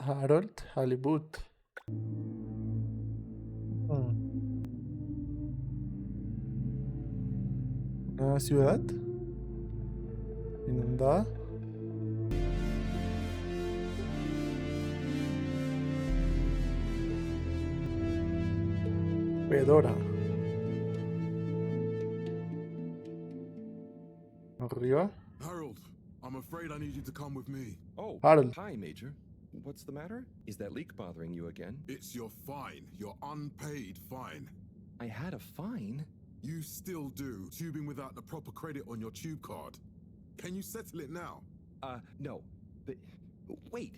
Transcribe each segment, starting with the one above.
Harold, Halibut. Una ciudad inundada. Fedora. Arriba. Harold, I'm afraid I need you to come with me. Oh, Harold. hi, Major. What's the matter? Is that leak bothering you again? It's your fine, your unpaid fine. I had a fine? You still do, tubing without the proper credit on your tube card. Can you settle it now? No. But wait,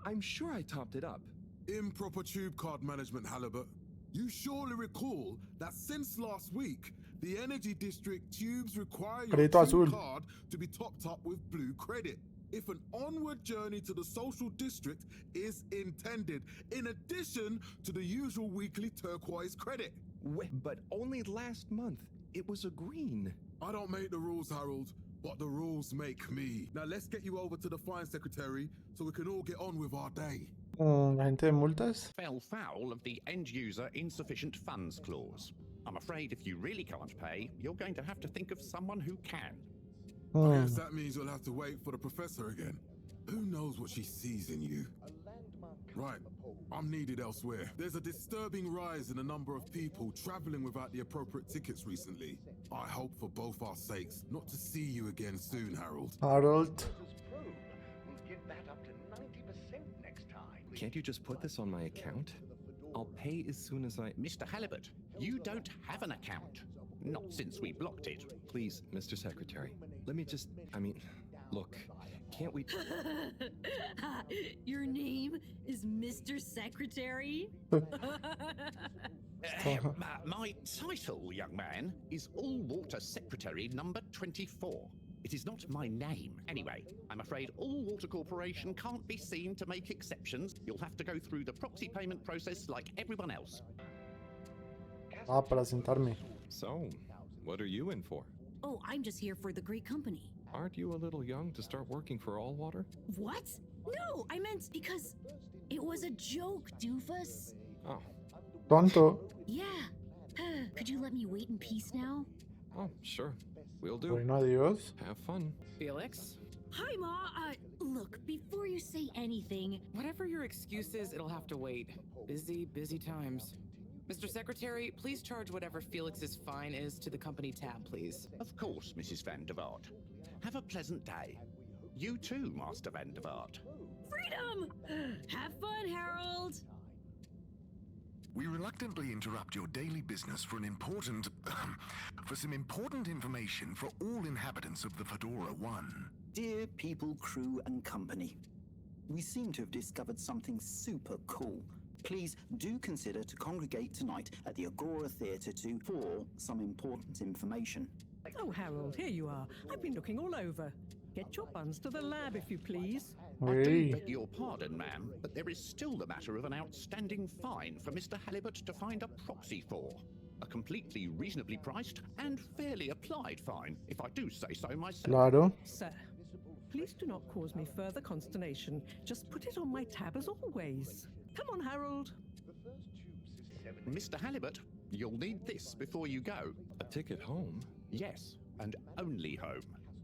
I'm sure I topped it up. Improper tube card management, Halibut. You surely recall that since last week, the Energy District tubes require your Crédito azul. tube card to be topped up with blue credit if an onward journey to the social district is intended, in addition to the usual weekly turquoise credit. But only last month, it was a green. I don't make the rules, Harold, but the rules make me. Now let's get you over to the fine secretary so we can all get on with our day. Agente de multas. Fell foul of the end-user insufficient funds clause. I'm afraid if you really can't pay, you're going to have to think of someone who can. I guess that means you'll have to wait for the professor again. Who knows what she sees in you? Right, I'm needed elsewhere. There's a disturbing rise in the number of people traveling without the appropriate tickets recently. I hope for both our sakes not to see you again soon, Harold. Harold. Can't you just put this on my account? I'll pay as soon as I... Mr. Halibut, you don't have an account. Not since we blocked it. Please, Mr. Secretary, let me just... look, can't we... Your name is Mr. Secretary? My title, young man, is All-Water Secretary number 24. It is not my name. Anyway, I'm afraid All-Water Corporation can't be seen to make exceptions. You'll have to go through the proxy payment process like everyone else. Para sentarme. So, what are you in for? Oh, I'm just here for the great company. Aren't you a little young to start working for All Water? What? No, I meant because it was a joke, doofus. Oh. Tonto. Yeah. Could you let me wait in peace now? Oh, sure. We'll do. Bueno, adiós. Have fun. Felix? Hi, Ma. Look, before you say anything... Whatever your excuse is, it'll have to wait. Busy times. Mr. Secretary, please charge whatever Felix's fine is to the company tab, please. Of course, Mrs. Van der Vaart. Have a pleasant day. You too, Master Van der Vaart. Freedom! Have fun, Harold! We reluctantly interrupt your daily business for some important information for all inhabitants of the Fedora 1. Dear people, crew, and company, we seem to have discovered something super cool. Please do consider to congregate tonight at the Agora Theatre for some important information. Oh, Harold, here you are. I've been looking all over. Get your buns to the lab, if you please. I do Hey. beg your pardon, ma'am, but there is still the matter of an outstanding fine for Mr. Halibut to find a proxy for. A completely reasonably priced and fairly applied fine, if I do say so myself. Claro. Sir, please do not cause me further consternation. Just put it on my tab as always. Come on, Harold. Mr. Halibut, you'll need this before you go. A ticket home? Yes, and only home.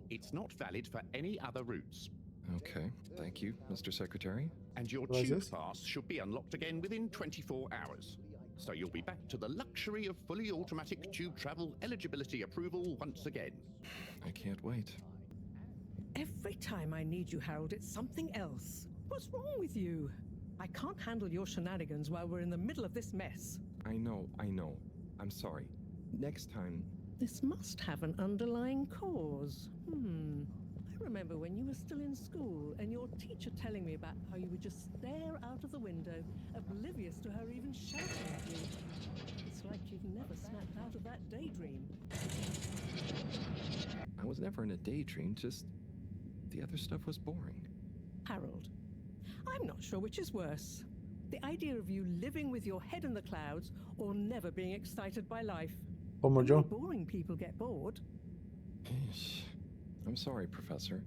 It's not valid for any other routes. Okay, thank you, Mr. Secretary. And your Gracias. tube pass should be unlocked again within 24 hours. So you'll be back to the luxury of fully automatic tube travel eligibility approval once again. I can't wait. Every time I need you, Harold, it's something else. What's wrong with you? I can't handle your shenanigans while we're in the middle of this mess. I know. I'm sorry. Next time... This must have an underlying cause. I remember when you were still in school and your teacher telling me about how you would just stare out of the window, oblivious to her even shouting at you. It's like you've never snapped out of that daydream. I was never in a daydream, just... the other stuff was boring. Harold, I'm not sure which is worse. The idea of you living with your head in the clouds or never being excited by life. Como Only yo. boring people get bored. Eesh. I'm sorry, Professor.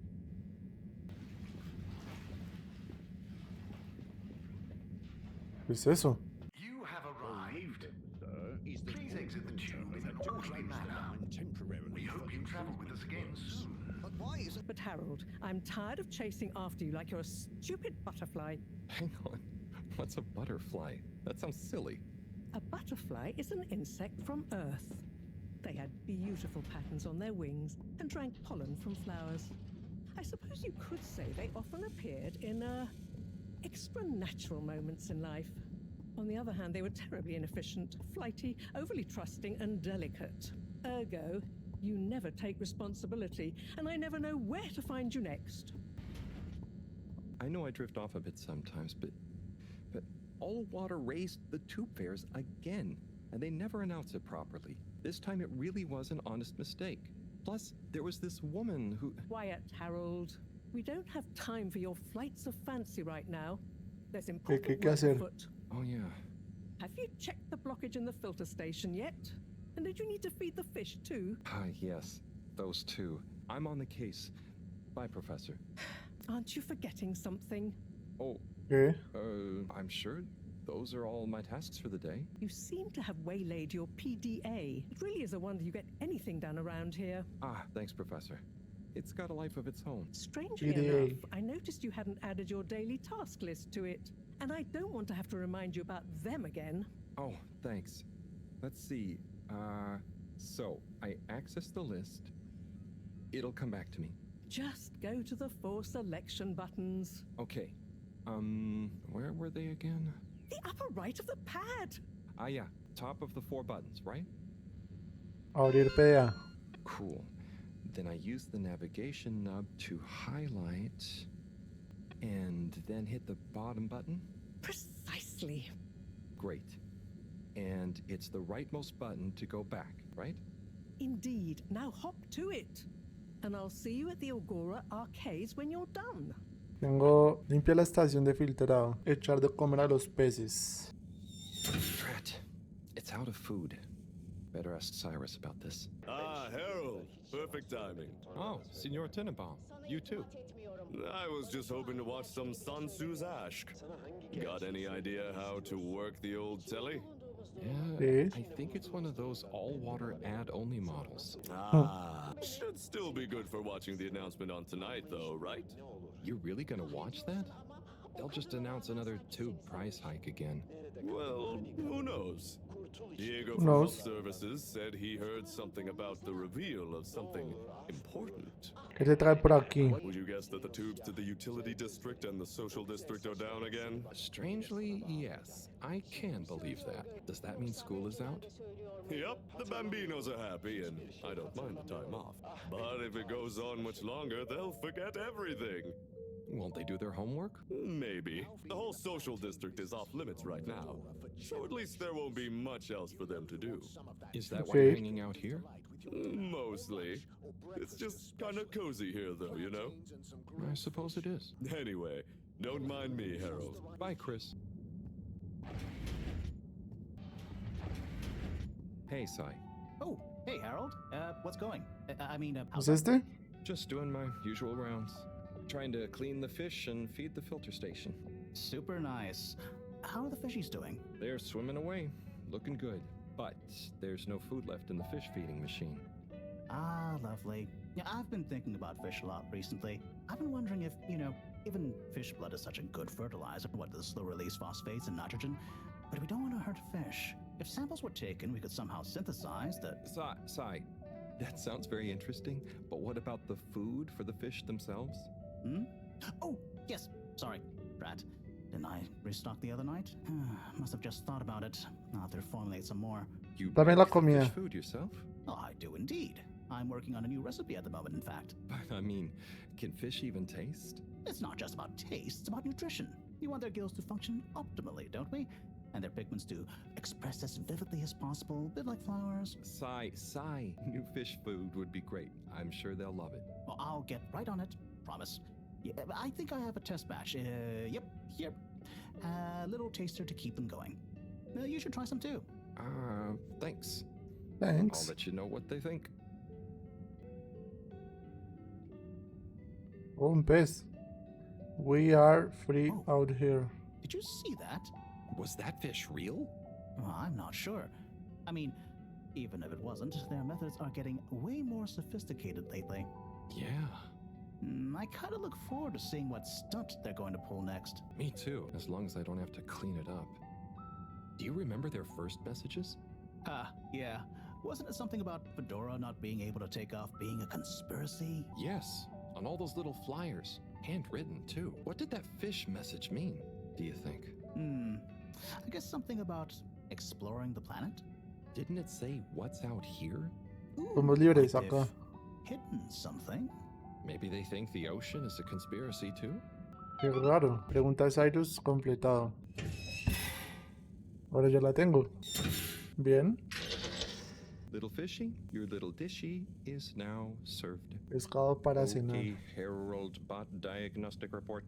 ¿Qué es eso? You have arrived. Please exit the tube in an orderly manner. We hope you travel with us again soon. But Harold, I'm tired of chasing after you like you're a stupid butterfly. Hang on. What's a butterfly? That sounds silly. A butterfly is an insect from Earth. They had beautiful patterns on their wings and drank pollen from flowers. I suppose you could say they often appeared in extra natural moments in life. On the other hand, they were terribly inefficient, flighty, overly trusting, and delicate. Ergo, you never take responsibility, and I never know where to find you next. I know I drift off a bit sometimes, but All Water raised the tube fares again, and they never announce it properly. This time it really was an honest mistake. Plus, there was this woman who... Quiet, Harold. We don't have time for your flights of fancy right now. There's important ¿Qué work hacer? afoot. Oh, yeah. Have you checked the blockage in the filter station yet? And did you need to feed the fish too? Ah, yes. Those two. I'm on the case. Bye, Professor. Aren't you forgetting something? Oh, ¿Qué? I'm sure those are all my tasks for the day. You seem to have waylaid your PDA. It really is a wonder you get anything done around here. Ah, thanks, Professor. It's got a life of its own. Strangely PDA. enough, I noticed you hadn't added your daily task list to it. And I don't want to have to remind you about them again. Oh, thanks. Let's see. So I access the list. It'll come back to me. Just go to the 4 selection buttons. Okay. Where were they again? The upper right of the pad. Ah, yeah. Top of the 4 buttons, right? Abrir PDA. Cool. Then I use the navigation nub to highlight and then hit the bottom button. Precisely. Great. And it's the rightmost button to go back, right? Indeed. Now hop to it. And I'll see you at the Agora Arcades when you're done. Tengo limpia la estación de filtrado. Echar de comer a los peces. Drat. It's out of food. Better ask Cyrus about this. Ah, Harold. Perfect timing. Oh, Senor Tenenbaum. You too. I was just hoping to watch some Sun Tzu's Ashk. Got any idea how to work the old telly? Yeah, Sí. I think it's one of those all-water ad-only models. Ah, should still be good for watching the announcement on tonight, though, right? You're really gonna watch that? They'll just announce another tube price hike again. Well, who knows? Diego Who from knows? Health Services said he heard something about the reveal of something important. ¿Qué se trae por aquí? Would you guess that the tubes to the utility district and the social district are down again? Strangely, yes. I can believe that. Does that mean school is out? Yep, the Bambinos are happy, and I don't mind the time off. But if it goes on much longer, they'll forget everything. Won't they do their homework? Maybe. The whole social district is off limits right now. So at least there won't be much else for them to do. Is that why you're Okay. hanging out here? Mostly. It's just kind of cozy here, though, you know? I suppose it is. Anyway, don't mind me, Harold. Bye, Chris. Hey, Sai. Oh, hey, Harold. What's going? ¿Es este? Just doing my usual rounds. Trying to clean the fish and feed the filter station. Super nice. How are the fishies doing? They're swimming away, looking good. But there's no food left in the fish feeding machine. Ah, lovely. Yeah, I've been thinking about fish a lot recently. I've been wondering if, given fish blood is such a good fertilizer, what the slow release phosphates and nitrogen, but we don't want to hurt fish. If samples were taken, we could somehow synthesize the... Sai, that sounds very interesting, but what about the food for the fish themselves? Hmm? Oh, yes. Sorry, Brat. Didn't I restock the other night? Must have just thought about it. I'll have to formulate some more. You Dame la make the comida. fish food yourself? Oh, I do indeed. I'm working on a new recipe at the moment, in fact. But I mean, can fish even taste? It's not just about taste, it's about nutrition. We want their gills to function optimally, don't we? And their pigments to express as vividly as possible, a bit like flowers. Sai, new fish food would be great. I'm sure they'll love it. Well, I'll get right on it, promise. Yeah, I think I have a test batch. Yep, here. A little taster to keep them going. You should try some too. Thanks. Thanks. I'll let you know what they think. Oh, un pez. We are free Oh. out here. Did you see that? Was that fish real? Well, I'm not sure. I mean, even if it wasn't, their methods are getting way more sophisticated lately. Yeah. I kind of look forward to seeing what stunt they're going to pull next. Me too, as long as I don't have to clean it up. Do you remember their first messages? Yeah. Wasn't it something about Fedora not being able to take off being a conspiracy? Yes, on all those little flyers. Handwritten, too. What did that fish message mean, do you think? I guess something about exploring the planet? Didn't it say what's out here? Somos libres What acá. if hidden something? Maybe they think the ocean is a conspiracy, too? Qué raro. Pregunta Cyrus completado. Ahora ya la tengo. Bien. Little fishy, your little dishy is now served. Pescado para cenar. Okay, Herald Bot Diagnostic Report.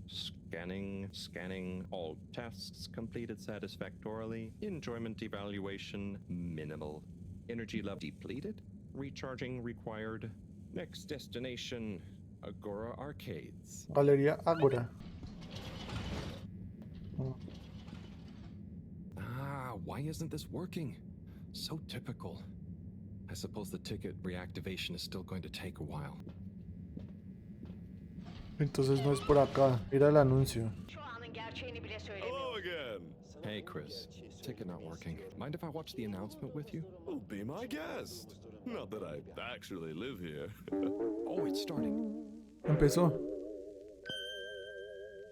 Scanning. All tasks completed satisfactorily. Enjoyment evaluation minimal. Energy level depleted. Recharging required. Next destination, Agora Arcades. Galería Ágora. Why isn't this working? So typical. I suppose the ticket reactivation is still going to take a while. Entonces no es por acá. Mira el anuncio. Hello again. Hey, Chris. Ticket not working. Mind if I watch the announcement with you? Well, be my guest. Not that I actually live here. Oh, it's starting. Empezó.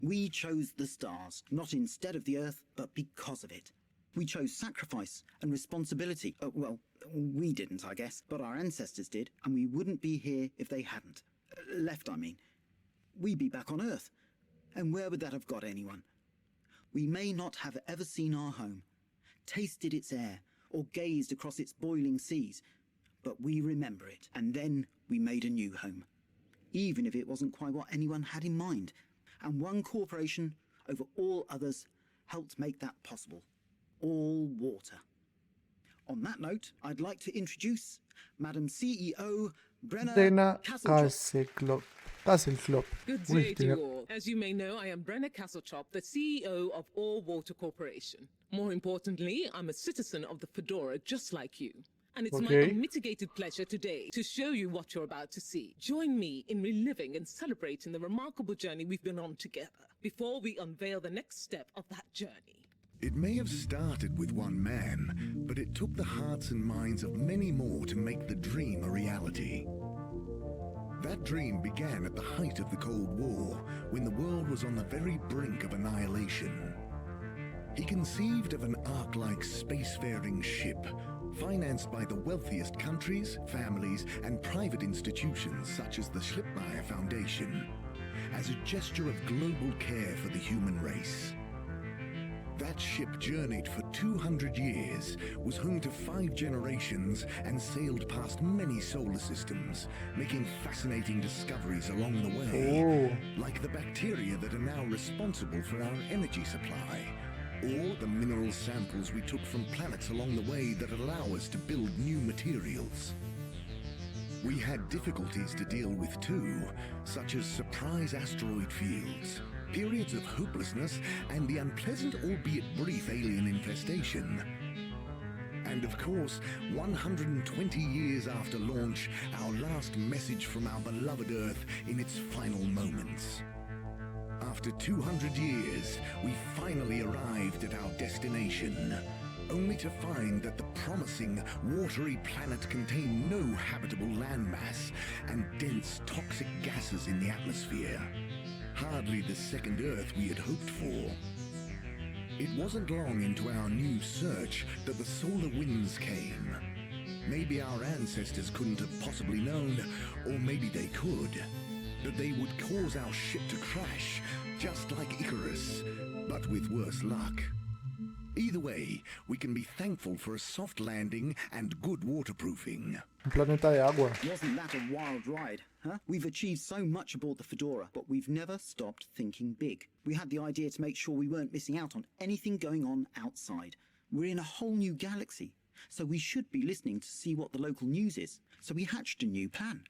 We chose the stars, not instead of the Earth, but because of it. We chose sacrifice and responsibility. Well, we didn't, I guess, but our ancestors did, and we wouldn't be here if they hadn't. Left, I mean. We'd be back on Earth. And where would that have got anyone? We may not have ever seen our home, tasted its air, or gazed across its boiling seas, but we remember it, and then we made a new home. Even if it wasn't quite what anyone had in mind. And one corporation, over all others, helped make that possible. All water. On that note, I'd like to introduce Madam CEO Brenna Dana Castlejob. Castlejob. Good Uy, day to tenía- you all. As you may know, I am Brenna Castlejob, the CEO of All Water Corporation. More importantly, I'm a citizen of the Fedora just like you. And it's my Okay. unmitigated pleasure today to show you what you're about to see. Join me in reliving and celebrating the remarkable journey we've been on together before we unveil the next step of that journey. It may have started with one man, but it took the hearts and minds of many more to make the dream a reality. That dream began at the height of the Cold War, when the world was on the very brink of annihilation. He conceived of an Ark-like spacefaring ship, financed by the wealthiest countries, families, and private institutions such as the Schlipmeyer Foundation, as a gesture of global care for the human race. That ship journeyed for 200 years, was home to 5 generations, and sailed past many solar systems, making fascinating discoveries along the way, Oh. like the bacteria that are now responsible for our energy supply, or the mineral samples we took from planets along the way that allow us to build new materials. We had difficulties to deal with too, such as surprise asteroid fields, periods of hopelessness, and the unpleasant albeit brief alien infestation. And of course, 120 years after launch, our last message from our beloved Earth in its final moments. After 200 years, we finally arrived at our destination, only to find that the promising, watery planet contained no habitable landmass and dense, toxic gases in the atmosphere. Hardly the second Earth we had hoped for. It wasn't long into our new search that the solar winds came. Maybe our ancestors couldn't have possibly known, or maybe they could, that they would cause our ship to crash, just like Icarus, but with worse luck. Either way, we can be thankful for a soft landing and good waterproofing. Un planeta de agua. Wasn't that a wild ride, huh? We've achieved so much aboard the Fedora, but we've never stopped thinking big. We had the idea to make sure we weren't missing out on anything going on outside. We're in a whole new galaxy, so we should be listening to see what the local news is. So we hatched a new plan.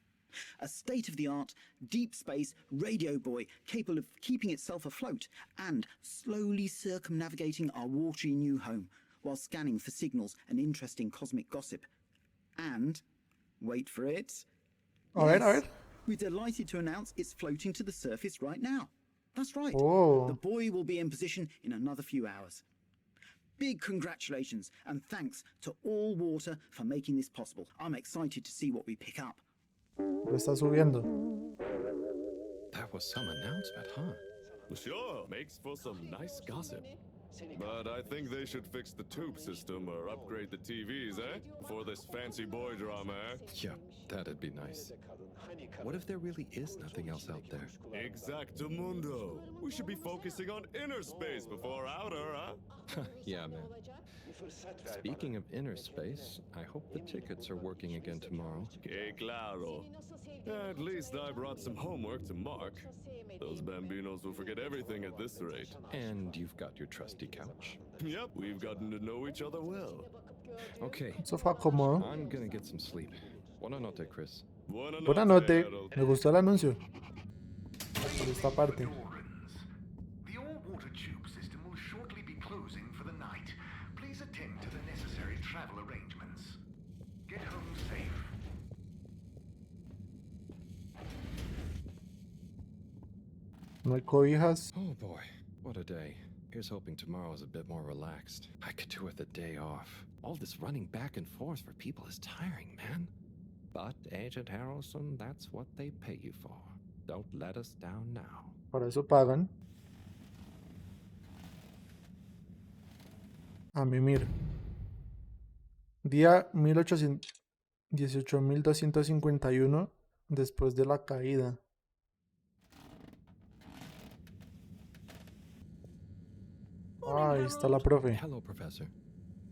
A state-of-the-art, deep space radio buoy capable of keeping itself afloat and slowly circumnavigating our watery new home while scanning for signals and interesting cosmic gossip. And, wait for it, A ver. we're delighted to announce it's floating to the surface right now. That's right. Oh. The buoy will be in position in another few hours. Big congratulations and thanks to All Water for making this possible. I'm excited to see what we pick up. Lo está subiendo. That was some announcement, huh? Sure, makes for some nice gossip. But I think they should fix the tube system or upgrade the TVs, eh? For this fancy boy drama, eh? Yeah, that'd be nice. What if there really is nothing else out there? Exactamundo. We should be focusing on inner space before outer, huh? Yeah, man. Speaking of inner space, I hope the tickets are working again tomorrow. Que claro. At least I brought some homework to mark. Those bambinos will forget everything at this rate. And you've got your trusty couch. Yep, we've gotten to know each other well. Okay, Sofá cómodo. I'm gonna get some sleep. Buona notte, Chris. Buena noche. Me gustó el anuncio. Por esta parte. The all-water tube system will shortly be closing for the night. Please attend to the necessary travel arrangements. Get home safe. No hay cobijas. Oh boy, what a day. Here's hoping tomorrow's a bit more relaxed. I could do with a day off. All this running back and forth for people is tiring, man. But, Agent Harrelson, that's what they pay you for. Don't let us down now. Para eso pagan. A mimir. Día 18.251 después de la caída. Ahí está la profe. Hello, Professor.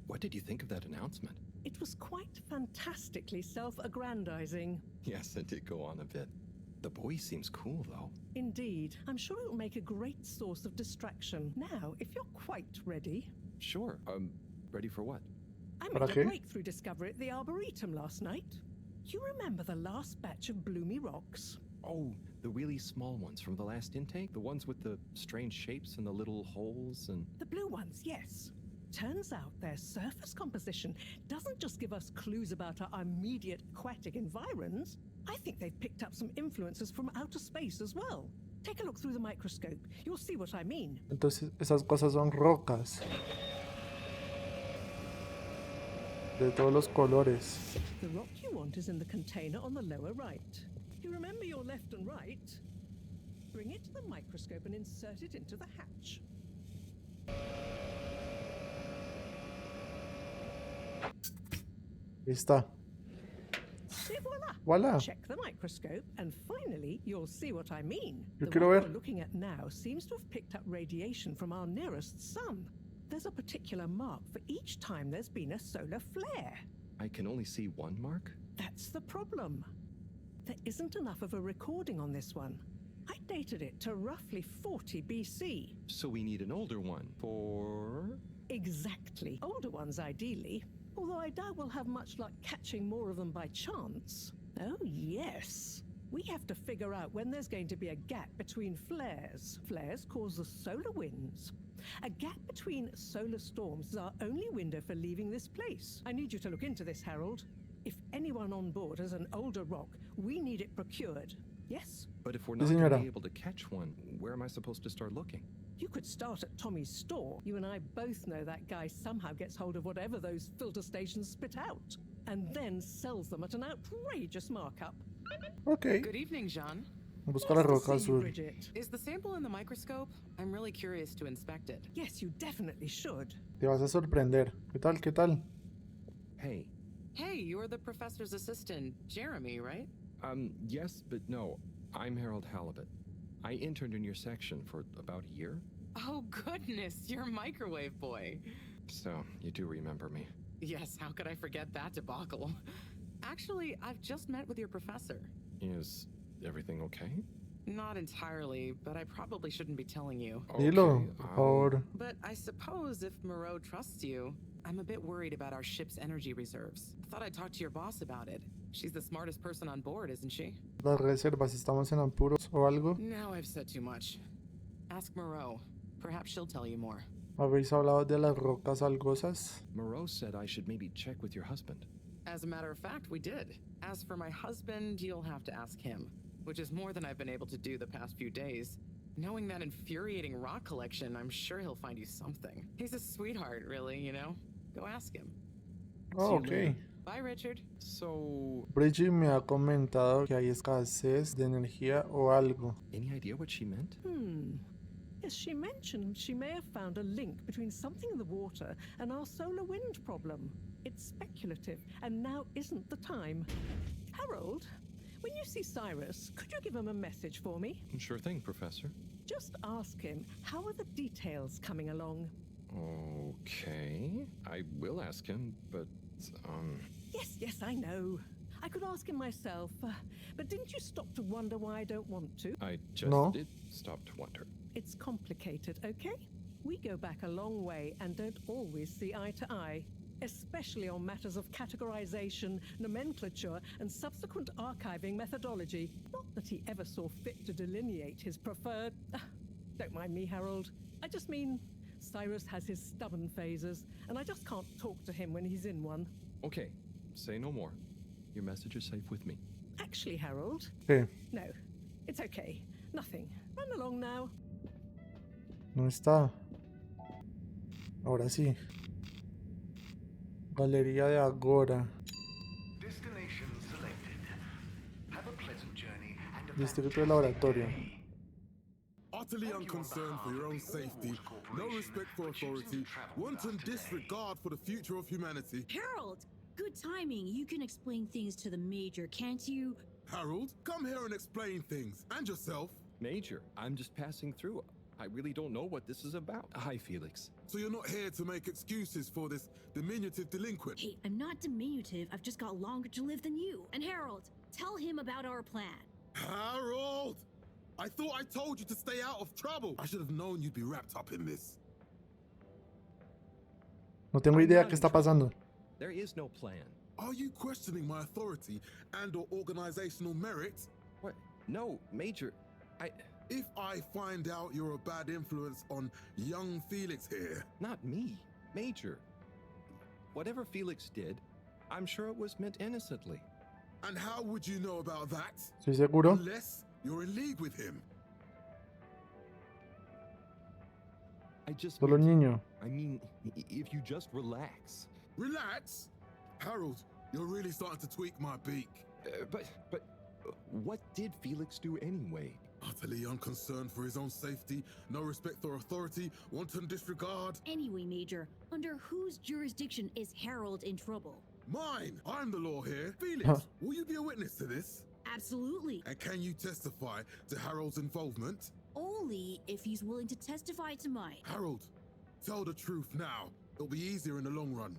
What did you think of that announcement? It was quite fantastically self-aggrandizing. Yes, it did go on a bit. The boy seems cool, though. Indeed. I'm sure it will make a great source of distraction. Now, if you're quite ready... Sure. Ready for what? I ¿Para made qué? a breakthrough discovery at the Arboretum last night. You remember the last batch of bloomy rocks? Oh, the really small ones from the last intake? The ones with the strange shapes and the little holes and... The blue ones, yes. Turns out their surface composition doesn't just give us clues about our immediate aquatic environs. I think they've picked up some influences from outer space as well. Take a look through the microscope. You'll see what I mean. Entonces esas cosas son rocas. De todos los colores. The rock you want is in the container on the lower right. You remember your left and right? Bring it to the microscope and insert it into the hatch. Ahí está. Et voila! Voilà. Check the microscope, and finally, you'll see what I mean. Yo The quiero one ver. you're looking at now seems to have picked up radiation from our nearest sun. There's a particular mark for each time there's been a solar flare. I can only see one mark? That's the problem. There isn't enough of a recording on this one. I dated it to roughly 40 BC. So we need an older one for... Exactly. Older ones, ideally. Although I doubt we'll have much luck catching more of them by chance. Oh, yes. We have to figure out when there's going to be a gap between flares. Flares cause the solar winds. A gap between solar storms is our only window for leaving this place. I need you to look into this, Harold. If anyone on board has an older rock, we need it procured. Yes? But if we're Sí, not going to señora. be able to catch one, where am I supposed to start looking? You could start at Tommy's store. You and I both know that guy somehow gets hold of whatever those filter stations spit out, and then sells them at an outrageous markup. Ok. Good evening, Jean. Busca la Nice roca to see you, azul. Bridget. Is the sample in the microscope? I'm really curious to inspect it. Yes, you definitely should. Te vas a sorprender. ¿Qué tal? ¿Qué tal? Hey, Hey, you're the professor's assistant, Jeremy, right? yes, but no. I'm Harold Halibut. I interned in your section for about a year. Oh, goodness, you're microwave boy. So, you do remember me. Yes, how could I forget that debacle? Actually, I've just met with your professor. Is everything okay? Not entirely, but I probably shouldn't be telling you. Dilo, por favor. But I suppose if Moreau trusts you, I'm a bit worried about our ship's energy reserves. Thought I'd talk to your boss about it. She's the smartest person on board, isn't she? Las reservas, ¿estamos en apuros o algo? Now I've said too much. Ask Moreau. Perhaps she'll tell you more. ¿Habéis hablado de las rocas algosas? Moreau said I should maybe check with your husband. As a matter of fact, we did. As for my husband, you'll have to ask him, which is more than I've been able to do the past few days. Knowing that infuriating rock collection, I'm sure he'll find you something. He's a sweetheart, really, you know? Go ask him. Oh, ok. Bye, Richard. So, Bridget me ha comentado que hay escasez de energía o algo. any idea what she meant? Yes, she mentioned she may have found a link between something in the water and our solar wind problem. It's speculative, and now isn't the time. Harold, when you see Cyrus, could you give him a message for me? Sure thing, Professor. Just ask him, how are the details coming along? Okay, I will ask him, but, Yes, I know. I could ask him myself, but didn't you stop to wonder why I don't want to? I just No. did stop to wonder. It's complicated, okay? We go back a long way and don't always see eye to eye, especially on matters of categorization, nomenclature, and subsequent archiving methodology. Not that he ever saw fit to delineate his preferred... Don't mind me, Harold. I just mean, Cyrus has his stubborn phases, and I just can't talk to him when he's in one. Okay, say no more. Your message is safe with me. Actually, Harold... ¿Qué? No, it's okay. Nothing. Run along now. No está. Ahora sí. Galería de Agora. Destination selected. Have a pleasant journey and a Distrito de Laboratorio. Utterly unconcerned for your own safety, no respect for authority, wanton disregard for the future of humanity. Harold! Good timing. You can explain things to the Major, can't you? Harold, come here and explain things. And yourself. Major, I'm just passing through. I really don't know what this is about. Hi, Felix. So you're not here to make excuses for this diminutive delinquent? Hey, I'm not diminutive. I've just got longer to live than you. And Harold, tell him about our plan. Harold! I thought I told you to stay out of trouble. I should have known you'd be wrapped up in this. No tengo idea qué está pasando. There is no plan. Are you questioning my authority and or organizational merit? What? No, Major, If I find out you're a bad influence on young Felix here... Not me, Major. Whatever Felix did, I'm sure it was meant innocently. And how would you know about that? ¿Estoy seguro? Unless you're in league with him. I just Solo niño. I mean, if you just relax. Relax? Harold, you're really starting to tweak my beak. But what did Felix do anyway? Utterly unconcerned for his own safety, no respect for authority, wanton disregard. Anyway, Major, under whose jurisdiction is Harold in trouble? Mine! I'm the law here. Felix, Huh. will you be a witness to this? Absolutely. And can you testify to Harold's involvement? Only if he's willing to testify to mine. Harold, tell the truth now. It'll be easier in the long run.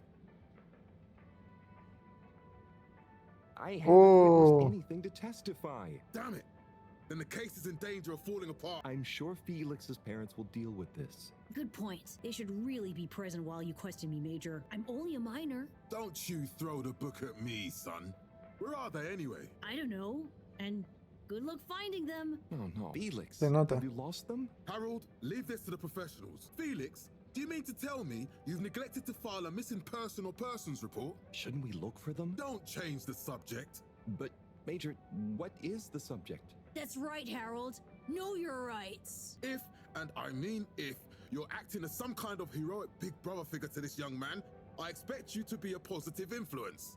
I haven't Oh. witnessed anything to testify. Damn it! Then the case is in danger of falling apart. I'm sure Felix's parents will deal with this. Good point. They should really be present while you question me, Major. I'm only a minor. Don't you throw the book at me, son. Where are they anyway? I don't know. And good luck finding them. No. Felix, Se nota. have you lost them? Harold, leave this to the professionals. Felix, do you mean to tell me you've neglected to file a missing person or persons report? Shouldn't we look for them? Don't change the subject. But, Major, what is the subject? That's right, Harold. Know your rights. If, and I mean if, you're acting as some kind of heroic big brother figure to this young man, I expect you to be a positive influence.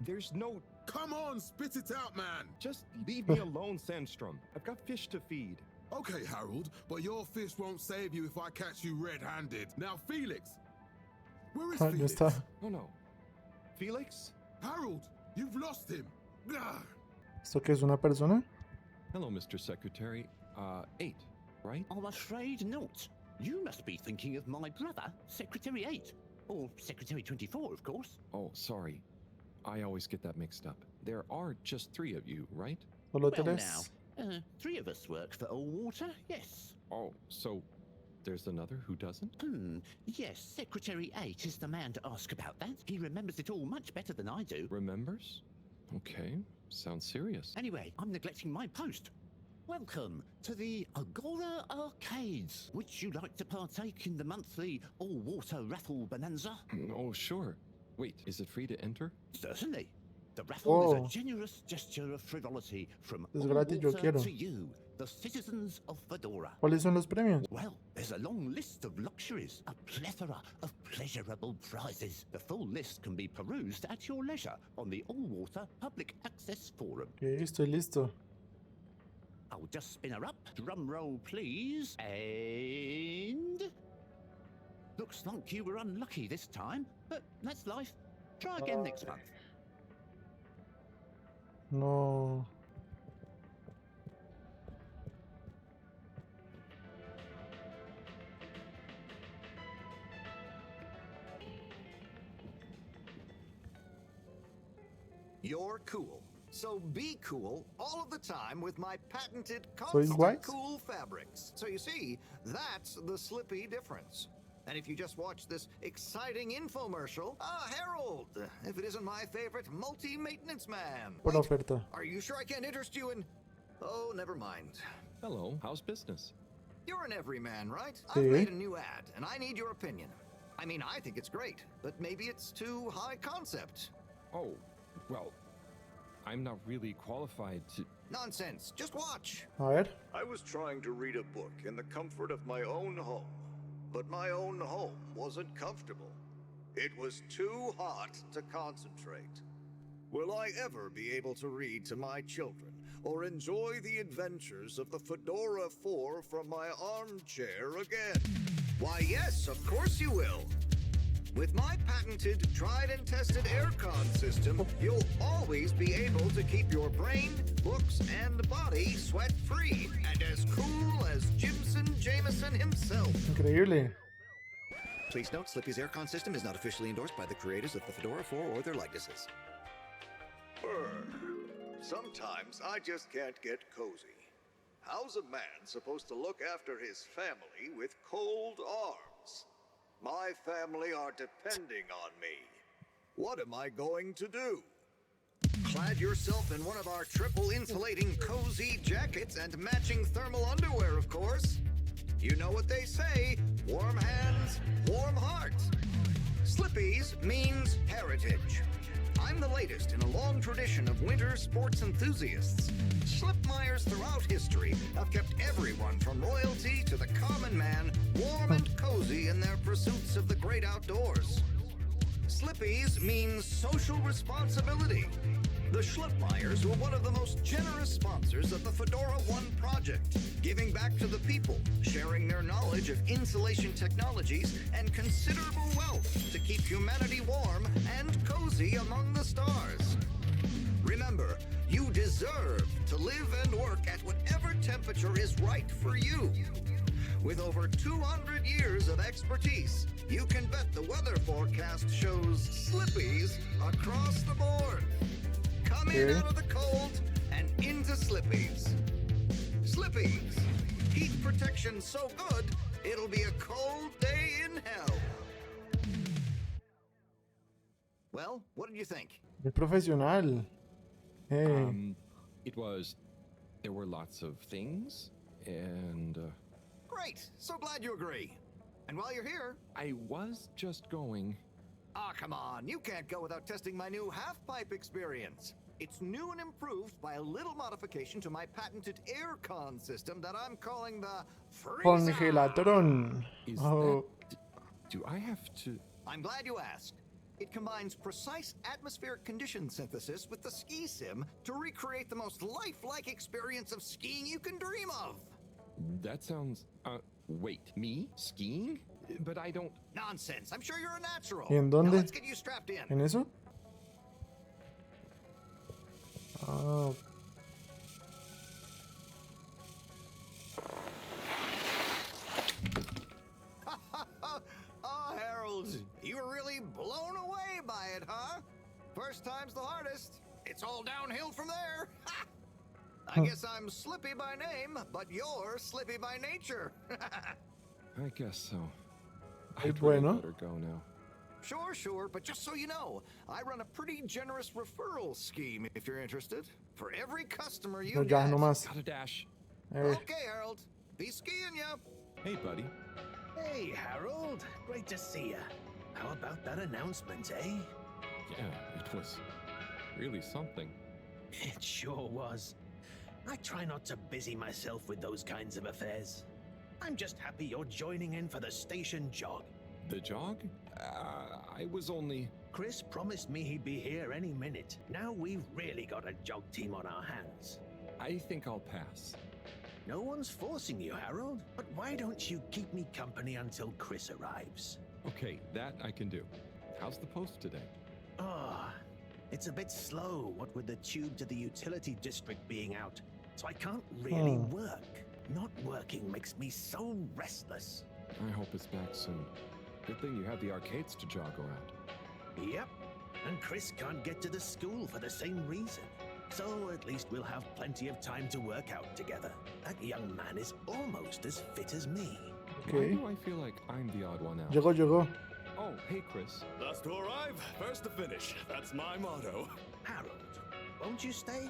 There's no... Come on, spit it out, man. Just leave me alone, Sandstrom. I've got fish to feed. Okay, Harold, but your fish won't save you if I catch you red-handed. Now, Felix, where is Ah, ya Felix? está. Oh no. Felix? Harold, you've lost him. Gah! ¿Esto qué es una persona? Hello, Mr. Secretary. 8, right? I'm afraid not. You must be thinking of my brother, Secretary 8. Or Secretary 24, of course. Oh, sorry. I always get that mixed up. There are just 3 of you, right? Solo Well, tres. now, 3 of us work for Allwater, yes. Oh, so there's another who doesn't? Yes, Secretary 8 is the man to ask about that. He remembers it all much better than I do. Remembers? Okay, sounds serious. Anyway, I'm neglecting my post. Welcome to the Agora Arcades. Would you like to partake in the monthly all-water raffle bonanza? Oh, sure. Wait, is it free to enter? Certainly. The raffle is a generous gesture of frivolity from Es all gratis, yo water quiero. to you, the citizens of Fedora. ¿Cuáles son los premios? Well, there's a long list of luxuries, a plethora of pleasurable prizes. The full list can be perused at your leisure on the All-Water Public Access Forum. Ok, estoy listo. I'll just spin her up. Drum roll, please. And... Looks like you were unlucky this time, but that's life. Try again next month. No. You're cool. So be cool all of the time with my patented Soy constant white? cool fabrics. So you see, that's the Slippy difference. And if you just watch this exciting infomercial, Harold, if it isn't my favorite multi-maintenance man. Por oferta. Are you sure I can't interest you in... Oh, never mind. Hello, how's business? You're an everyman, right? Sí. I've made a new ad, and I need your opinion. I mean, I think it's great, but maybe it's too high concept. Oh, well, I'm not really qualified to... Nonsense. Just watch. A ver. I was trying to read a book in the comfort of my own home, but my own home wasn't comfortable. It was too hot to concentrate. Will I ever be able to read to my children or enjoy the adventures of the Fedora 4 from my armchair again? Why, yes, of course you will. With my patented, tried and tested aircon system, you'll always be able to keep your brain, books, and body sweat-free and as cool as Jimson Jameson himself. Increíble. Please note, Slippy's aircon system is not officially endorsed by the creators of the Fedora 4 or their likenesses. Sometimes I just can't get cozy. How's a man supposed to look after his family with cold arms? My family are depending on me. What am I going to do? Clad yourself in one of our triple insulating cozy jackets and matching thermal underwear, of course. You know what they say, warm hands, warm heart. Slippy's means heritage. I'm the latest in a long tradition of winter sports enthusiasts. Schlipmeyers throughout history have kept everyone from royalty to the common man warm and cozy in their pursuits of the great outdoors. Slippy's means social responsibility. The Schlipmeyers were one of the most generous sponsors of the Fedora 1 project, giving back to the people, sharing their knowledge of insulation technologies and considerable wealth to keep humanity warm and cozy among the stars. Remember, you deserve to live and work at whatever temperature is right for you. With over 200 years of expertise, you can bet the weather forecast shows Slippies across the board. Come in out of the cold and into Slippies. Slippies. Heat protection so good, it'll be a cold day in hell. Well, what did you think? Muy profesional. Hey. There were lots of things, and... Great! So glad you agree. And while you're here... I was just going... Ah, come on. You can't go without testing my new half-pipe experience. It's new and improved by a little modification to my patented aircon system that I'm calling the Freezer. Congelatron. Do I have to... I'm glad you asked. It combines precise atmospheric condition synthesis with the ski sim to recreate the most lifelike experience of skiing you can dream of. That sounds... wait, me? Skiing? But I don't... Nonsense. I'm sure you're a natural. ¿Y en dónde? Now let's get you strapped in. ¿En eso? Ah. Oh, Harold, you were really blown away by it, huh? First time's the hardest. It's all downhill from there. I guess I'm Slippy by name, but you're Slippy by nature. I guess so. Muy I'd really bueno. better go now. Sure, but just so you know, I run a pretty generous referral scheme if you're interested. For every customer you No, ya, get. no más. Got a dash. Okay, Harold. Be skiing ya. Hey, buddy. Hey, Harold. Great to see ya. How about that announcement, eh? Yeah, it was really something. It sure was. I try not to busy myself with those kinds of affairs. I'm just happy you're joining in for the station jog. The jog? I was only... Chris promised me he'd be here any minute. Now we've really got a jog team on our hands. I think I'll pass. No one's forcing you, Harold. But why don't you keep me company until Chris arrives? Okay, that I can do. How's the post today? Ah, it's a bit slow, what with the tube to the utility district being out. So I can't really work. Not working makes me so restless. I hope it's back soon. Good thing you have the arcades to jog around. Yep, and Chris can't get to the school for the same reason. So at least we'll have plenty of time to work out together. That young man is almost as fit as me. Why do I feel like I'm the odd one out? Llegó. Oh, hey, Chris. Last to arrive, first to finish. That's my motto. Harold, won't you stay?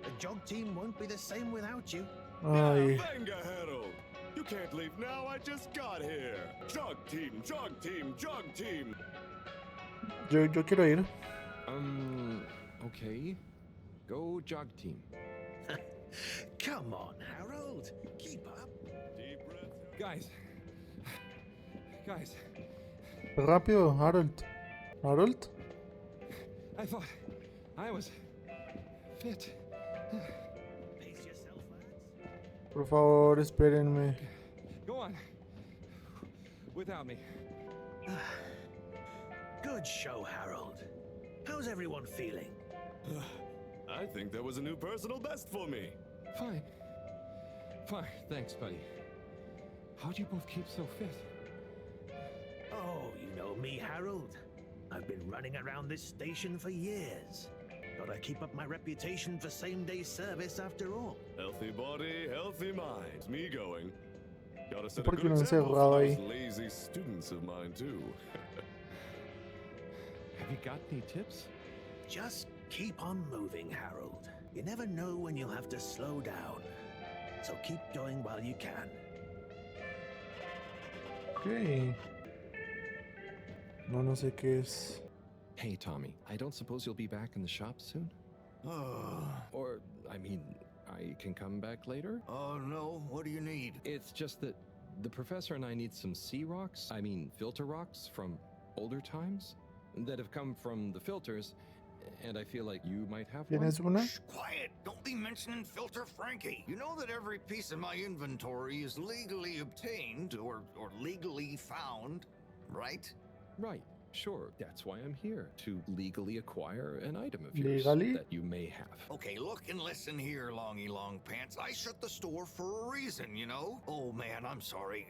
The jog team won't be the same without you. Ay. Venga, Harold. You can't leave now, I just got here. Jog team, jog team, jog team. Yo quiero ir. Okay. Go jog team. Come on, Harold. Keep up. Deep breath. Guys. Rápido, Harold. Harold? I thought I was fit. Pace yourself, lads. Por favor, espérenme. Go on. Without me. Good show, Harold. How's everyone feeling? I think there was a new personal best for me. Fine. Thanks, buddy. How'd you both keep so fit? Oh, you know me, Harold. I've been running around this station for years. Gotta keep up my reputation for same-day service after all. Healthy body, healthy mind. Me going. Gotta set a ¿Por qué good no example encerrado for ahí? those lazy students of mine, too. Have you got any tips? Just keep on moving, Harold. You never know when you'll have to slow down. So keep going while you can. Ok. No sé qué es. Hey, Tommy, I don't suppose you'll be back in the shop soon? Or, I mean, I can come back later? Oh, no. What do you need? It's just that the professor and I need some sea rocks, filter rocks from older times that have come from the filters, and I feel like you might have one. ¿Tienes una? Shh, quiet. Don't be mentioning Filter Frankie. You know that every piece in my inventory is legally obtained or legally found, right? Right, sure. That's why I'm here, to legally acquire an item of yours Legally? that you may have. Okay, look and listen here, Longy Long Pants. I shut the store for a reason, you know? Oh, man, I'm sorry.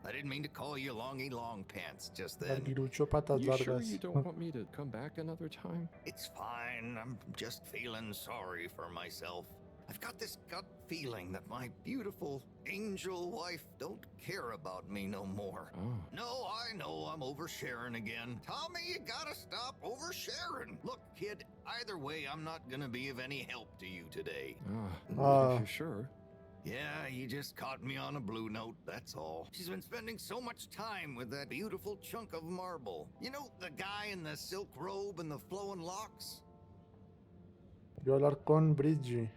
I didn't mean to call you Longy Long Pants just then. Larguirucho patas You sure largas. you don't want me to come back another time? It's fine. I'm just feeling sorry for myself. I've got this gut feeling that my beautiful angel wife don't care about me no more. Oh. No, I know I'm oversharing again. Tommy, you gotta stop oversharing. Look, kid, either way, I'm not gonna be of any help to you today. Not if you're sure. Yeah, you just caught me on a blue note, that's all. She's been spending so much time with that beautiful chunk of marble. You know, the guy in the silk robe and the flowing locks? Yo hablar con Bridgie.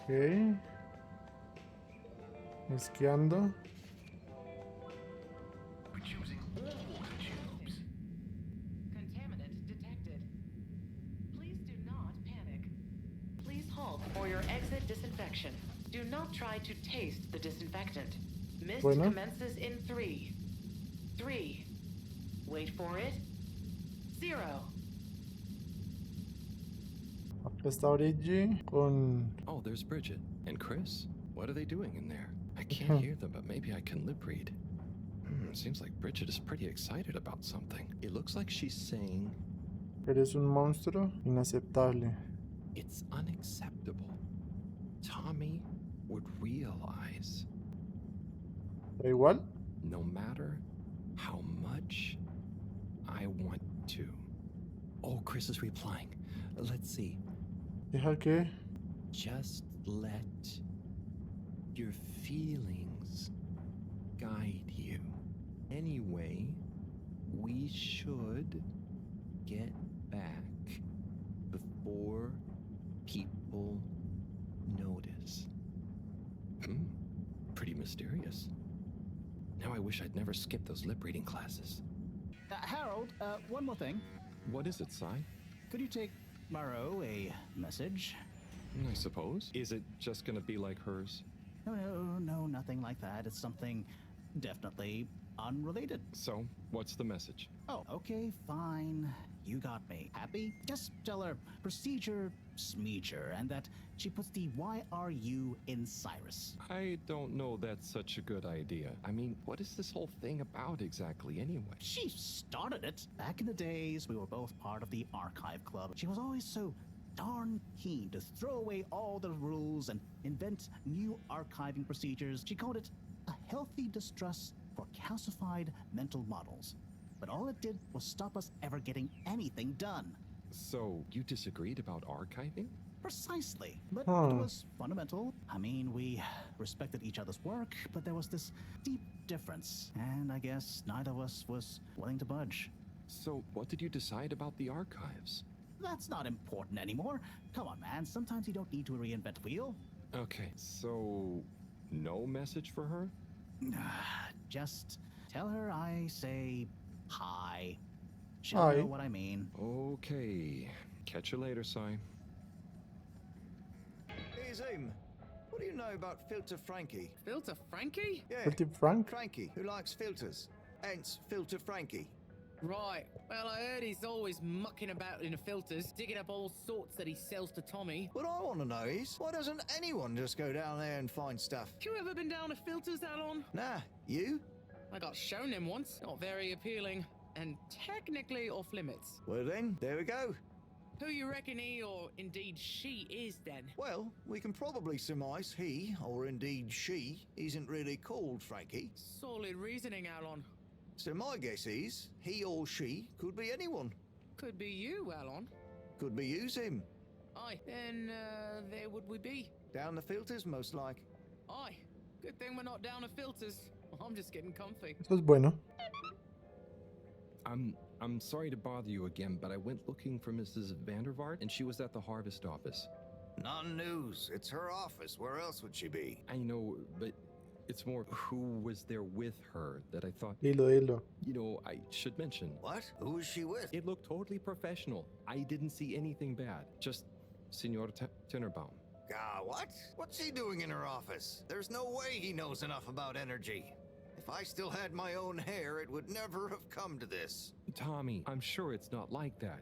Ok. Esquiando. Contaminant detected. Please do not panic. Please halt for your exit disinfection. Do not try to taste the disinfectant. Mist commences in 3. 3. Wait for it. 0. Acá está Bridgie con... Oh, there's Bridget. And Chris? What are they doing in there? I can't hear them, but maybe I can lip read. Seems like Bridget is pretty excited about something. It looks like she's saying... Eres un monstruo inaceptable. It's unacceptable. Tommy would realize. ¿Da igual? No matter how much I want to. Oh, Chris is replying. Let's see. Deja que... Just let your feelings guide you. Anyway, we should get back before people notice. Pretty mysterious. Now I wish I'd never skipped those lip reading classes. Harold, one more thing. What is it, Sai? Could you take Marrow a message? I suppose. Is it just gonna be like hers? No, nothing like that. It's something definitely unrelated. So, what's the message? Oh, okay, fine. You got me. Happy? Just tell her procedure smeeger and that she puts the YRU in Cyrus. I don't know that's such a good idea. I mean, what is this whole thing about exactly anyway? She started it. Back in the days, we were both part of the archive club. She was always so darn keen to throw away all the rules and invent new archiving procedures. She called it a healthy distrust for calcified mental models. But all it did was stop us ever getting anything done. So, you disagreed about archiving? Precisely. But it was fundamental. I mean, we respected each other's work, but there was this deep difference. And I guess neither of us was willing to budge. So, what did you decide about the archives? That's not important anymore. Come on, man. Sometimes you don't need to reinvent the wheel. Okay, so no message for her? Just tell her I say hi. She'll know what I mean. Okay. Catch you later, Sai. Hey, Zoom. What do you know about Filter Frankie? Filter Frankie? Yeah. Filter Frank? Frankie, who likes filters. Hence, Filter Frankie. Right. Well, I heard he's always mucking about in the filters, digging up all sorts that he sells to Tommy. What I want to know is, why doesn't anyone just go down there and find stuff? You ever been down to filters, Alon? Nah, you? I got shown them once. Not very appealing. And technically off limits. Well then, there we go. Who you reckon he or indeed she is then? Well, we can probably surmise he, or indeed she, isn't really called Frankie. Solid reasoning, Alon. So my guess is, he or she could be anyone. Could be you, Alon. Could be you, Zim. Aye. Then, there would we be? Down the filters, most like. Aye. Good thing we're not down to filters. I'm just getting comfy. Eso es bueno. I'm sorry to bother you again, but I went looking for Mrs. Vandervaart, and she was at the harvest office. Non-news. It's her office. Where else would she be? I know, but it's more who was there with her that I thought... Dilo. You know, I should mention. What? Who was she with? It looked totally professional. I didn't see anything bad. Just Senor Tenenbaum. What? What's he doing in her office? There's no way he knows enough about energy. If I still had my own hair, it would never have come to this. Tommy, I'm sure it's not like that.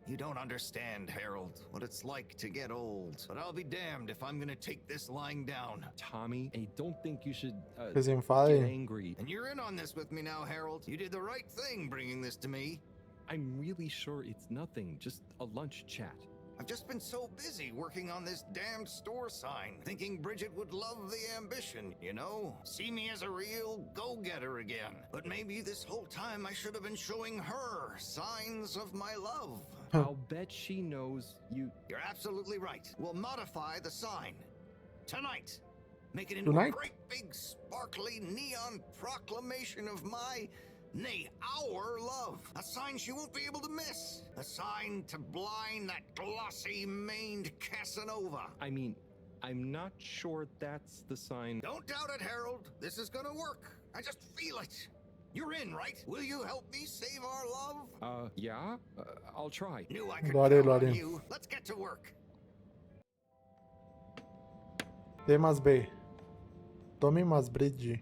You don't understand, Harold, what it's like to get old. But I'll be damned if I'm gonna take this lying down. Tommy, I don't think you should Que se get enfade. angry. And you're in on this with me now, Harold. You did the right thing bringing this to me. I'm really sure it's nothing, just a lunch chat. I've just been so busy working on this damned store sign, thinking Bridget would love the ambition, you know? See me as a real go-getter again. But maybe this whole time I should have been showing her signs of my love. I'll bet she knows you... You're absolutely right. We'll modify the sign. Tonight. Make it into Tonight? a great big sparkly neon proclamation of my... nay, our love. A sign she won't be able to miss. A sign to blind that glossy-maned Casanova. I mean, I'm not sure that's the sign. Don't doubt it, Harold. This is gonna work. I just feel it. You're in, right? Will you help me save our love? Yeah? I'll try. Knew I could Lo haré, count lo on haré. you. Let's get to work. T más B. Tommy más Bridgie.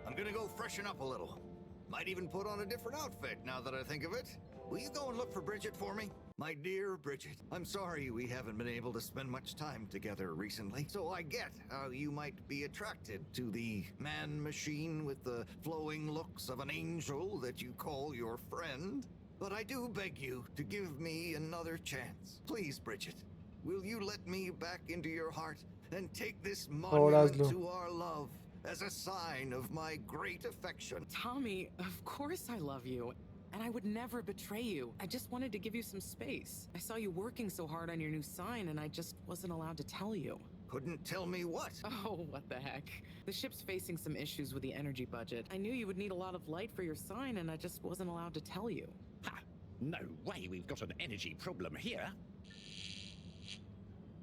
I'm gonna go freshen up a little. Might even put on a different outfit now that I think of it. Will you go and look for Bridget for me? My dear Bridget, I'm sorry we haven't been able to spend much time together recently, so I get how you might be attracted to the man-machine with the flowing looks of an angel that you call your friend. But I do beg you to give me another chance. Please, Bridget. will you let me back into your heart and take this Ahora monument hazlo. to our love as a sign of my great affection? Tommy, of course I love you. And I would never betray you. I just wanted to give you some space. I saw you working so hard on your new sign, and I just wasn't allowed to tell you. Couldn't tell me what? Oh, what the heck. The ship's facing some issues with the energy budget. I knew you would need a lot of light for your sign, and I just wasn't allowed to tell you. Ha! No way we've got an energy problem here.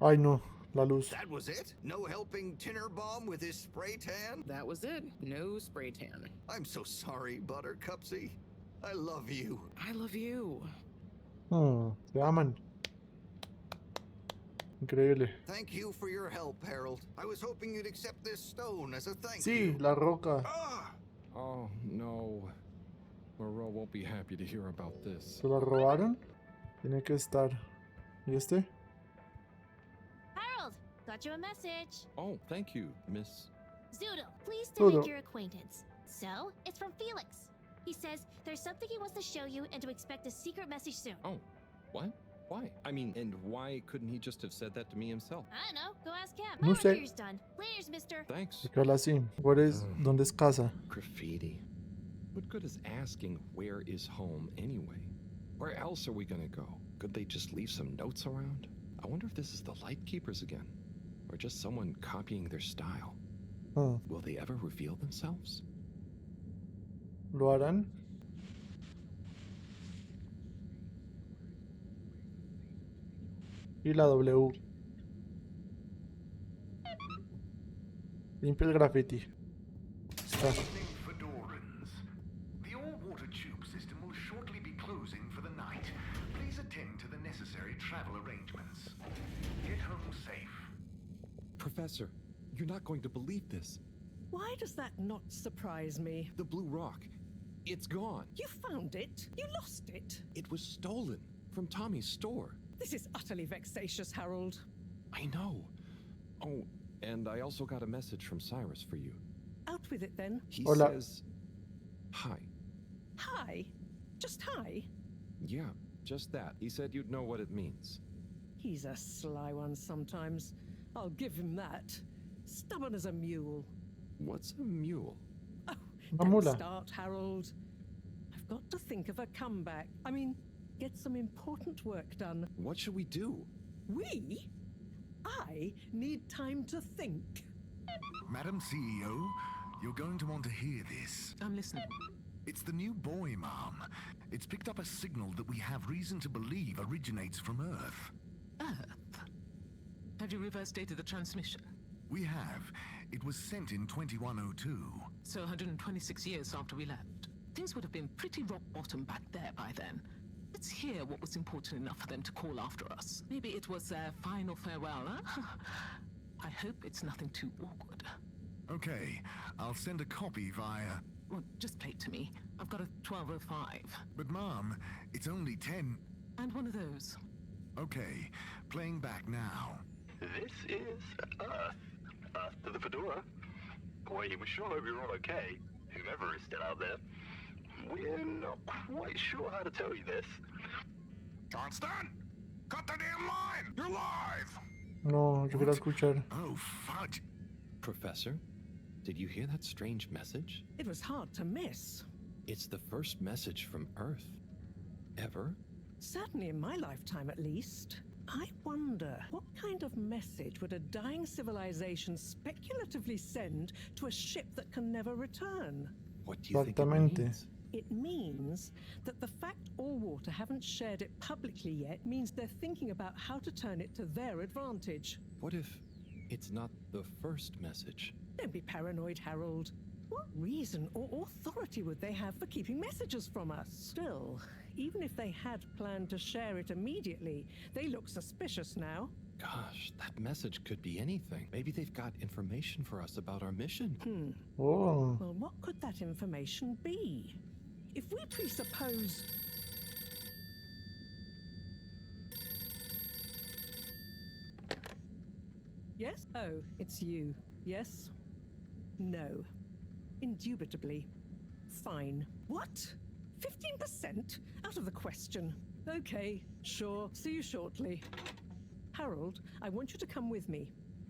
Ay no, la luz. That was it? No helping Tinnerbomb with his spray tan? That was it. No spray tan. I'm so sorry, Buttercupsy. I love you. I love you. Se aman. Increíble. Thank you for your help, Harold. I was hoping you'd accept this stone as a thank Sí, you. la roca. Oh, no. Moreau won't be happy to hear about this. ¿Se la robaron? Tiene que estar. ¿Y este? Harold, got you a message. Oh, thank you, Miss... Zoodle, pleased to Zoodle. make your acquaintance. So, it's from Felix. He says there's something he wants to show you and to expect a secret message soon. Oh, what? Why? I mean, and why couldn't he just have said that to me himself? I don't know. Go ask him. No My sé. review's done. Laters, mister. Thanks. Se habla así. ¿Dónde es casa? Graffiti. What good is asking where is home anyway? Where else are we gonna go? Could they just leave some notes around? I wonder if this is the Lightkeepers again, or just someone copying their style. Will they ever reveal themselves? ¿Lo harán? Y la W. Limpia el graffiti. Está. Fedorans. The all-water tube system will shortly be closing for the night. Please attend to the necessary travel arrangements. Get home safe. Professor, you're not going to believe this. Why does that not surprise me? The blue rock. It's gone. You found it? You lost it? It was stolen from Tommy's store. This is utterly vexatious, Harold. I know. Oh, and I also got a message from Cyrus for you. Out with it then. He Hola. says, hi. Hi? Just hi? Yeah, just that. He said you'd know what it means. He's a sly one sometimes. I'll give him that. Stubborn as a mule. What's a mule? Oh, Una don't mula. start, Harold. I've got to think of a comeback. I mean, get some important work done. What should we do? We? I need time to think. Madam CEO, you're going to want to hear this. I'm listening. It's the new boy, Mom. It's picked up a signal that we have reason to believe originates from Earth. Earth? Have you reverse dated the transmission? We have. It was sent in 2102. So 126 years after we left. Things would have been pretty rock bottom back there by then. Let's hear what was important enough for them to call after us. Maybe it was their final farewell, huh? I hope it's nothing too awkward. Okay, I'll send a copy via... Well, just play it to me. I've got a 1205. But Mom, it's only 10... And one of those. Okay, playing back now. This is Earth. Earth to the Fedora. We sure hope you're all okay, whomever is still out there. We're not quite sure how to tell you this. Johnston! Cut the damn line! You're live! No, yo quiero escuchar. Oh, fudge. Professor, did you hear that strange message? It was hard to miss. It's the first message from Earth. Ever? Certainly in my lifetime, at least. I wonder, what kind of message would a dying civilization speculatively send to a ship that can never return? What do you think it Exactamente. means? It means that the fact Allwater haven't shared it publicly yet means they're thinking about how to turn it to their advantage. What if it's not the first message? Don't be paranoid, Harold. What reason or authority would they have for keeping messages from us? Still, even if they had planned to share it immediately, they look suspicious now. Gosh, that message could be anything. Maybe they've got information for us about our mission. Oh. Well, what could that information be? If we presuppose... Yes? Oh, it's you. Yes? No. Indubitably. Fine. What? 15%? Out of the question. Okay, sure. See you shortly. Harold, I want you to come with me.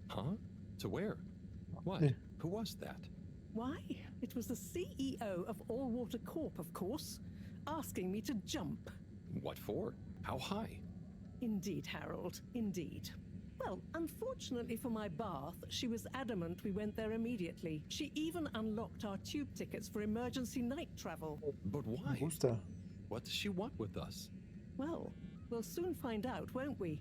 Huh? To where? What? Who was that? Why? It was the CEO of All Water Corp, of course, asking me to jump. What for? How high? Indeed, Harold, indeed. Well, unfortunately for my bath, she was adamant we went there immediately. She even unlocked our tube tickets for emergency night travel. But why? What does she want with us? Well, we'll soon find out, won't we?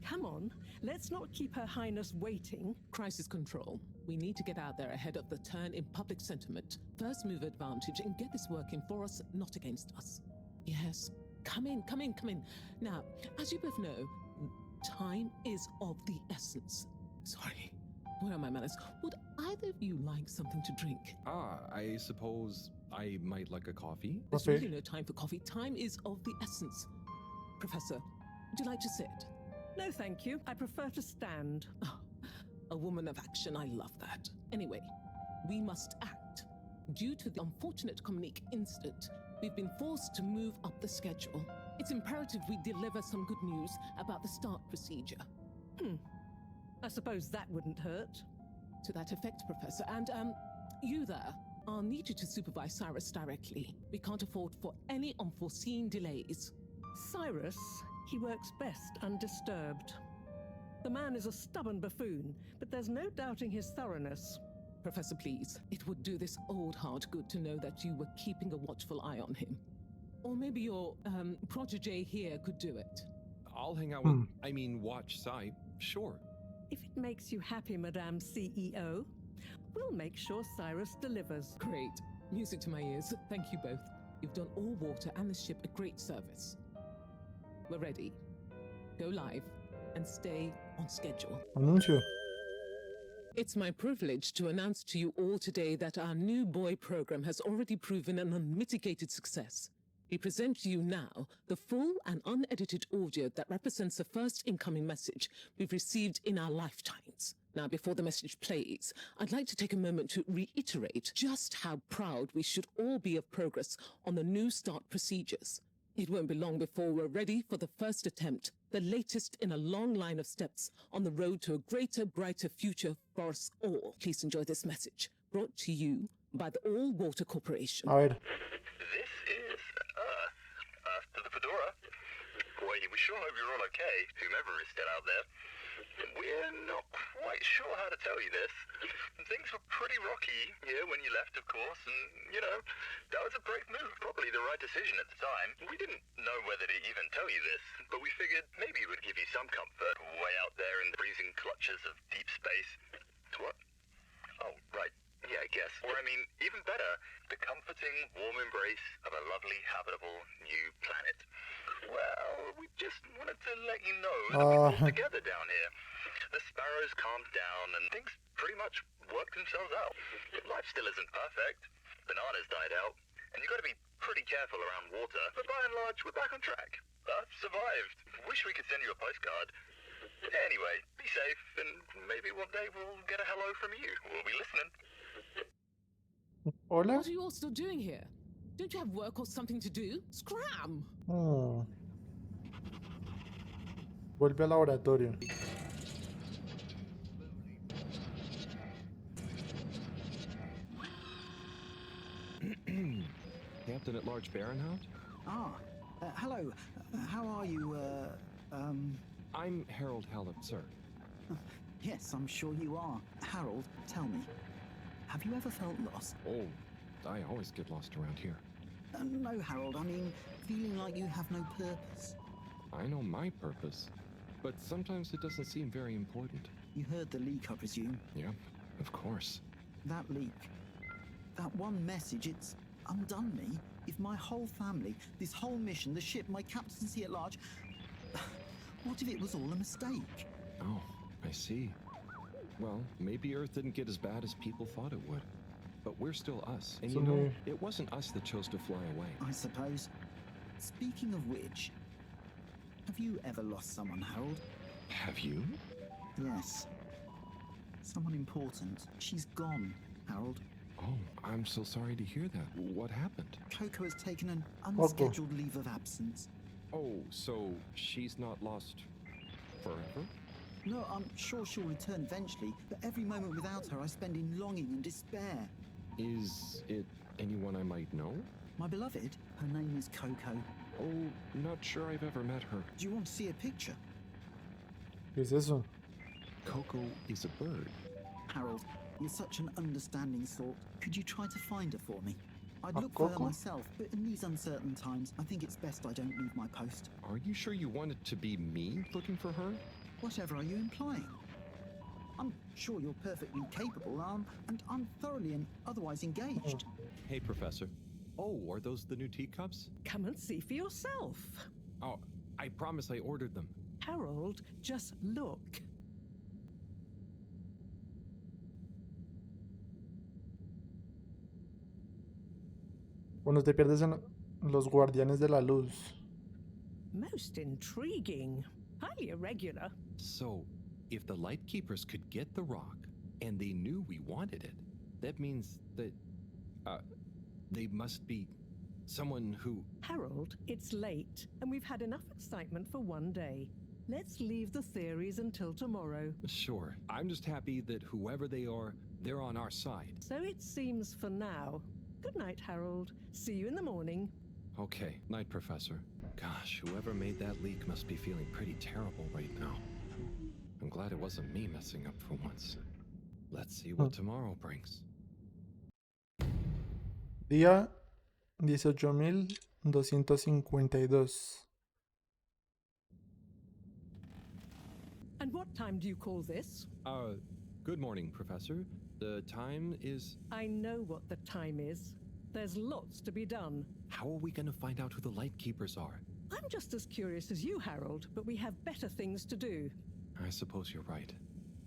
Come on, let's not keep Her Highness waiting. Crisis control. We need to get out there ahead of the turn in public sentiment. First move advantage and get this working for us, not against us. Yes, come in, come in, come in. Now, as you both know, time is of the essence. Sorry, where are my manners? Would either of you like something to drink? I suppose I might like a coffee. There's really no time for coffee. Time is of the essence. Professor, would you like to sit? No, thank you. I prefer to stand. Oh, a woman of action, I love that. Anyway, we must act. Due to the unfortunate Communique incident, we've been forced to move up the schedule. It's imperative we deliver some good news about the start procedure. I suppose that wouldn't hurt. To that effect, Professor. And, you there, I'll need you to supervise Cyrus directly. We can't afford for any unforeseen delays. Cyrus, he works best undisturbed. The man is a stubborn buffoon, but there's no doubting his thoroughness. Professor, please. It would do this old heart good to know that you were keeping a watchful eye on him. Or maybe your, protege here could do it. I'll hang out with, watch Cy, sure. If it makes you happy, Madame CEO, we'll make sure Cyrus delivers. Great. Music to my ears. Thank you both. You've done All Water and the ship a great service. We're ready. Go live and stay on schedule. Anuncio. It's my privilege to announce to you all today that our new boy program has already proven an unmitigated success. We present to you now the full and unedited audio that represents the first incoming message we've received in our lifetimes. Now, before the message plays, I'd like to take a moment to reiterate just how proud we should all be of progress on the new start procedures. It won't be long before we're ready for the first attempt, the latest in a long line of steps on the road to a greater, brighter future for us all. Please enjoy this message, brought to you by the All Water Corporation. A ver. This is Earth to the Fedora. We sure hope you're all okay, whomever is still out there. We're not quite sure how to tell you this. Things were pretty rocky here when you left, of course, and, that was a brave move, probably the right decision at the time. We didn't know whether to even tell you this, but we figured maybe it would give you some comfort way out there in the freezing clutches of deep space. What? Oh, right. Yeah, I guess. Or, even better, the comforting, warm embrace of a lovely, habitable new planet. Well, we just wanted to let you know that we pulled together down here. The sparrows calmed down and things pretty much worked themselves out. Life still isn't perfect. Bananas died out. And you got to be pretty careful around water. But by and large, we're back on track. Earth survived. Wish we could send you a postcard. Anyway, be safe, and maybe one day we'll get a hello from you. We'll be listening. Hola. What are you all still doing here? Don't you have work or something to do? Scram! Vuelve al laboratorio. Captain at Large Baronhout? Hello. How are you, I'm Harold Halibut, sir. Yes, I'm sure you are. Harold, tell me, have you ever felt lost? Oh, I always get lost around here. No, Harold, feeling like you have no purpose. I know my purpose, but sometimes it doesn't seem very important. You heard the leak, I presume? Yeah, of course. That leak, that one message, it's undone me. If my whole family, this whole mission, the ship, my captaincy at large, what if it was all a mistake? Oh, I see. Well, maybe Earth didn't get as bad as people thought it would. But we're still us. And it wasn't us that chose to fly away. I suppose. Speaking of which, have you ever lost someone, Harold? Have you? Yes. Someone important. She's gone, Harold. Oh, I'm so sorry to hear that. What happened? Coco has taken an unscheduled leave of absence. Oh, so she's not lost Forever? No, I'm sure she'll return eventually, but every moment without her I spend in longing and despair. Is it anyone I might know? My beloved, her name is Coco. Oh, not sure I've ever met her. Do you want to see a picture? ¿Qué es eso? Coco is a bird. Harold, you're such an understanding sort. Could you try to find her for me? I'd A look for her Coco? myself, but in these uncertain times, I think it's best I don't leave my post. Are you sure you want it to be me looking for her? Whatever are you implying? I'm sure you're perfectly capable, and I'm thoroughly and otherwise engaged. Hey, Professor. Oh, are those the new teacups? Come and see for yourself. Oh, I promise I ordered them. Harold, just look. Cuando te pierdes en los guardianes de la luz. Most intriguing. Highly irregular. So, if the Lightkeepers could get the rock, and they knew we wanted it, that means that, they must be someone who... Harold, it's late, and we've had enough excitement for one day. Let's leave the theories until tomorrow. Sure. I'm just happy that whoever they are, they're on our side. So it seems for now. Good night, Harold. See you in the morning. Okay. Night, Professor. Gosh, whoever made that leak must be feeling pretty terrible right now. I'm glad it wasn't me messing up for once. Let's see what tomorrow brings. Día 18.252. And what time do you call this? Good morning, Professor. The time is... I know what the time is. There's lots to be done. How are we gonna find out who the Lightkeepers are? I'm just as curious as you, Harold, but we have better things to do. I suppose you're right.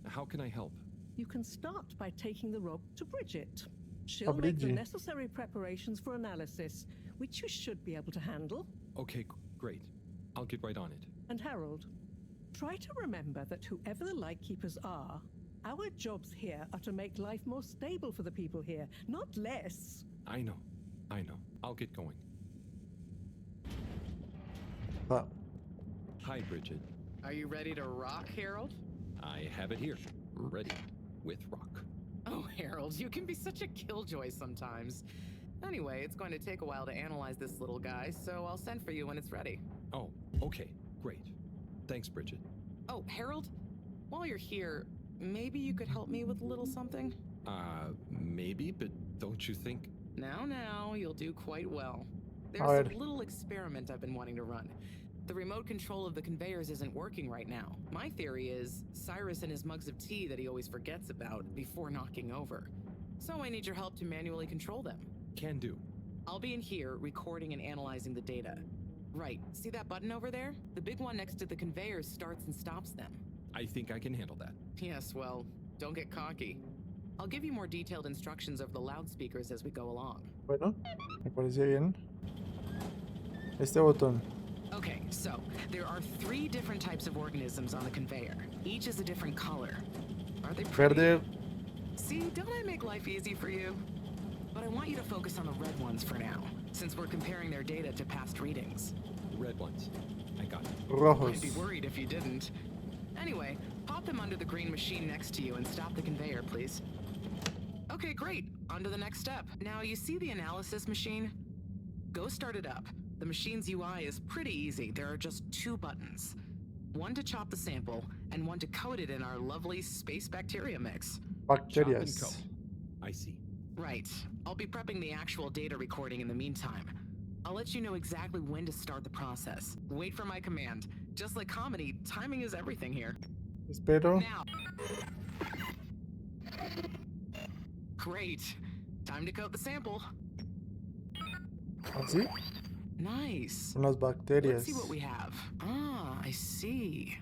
How can I help? You can start by taking the rob to Bridget. She'll make the Bridget. necessary preparations for analysis, which you should be able to handle. Okay, great. I'll get right on it. And Harold, try to remember that whoever the Lightkeepers are, our jobs here are to make life more stable for the people here, not less. I know. I'll get going. Hi, Bridget. Are you ready to rock, Harold? I have it here. Ready. With rock. Oh, Harold, you can be such a killjoy sometimes. Anyway, it's going to take a while to analyze this little guy, so I'll send for you when it's ready. Oh, okay. Great. Thanks, Bridget. Oh, Harold, while you're here, maybe you could help me with a little something? Maybe, but don't you think... Now, you'll do quite well. There's a little experiment I've been wanting to run. The remote control of the conveyors isn't working right now. My theory is Cyrus and his mugs of tea that he always forgets about before knocking over. So I need your help to manually control them. Can do. I'll be in here recording and analyzing the data. Right, see that button over there? The big one next to the conveyors starts and stops them. I think I can handle that. Yes, well, don't get cocky. I'll give you more detailed instructions over the loudspeakers as we go along. Bueno, me parece bien. Este botón. Okay, so there are 3 different types of organisms on the conveyor. Each is a different color. Are they pretty? Verde. See, don't I make life easy for you? But I want you to focus on the red ones for now, since we're comparing their data to past readings. Red ones. I got it. Rojos. I'd be worried if you didn't. Anyway, pop them under the green machine next to you and stop the conveyor, please. Okay, great. On to the next step. Now, you see the analysis machine? Go start it up. The machine's UI is pretty easy. There are just 2 buttons. One to chop the sample, and one to coat it in our lovely space bacteria mix. Bacterias. Chop and coat. I see. Right. I'll be prepping the actual data recording in the meantime. I'll let you know exactly when to start the process. Wait for my command. Just like comedy, timing is everything here. Espero. Now. Great. Time to coat the sample. ¿Así? Nice. Con las bacterias. Let's see what we have. Ah, I see.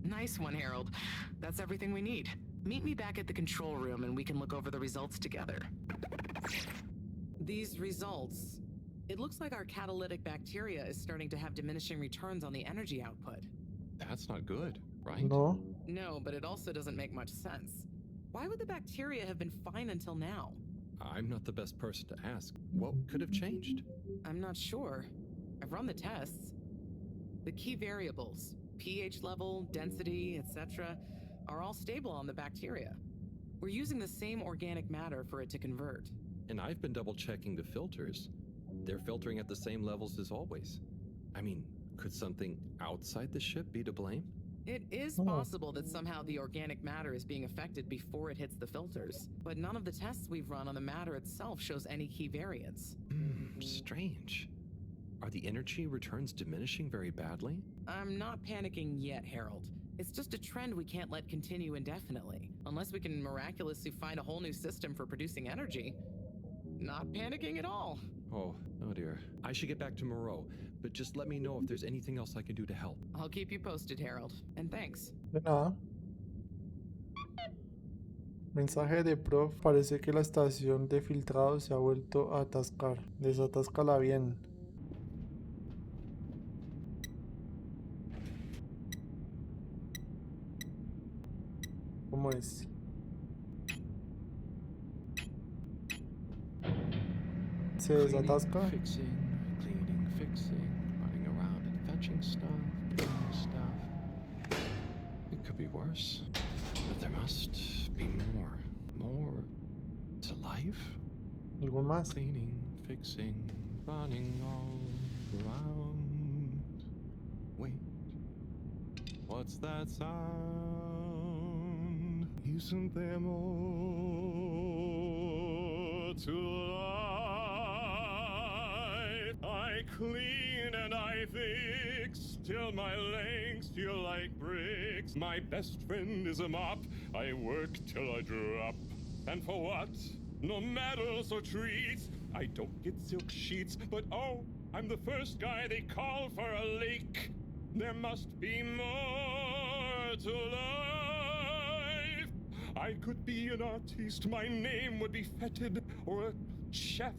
Nice one, Harold. That's everything we need. Meet me back at the control room and we can look over the results together. These results... It looks like our catalytic bacteria is starting to have diminishing returns on the energy output. That's not good, right? No. No, but it also doesn't make much sense. Why would the bacteria have been fine until now? I'm not the best person to ask. What could have changed? I'm not sure. I've run the tests. The key variables, pH level, density, etc., are all stable on the bacteria. We're using the same organic matter for it to convert. And I've been double-checking the filters. They're filtering at the same levels as always. I mean, could something outside the ship be to blame? It is possible that somehow the organic matter is being affected before it hits the filters, but none of the tests we've run on the matter itself shows any key variants. Strange. Are the energy returns diminishing very badly? I'm not panicking yet, Harold. It's just a trend we can't let continue indefinitely. Unless we can miraculously find a whole new system for producing energy. Not panicking at all. Oh dear. I should get back to Moreau, but just let me know if there's anything else I can do to help. I'll keep you posted, Harold. And thanks. De nada. Mensaje de prof. Parece que la estación de filtrado se ha vuelto a atascar. Desatáscala bien. ¿Cómo es? Se desatasca. Fixing, cleaning, fixing, running around and fetching stuff, doing stuff. It could be worse, but there must be more to life. ¿Algo más? Cleaning, fixing, running all around. Wait, what's that sound? Isn't there more to life? I clean and I fix till my legs feel like bricks. My best friend is a mop. I work till I drop. And for what? No medals or treats. I don't get silk sheets, but oh, I'm the first guy they call for a lake. There must be more to life. I could be an artiste, my name would be feted, or a chef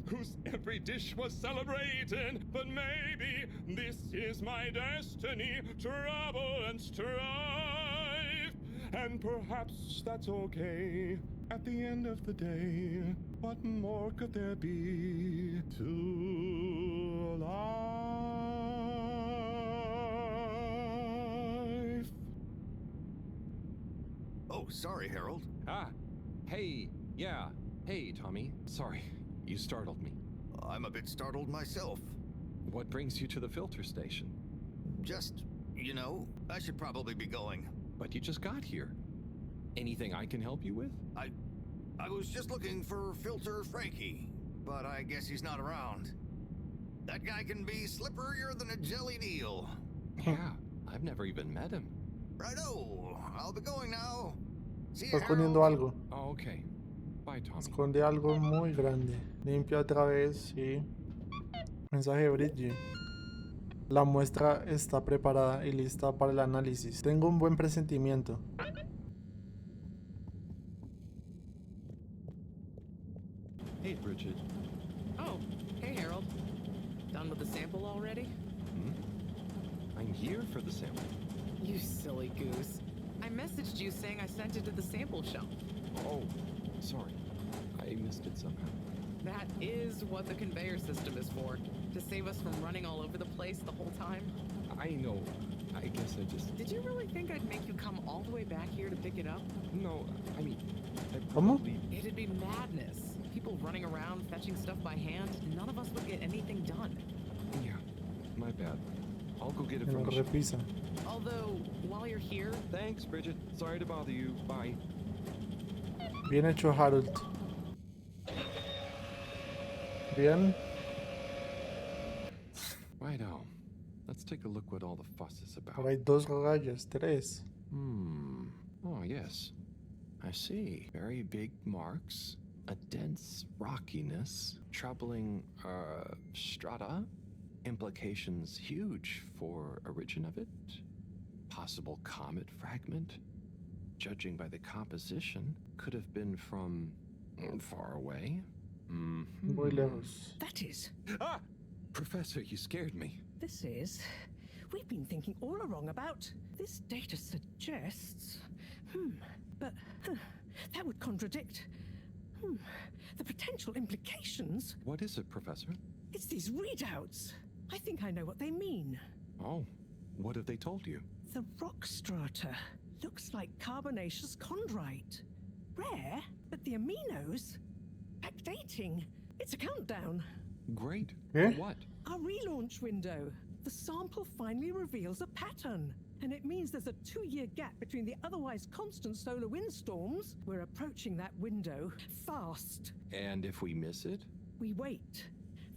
whose every dish was celebrated. But maybe this is my destiny, trouble and strife. And perhaps that's okay. At the end of the day, what more could there be to life? Oh, sorry, Harold. Hey, Tommy. Sorry, you startled me. I'm a bit startled myself. What brings you to the filter station? Just, you know, I should probably be going. But you just got here. Anything I can help you with? I was just looking for Filter Frankie, but I guess he's not around. That guy can be slipperier than a jellied eel. Yeah, I've never even met him. Righto, I'll be going now. See you, Está escondiendo algo. Oh, okay. Bye, Tommy. Esconde algo muy grande. Limpia otra vez, sí. Mensaje de Bridgie. La muestra está preparada y lista para el análisis. Tengo un buen presentimiento. Hey, Bridget. Oh, hey, Harold. Done with the sample already? I'm here for the sample. You silly goose. I messaged you saying I sent it to the sample shelf. Oh, sorry. I missed it somehow. That is what the conveyor system is for. To save us from running all over the place the whole time. I know. I guess I just... Did you really think I'd make you come all the way back here to pick it up? No, I mean... It'd be madness. People running around fetching stuff by hand. None of us would get anything done. Yeah, my bad. I'll go get it Me from lo the shop. repisa. Although, while you're here... Thanks, Bridget. Sorry to bother you. Bye. Bien hecho, Harold. Bien. Righto. Let's take a look what all the fuss is about. Ahora hay dos rayas, tres. Oh, yes. I see. Very big marks. A dense rockiness. Troubling, strata. Implications huge for origin of it. Possible comet fragment. Judging by the composition, could have been from far away. Muy lejos. That is. Ah! Professor, you scared me. This is. We've been thinking all along about. This data suggests. But that would contradict. The potential implications. What is it, Professor? It's these readouts. I think I know what they mean. Oh, What have they told you? The rock strata looks like carbonaceous chondrite. Rare, but the aminos backdating. It's a countdown. Great. Eh? For what? Our relaunch window. The sample finally reveals a pattern. And it means there's a 2-year gap between the otherwise constant solar windstorms. We're approaching that window fast. And if we miss it? We wait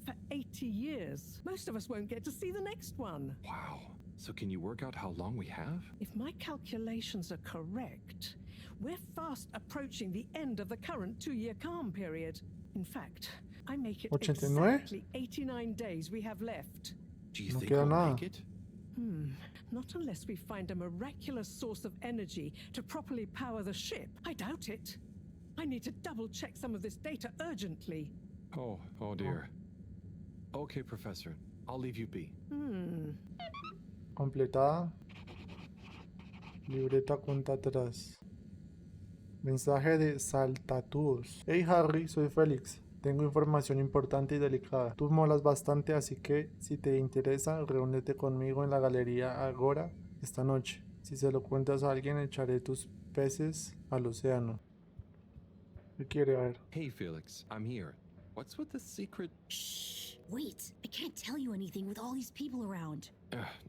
for 80 years. Most of us won't get to see the next one. Wow. So can you work out how long we have? If my calculations are correct, we're fast approaching the end of the current 2-year calm period. In fact, I make it 89? exactly 89 days we have left. Do you No think queda we'll nada. make it? Not unless we find a miraculous source of energy to properly power the ship. I doubt it. I need to double-check some of this data urgently. Oh dear. Okay, Professor. I'll leave you be. Completada. Libreta cuenta atrás. Mensaje de Saltatudos. Hey Harry, soy Félix. Tengo información importante y delicada. Tú molas bastante, así que si te interesa, reúnete conmigo en la galería Agora esta noche. Si se lo cuentas a alguien, echaré tus peces al océano. ¿Qué quiere ver? Hey, Felix. I'm here. What's with the secret? Shh! Wait, I can't tell you anything with all these people around.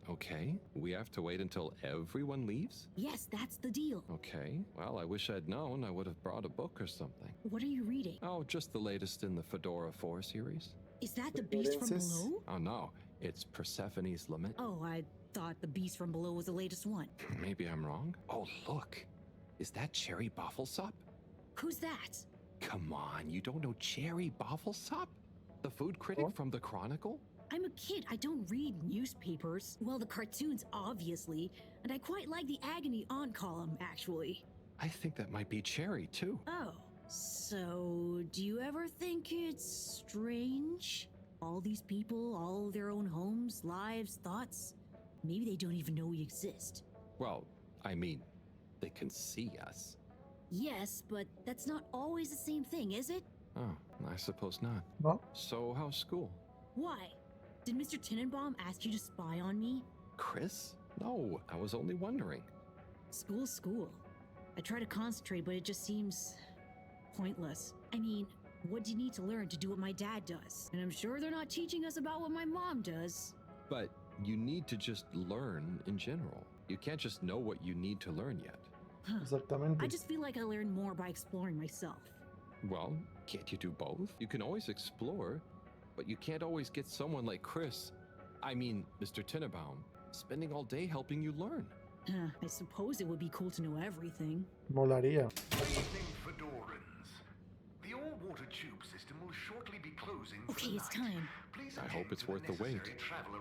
Okay. We have to wait until everyone leaves? Yes, that's the deal. Okay. Well, I wish I'd known. I would have brought a book or something. What are you reading? Oh, just the latest in the Fedora 4 series. Is that the beast from below? Oh, no. It's Persephone's Lament. Oh, I thought the beast from below was the latest one. Maybe I'm wrong. Oh, look. Is that Cherry Bofflesop? Who's that? Come on, you don't know Cherry Bofflesop? The food critic from the Chronicle? I'm a kid. I don't read newspapers. Well, the cartoons, obviously. And I quite like the Agony On column, actually. I think that might be Cherry, too. Oh, so do you ever think it's strange? All these people, all their own homes, lives, thoughts. Maybe they don't even know we exist. Well, I mean, they can see us. Yes, but that's not always the same thing, is it? Oh, I suppose not. No. So how's school? Why? Did Mr. Tenenbaum ask you to spy on me? Chris? No, I was only wondering. School's school. I try to concentrate, but it just seems pointless. I mean, what do you need to learn to do what my dad does? And I'm sure they're not teaching us about what my mom does. But you need to just learn in general. You can't just know what you need to learn yet. Exactamente. I just feel like I learn more by exploring myself. Well, can't you do both? You can always explore, but you can't always get someone like Chris, I mean, Mr. Tenenbaum, spending all day helping you learn. I suppose it would be cool to know everything. Molaría. Good evening, Fedorans. The all-water tube system will shortly be closing. Okay, it's time. Please I hope it's worth the wait.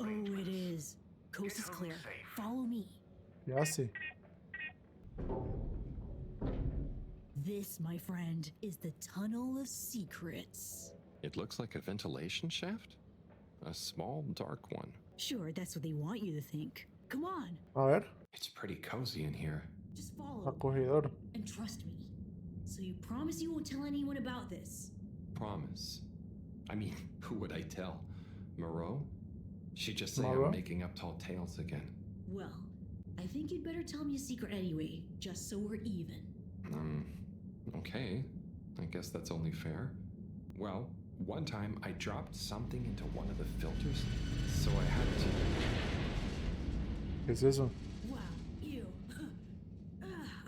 Oh, it is. Coast is clear. Follow me. Ya sí. This, my friend, is the Tunnel of Secrets. It looks like a ventilation shaft? A small, dark one. Sure, that's what they want you to think. Come on. A ver. It's pretty cozy in here. Just follow. Acogedor. And trust me. So you promise you won't tell anyone about this? Promise. I mean, who would I tell? Moreau? She'd just say Moreau? I'm making up tall tales again. Well, I think you'd better tell me a secret anyway, just so we're even. Okay. I guess that's only fair. Well, one time I dropped something into one of the filters, so I had to... ¿Qué es eso? Wow, ew.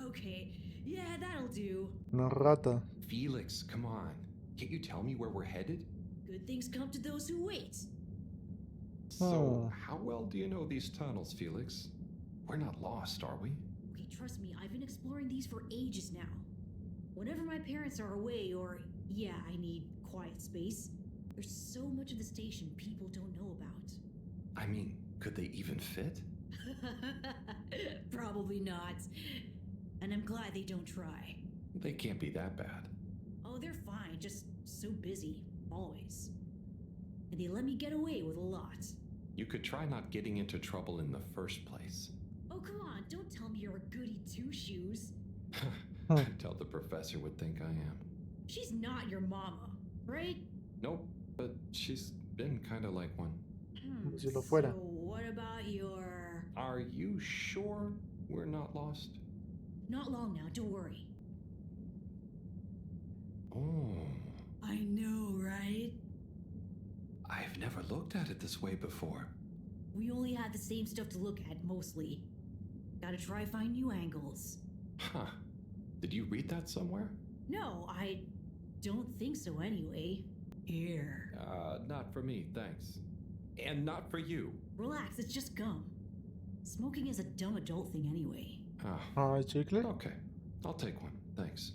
Okay, yeah, that'll do. Una rata. Felix, come on. Can't you tell me where we're headed? Good things come to those who wait. So, how well do you know these tunnels, Felix? We're not lost, are we? Okay, trust me, I've been exploring these for ages now. Whenever my parents are away or, yeah, I need quiet space, there's so much of the station people don't know about. I mean, could they even fit? Probably not. And I'm glad they don't try. They can't be that bad. Oh, they're fine, just so busy, always. And they let me get away with a lot. You could try not getting into trouble in the first place. Oh, come on, don't tell me you're a goody two-shoes. I doubt the professor would think I am. She's not your mama, right? Nope, but she's been kind of like one. Si lo fuera. So what about your Are you sure we're not lost? Not long now, don't worry. Oh. I know, right? I've never looked at it this way before. We only had the same stuff to look at, mostly. Gotta try find new angles. Huh. Did you read that somewhere? No, I don't think so anyway. Here. Not for me, thanks. And not for you. Relax, it's just gum. Smoking is a dumb adult thing anyway. Chicle? Okay, I'll take one, thanks.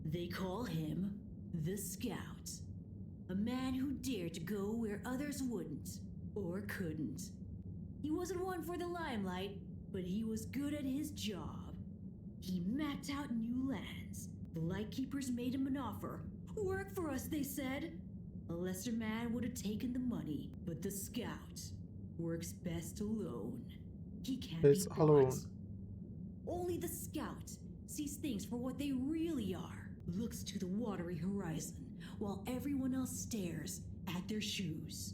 They call him the Scout. A man who dared to go where others wouldn't or couldn't. He wasn't one for the limelight, but he was good at his job. He mapped out new lands. The Lightkeepers made him an offer. Work for us, they said. A lesser man would have taken the money, but the Scout works best alone. He can't be bought. Only the Scout sees things for what they really are, looks to the watery horizon, while everyone else stares at their shoes.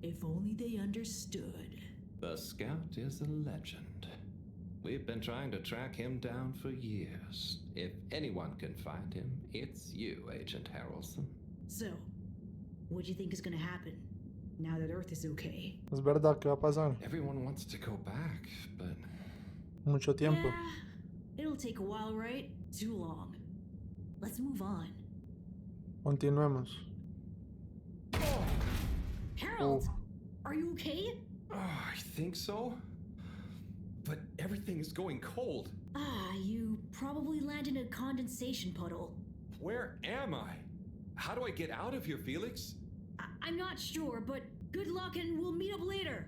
If only they understood. The Scout is a legend. We've been trying to track him down for years. If anyone can find him, it's you, Agent Harrelson. So, what do you think is gonna happen now that Earth is okay? Es verdad, ¿qué va a pasar? Everyone wants to go back, but... Mucho tiempo. Yeah, it'll take a while, right? Too long. Let's move on. Continuemos. Harold, are you okay? I think so. But everything is going cold. You probably landed in a condensation puddle. Where am I? How do I get out of here, Felix? I'm not sure, but good luck and we'll meet up later.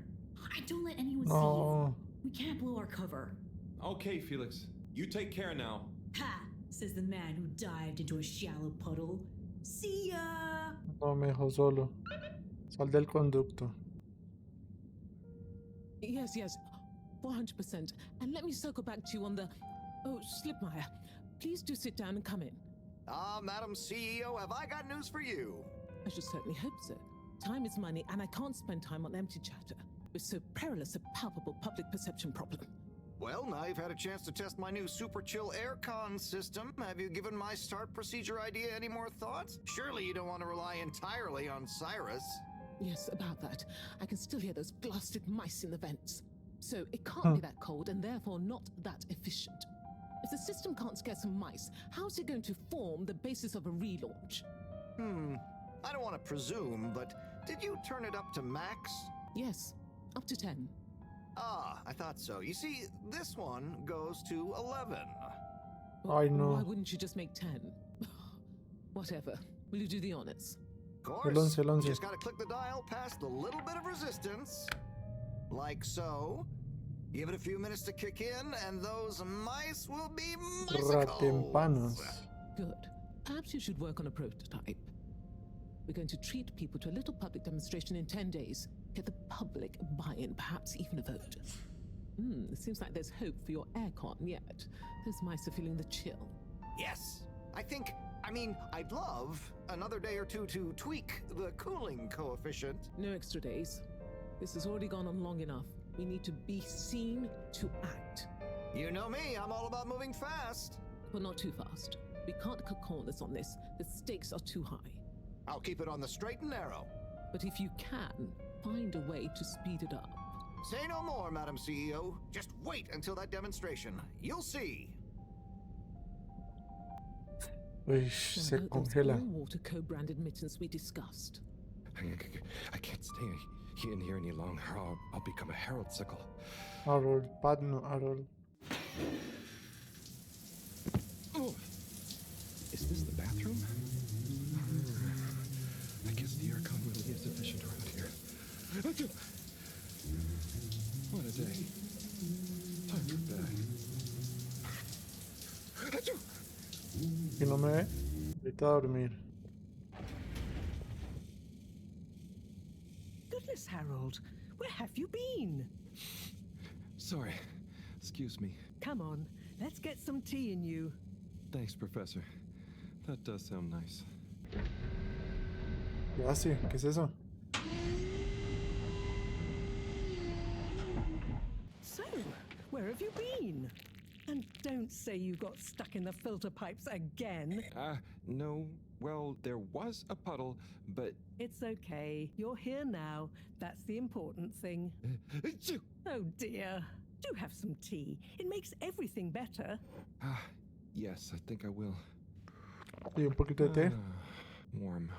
Don't let anyone see No. you. We can't blow our cover. Okay, Felix. You take care now. Ha! Says the man who dived into a shallow puddle. See ya! No me dejó solo. Sal del conducto. Yes, 400%. And let me circle back to you on the... Oh, Slipmeyer. Please do sit down and come in. Madam CEO, have I got news for you? I should certainly hope so. Time is money, and I can't spend time on empty chatter with so perilous a palpable public perception problem. Well, now you've had a chance to test my new super chill aircon system. Have you given my start procedure idea any more thought? Surely you don't want to rely entirely on Cyrus. Yes, about that. I can still hear those blasted mice in the vents. So it can't be that cold and therefore not that efficient. If the system can't scare some mice, how's it going to form the basis of a relaunch? I don't want to presume, but did you turn it up to max? Yes, up to 10. I thought so. You see, this one goes to 11. I know. Why wouldn't you just make 10? Whatever. Will you do the honors? Of course. El 11. Just gotta click the dial past the little bit of resistance. Like so. Give it a few minutes to kick in, and those mice will be Ratempanos. Good. Perhaps you should work on a prototype. We're going to treat people to a little public demonstration in 10 days. Get the public buy-in, perhaps even a vote. It seems like there's hope for your aircon yet. Those mice are feeling the chill. Yes. I'd love another day or two to tweak the cooling coefficient. No extra days. This has already gone on long enough. We need to be seen to act. You know me, I'm all about moving fast. But not too fast. We can't cut corners on this. The stakes are too high. I'll keep it on the straight and narrow. But if you can, find a way to speed it up. Say no more, Madam CEO. Just wait until that demonstration. You'll see. Uy, se congela. Water co-branded mittens we discussed. I can't stay in here any longer. I'll become a Herald sickle. Harold, padno, Harold. Oh. Is this the bathroom? I guess the aircon really is efficient around here. What a day. Time for bed. Y no me ve. Ahorita a dormir. Goodness, Harold, where have you been? Sorry. Excuse me. Come on, let's get some tea in you. Thanks, Professor. That does sound nice. ¿Qué hace? ¿Qué es eso? So, have you been? And don't say you got stuck in the filter pipes again. No. Well, there was a puddle, but... It's okay. You're here now. That's the important thing. Oh dear. Do have some tea. It makes everything better. Yes, I think I will. Y un poquito de té. Warm.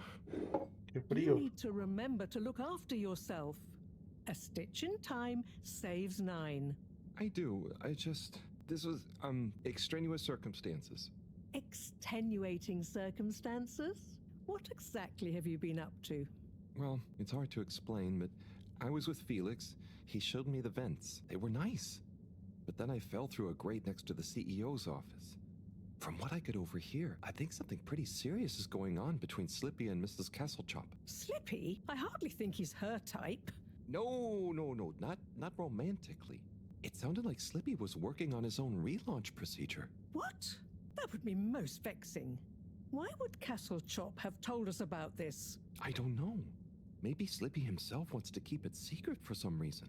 Qué You frío. need to remember to look after yourself. A stitch in time saves 9. I do. This was, extraneous circumstances. Extenuating circumstances? What exactly have you been up to? Well, it's hard to explain, but I was with Felix. He showed me the vents. They were nice. But then I fell through a grate next to the CEO's office. From what I could overhear, I think something pretty serious is going on between Slippy and Mrs. Kesselchop. Slippy? I hardly think he's her type. No, not romantically. It sounded like Slippy was working on his own relaunch procedure. What? That would be most vexing. Why would Kesselchop have told us about this? I don't know. Maybe Slippy himself wants to keep it secret for some reason.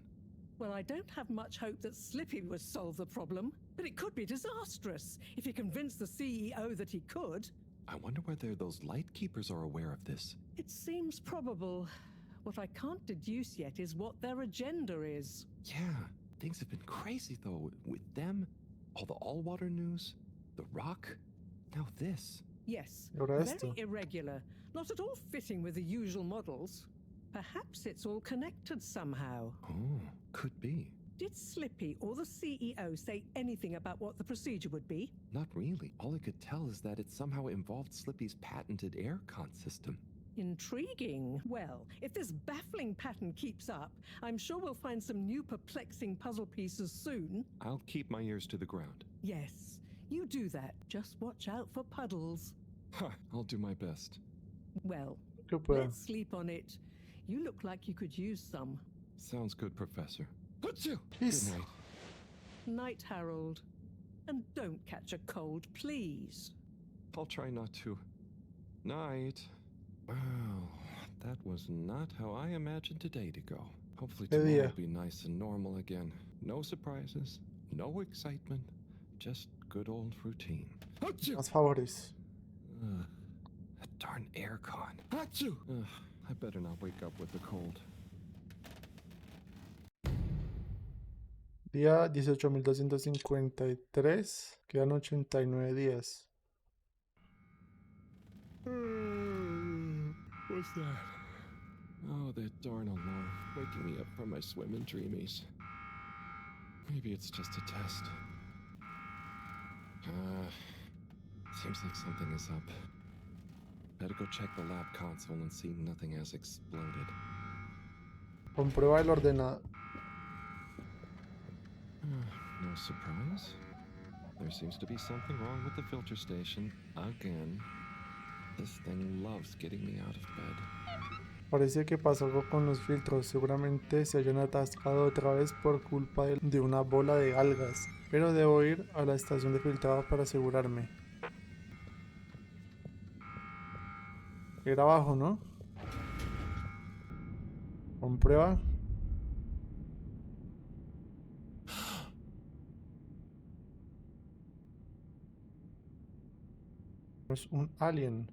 Well, I don't have much hope that Slippy would solve the problem, but it could be disastrous if he convinced the CEO that he could. I wonder whether those lightkeepers are aware of this. It seems probable. What I can't deduce yet is what their agenda is. Yeah, things have been crazy though. With them, all the all-water news, the rock, now this. Yes, Ahora very esto. irregular, not at all fitting with the usual models. Perhaps it's all connected somehow. Oh, could be. Did Slippy or the CEO say anything about what the procedure would be? Not really. All I could tell is that it somehow involved Slippy's patented aircon system. Intriguing. Well, if this baffling pattern keeps up, I'm sure we'll find some new perplexing puzzle pieces soon. I'll keep my ears to the ground. Yes, you do that. Just watch out for puddles. I'll do my best. Well, Que pueda. let's sleep on it. You look like you could use some. Sounds good, Professor. Good Jeez. night. Night, Harold. And don't catch a cold, please. I'll try not to. Night. Wow, that was not how I imagined today to go. Hopefully Qué tomorrow día. will be nice and normal again. No surprises, no excitement, just good old routine. Más favores. That darn aircon. I better not wake up with a cold. Día 18.253. Quedan 89 días. What's that? Oh, that darn alarm, waking me up from my swimming dreamies. Maybe it's just a test. Seems like something is up. Better go check the lab console and see nothing has exploded. Comprueba el ordenador. No surprise. There seems to be something wrong with the filter station again. This thing loves getting me out of bed. Parece que pasó algo con los filtros. Seguramente se hayan atascado otra vez por culpa de una bola de algas. Pero debo ir a la estación de filtrado para asegurarme. Era abajo, ¿no? Comprueba. Es un alien.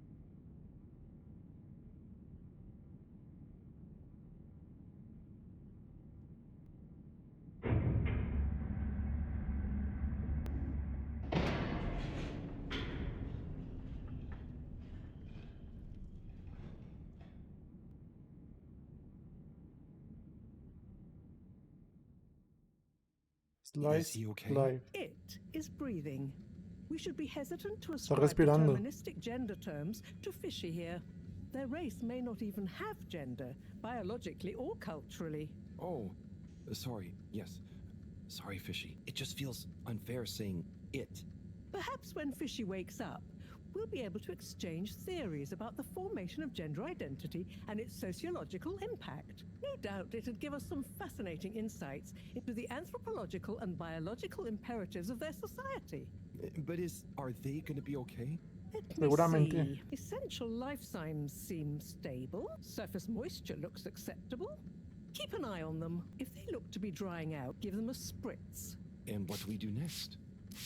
Slice he okay? live. It is breathing. We should be hesitant to Está ascribe respirando. deterministic gender terms to Fishy here. Their race may not even have gender, biologically or culturally. Oh, sorry, yes. Sorry, Fishy. It just feels unfair saying it. Perhaps when Fishy wakes up, we'll be able to exchange theories about the formation of gender identity and its sociological impact. No doubt it'd give us some fascinating insights into the anthropological and biological imperatives of their society. But are they gonna be okay? Let me Seguramente. see. Essential life signs seem stable. Surface moisture looks acceptable. Keep an eye on them. If they look to be drying out, give them a spritz. And what do we do next?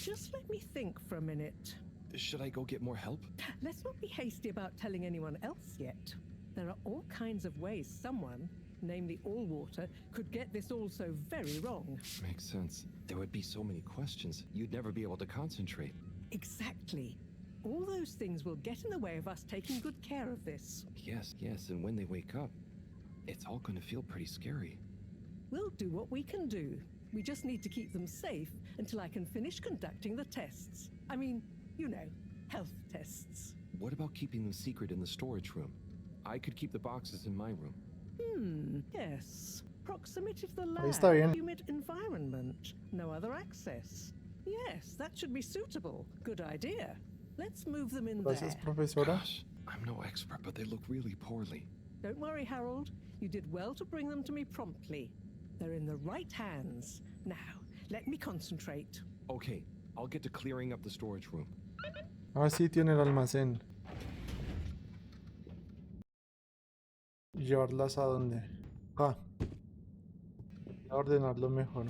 Just let me think for a minute. Should I go get more help? Let's not be hasty about telling anyone else yet. There are all kinds of ways someone, namely Allwater, could get this all so very wrong. Makes sense. There would be so many questions. You'd never be able to concentrate. Exactly. All those things will get in the way of us taking good care of this. Yes, and when they wake up, it's all going to feel pretty scary. We'll do what we can do. We just need to keep them safe until I can finish conducting the tests. I mean, you know, health tests. What about keeping them secret in the storage room? I could keep the boxes in my room. Yes. Proximity to the Ahí está bien. lab, humid environment, no other access. Yes, that should be suitable. Good idea. Let's move them in Gracias, there. profesora. Gosh, I'm no expert, but they look really poorly. Don't worry, Harold. You did well to bring them to me promptly. They're in the right hands. Now, let me concentrate. Okay, I'll get to clearing up the storage room. Ah, sí, tiene el almacén. ¿Llevarlas a dónde? Ah. A ordenarlo mejor.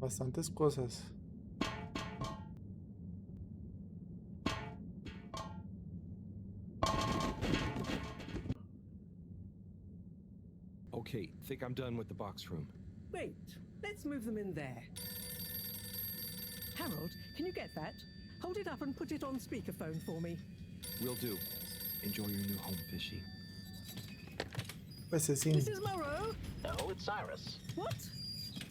Bastantes cosas. Okay, think I'm done with the box room. Wait, let's move them in there. Harold, can you get that? Hold it up and put it on speakerphone for me. Will do. Enjoy your new home, Fishy. Pececín. This is Morrow. No, it's Cyrus. What?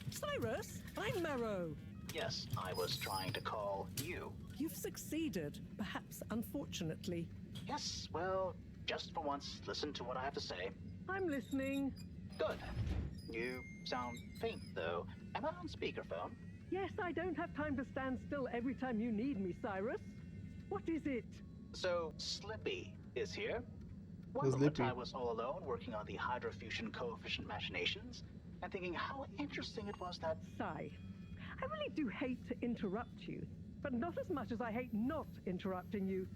Cyrus? I'm Marrow. Yes, I was trying to call you. You've succeeded, perhaps unfortunately. Yes, well, just for once, listen to what I have to say. I'm listening. Good. You sound faint, though. Am I on speakerphone? Yes, I don't have time to stand still every time you need me, Cyrus. What is it? So, Slippy is here. One moment I was all alone working on the hydrofusion coefficient machinations and thinking how interesting it was that... Sigh. I really do hate to interrupt you, but not as much as I hate not interrupting you.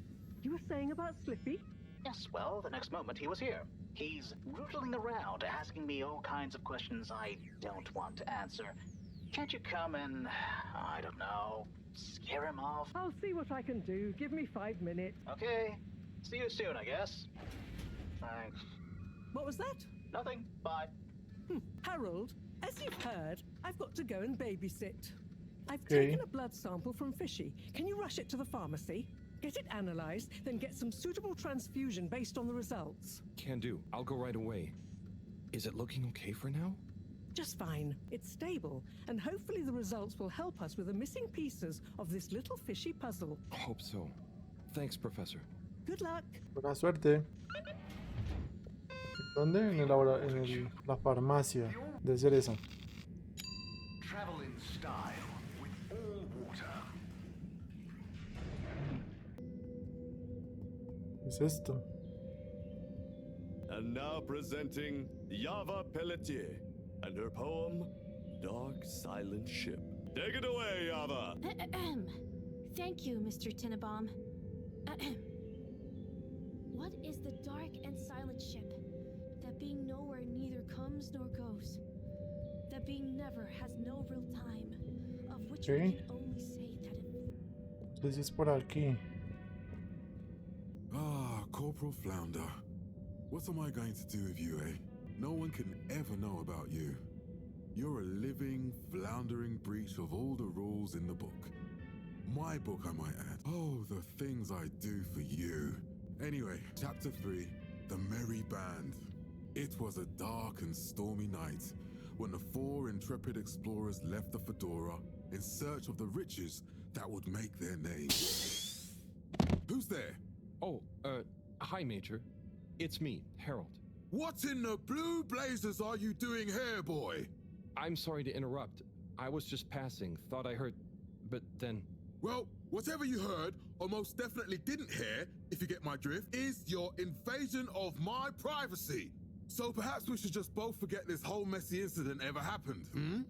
You were saying about Slippy? Yes, well, the next moment he was here. He's rootling around, asking me all kinds of questions I don't want to answer. Can't you come and, I don't know, scare him off? I'll see what I can do. Give me 5 minutes. Okay. See you soon, I guess. Thanks. What was that? Nothing. Bye. Harold, as you've heard, I've got to go and babysit. I've Okay. taken a blood sample from Fishy. Can you rush it to the pharmacy? Get it analyzed, then get some suitable transfusion based on the results. Can do. I'll go right away. Is it looking okay for now? Just fine. It's stable, and hopefully the results will help us with the missing pieces of this little fishy puzzle. Hope so. Thanks, Professor. Good luck. Buena suerte. ¿Dónde? En la farmacia de Cereza. Travel in style with all water. ¿Qué es esto? And now presenting Yava Pelletier and her poem, Dark Silent Ship. Take it away, Yava! Thank you, Mr. Tinnabaum. What is the dark and silent ship? That being nowhere neither comes nor goes. That being never has no real time, of which we Okay. can only say that it... Entonces es por aquí. Ah, Corporal Flounder. What am I going to do with you, eh? No one can ever know about you. You're a living, floundering breach of all the rules in the book. My book, I might add. Oh, the things I do for you. Anyway, Chapter 3, The Merry Band. It was a dark and stormy night when the 4 intrepid explorers left the Fedora in search of the riches that would make their name. Who's there? Oh, hi, Major. It's me, Harold. What in the blue blazes are you doing here, boy? I'm sorry to interrupt. I was just passing. Thought I heard... But then... Well, whatever you heard, or most definitely didn't hear, if you get my drift, is your invasion of my privacy. So perhaps we should just both forget this whole messy incident ever happened, hmm?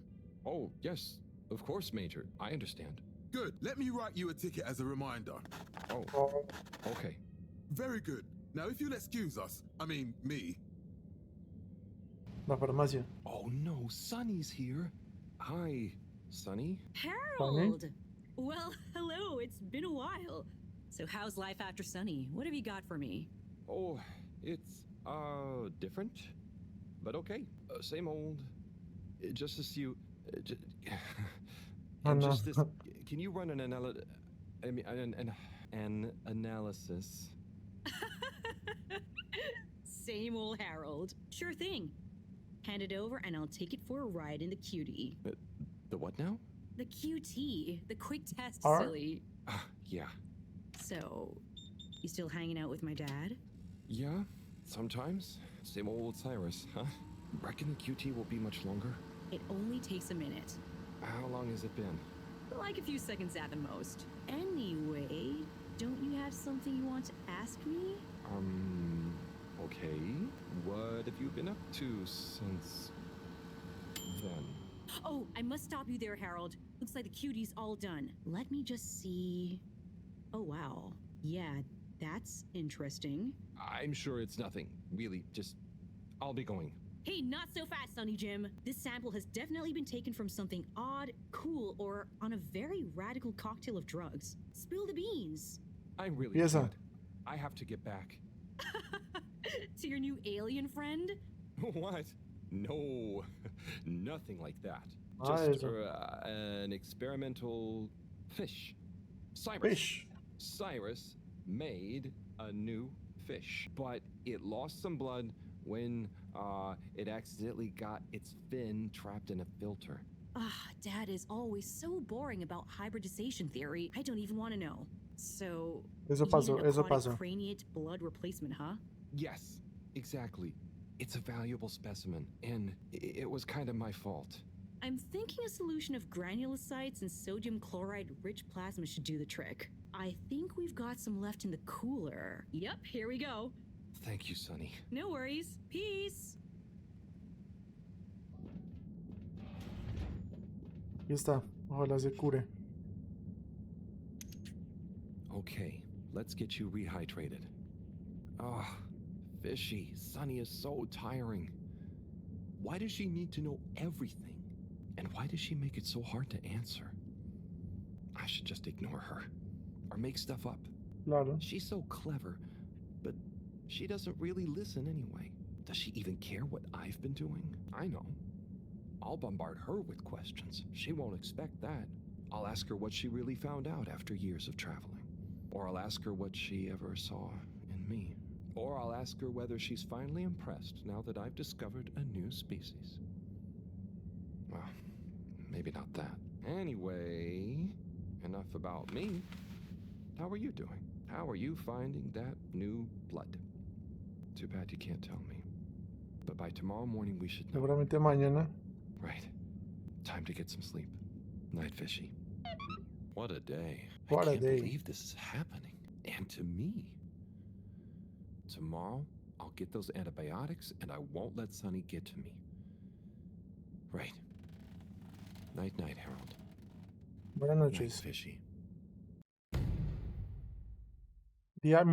Oh, yes. Of course, Major. I understand. Good. Let me write you a ticket as a reminder. Oh, okay. Very good. Now, if you'll excuse us, I mean, me. La farmacia. Oh no, Sunny's here. Hi, Sunny. Harold! Well, hello, it's been a while. So how's life after Sunny? What have you got for me? Oh, it's, different. But okay, same old. Just as you... just this... Can you run an analysis? Same old Harold. Sure thing. Hand it over and I'll take it for a ride in the QT. The what now? The QT. The quick test, R? silly. Yeah. So, you still hanging out with my dad? Yeah, sometimes. Same old Cyrus, huh? Reckon the QT will be much longer? It only takes a minute. How long has it been? Like a few seconds at the most. Anyway, don't you have something you want to ask me? Okay. What have you been up to since then? Oh, I must stop you there, Harold. Looks like the QT's all done. Let me just see. Oh, wow. Yeah, that's interesting. I'm sure it's nothing. Really, just... I'll be going. Hey, not so fast, Sonny Jim. This sample has definitely been taken from something odd, cool, or on a very radical cocktail of drugs. Spill the beans. I really Yes, sir. can't. I have to get back. To your new alien friend? What? No, nothing like that. Ah, Just eso. an experimental fish. Cyrus. Fish. Cyrus made a new fish, but it lost some blood when it accidentally got its fin trapped in a filter. Dad is always so boring about hybridization theory. I don't even want to know. So, Eso you pasó, need an eso aquatic pasó. craniate blood replacement, huh? Yes, exactly. It's a valuable specimen, and it was kind of my fault. I'm thinking a solution of granulocytes and sodium chloride-rich plasma should do the trick. I think we've got some left in the cooler. Yep, here we go. Thank you, Sonny. No worries. Peace. Aquí está. Ojalá se cure. Okay, let's get you rehydrated. Ah, fishy. Sunny is so tiring. Why does she need to know everything? And why does she make it so hard to answer? I should just ignore her. Or make stuff up. Claro. She's so clever, but she doesn't really listen anyway. Does she even care what I've been doing? I know. I'll bombard her with questions. She won't expect that. I'll ask her what she really found out after years of traveling. Or I'll ask her what she ever saw in me. Or I'll ask her whether she's finally impressed now that I've discovered a new species. Well, maybe not that. Anyway, enough about me. How are you doing? How are you finding that new blood? Too bad you can't tell me. But by tomorrow morning we should know. Seguramente mañana. Right. Time to get some sleep. Night, fishy. What a day. What a I can't day. believe this is happening. And to me. Tomorrow, I'll get those antibiotics and I won't let Sunny get to me. Right. Night, night, Harold. Buenas Night, noches. fishy. Día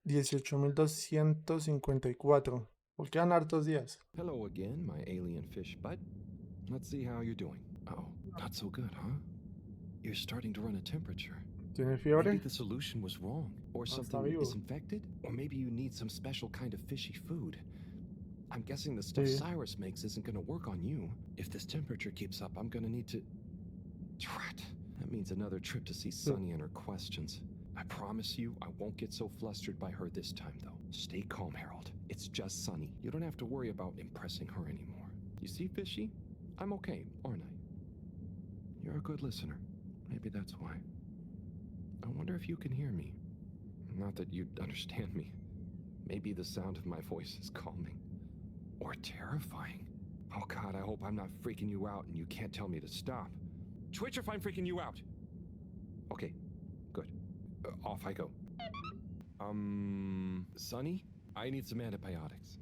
18.254. Pues quedan hartos días. Hello again, my alien fish bud. Let's see how you're doing. Oh, not so good, huh? You're starting to run a temperature. ¿Tiene fiebre? Maybe the solution was wrong, or está something vivo. is infected, or maybe you need some special kind of fishy food. I'm guessing the stuff Sí. Cyrus makes isn't gonna work on you. If this temperature keeps up, I'm gonna need to... Drat. That means another trip to see Sunny and her questions. I promise you, I won't get so flustered by her this time, though. Stay calm, Harold. It's just Sunny. You don't have to worry about impressing her anymore. You see, Fishy? I'm okay, aren't I? You're a good listener. Maybe that's why. I wonder if you can hear me. Not that you'd understand me. Maybe the sound of my voice is calming. Or terrifying. Oh God, I hope I'm not freaking you out and you can't tell me to stop. Twitch if I'm freaking you out! Okay, good. Off I go. Sunny? I need some antibiotics.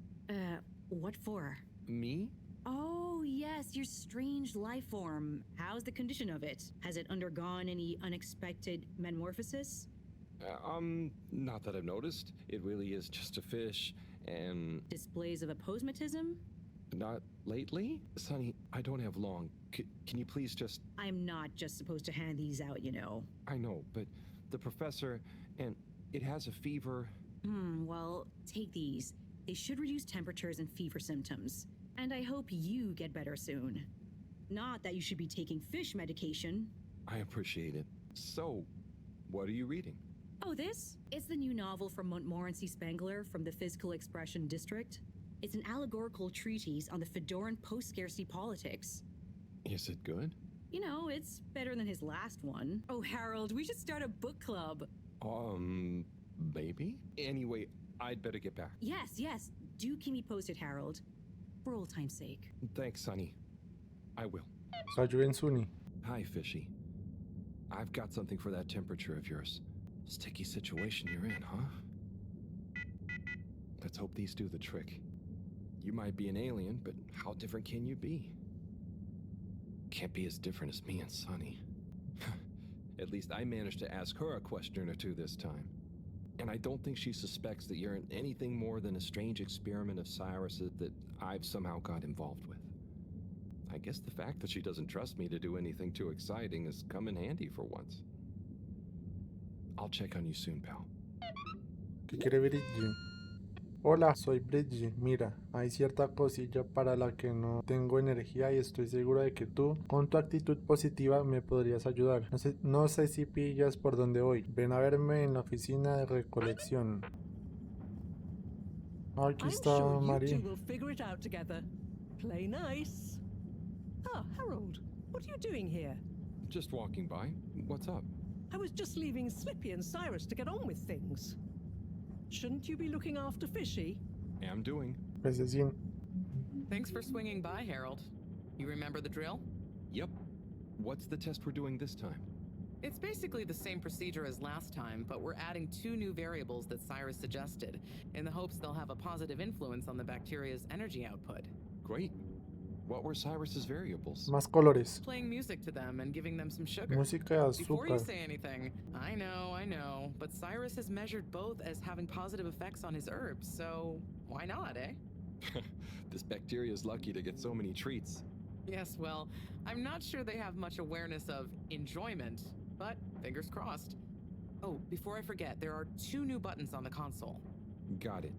What for? Me? Oh, yes, your strange life form. How's the condition of it? Has it undergone any unexpected metamorphosis? Not that I've noticed. It really is just a fish, and... Displays of aposematism? Not Lately? Sonny, I don't have long. Can you please just... I'm not just supposed to hand these out, you know. I know, but the professor, and it has a fever. Well, take these. They should reduce temperatures and fever symptoms. And I hope you get better soon. Not that you should be taking fish medication. I appreciate it. So, what are you reading? Oh, this? It's the new novel from Montmorency Spengler from the Physical Expression District. It's an allegorical treatise on the Fedoran post-scarcity politics. Is it good? You know, it's better than his last one. Oh, Harold, we should start a book club. Maybe? Anyway, I'd better get back. Yes. Do keep me posted, Harold. For old time's sake. Thanks, Sonny. I will. So ayuden Sunny. Hi, Fishy. I've got something for that temperature of yours. Sticky situation you're in, huh? Let's hope these do the trick. You might be an alien, but how different can you be? Can't be as different as me and Sonny. At least I managed to ask her a question or two this time. And I don't think she suspects that you're anything more than a strange experiment of Cyrus's that I've somehow got involved with. I guess the fact that she doesn't trust me to do anything too exciting has come in handy for once. I'll check on you soon, pal. ¿Qué quiere Bridgie? Hola, soy Bridgie. Mira, hay cierta cosilla para la que no tengo energía y estoy seguro de que tú, con tu actitud positiva, me podrías ayudar. No sé si pillas por dónde voy. Ven a verme en la oficina de recolección. Aquí está Marie. Play nice. Ah, Harold, what are you doing here? Just walking by. What's up? I was just leaving Slippy and Cyrus to get on with things. Shouldn't you be looking after Fishy? Am doing. Pececín. Thanks for swinging by, Harold. You remember the drill? Yep. What's the test we're doing this time? It's basically the same procedure as last time, but we're adding 2 new variables that Cyrus suggested, in the hopes they'll have a positive influence on the bacteria's energy output. Great. What were Cyrus's variables? Más colores. Playing music to them and giving them some sugar. Música de Before you azúcar. say anything, I know, but Cyrus has measured both as having positive effects on his herbs, so why not, eh? This bacteria's lucky to get so many treats. Yes, well, I'm not sure they have much awareness of enjoyment, but fingers crossed. Oh, before I forget, there are 2 new buttons on the console. Got it.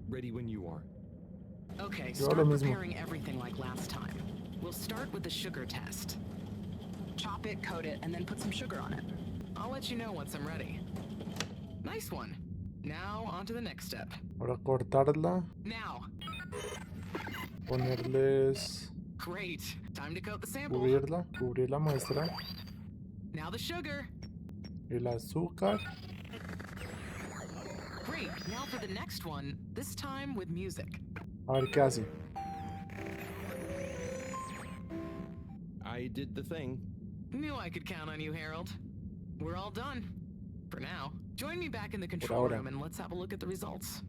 Ready when you are. Okay, start preparing everything like last time. We'll start with the sugar test. Chop it, coat it, and then put some sugar on it. I'll let you know once I'm ready. Nice one. Now, on to the next step. Ahora cortarla. Now. Ponerles. Great. Time to coat the sample. Cubrir la muestra. Now the sugar. El azúcar. Great. Now for the next one, this time with music. A ver qué hace. I did the thing. Knew I could count on you, Harold. We're all done. For now. Join me back in the control room and let's have a look at the results.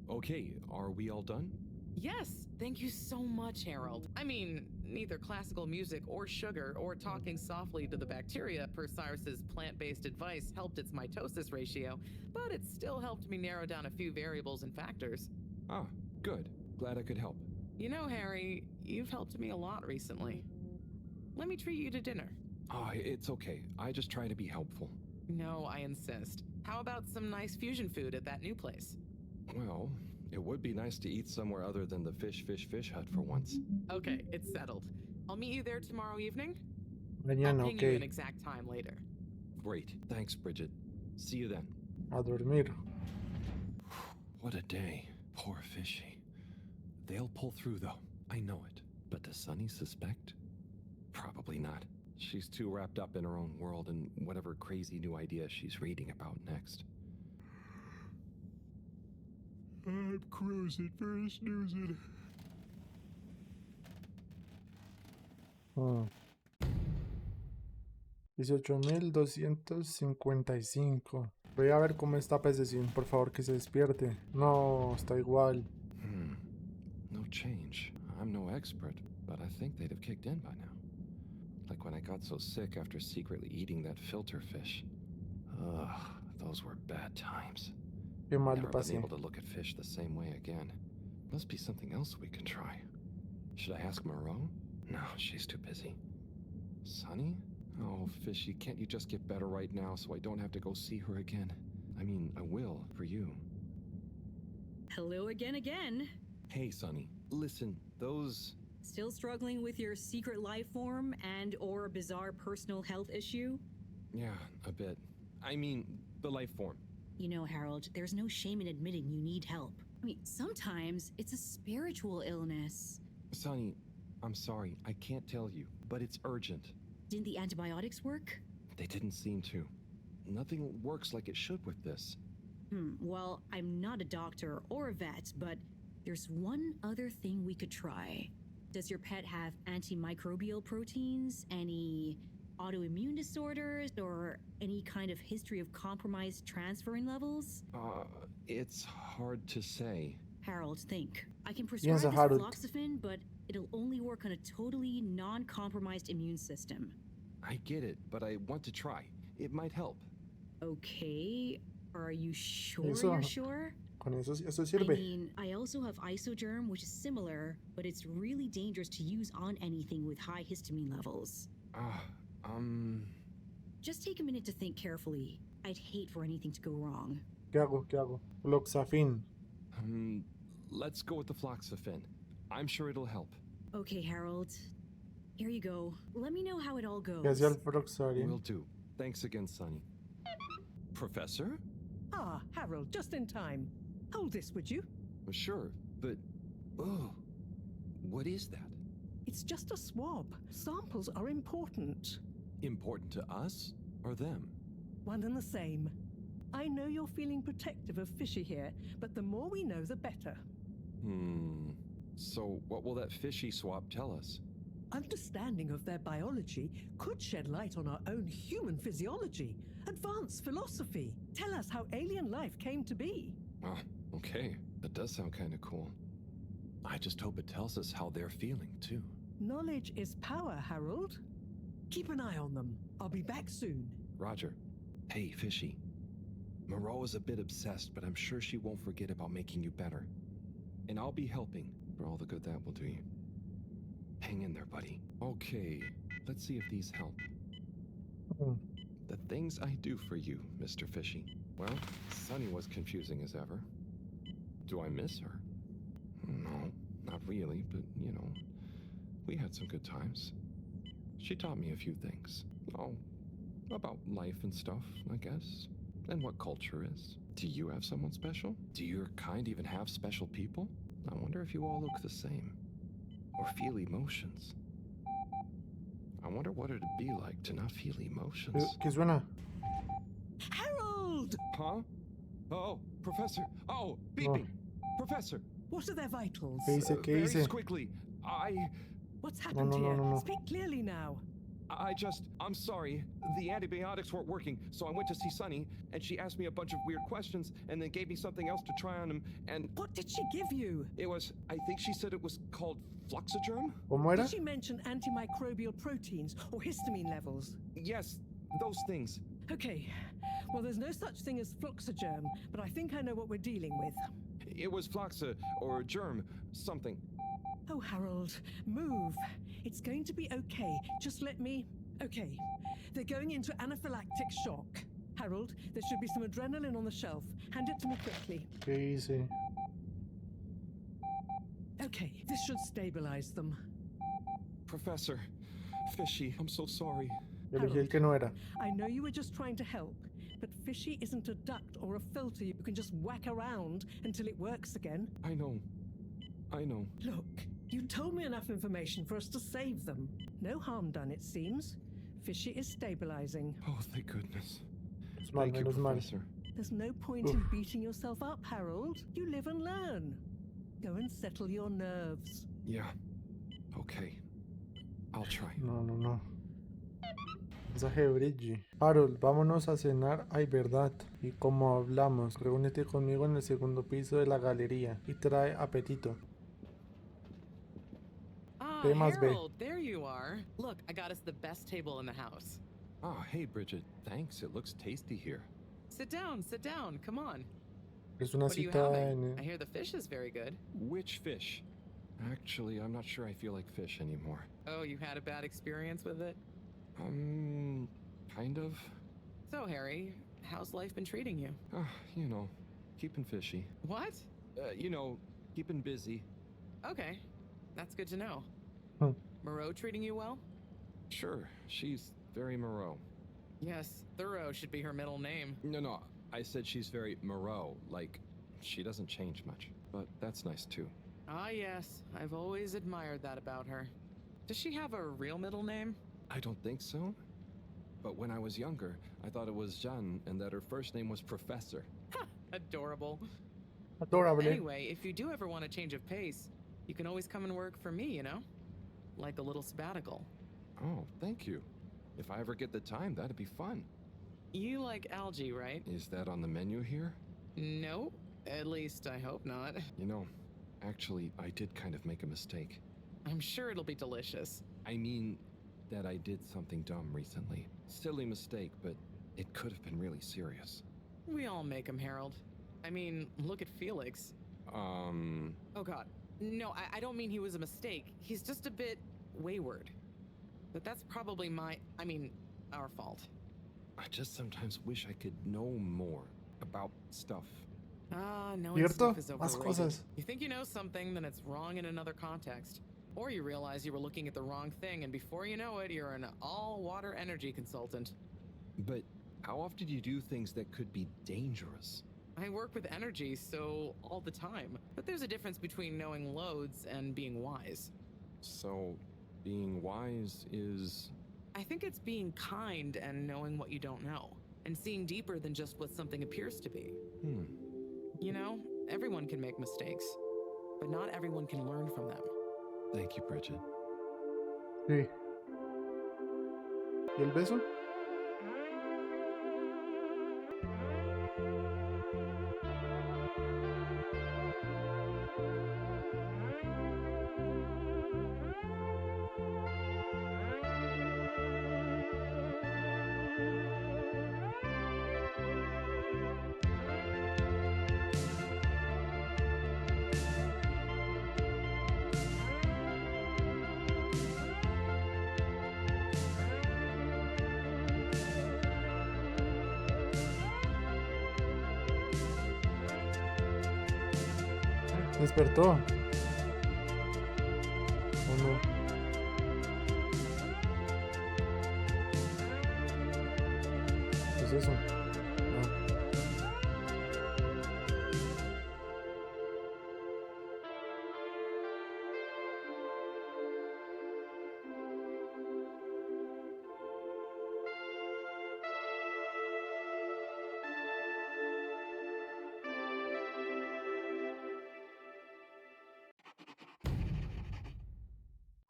Okay, are we all done? Yes, thank you so much, Harold. I mean, neither classical music or sugar or talking softly to the bacteria per Cyrus's plant-based advice helped its mitosis ratio, but it still helped me narrow down a few variables and factors. Ah, good. Glad I could help. You know, Harry, you've helped me a lot recently. Let me treat you to dinner. Ah, it's okay. I just try to be helpful. No, I insist. How about some nice fusion food at that new place? Well, it would be nice to eat somewhere other than the fish hut for once. Okay, it's settled. I'll meet you there tomorrow evening. Mañana, I'll ping you an exact time later. Great. Thanks, Bridget. See you then. A dormir. What a day. Poor Fishy. They'll pull through, though. I know it. But does Sunny suspect? Probably not. She's too wrapped up in her own world and whatever crazy new idea she's reading about next. I'm cruising, very snoozing. 18.255. Voy a ver cómo está Pececín, por favor que se despierte. No, está igual. No change. I'm no expert, but I think they'd have kicked in by now. Like when I got so sick after secretly eating that filter fish. Ugh, those were bad times. Qué mal Never pasé. been able to look at fish the same way again. Must be something else we can try. Should I ask Moreau? No, she's too busy. Sunny? Oh, Fishy, can't you just get better right now so I don't have to go see her again? I mean, I will, for you. Hello again. Hey, Sunny. Listen, those... Still struggling with your secret life form and or a bizarre personal health issue? Yeah, a bit. I mean, the life form. You know, Harold, there's no shame in admitting you need help. I mean, sometimes it's a spiritual illness. Sunny, I'm sorry, I can't tell you, but it's urgent. Didn't the antibiotics work? They didn't seem to. Nothing works like it should with this. Well, I'm not a doctor or a vet, but there's one other thing we could try. Does your pet have antimicrobial proteins, any autoimmune disorders, or any kind of history of compromised transferrin levels? It's hard to say. Harold, think. I can prescribe this fluoxetine, but it'll only work on a totally non-compromised immune system. I get it, but I want to try. It might help. Okay, are you sure you're sure? Con eso sirve. I mean, I also have isogerm, which is similar, but it's really dangerous to use on anything with high histamine levels. Just take a minute to think carefully. I'd hate for anything to go wrong. ¿Qué hago? Fluoxetine. Let's go with the fluoxetine. I'm sure it'll help. Okay, Harold. Here you go. Let me know how it all goes. ¿Qué hacía el fluoxetine? Will do. Thanks again, Sunny. Professor? Ah, Harold, just in time. Hold this, would you? Sure, but... Oh, what is that? It's just a swab. Samples are important. Important to us or them? One and the same. I know you're feeling protective of Fishy here, but the more we know, the better. So what will that Fishy swab tell us? Understanding of their biology could shed light on our own human physiology, advance philosophy, tell us how alien life came to be. Oh, okay. That does sound kind of cool. I just hope it tells us how they're feeling, too. Knowledge is power, Harold. Keep an eye on them. I'll be back soon. Roger. Hey, Fishy. Moreau is a bit obsessed, but I'm sure she won't forget about making you better. And I'll be helping for all the good that will do you. Hang in there, buddy. Okay, let's see if these help. The things I do for you, Mr. Fishy. Well, Sunny was confusing as ever. Do I miss her? No, not really, but, you know, we had some good times. She taught me a few things. Oh, about life and stuff, I guess. And what culture is. Do you have someone special? Do your kind even have special people? I wonder if you all look the same. Or feel emotions. I wonder what it'd be like to not feel emotions. ¿Qué suena? Harold! Huh? Oh, Professor. Oh, beeping. Professor. What are their vitals? ¿Qué hice? ¿Qué hice? Very quickly. What's happened here? No. Speak clearly now. I'm sorry. The antibiotics weren't working, so I went to see Sunny, and she asked me a bunch of weird questions, and then gave me something else to try on him, and... What did she give you? It was, I think she said it was called fluoxetine? ¿Cómo era? Did she mention antimicrobial proteins or histamine levels? Yes, those things. Okay. Well, there's no such thing as fluoxetine, but I think I know what we're dealing with. It was floxa, or germ, something. Oh, Harold, move. It's going to be okay. Just let me... Okay. They're going into anaphylactic shock. Harold, there should be some adrenaline on the shelf. Hand it to me quickly. ¿Qué hice? Okay, this should stabilize them. Professor, Fishy, I'm so sorry. Elegí el que no era. I know you were just trying to help, but Fishy isn't a duct or a filter you can just whack around until it works again. I know. Look, you told me enough information for us to save them. No harm done, it seems. Fishy is stabilizing. Oh, thank goodness. Thank you, Professor. There's no point in beating yourself up, Harold. You live and learn. Go and settle your nerves. Yeah. Okay. I'll try. No. Mensaje de Bridgie. Harold, vámonos a cenar. Ay, verdad. Y como hablamos, reúnete conmigo en el segundo piso de la galería y trae apetito. B más B. Harold, there you are. Look, I got us the best table in the house. Oh, hey, Bridget. Thanks. It looks tasty here. Sit down. Come on. Es una What are you cita having? I en... hear the fish is very good. Which fish? Actually, I'm not sure I feel like fish anymore. Oh, you had a bad experience with it? Kind of. So, Harry, how's life been treating you? You know, keeping fishy. What? You know, keeping busy. Okay, that's good to know. Hmm. Moreau treating you well? Sure, she's very Moreau. Yes, Thorough should be her middle name. No, I said she's very Moreau, like, she doesn't change much. But that's nice too. Ah, yes, I've always admired that about her. Does she have a real middle name? I don't think so. But when I was younger, I thought it was Jeanne and that her first name was Professor. Ha! Adorable. Adorable. Anyway, if you do ever want a change of pace, you can always come and work for me, you know? Like a little sabbatical. Oh, thank you. If I ever get the time, that'd be fun. You like algae, right? Is that on the menu here? No, at least I hope not. You know, actually, I did kind of make a mistake. I'm sure it'll be delicious. I mean, that I did something dumb recently. Silly mistake, but it could have been really serious. We all make them, Harold. I mean, look at Felix. Oh god. No, I don't mean he was a mistake. He's just a bit wayward. But that's probably our fault. I just sometimes wish I could know more about stuff. Knowing stuff is Más overrated. cosas. You think you know something, then it's wrong in another context. Or you realize you were looking at the wrong thing, and before you know it, you're an all-water energy consultant. But how often do you do things that could be dangerous? I work with energy, so all the time. But there's a difference between knowing loads and being wise. So, being wise is... I think it's being kind and knowing what you don't know, and seeing deeper than just what something appears to be. You know, everyone can make mistakes, but not everyone can learn from them. Thank you, Bridget. Sí. ¿Y el beso? Despertó. ¿O no? ¿Qué es eso?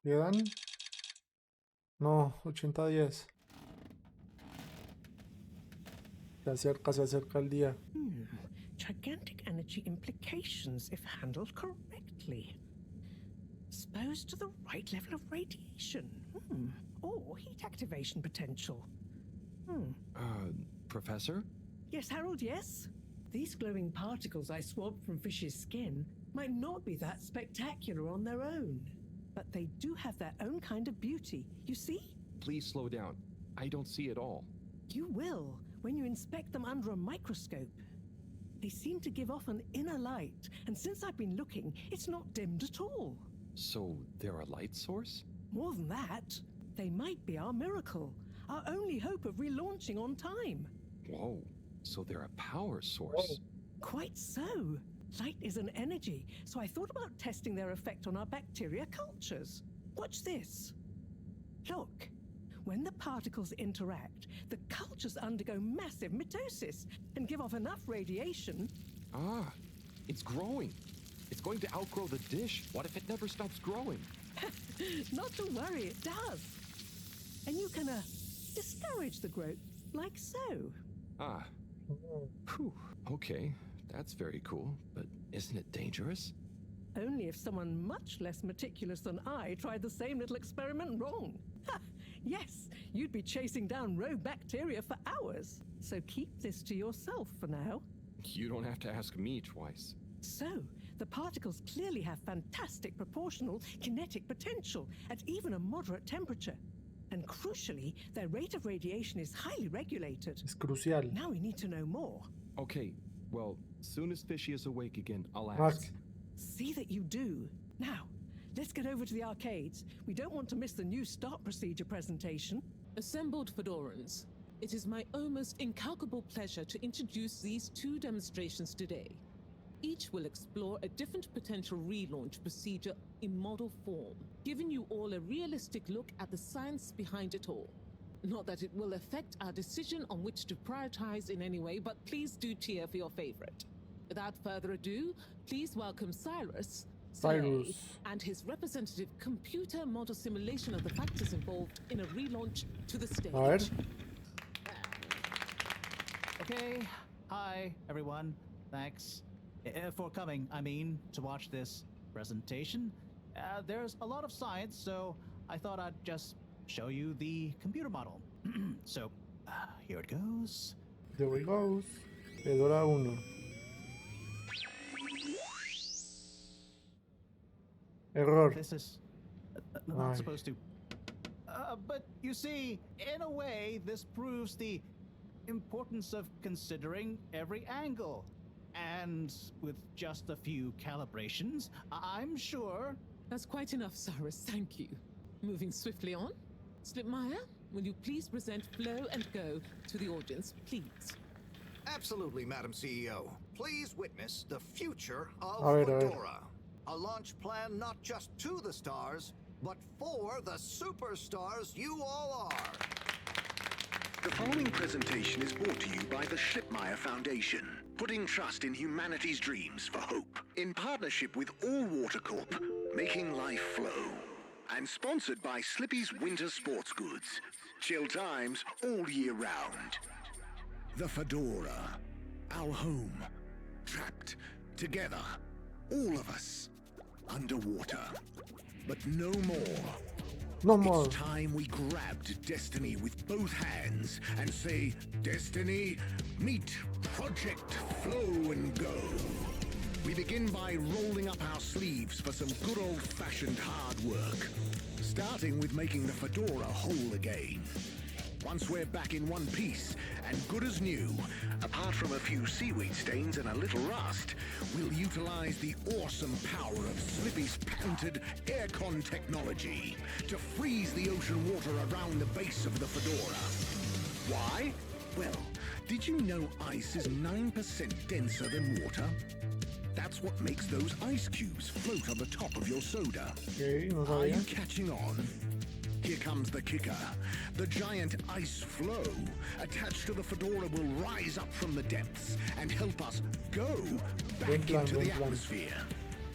¿Le dan? No, 80-10. Se acerca el día. Gigantic energy implications if handled correctly. Exposed to the right level of radiation. Or heat activation potential. Professor? Yes, Harold, yes? These glowing particles I swabbed from fish's skin might not be that spectacular on their own. But they do have their own kind of beauty, you see? Please slow down. I don't see it all. You will, when you inspect them under a microscope. They seem to give off an inner light, and since I've been looking, it's not dimmed at all. So, they're a light source? More than that, they might be our miracle, our only hope of relaunching on time. Whoa, so they're a power source. Quite so. Light is an energy, so I thought about testing their effect on our bacteria cultures. Watch this. Look, when the particles interact, the cultures undergo massive mitosis and give off enough radiation. Ah, it's growing. It's going to outgrow the dish. What if it never stops growing? Not to worry, it does. And you can discourage the growth, like so. Ah. Whew. Okay, that's very cool, but isn't it dangerous? Only if someone much less meticulous than I tried the same little experiment wrong. Yes, you'd be chasing down rogue bacteria for hours. So keep this to yourself for now. You don't have to ask me twice. So, the particles clearly have fantastic proportional kinetic potential at even a moderate temperature. And crucially, their rate of radiation is highly regulated. Es crucial. Now we need to know more. Okay, well, soon as Fishy is awake again, I'll ask. Ask. See that you do. Now, let's get over to the arcades. We don't want to miss the new start procedure presentation. Assembled Fedorans, it is my almost incalculable pleasure to introduce these two demonstrations today. Each will explore a different potential relaunch procedure in model form, giving you all a realistic look at the science behind it all. Not that it will affect our decision on which to prioritize in any way, but please do cheer for your favorite. Without further ado, please welcome Cyrus Slay, and his representative computer model simulation of the factors involved in a relaunch to the stage. Okay, hi everyone. Thanks for coming, to watch this presentation. There's a lot of science, so I thought I'd just show you the computer model. So, here it goes. There we go. Fedora 1. Error. This is not supposed to. But you see, in a way, this proves the importance of considering every angle. And with just a few calibrations, I'm sure... That's quite enough, Cyrus, thank you. Moving swiftly on, Slipmire, will you please present Flow and Go to the audience, please? Absolutely, Madam CEO. Please witness the future of All right. Fedora. A launch plan not just to the stars, but for the superstars you all are. The following presentation is brought to you by the Schlipmeyer Foundation, putting trust in humanity's dreams for hope, in partnership with All Water Corp, making life flow, and sponsored by Slippy's Winter Sports Goods. Chill times all year round. The Fedora, our home, trapped together, all of us, underwater. But no more. No more. It's time we grabbed Destiny with both hands and say, Destiny, meet Project Flow and Go. We begin by rolling up our sleeves for some good old-fashioned hard work, starting with making the Fedora whole again. Once we're back in one piece and good as new, apart from a few seaweed stains and a little rust, we'll utilize the awesome power of Slippy's patented aircon technology to freeze the ocean water around the base of the Fedora. Why? Well, did you know ice is 9% denser than water? That's what makes those ice cubes float on the top of your soda. Okay, no Are you sabía. catching on? Here comes the kicker. The giant ice flow attached to the Fedora will rise up from the depths and help us go back into the atmosphere.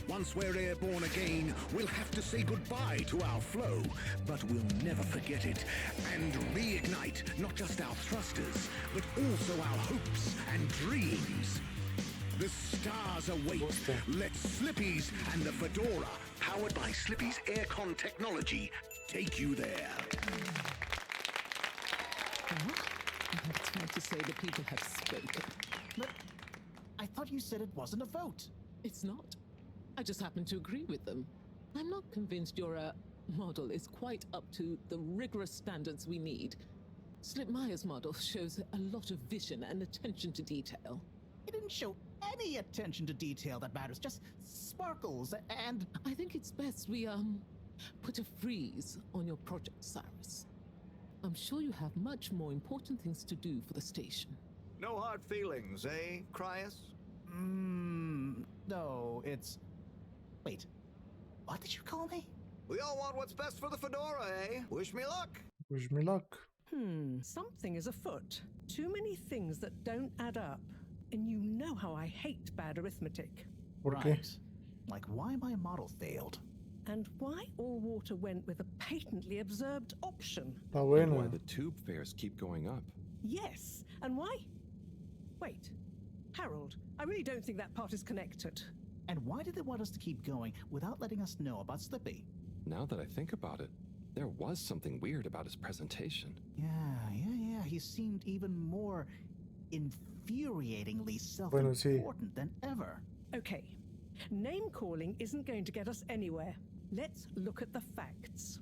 Once we're airborne again, we'll have to say goodbye to our flow, but we'll never forget it and reignite not just our thrusters, but also our hopes and dreams. The stars await. Let Slippy's and the Fedora, powered by Slippy's aircon technology, take you there. It's hard to say the people have spoken. But I thought you said it wasn't a vote. It's not. I just happen to agree with them. I'm not convinced your model is quite up to the rigorous standards we need. Slipmeyer's model shows a lot of vision and attention to detail. It didn't show any attention to detail that matters, just sparkles and... I think it's best we, put a freeze on your project, Cyrus. I'm sure you have much more important things to do for the station. No hard feelings, eh, Cryus? No, it's... Wait, what did you call me? We all want what's best for the Fedora, eh? Wish me luck. Wish me luck. Something is afoot. Too many things that don't add up. And you know how I hate bad arithmetic. ¿Por qué? Right. Like why my model failed. And why All Water went with a patently observed option. Está And bueno. why the tube fares keep going up. Yes, and why? Wait, Harold, I really don't think that part is connected. And why did they want us to keep going without letting us know about Slippy? Now that I think about it, there was something weird about his presentation. Yeah. He seemed even more infuriatingly Bueno, sí. self-important than ever. Okay, name calling isn't going to get us anywhere. Let's look at the facts.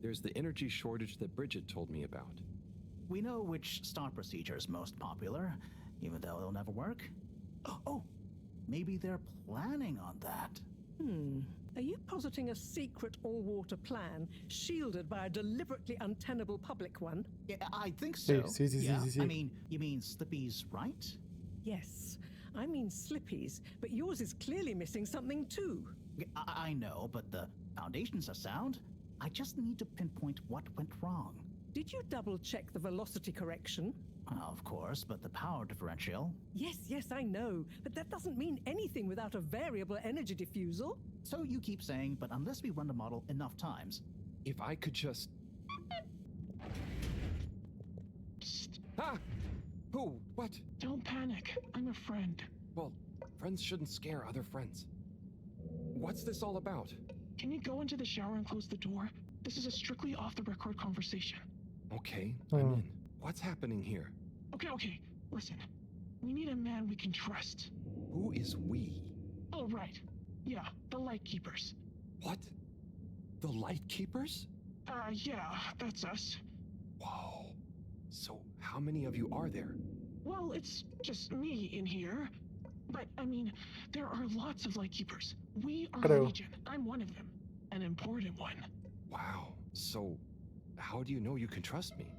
There's the energy shortage that Bridget told me about. We know which start procedure is most popular, even though it'll never work. Oh, maybe they're planning on that. Are you positing a secret all-water plan, shielded by a deliberately untenable public one? Yeah, I think so. Sí. I mean, you mean Slippy's right? Yes, I mean Slippy's, but yours is clearly missing something too. I know, but the foundations are sound. I just need to pinpoint what went wrong. Did you double-check the velocity correction? Of course, but the power differential... Yes, I know, but that doesn't mean anything without a variable energy diffusal. So you keep saying, but unless we run the model enough times... If I could just... Ah! Who? What? Don't panic. I'm a friend. Well, friends shouldn't scare other friends. What's this all about? Can you go into the shower and close the door? This is a strictly off-the-record conversation. Okay, I'm in. What's happening here? Okay. Listen. We need a man we can trust. Who is we? Oh, right. Yeah, the Lightkeepers. What? The Lightkeepers? Yeah, that's us. Whoa. So how many of you are there? Well, it's just me in here. But, I mean, there are lots of Lightkeepers. We are a legion. I'm one of them. An important one. Wow. So, how do you know you can trust me?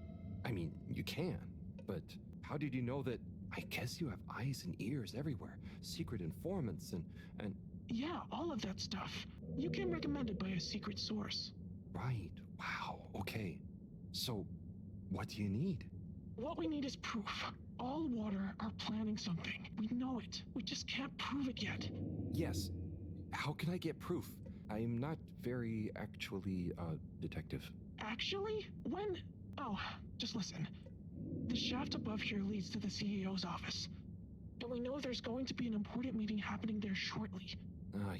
I mean, you can. But how did you know that... I guess you have eyes and ears everywhere. Secret informants and... Yeah, all of that stuff. You came recommended by a secret source. Right. Wow. Okay. So, what do you need? What we need is proof. All water are planning something. We know it. We just can't prove it yet. Yes. How can I get proof? I'm not very actually, detective. Actually? When... Oh, just listen. The shaft above here leads to the CEO's office. And we know there's going to be an important meeting happening there shortly.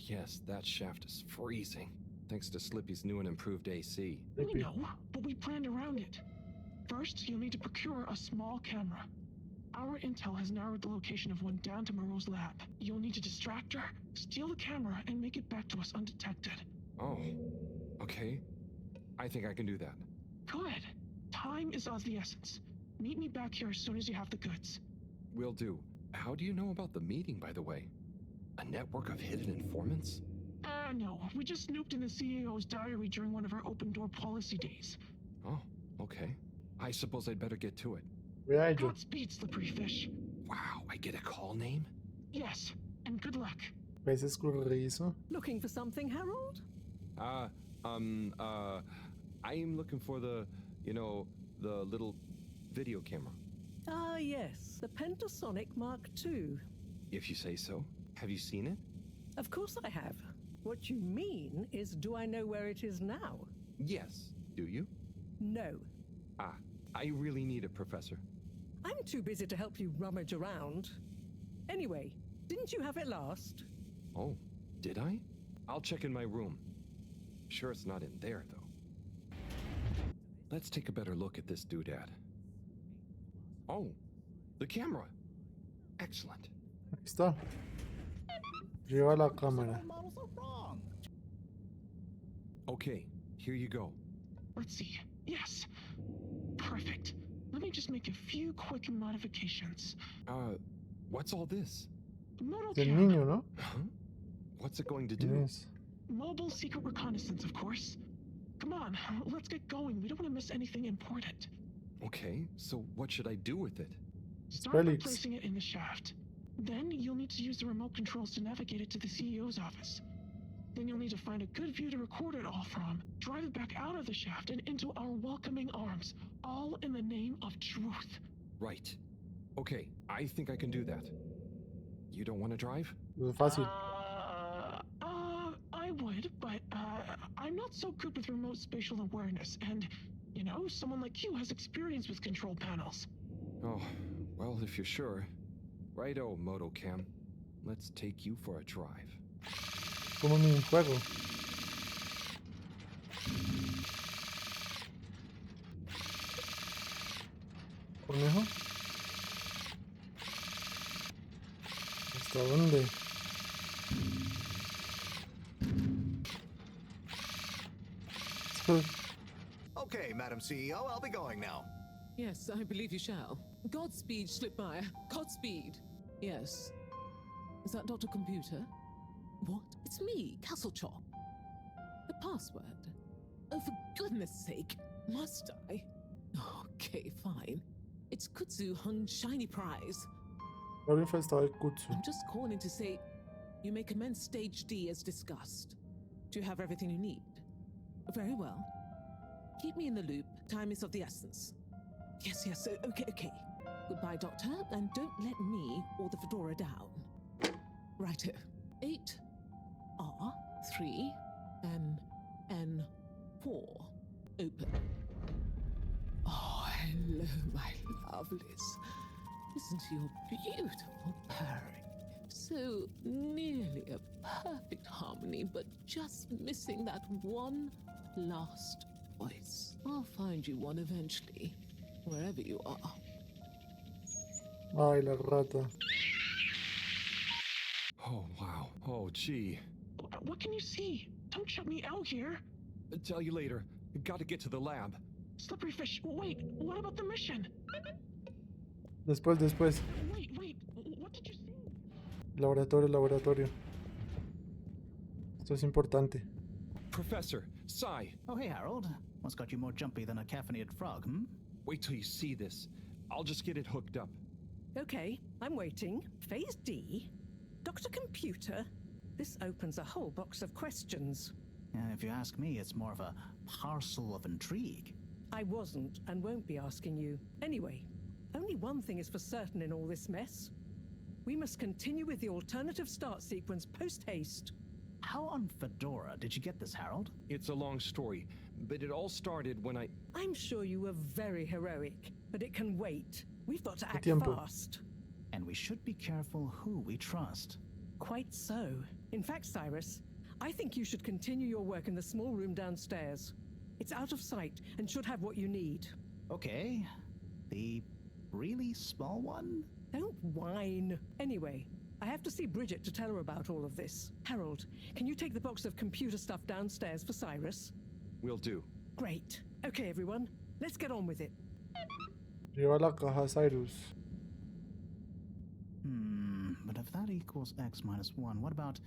Yes, that shaft is freezing. Thanks to Slippy's new and improved AC. We know, but we planned around it. First, you'll need to procure a small camera. Our intel has narrowed the location of one down to Moreau's lab. You'll need to distract her, steal the camera, and make it back to us undetected. Oh, okay. I think I can do that. Good. Time is of the essence. Meet me back here as soon as you have the goods. Will do. How do you know about the meeting, by the way? A network of hidden informants? No. We just snooped in the CEO's diary during one of our open-door policy days. Oh, okay. I suppose I'd better get to it. Godspeed, slippery fish. Wow, I get a call name? Yes, and good luck. ¿Ves escurridizo? Looking for something, Harold? I'm looking for the little video camera. Ah, yes, the Pentasonic Mark II. If you say so. Have you seen it? Of course I have. What you mean is, do I know where it is now? Yes. Do you? No. Ah, I really need it, Professor. I'm too busy to help you rummage around. Anyway, didn't you have it last? Oh, did I? I'll check in my room. Sure it's not in there, though. Let's take a better look at this doodad. Oh, the camera. Excellent. Aquí está. Lleva la cámara. Okay, here you go. Let's see. Yes. Perfect. Let me just make a few quick modifications. What's all this? Modal Del cam. niño, ¿no? Huh? What's it going to do? Yes. Mobile secret reconnaissance, of course. Come on, let's get going. We don't want to miss anything important. Okay, so what should I do with it? Start by placing it in the shaft. Then you'll need to use the remote controls to navigate it to the CEO's office. Then you'll need to find a good view to record it all from. Drive it back out of the shaft and into our welcoming arms. All in the name of truth. Right. Okay, I think I can do that. You don't want to drive? Fácil. I would, but I'm not so good with remote spatial awareness, and, you know, someone like you has experience with control panels. Oh, well, if you're sure. Righto, Motocam. Let's take you for a drive. Como un minijuego. Conejo. ¿Hasta dónde? Okay, Madam CEO, I'll be going now. Yes, I believe you shall. Godspeed, Slipmire. Godspeed. Yes. Is that Dr. Computer? What? It's me, Castlechop. The password. Oh, for goodness sake. Must I? Okay, fine. It's Kutsu Hung Shiny Prize. Alguien fue estado de Kutsu. I'm just calling to say you may commence Stage D as discussed. Do you have everything you need? Very well. Keep me in the loop. Time is of the essence. Yes, okay. Goodbye, Doctor, and don't let me or the Fedora down. Righto. 8 R 3 N 4. Open. Oh, hello, my lovelies. Listen to your beautiful purring. So nearly a perfect harmony, but just missing that one last voice. I'll find you one eventually, wherever you are. Ay, la rata. Oh, wow. Oh, gee. What can you see? Don't shut me out here. Tell you later. Gotta get to the lab. Slippery fish, wait, what about the mission? Después. Wait, what did you see? Laboratorio. Esto es importante. Professor, Sai. Oh, hey, Harold. What's got you more jumpy than a caffeinated frog, hmm? Wait till you see this. I'll just get it hooked up. Okay, I'm waiting. Phase D? Dr. Computer? This opens a whole box of questions. If you ask me, it's more of a parcel of intrigue. I wasn't and won't be asking you. Anyway, only one thing is for certain in all this mess. We must continue with the alternative start sequence post-haste. How on Fedora did you get this, Harold? It's a long story, but it all started when I'm sure you were very heroic, but it can wait. We've got to act fast. And we should be careful who we trust. Quite so. In fact, Cyrus, I think you should continue your work in the small room downstairs. It's out of sight and should have what you need. Okay. The really small one? Don't whine. Anyway, I have to see Bridget to tell her about all of this. Harold, can you take the box of computer stuff downstairs for Cyrus? Will do. Great. Okay, everyone, let's get on with it. Lleva la caja Cyrus. But if that equals x minus 1, what about...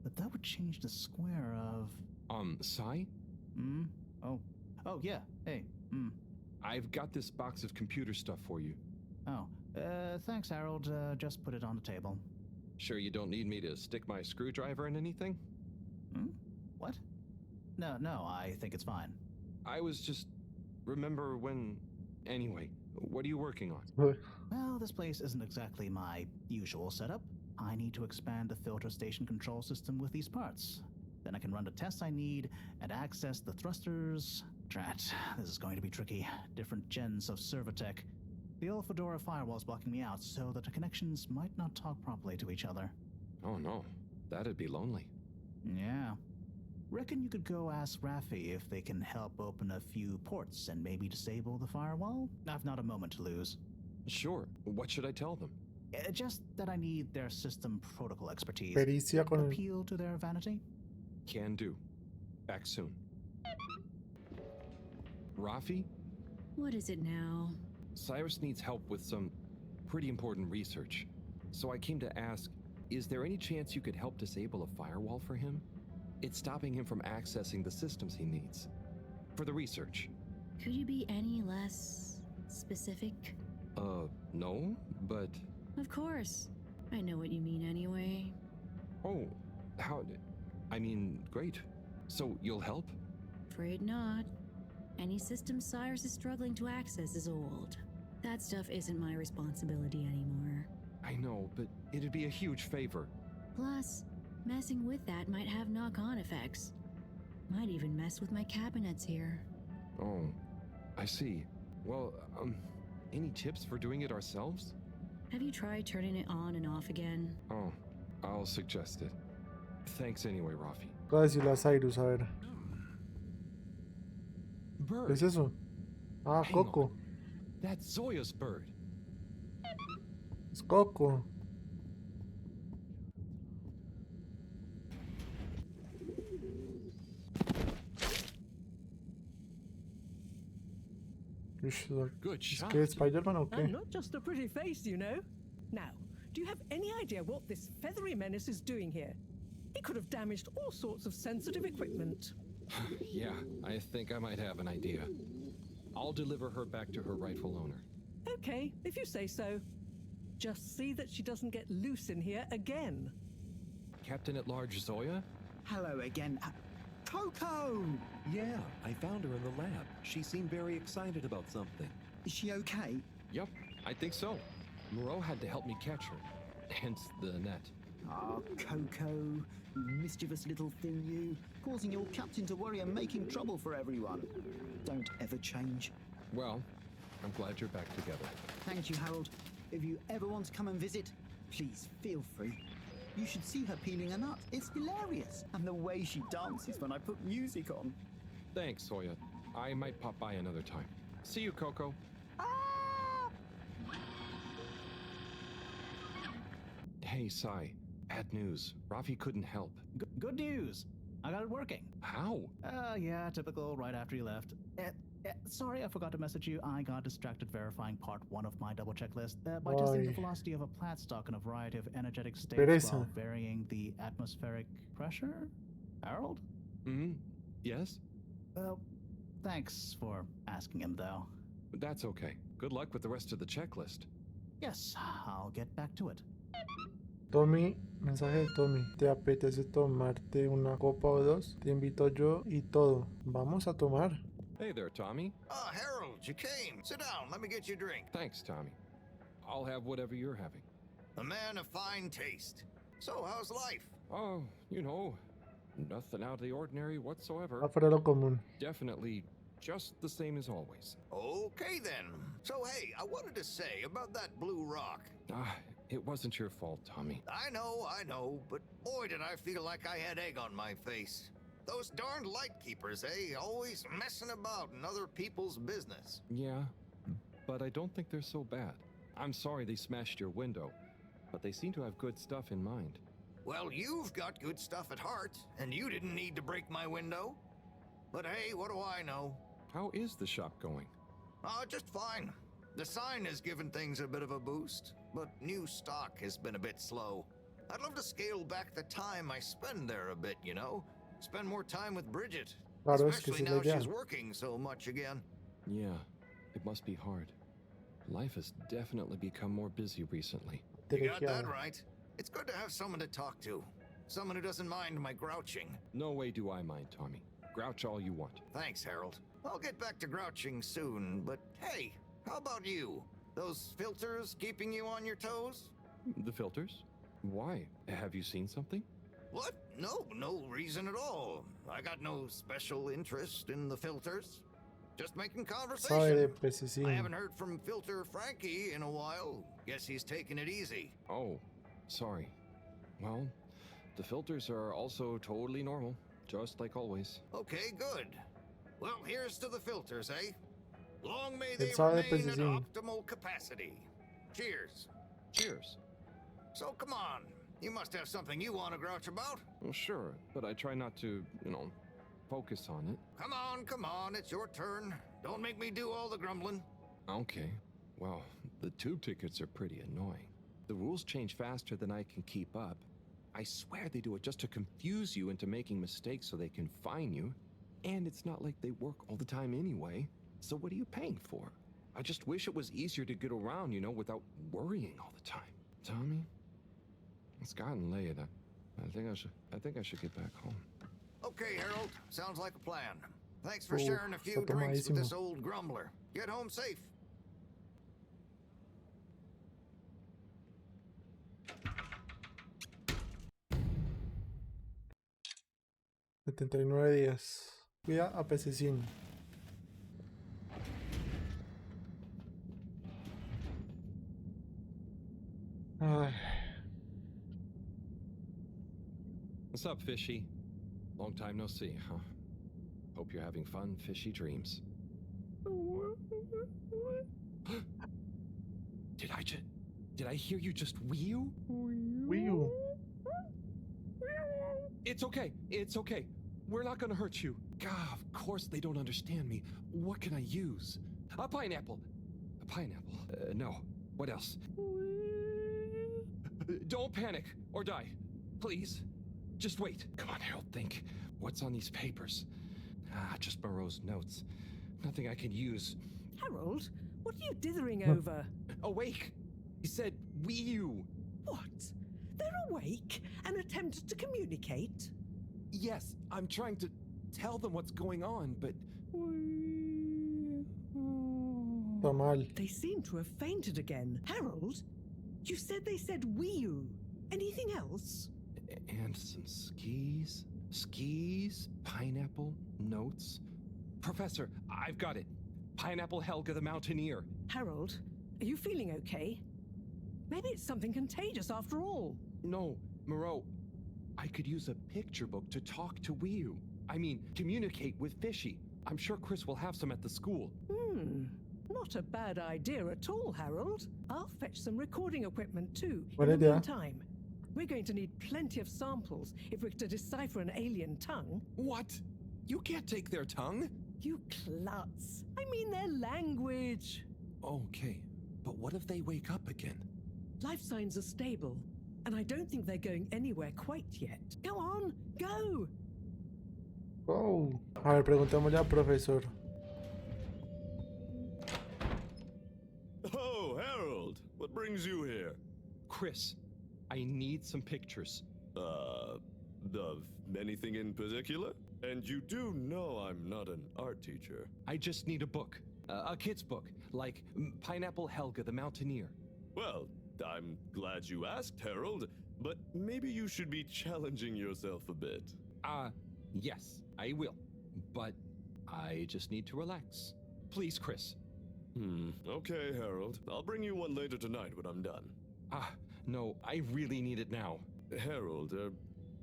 But that would change the square of... Sai? Oh, yeah. Hey, I've got this box of computer stuff for you. Oh, thanks, Harold. Just put it on the table. Sure you don't need me to stick my screwdriver in anything? What? No, I think it's fine. I was just... Remember when... Anyway, what are you working on? Well, this place isn't exactly my usual setup. I need to expand the filter station control system with these parts. Then I can run the tests I need and access the thrusters. Drat, this is going to be tricky. Different gens of Servotech. The old Fedora firewall's blocking me out so that the connections might not talk properly to each other. Oh no, that'd be lonely. Yeah. Reckon you could go ask Raffi if they can help open a few ports and maybe disable the firewall? I've not a moment to lose. Sure. What should I tell them? Just that I need their system protocol expertise. Pericia con Appeal to their vanity? Can do. Back soon. Raffi? What is it now? Cyrus needs help with some pretty important research. So I came to ask, is there any chance you could help disable a firewall for him? It's stopping him from accessing the systems he needs. For the research. Could you be any less specific? No, but... Of course. I know what you mean anyway. Oh, I mean, great. So you'll help? Afraid not. Any system Cyrus is struggling to access is old. That stuff isn't my responsibility anymore. I know, but it'd be a huge favor. Plus, messing with that might have knock-on effects. Might even mess with my cabinets here. Oh, I see. Well, any tips for doing it ourselves? Have you tried turning it on and off again? Oh, I'll suggest it. Thanks anyway, Raffi. Voy a decirle a Cyrus, a ver. Bird. ¿Qué es eso? Ah, Hang Coco. on. That's Zoya's bird. Es Coco. Ush, Good ¿es shot. que Spider-Man o qué? And not just a pretty face, you know. Now, do you have any idea what this feathery menace is doing here? He could have damaged all sorts of sensitive equipment. Yeah, I think I might have an idea. I'll deliver her back to her rightful owner. Okay, if you say so. Just see that she doesn't get loose in here again. Captain at Large Zoya? Hello again. Coco! Yeah, I found her in the lab. She seemed very excited about something. Is she okay? Yep, I think so. Moreau had to help me catch her. Hence the net. Oh, Coco, you mischievous little thing you, causing your captain to worry and making trouble for everyone. Don't ever change. Well, I'm glad you're back together. Thank you, Harold. If you ever want to come and visit, please feel free. You should see her peeling a nut. It's hilarious. And the way she dances when I put music on. Thanks, Zoya. I might pop by another time. See you, Coco. Hey, Sai. Bad news. Rafi couldn't help. Good news. I got it working. How? Yeah, typical right after you left. Sorry, I forgot to message you. I got distracted verifying part 1 of my double checklist by testing the velocity of a plat stock in a variety of energetic states while varying the atmospheric pressure. Harold? Yes? Well, thanks for asking him, though. That's okay. Good luck with the rest of the checklist. Yes, I'll get back to it. Tommy, mensaje de Tommy. ¿Te apetece tomarte una copa o dos? Te invito yo y todo. Vamos a tomar. Hey there, Tommy. Ah, Harold, you came. Sit down. Let me get you a drink. Thanks, Tommy. I'll have whatever you're having. A man of fine taste. So, how's life? Oh, you know, nothing out of the ordinary whatsoever. Afuera lo común. Definitely just the same as always. Okay, then. So, hey, I wanted to say about that blue rock. It wasn't your fault, Tommy. I know, but boy, did I feel like I had egg on my face. Those darned light keepers, eh? Always messing about in other people's business. Yeah, but I don't think they're so bad. I'm sorry they smashed your window, but they seem to have good stuff in mind. Well, you've got good stuff at heart, and you didn't need to break my window. But hey, what do I know? How is the shop going? Just fine. The sign has given things a bit of a boost, but new stock has been a bit slow. I'd love to scale back the time I spend there a bit, you know? Spend more time with Bridget. Claro, Especially now she's working so much again. Yeah, it must be hard. Life has definitely become more busy recently. You got that right. It's good to have someone to talk to. Someone who doesn't mind my grouching. No way do I mind, Tommy. Grouch all you want. Thanks, Harold. I'll get back to grouching soon, but hey, how about you? Those filters keeping you on your toes? The filters? Why? Have you seen something? What? No reason at all. I got no special interest in the filters. Just making conversation. I haven't heard from Filter Frankie in a while. Guess he's taking it easy. Oh, sorry. Well, the filters are also totally normal, just like always. Okay, good. Well, here's to the filters, eh? Long may they remain at optimal capacity. Cheers. Cheers. So come on. You must have something you want to grouch about. Well, sure, but I try not to, focus on it. Come on, it's your turn. Don't make me do all the grumbling. Okay. Well, the tube tickets are pretty annoying. The rules change faster than I can keep up. I swear they do it just to confuse you into making mistakes so they can fine you. And it's not like they work all the time anyway. So what are you paying for? I just wish it was easier to get around, without worrying all the time. Tommy? It's gotten late. I think I should get back home. Okay, Harold. Sounds like a plan. Thanks for sharing a few drinks with this old grumbler. Get home safe. $79 días. Cuida a Pececín. Ay. What's up, Fishy? Long time no see, huh? Hope you're having fun, fishy dreams. Did I hear you just wheel? Wheel. It's okay. We're not gonna hurt you. God, of course they don't understand me. What can I use? A pineapple. A pineapple. No. What else? Don't panic or die. Please. Just wait. Come on, Harold, think. What's on these papers? Just Moreau's notes. Nothing I can use. Harold, what are you dithering over? Awake! He said, Wii U. What? They're awake and attempted to communicate? Yes, I'm trying to tell them what's going on, but... Está mal. They seem to have fainted again. Harold, you said they said Wii U. Anything else? And some skis. Skis, pineapple, notes. Professor, I've got it. Pineapple Helga the Mountaineer. Harold, are you feeling okay? Maybe it's something contagious after all. No, Moreau. I could use a picture book to talk to Wii U. I mean, communicate with Fishy. I'm sure Chris will have some at the school. Not a bad idea at all, Harold. I'll fetch some recording equipment too. Buena In the idea. meantime, we're going to need plenty of samples if we're to decipher an alien tongue. What? You can't take their tongue? You klutz. I mean their language. Okay, but what if they wake up again? Life signs are stable, and I don't think they're going anywhere quite yet. Go on, go! Oh. A ver, preguntémosle al profesor. Oh, Harold, what brings you here? Chris, I need some pictures. Of anything in particular? And you do know I'm not an art teacher. I just need a book. A kid's book, like Pineapple Helga the Mountaineer. Well, I'm glad you asked, Harold, but maybe you should be challenging yourself a bit. Yes, I will. But I just need to relax. Please, Chris. Okay, Harold. I'll bring you one later tonight when I'm done. No, I really need it now. Harold,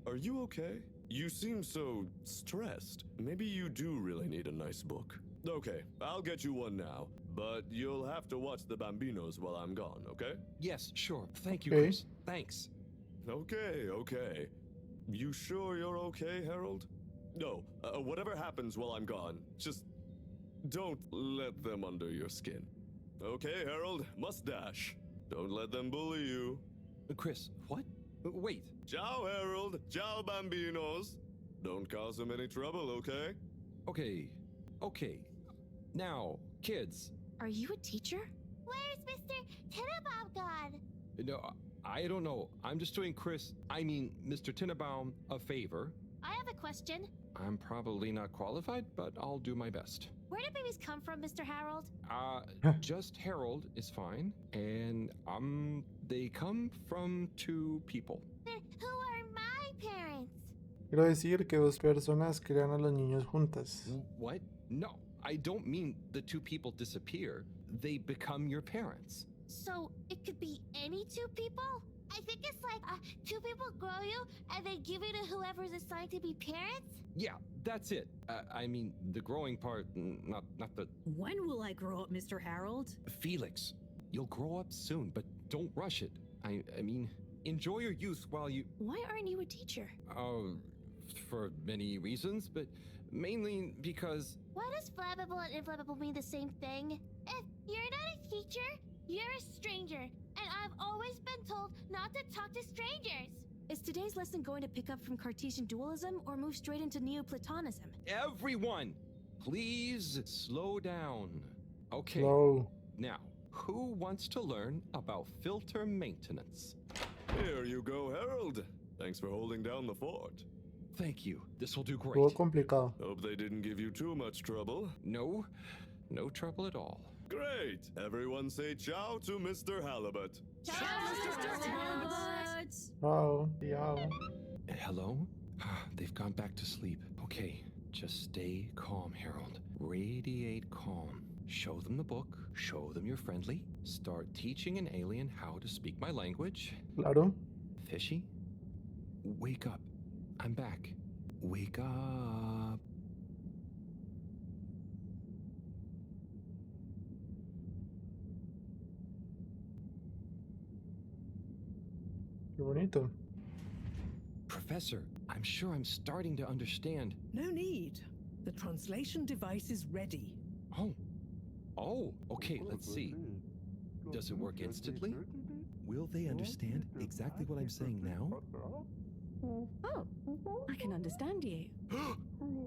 are you okay? You seem so stressed. Maybe you do really need a nice book. Okay, I'll get you one now, but you'll have to watch the Bambinos while I'm gone, okay? Yes, sure. Thank you, Okay. Chris. Thanks. Okay. You sure you're okay, Harold? No, whatever happens while I'm gone, just don't let them under your skin. Okay, Harold? Mustache. Don't let them bully you. Chris, what? Wait. Ciao, Harold. Ciao, Bambinos. Don't cause them any trouble, okay? Okay. Now, kids. Are you a teacher? Where's Mr. Tinnabaum gone? No, I don't know. I'm just doing Mr. Tinnabaum a favor. I have a question. I'm probably not qualified, but I'll do my best. Where do babies come from, Mr. Harold? Just Harold is fine. And, they come from 2 people. Who are my parents? Quiero decir que 2 personas crean a los niños juntas. What? No, I don't mean the 2 people disappear. They become your parents. So, it could be any 2 people? I think it's like 2 people grow you and they give it to whoever's assigned to be parents? Yeah, that's it. The growing part, not the... When will I grow up, Mr. Harold? Felix, you'll grow up soon, but don't rush it. I mean, enjoy your youth while you... Why aren't you a teacher? For many reasons, but mainly because... Why does flammable and inflammable mean the same thing? If you're not a teacher, you're a stranger. And I've always been told not to talk to strangers. Is today's lesson going to pick up from Cartesian dualism or move straight into Neoplatonism? Everyone, please slow down. Okay. Slow. Now, who wants to learn about filter maintenance? Here you go, Harold. Thanks for holding down the fort. Thank you. This will do great. Todo complicado. Hope they didn't give you too much trouble. No trouble at all. Great! Everyone say ciao to Mr. Halibut. Ciao, Mr. Halibut! Ciao. Hello? They've gone back to sleep. Okay, just stay calm, Harold. Radiate calm. Show them the book. Show them you're friendly. Start teaching an alien how to speak my language. Claro. Fishy? Wake up. I'm back. Wake up. Qué bonito. Professor, I'm sure I'm starting to understand. No need. The translation device is ready. Oh, okay, let's see. Does it work instantly? Will they understand exactly what I'm saying now? Oh, I can understand you.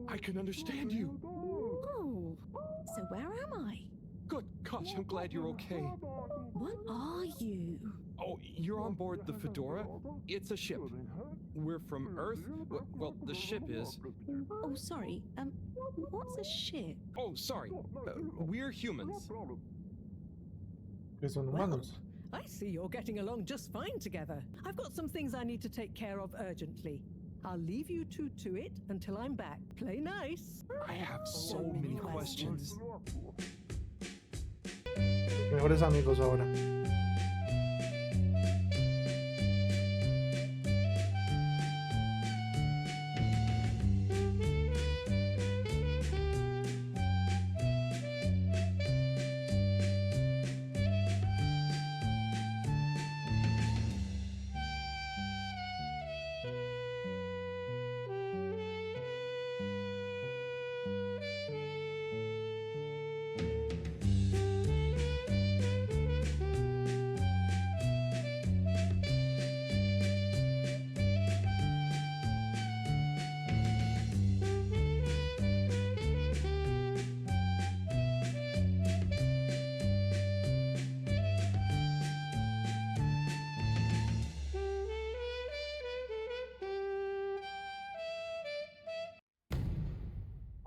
I can understand you. Oh, so where am I? Good gosh, I'm glad you're okay. What are you? Oh, you're on board the Fedora? It's a ship. We're from Earth? Well, the ship is. Oh, sorry. What's a ship? Oh, sorry. We're humans. Que son humanos. I see you're getting along just fine together. I've got some things I need to take care of urgently. I'll leave you two to it until I'm back. Play nice. I have so many questions. Mejores amigos ahora.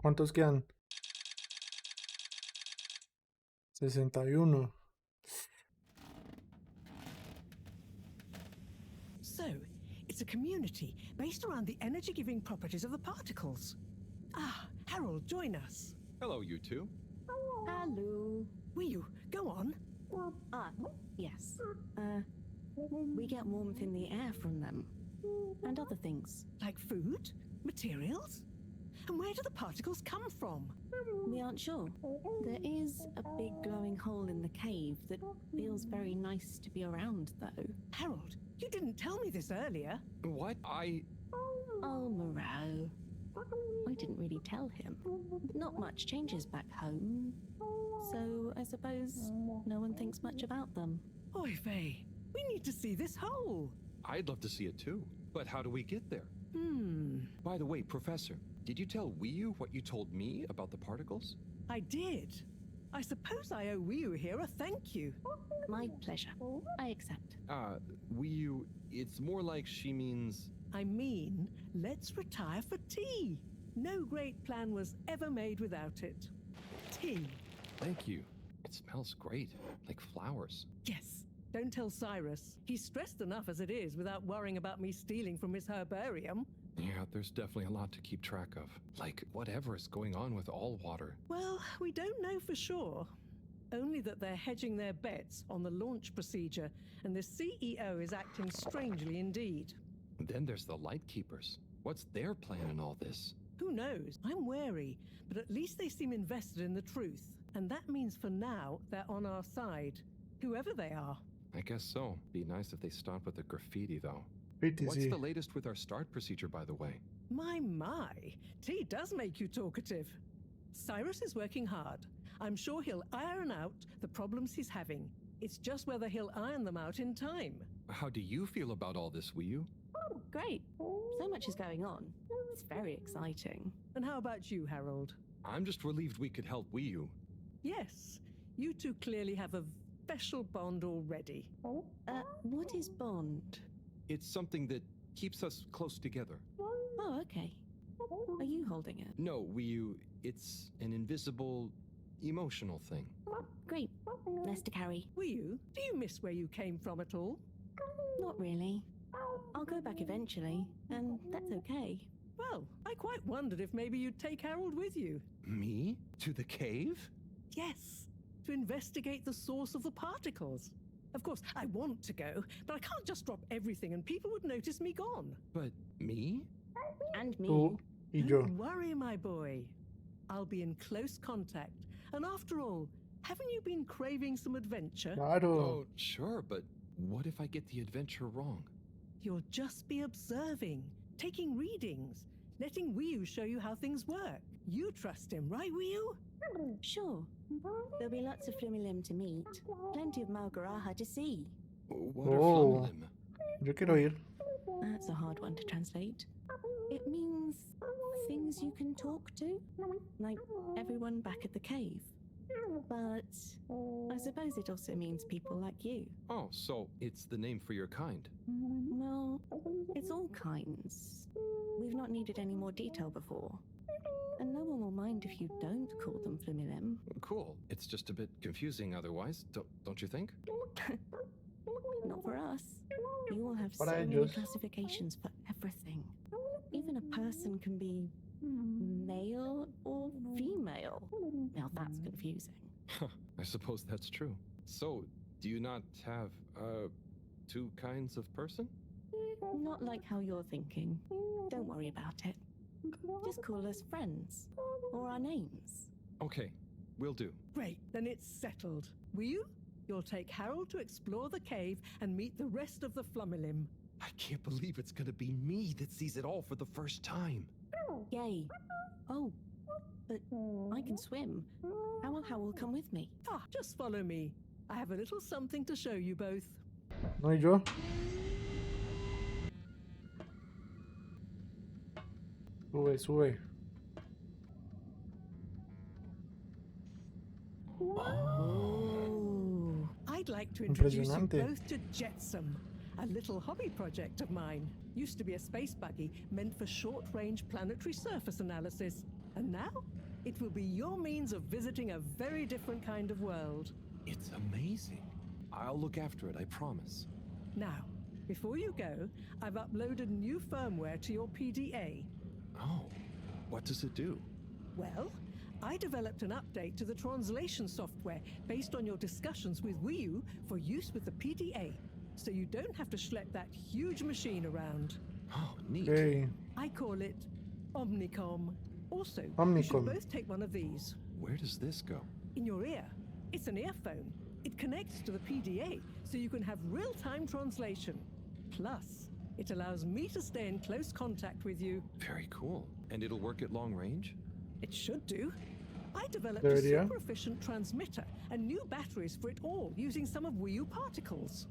¿Cuántos quedan? 61. So, it's a community based around the energy-giving properties of the particles. Ah, Harold, join us. Hello, you two. Hello. Will you go on? Yes. We get warmth in the air from them. And other things. Like food? Materials? And where do the particles come from? We aren't sure. There is a big glowing hole in the cave that feels very nice to be around, though. Harold, you didn't tell me this earlier. What? Oh, Moreau. I didn't really tell him. Not much changes back home. So I suppose no one thinks much about them. Oy vey, we need to see this hole. I'd love to see it too. But how do we get there? By the way, Professor, did you tell Wiyu what you told me about the particles? I did. I suppose I owe Wiyu here a thank you. My pleasure. I accept. Wiyu, it's more like she means... I mean, let's retire for tea. No great plan was ever made without it. Tea. Thank you. It smells great, like flowers. Yes. Don't tell Cyrus. He's stressed enough as it is without worrying about me stealing from his herbarium. Yeah, there's definitely a lot to keep track of. Like, whatever is going on with all water. Well, we don't know for sure. Only that they're hedging their bets on the launch procedure, and the CEO is acting strangely indeed. Then there's the Lightkeepers. What's their plan in all this? Who knows? I'm wary, but at least they seem invested in the truth. And that means for now, they're on our side. Whoever they are. I guess so. Be nice if they stop with the graffiti, though. PTZ. What's the latest with our start procedure, by the way? My. Tea does make you talkative. Cyrus is working hard. I'm sure he'll iron out the problems he's having. It's just whether he'll iron them out in time. How do you feel about all this, Wiyu? Great. So much is going on. It's very exciting. And how about you, Harold? I'm just relieved we could help Wiyu. Yes. You two clearly have a special bond already. What is bond? It's something that keeps us close together. Oh, okay. Are you holding it? No, Wiyu, it's an invisible, emotional thing. Great. Less to carry. Wiyu, do you miss where you came from at all? Not really. I'll go back eventually, and that's okay. Well, I quite wondered if maybe you'd take Harold with you. Me? To the cave? Yes, to investigate the source of the particles. Of course, I want to go, but I can't just drop everything and people would notice me gone. But me? And me. Tú y yo. Don't worry, my boy. I'll be in close contact. And after all, haven't you been craving some adventure? Claro. Oh, sure, but what if I get the adventure wrong? You'll just be observing, taking readings, letting Wiyu show you how things work. You trust him, right, Wiyu? Sure. There'll be lots of Flumilim to meet, plenty of Malgaraha to see. What are Oh, Flumilim? yo quiero ir. That's a hard one to translate. It means things you can talk to, like everyone back at the cave. But I suppose it also means people like you. Oh, so it's the name for your kind. Well, it's all kinds. We've not needed any more detail before. And no one will mind if you don't call them Flumilim. Cool. It's just a bit confusing otherwise, don't you think? Not for us. You all have so Para many ellos. classifications for everything. Even a person can be male or female. Now that's confusing. I suppose that's true. So, do you not have, two kinds of person? Not like how you're thinking. Don't worry about it. Just call us friends. Or our names. Okay, will do. Great, then it's settled. Will you? You'll take Harold to explore the cave and meet the rest of the Flumilim. I can't believe it's gonna be me that sees it all for the first time. Yay. Oh, but I can swim. How will come with me? Ah, just follow me. I have a little something to show you both. No, y yo. Sube, sube. Oh. I'd like to introduce you Impresionante. both to Jetsam, a little hobby project of mine. Used to be a space buggy meant for short-range planetary surface analysis. And now, it will be your means of visiting a very different kind of world. It's amazing. I'll look after it, I promise. Now, before you go, I've uploaded new firmware to your PDA. Oh, what does it do? Well, I developed an update to the translation software based on your discussions with Wii U for use with the PDA, so you don't have to schlep that huge machine around. Oh, neat. Hey, I call it Omnicom. Also, you Omnicom. should both take one of these. Where does this go? In your ear. It's an earphone. It connects to the PDA, so you can have real-time translation. Plus, it allows me to stay in close contact with you. Very cool. And it'll work at long range? It should do. I developed There a it is. super efficient transmitter and new batteries for it all using some of Wii U particles.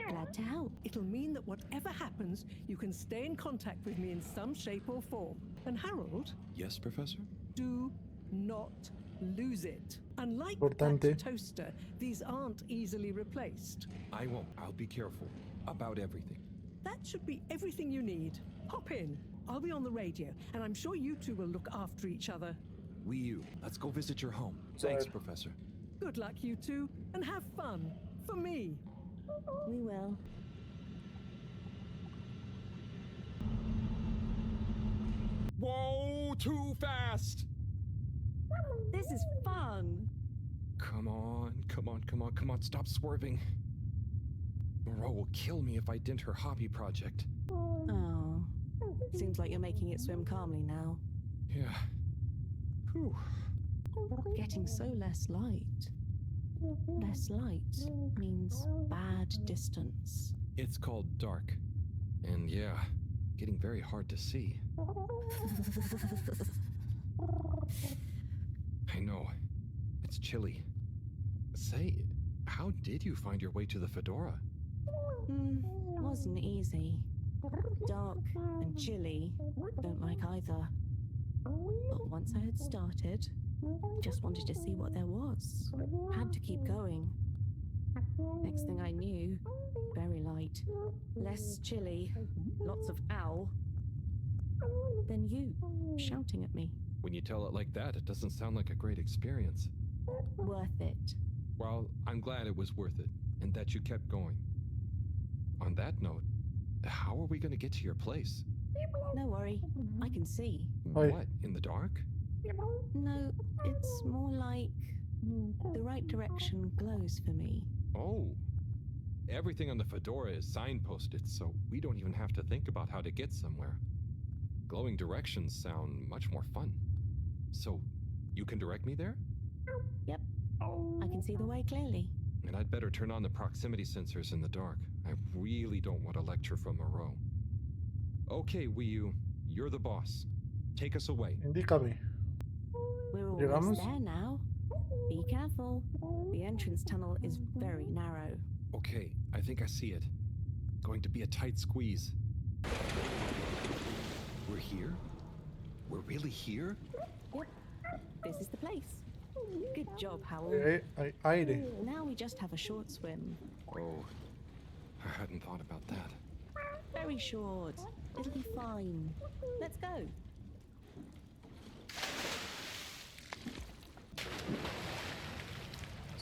Glad to help. It'll mean that whatever happens, you can stay in contact with me in some shape or form. And Harold, Yes, Professor? do not lose it. Unlike Importante. that toaster, these aren't easily replaced. I won't. I'll be careful. About everything. That should be everything you need. Hop in. I'll be on the radio, and I'm sure you two will look after each other. Wii U, let's go visit your home. Thanks, Right. Professor. Good luck, you two, and have fun. For me. We will. Whoa, too fast! This is fun. Come on, come on, come on, come on, stop swerving. Moreau will kill me if I dent her hobby project. Oh. Seems like you're making it swim calmly now. Yeah. Whew. Getting so less light. Less light means bad distance. It's called dark. And yeah, getting very hard to see. I know. It's chilly. Say, how did you find your way to the Fedora? Wasn't easy. Dark and chilly. Don't like either. But once I had started, just wanted to see what there was. Had to keep going. Next thing I knew, very light. Less chilly. Lots of ow. Then you, shouting at me. When you tell it like that, it doesn't sound like a great experience. Worth it. Well, I'm glad it was worth it, and that you kept going. On that note, how are we going to get to your place? No worry, I can see. What, in the dark? No, it's more like the right direction glows for me. Oh. Everything on the Fedora is signposted, so we don't even have to think about how to get somewhere. Glowing directions sound much more fun. So, you can direct me there? Yep, I can see the way clearly. And I'd better turn on the proximity sensors in the dark. I really don't want a lecture from Moreau. Okay, Wii U, you're the boss. Take us away. Indícame. We're ¿Llegamos? almost there now. Be careful. The entrance tunnel is very narrow. Okay, I think I see it. Going to be a tight squeeze. We're here? We're really here? Yep. This is the place. Good job, Howell. Hay aire. Now we just have a short swim. Oh, I hadn't thought about that. Very short. It'll be fine. Let's go.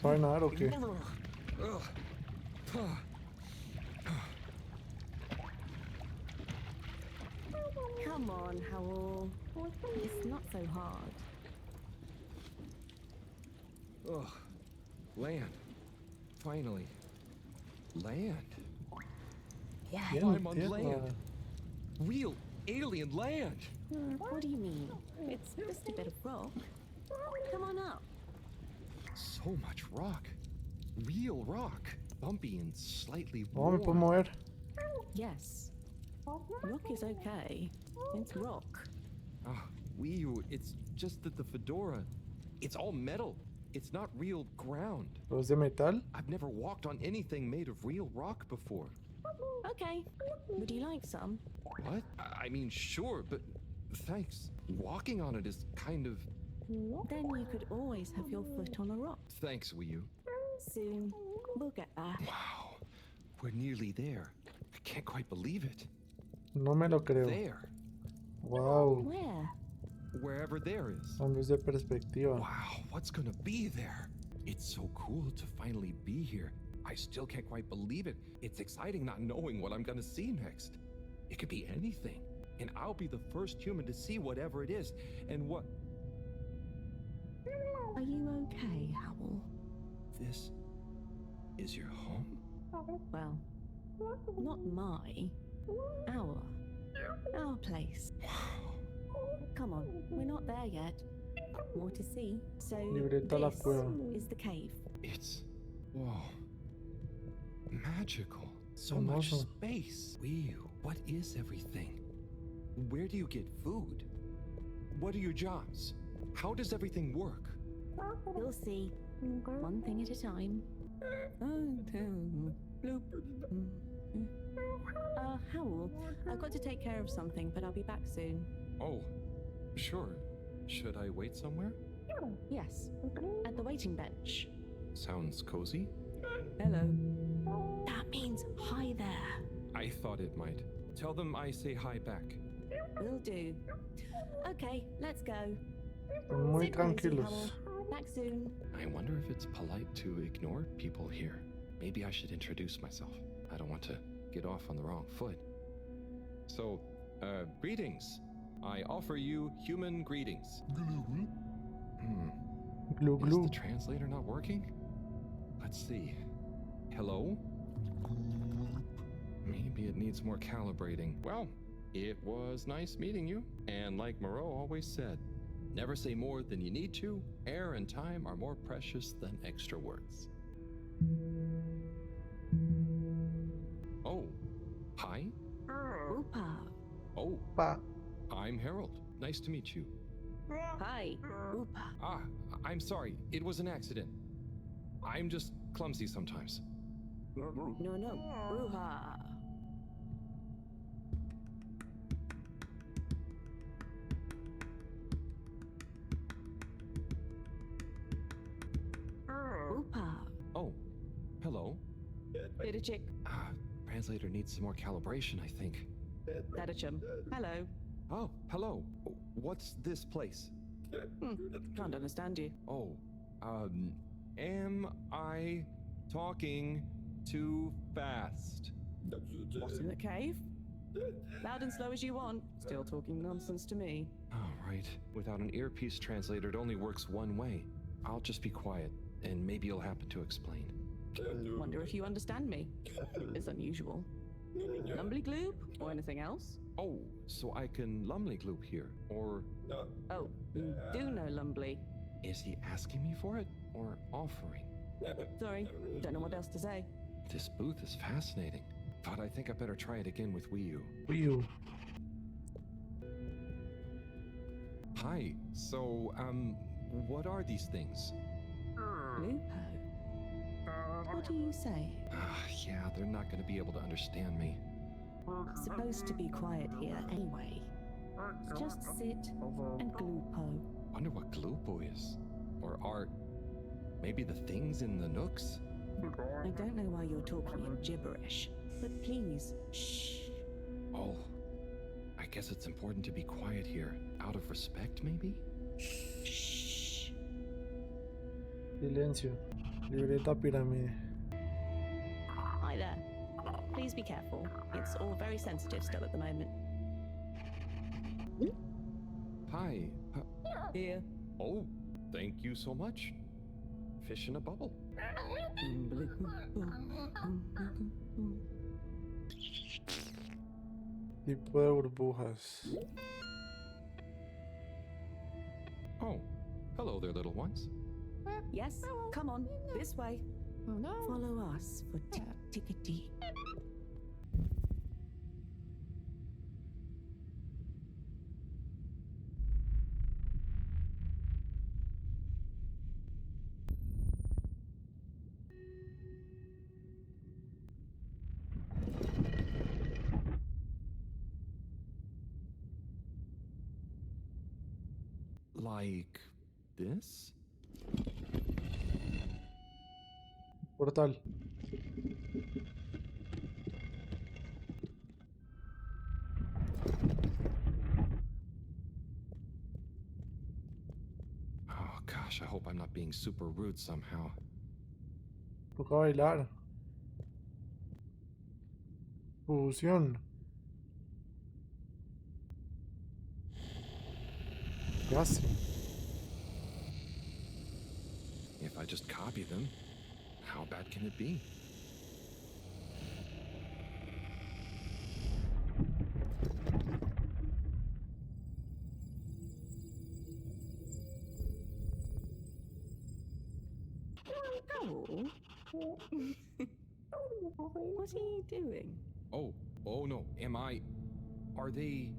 ¿Sabe nadar o qué? Come on, Howell. It's not so hard. Ugh. Land. Finally. Land. Yeah. I'm on land. Real alien land. What do you mean? It's just a bit of rock. Come on up. So much rock. Real rock. Bumpy and slightly Oh, me puedo worn. mover. Yes. Rock is okay. It's rock. Ah, it's just that the fedora, it's all metal. It's not real ground. ¿Pero es de metal? I've never walked on anything made of real rock before. Okay. Would you like some? What? I mean, sure, but thanks. Walking on it is kind of... Then you could always have your foot on a rock. Thanks, Wii. Soon. We'll get there. Wow. We're nearly there. I can't quite believe it. No me lo creo. There. Wow. Where? Wherever there is. Cambios de perspectiva. Wow, what's gonna be there? It's so cool to finally be here. I still can't quite believe it. It's exciting not knowing what I'm gonna see next. It could be anything. And I'll be the first human to see whatever it is. And what... Are you okay, Howell? This is your home? Well, not my. Our place. Come on, we're not there yet. More to see. So Libreta la cueva. this is the cave. It's... whoa. Magical. So much Hermoso. space. Whew, what is everything? Where do you get food? What are your jobs? How does everything work? You'll see. One thing at a time. Bloop. Howell, I've got to take care of something, but I'll be back soon. Oh, sure. Should I wait somewhere? Yes, at the waiting bench. Sounds cozy. Hello. That means hi there. I thought it might. Tell them I say hi back. Will do. Okay, let's go. Muy Sit cozy, tranquilos. Howell. Back soon. I wonder if it's polite to ignore people here. Maybe I should introduce myself. I don't want to get off on the wrong foot. So, greetings. I offer you human greetings. Glue Is glue. the translator not working? Let's see. Hello? Maybe it needs more calibrating. Well, it was nice meeting you. And like Moreau always said, never say more than you need to. Air and time are more precious than extra words. Oh, hi. Oopa. Oh, Pa. I'm Harold. Nice to meet you. Hi. Oopa. Ah, I'm sorry. It was an accident. I'm just clumsy sometimes. No. Bruha. Oopa. Oh, hello. Bit chick. Ah, translator needs some more calibration, I think. Dadachum. Hello. Oh, hello. What's this place? Can't understand you. Oh, am I talking too fast? What's in the cave? Loud and slow as you want. Still talking nonsense to me. Oh, right. Without an earpiece translator, it only works one way. I'll just be quiet, and maybe you'll happen to explain. Wonder if you understand me. It's unusual. Lumbly gloop or anything else? Oh, so I can lumley gloop here, or... Oh, you do know Lumbly. Is he asking me for it, or offering? Sorry, don't know what else to say. This booth is fascinating, but I think I better try it again with Wii U. Wii U. Hi, so, what are these things? Lupo. What do you say? Yeah, they're not going to be able to understand me. Supposed to be quiet here anyway. Just sit and glupo. Wonder what Glupo is. Or art. Maybe the things in the nooks? I don't know why you're talking in gibberish, but please, shh. Oh, I guess it's important to be quiet here. Out of respect, maybe? Shh. Silencio. Libreta pirámide. Hi there. Please be careful. It's all very sensitive still at the moment. Hi. Here. Oh, thank you so much. Fish in a bubble. Tipo de burbujas. Oh, hello there, little ones. Yes, come on, this way. Follow us for tickety. Like this? Portal. Oh gosh, I hope I'm not being super rude somehow. Toca bailar. Fusión. ¿Qué hace? If I just copy them, how bad can it be? Oh. What are you doing? Oh no, are they,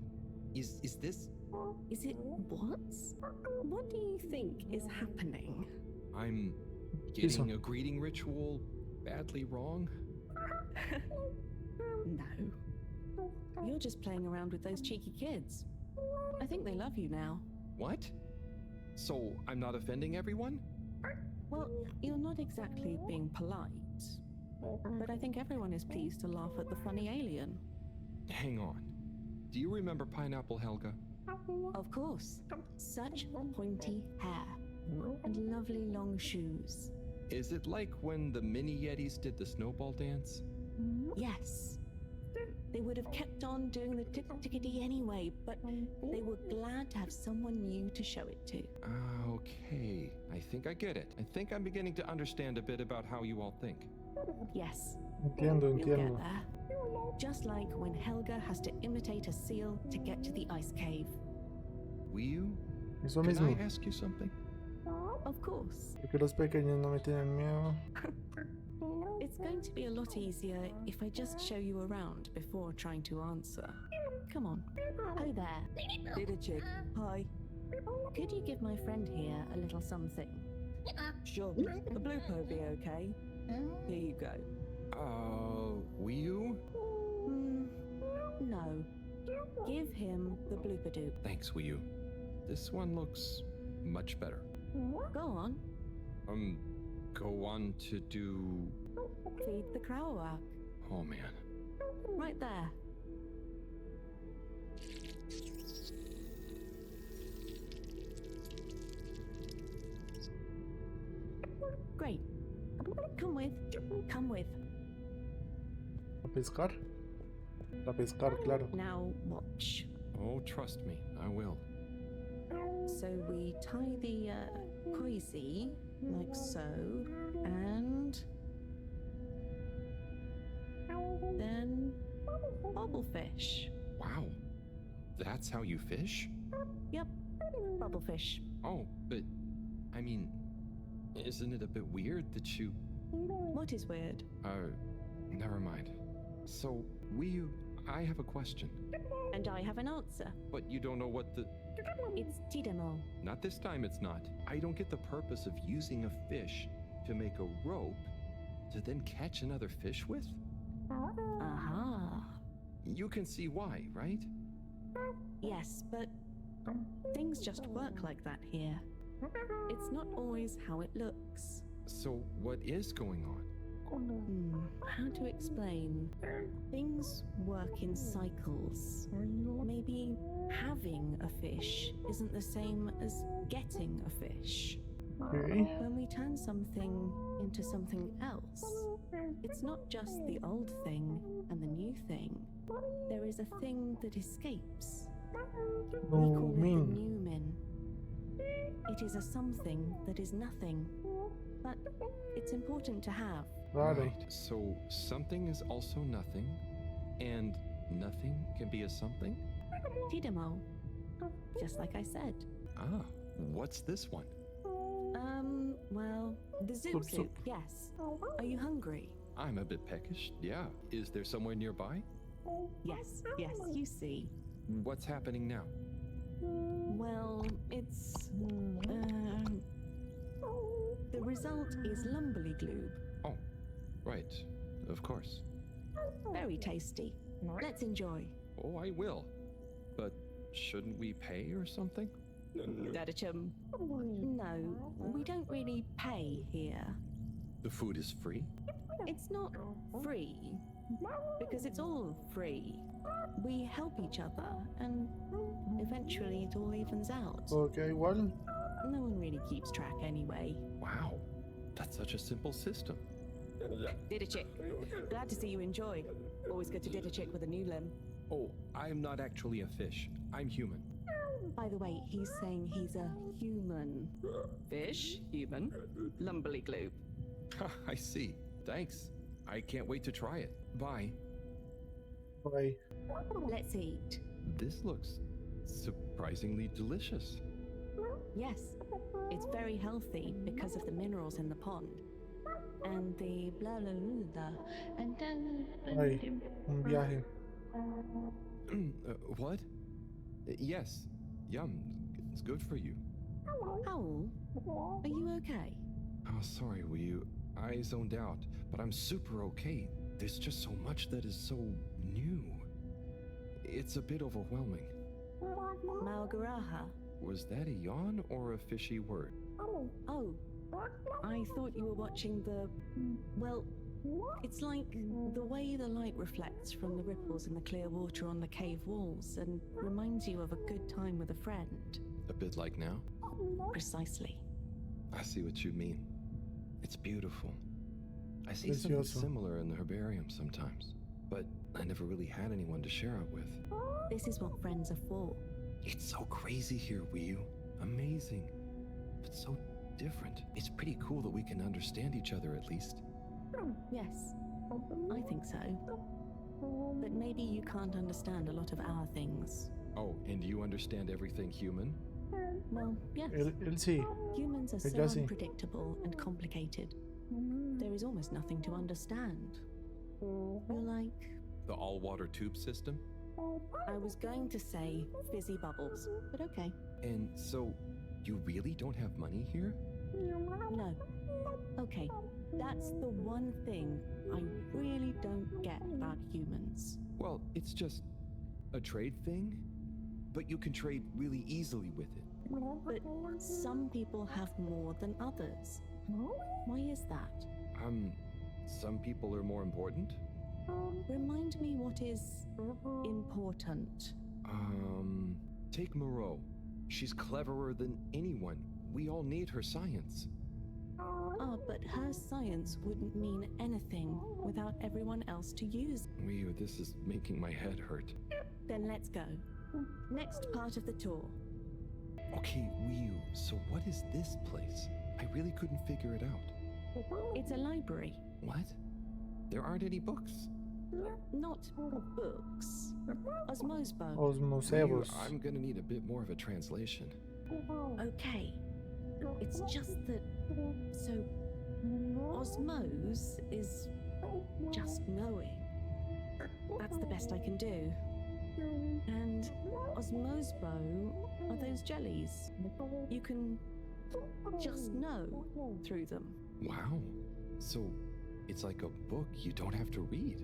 is this? Is it what? What do you think is happening? I'm getting a greeting ritual badly wrong? No. You're just playing around with those cheeky kids. I think they love you now. What? So I'm not offending everyone? Well, you're not exactly being polite. But I think everyone is pleased to laugh at the funny alien. Hang on. Do you remember Pineapple Helga? Of course. Such pointy hair. And lovely long shoes. Is it like when the mini Yetis did the snowball dance? Yes. They would have kept on doing the tickety anyway, but they were glad to have someone new to show it to. Okay. I think I get it. I think I'm beginning to understand a bit about how you all think. Yes. Entiendo, You'll get entiendo. there. Just like when Helga has to imitate a seal to get to the ice cave. Will Eso Can mismo. I ask you something? Of course. Porque los pequeños no me tienen miedo. It's going to be a lot easier if I just show you around before trying to answer. Come on. Hi there. Little chick. Hi. Could you give my friend here a little something? Sure. The blue will be okay. Here you go. Will No. Give him the blooper-doop. Thanks, Will This one looks much better. Go on. Go on to do... Feed the Crowak. Oh, man. Right there. Great. Come with. Come with. ¿A pescar? A pescar, claro. Now watch. Oh, trust me, I will. So we tie the koizi like so, and then bubblefish. Wow. That's how you fish? Yep, bubblefish. Oh, but, I mean, isn't it a bit weird that you... What is weird? Never mind. So, I have a question. And I have an answer. But you don't know what the... It's tidamo. Not this time, it's not. I don't get the purpose of using a fish to make a rope to then catch another fish with? Aha. You can see why, right? Yes, but things just work like that here. It's not always how it looks. So, what is going on? How to explain? Things work in cycles. Maybe having a fish isn't the same as getting a fish. Okay. When we turn something into something else, it's not just the old thing and the new thing. There is a thing that escapes. We call it the numen. It is a something that is nothing, but it's important to have. Right. So something is also nothing, and nothing can be a something? Tidimo. Just like I said. Ah, what's this one? Well, the Zoop Soup, yes. Are you hungry? I'm a bit peckish, yeah. Is there somewhere nearby? Yes, you see. What's happening now? Well, it's... the result is Lumberly Gloob. Oh, right. Of course. Very tasty. Let's enjoy. Oh, I will. But shouldn't we pay or something? Dadachum. No, we don't really pay here. The food is free? It's not free, because it's all free. We help each other, and eventually it all evens out. Okay, well. No one really keeps track anyway. Wow, that's such a simple system. Didachick, glad to see you enjoy. Always good to Didachick with a new limb. Oh, I'm not actually a fish. I'm human. By the way, he's saying he's a human. Fish, human, Lumberly Gloob. I see. Thanks. I can't wait to try it. Bye. Bye. Let's eat. This looks surprisingly delicious. Yes, it's very healthy because of the minerals in the pond. And the blah blah blah. And then... Ay, un viaje. What? Yes. Yum. It's good for you. Owl, are you okay? Oh, sorry, I zoned out, but I'm super okay. There's just so much that is so new. It's a bit overwhelming. Malgaraha. Was that a yawn or a fishy word? Oh, I thought you were watching the... Well, it's like the way the light reflects from the ripples in the clear water on the cave walls and reminds you of a good time with a friend. A bit like now? Precisely. I see what you mean. It's beautiful. I see something similar in the herbarium sometimes, but I never really had anyone to share it with. This is what friends are for. It's so crazy here, Wii. Amazing. But so different. It's pretty cool that we can understand each other at least. Yes, I think so. But maybe you can't understand a lot of our things. Oh, and you understand everything human? Well, yes. Él sí. Humans are so Ella sí. unpredictable and complicated. There is almost nothing to understand. You're like... The all-water tube system? I was going to say fizzy bubbles, but okay. And so, you really don't have money here? No. Okay, that's the one thing I really don't get about humans. Well, it's just a trade thing, but you can trade really easily with it. But some people have more than others. Why is that? Some people are more important? Remind me what is important. Take Moreau. She's cleverer than anyone. We all need her science. Ah, but her science wouldn't mean anything without everyone else to use. This is making my head hurt. Then let's go. Next part of the tour. Okay, so what is this place? I really couldn't figure it out. It's a library. What? There aren't any books? Not books. Osmosbo. Osmosebos. I'm gonna need a bit more of a translation. Okay. It's just that... So... Osmose is... just knowing. That's the best I can do. And Osmosbo are those jellies. You can just know through them. Wow. So, it's like a book you don't have to read.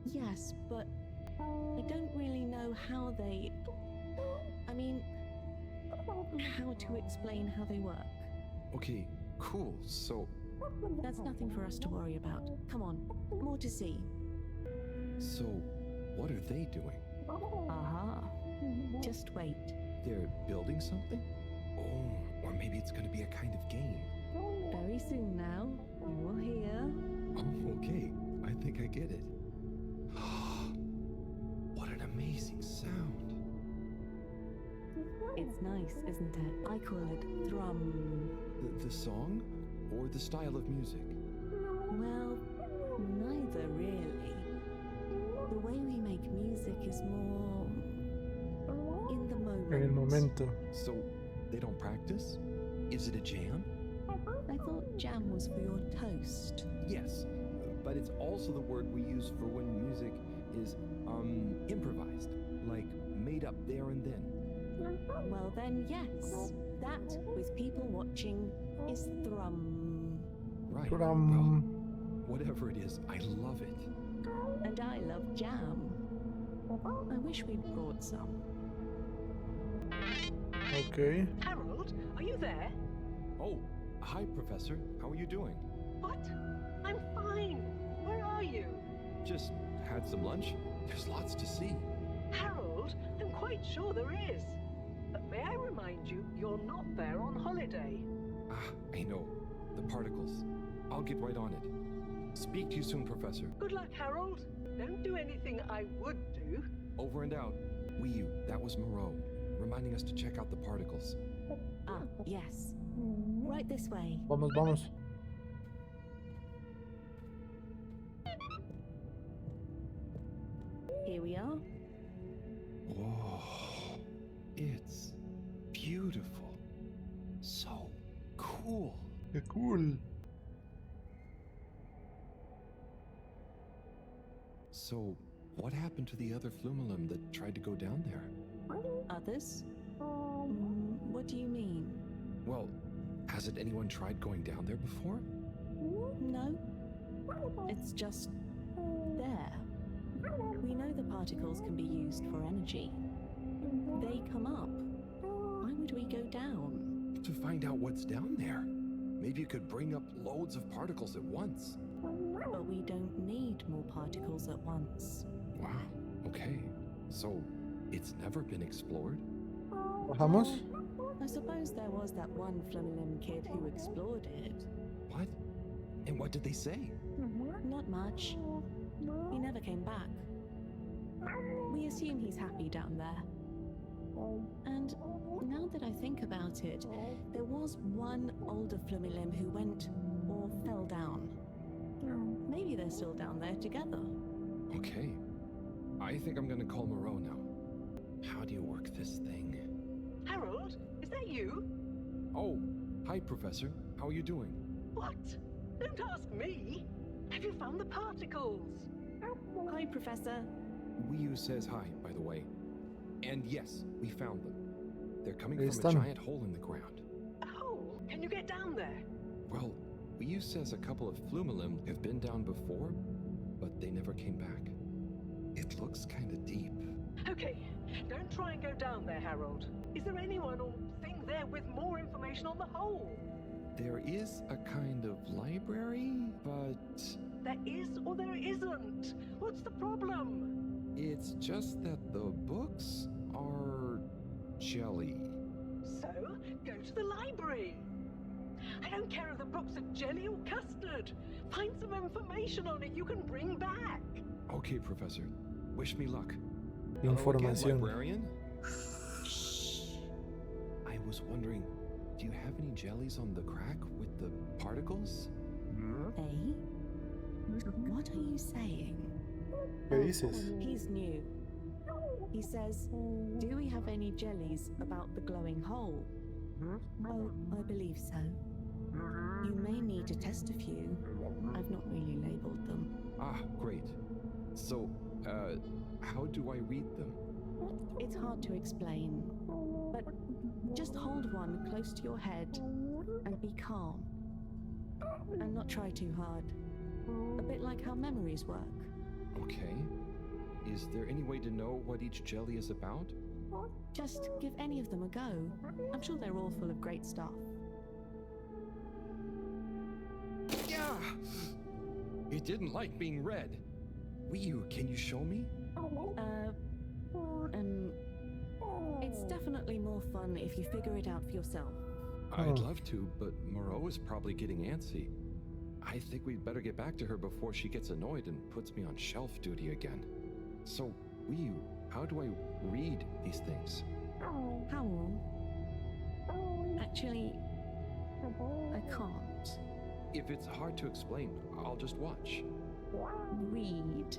Yes, but I don't really know how they... I mean, how to explain how they work. Okay, cool. So, That's nothing for us to worry about. Come on, more to see. so what are they doing? Aha. Just wait. They're building something? Oh, or maybe it's going to be a kind of game. Very soon now, you will hear. Oh, okay. I think I get it. What an amazing sound. It's nice, isn't it? I call it thrum. The song or the style of music? Well, neither really. The way we make music is more in the moment. En el momento. So, they don't practice? Is it a jam? I thought jam was for your toast. Yes, but it's also the word we use for when music is, improvised, like made up there and then. Well then, yes. That, with people watching, is thrum. Right. Thrum. Well, whatever it is, I love it. And I love jam. I wish we'd brought some. Okay. Harold, are you there? Oh, hi, Professor. How are you doing? What? I'm fine. Where are you? Just had some lunch. There's lots to see. Harold, I'm quite sure there is. But may I remind you, you're not there on holiday. Ah, I know. The particles. I'll get right on it. Speak to you soon, Professor. Good luck, Harold. Don't do anything I would do. Over and out. You, that was Moreau, reminding us to check out the particles. Ah, yes. Right this way. Vamos, vamos. Here we are. Whoa. It's beautiful. So cool. Qué cool. So, what happened to the other Flumelum that tried to go down there? Others? What do you mean? Well, hasn't anyone tried going down there before? No. It's just there. We know the particles can be used for energy. They come up. Why would we go down? To find out what's down there. Maybe you could bring up loads of particles at once. But we don't need more particles at once. Wow, okay. So, it's never been explored? Bajamos. I suppose there was that one Flumelum kid who explored it. What? And what did they say? Not much. He never came back. We assume he's happy down there. And now that I think about it, there was one older Flumelum who went or fell down. Maybe they're still down there together. Okay. I think I'm gonna call Moreau now. How do you work this thing? Harold, is that you? Oh, hi, Professor. How are you doing? What? Don't ask me. Have you found the particles? Hi, Professor. Wiyu says hi, by the way. And yes, we found them. They're coming Ahí from a están. giant hole in the ground. Oh, can you get down there? Well, Wiyu says a couple of Flumelum have been down before, but they never came back. It looks kind of deep. Okay, don't try and go down there, Harold. Is there anyone or thing there with more information on the hole? There is a kind of library, but There is or there isn't. What's the problem? it's just that the books are jelly. So, go to the library. I don't care if the books are jelly or custard. Find some information on it you can bring back. Okay, Professor. Wish me luck. Hello again, Información. librarian. I was wondering, do you have any jellies on the crack with the particles? Eh? What are you saying? ¿Qué dices? He's new. He says, do we have any jellies about the glowing hole? Oh, I believe so. You may need to test a few. I've not really labeled them. Ah, great. So, how do I read them? It's hard to explain, but just hold one close to your head and be calm. and not try too hard. A bit like how memories work. Okay. Is there any way to know what each jelly is about? Just give any of them a go. I'm sure they're all full of great stuff. Yeah! It didn't like being read. Wii, can you show me? It's definitely more fun if you figure it out for yourself. I'd love to, but Moreau is probably getting antsy. I think we'd better get back to her before she gets annoyed and puts me on shelf duty again. So, Wii, how do I read these things? Howl. Actually, I can't. If it's hard to explain, I'll just watch. Read.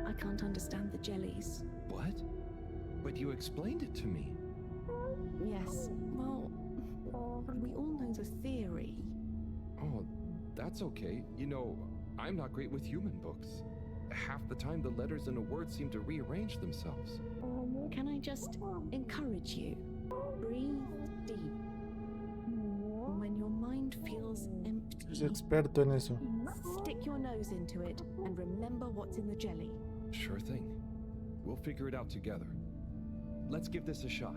I can't understand the jellies. What? But you explained it to me. Yes, well, we all know the theory. Oh, that's okay. You know, I'm not great with human books. Half the time the letters in a word seem to rearrange themselves. Can I just encourage you? Breathe deep. When your mind feels empty, Es experto en eso. stick your nose into it and remember what's in the jelly. Sure thing. We'll figure it out together. Let's give this a shot.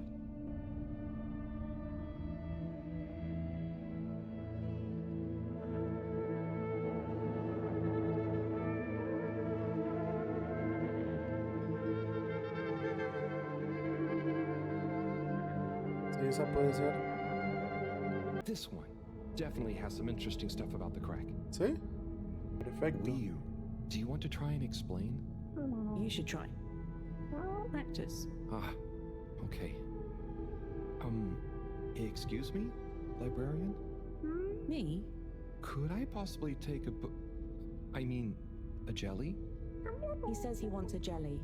Sí, esa puede ser. This one definitely has some interesting stuff about the crack. ¿Sí? Perfecto. Wii, do you want to try and explain? You should try. Practice. Ah, okay. Excuse me, librarian? Me? Could I possibly take a a jelly? He says he wants a jelly.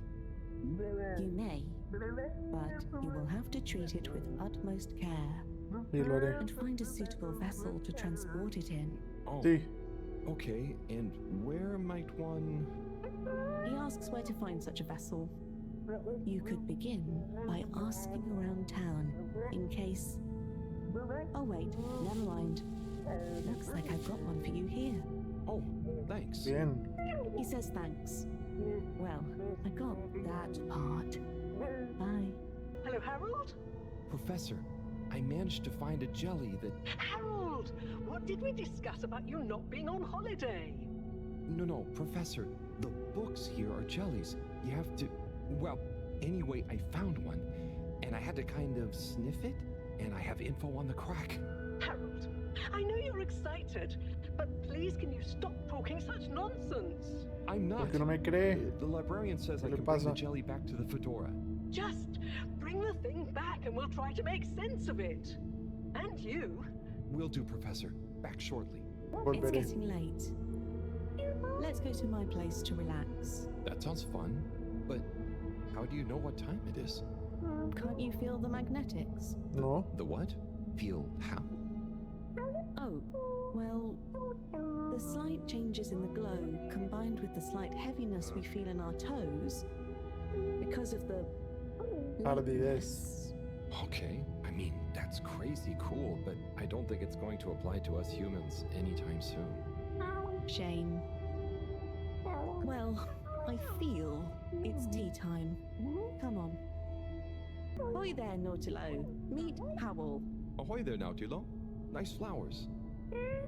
You may, but you will have to treat it with utmost care. Sí, lo haré. And find a suitable vessel to transport it in. Oh, Sí. okay. And where might one... He asks where to find such a vessel. You could begin by asking around town in case... Oh wait, never mind. Looks like I've got one for you here. Oh, thanks. Bien. He says thanks. Well, I got that part. Bye. Hello, Harold? Professor, I managed to find a jelly that... Harold! What did we discuss about you not being on holiday? No, Professor. The books here are jellies. You have to... Well, anyway, I found one, and I had to kind of sniff it, and I have info on the crack. Harold, I know you're excited, but please can you stop talking such nonsense? I'm not. ¿Por qué no me cree? The librarian says I ¿Qué le can bring the pasa? jelly back to the fedora. Just bring the thing back and we'll try to make sense of it. And you? Will do, Professor. Back shortly. It's Volveré. getting late. Let's go to my place to relax. That sounds fun, but how do you know what time it is? Can't you feel the magnetics? No. The what? Feel how? Oh, well, the slight changes in the glow combined with the slight heaviness we feel in our toes because of the Ardidez. Okay, I mean, that's crazy cool, but I don't think it's going to apply to us humans anytime soon. shame. Well, I feel it's tea time. Come on. Ahoy there, Nautilo. Meet Howell. Ahoy there, Nautilo. Nice flowers.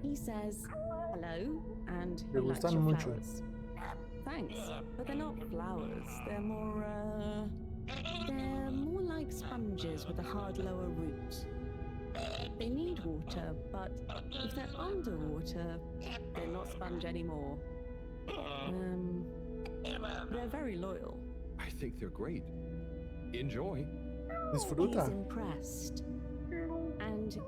He says hello, and he Me likes gustan your mucho. flowers. Thanks, but they're not flowers. They're more like sponges with a hard lower root. They need water, but if they're underwater, they're not sponge anymore. They're very loyal. I think they're great. Enjoy. Disfruta. He's impressed. And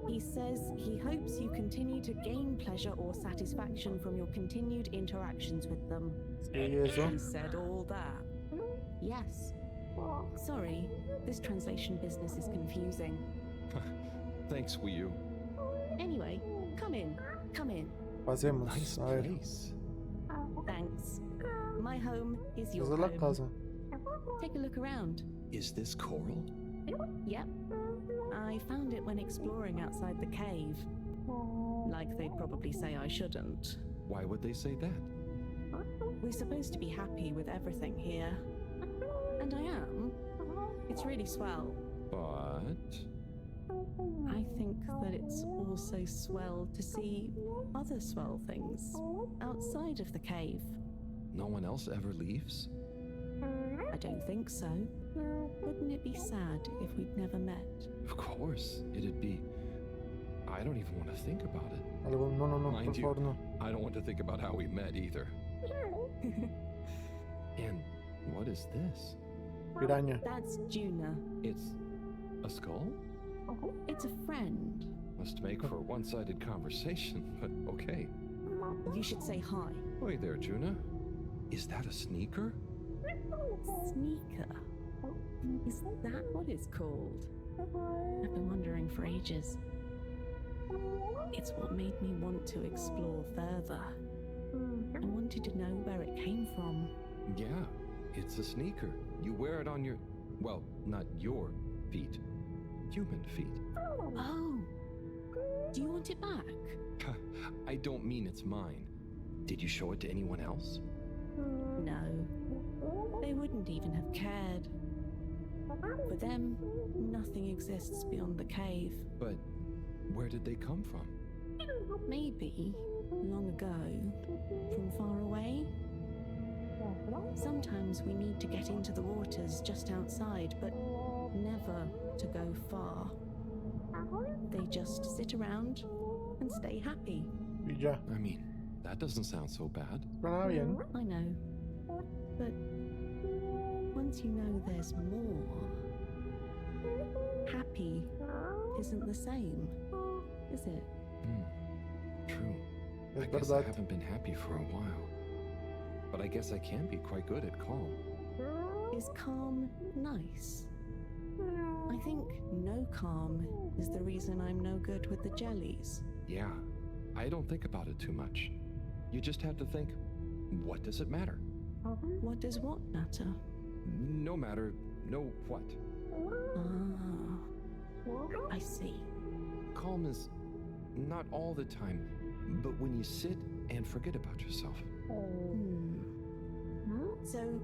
he says he hopes you continue to gain pleasure or satisfaction from your continued interactions with them. Sí, eso. He said all that. Yes. Sorry, this translation business is confusing. Thanks, Wii U. Anyway, come in. Come in. Pasemos. Nice A ver. place. Thanks. My home is your Esa es la home. casa. Take a look around. Is this coral? Yep. I found it when exploring outside the cave. Like they'd probably say I shouldn't. Why would they say that? We're supposed to be happy with everything here. And I am. It's really swell. But... I think that it's also swell to see other swell things outside of the cave. No one else ever leaves? I don't think so. Wouldn't it be sad if we'd never met? Of course, it'd be... I don't even want to think about it. No, Mind por you, favor, no. I don't want to think about how we met either. And what is this? Piraña. That's Juna. It's a skull? It's a friend. Must make for a one-sided conversation, but okay. You should say hi. Hey there, Juna. Is that a sneaker? Sneaker? Is that what it's called? I've been wondering for ages. It's what made me want to explore further. I wanted to know where it came from. Yeah, it's a sneaker. You wear it on your... well, not your feet. Human feet. Oh! Do you want it back? I don't mean it's mine. Did you show it to anyone else? No. They wouldn't even have cared. For them, nothing exists beyond the cave. But where did they come from? Maybe, long ago, from far away. Sometimes we need to get into the waters just outside, but never to go far. They just sit around and stay happy. Y ya. I mean, that doesn't sound so bad. Suena bien. I know. But once you know there's more, happy isn't the same, is it? True. Es I guess verdad. I haven't been happy for a while. But I guess I can be quite good at calm. Is calm nice? I think no calm is the reason I'm no good with the jellies. Yeah, I don't think about it too much. You just have to think, what does it matter? What does what matter? No matter, no what. Ah, I see. Calm is not all the time, but when you sit and forget about yourself. So,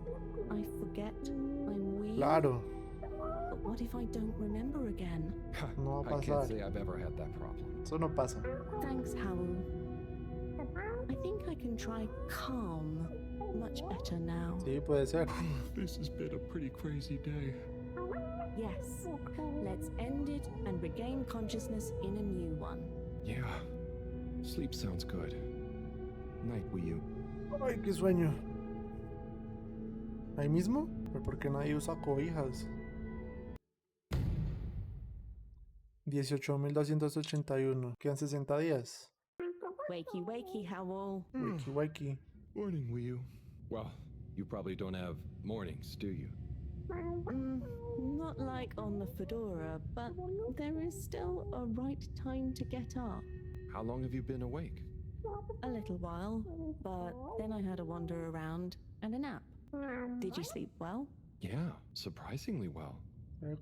I forget I'm weird? Claro. But what if I don't remember again? No va a I can't pasar. say I've ever had that problem. Eso no pasa. Thanks, Howell. I think I can try calm much better now. Sí, puede ser. This has been a pretty crazy day. Yes. Let's end it and regain consciousness in a new one. Yeah, sleep sounds good. Night, will you? Ay, qué sueño. ¿Ahí mismo? ¿Pero por qué nadie usa cobijas? 18.281. Quedan 60 días. Wakey, wakey, Howell. Wakey, wakey. Morning, will you? Well, you probably don't have mornings, do you? Not like on the Fedora, but there is still a right time to get up. How long have you been awake? A little while, but then I had a wander around and a nap. Did you sleep well? Yeah, surprisingly well.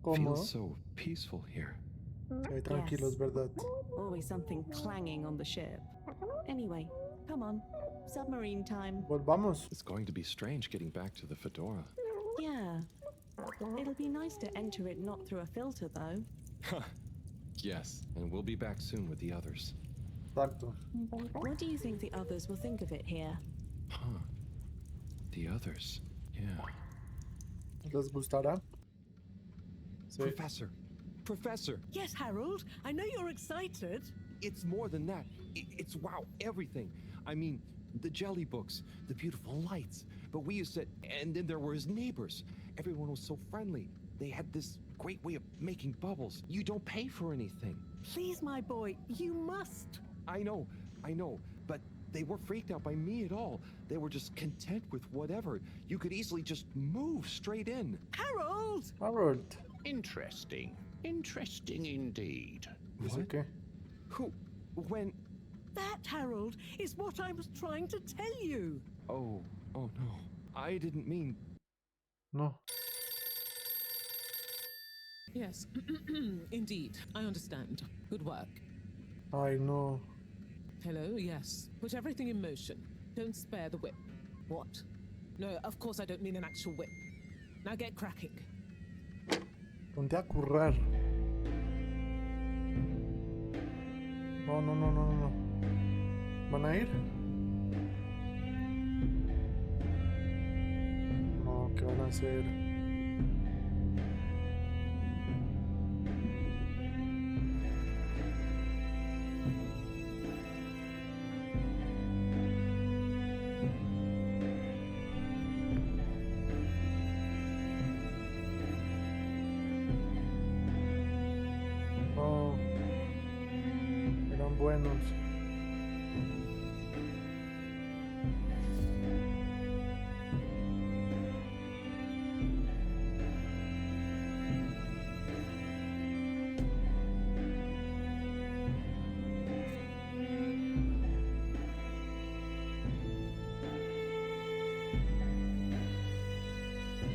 ¿Cómo? Feels so peaceful here. Tranquilo, es verdad. Always something clanging on the ship. Anyway, come on. Submarine time. Volvamos. It's going to be strange getting back to the Fedora. Yeah. It'll be nice to enter it not through a filter, though. Yes, and we'll be back soon with the others. Exacto. What do you think the others will think of it here? Huh. The others. Yeah. ¿Les gustará? Sí. Professor! Professor! Yes, Harold, I know you're excited. It's more than that. It's wow, everything. I mean, the jelly books, the beautiful lights. But we used to, and then there were his neighbors. Everyone was so friendly. They had this great way of making bubbles. You don't pay for anything. Please, my boy, you must. I know, but they weren't freaked out by me at all. They were just content with whatever. You could easily just move straight in. Harold! Harold. Interesting. Interesting indeed. ¿Dice qué? Who? When? That, Harold, is what I was trying to tell you. Oh no. I didn't mean... No. Yes, indeed. I understand. Good work. Ay, no. Hello, yes. Put everything in motion. Don't spare the whip. What? No, of course I don't mean an actual whip. Now get cracking. Ponte a currar. No, no, no, no, no. ¿Van a ir? No, ¿qué van a hacer? No. Eran buenos.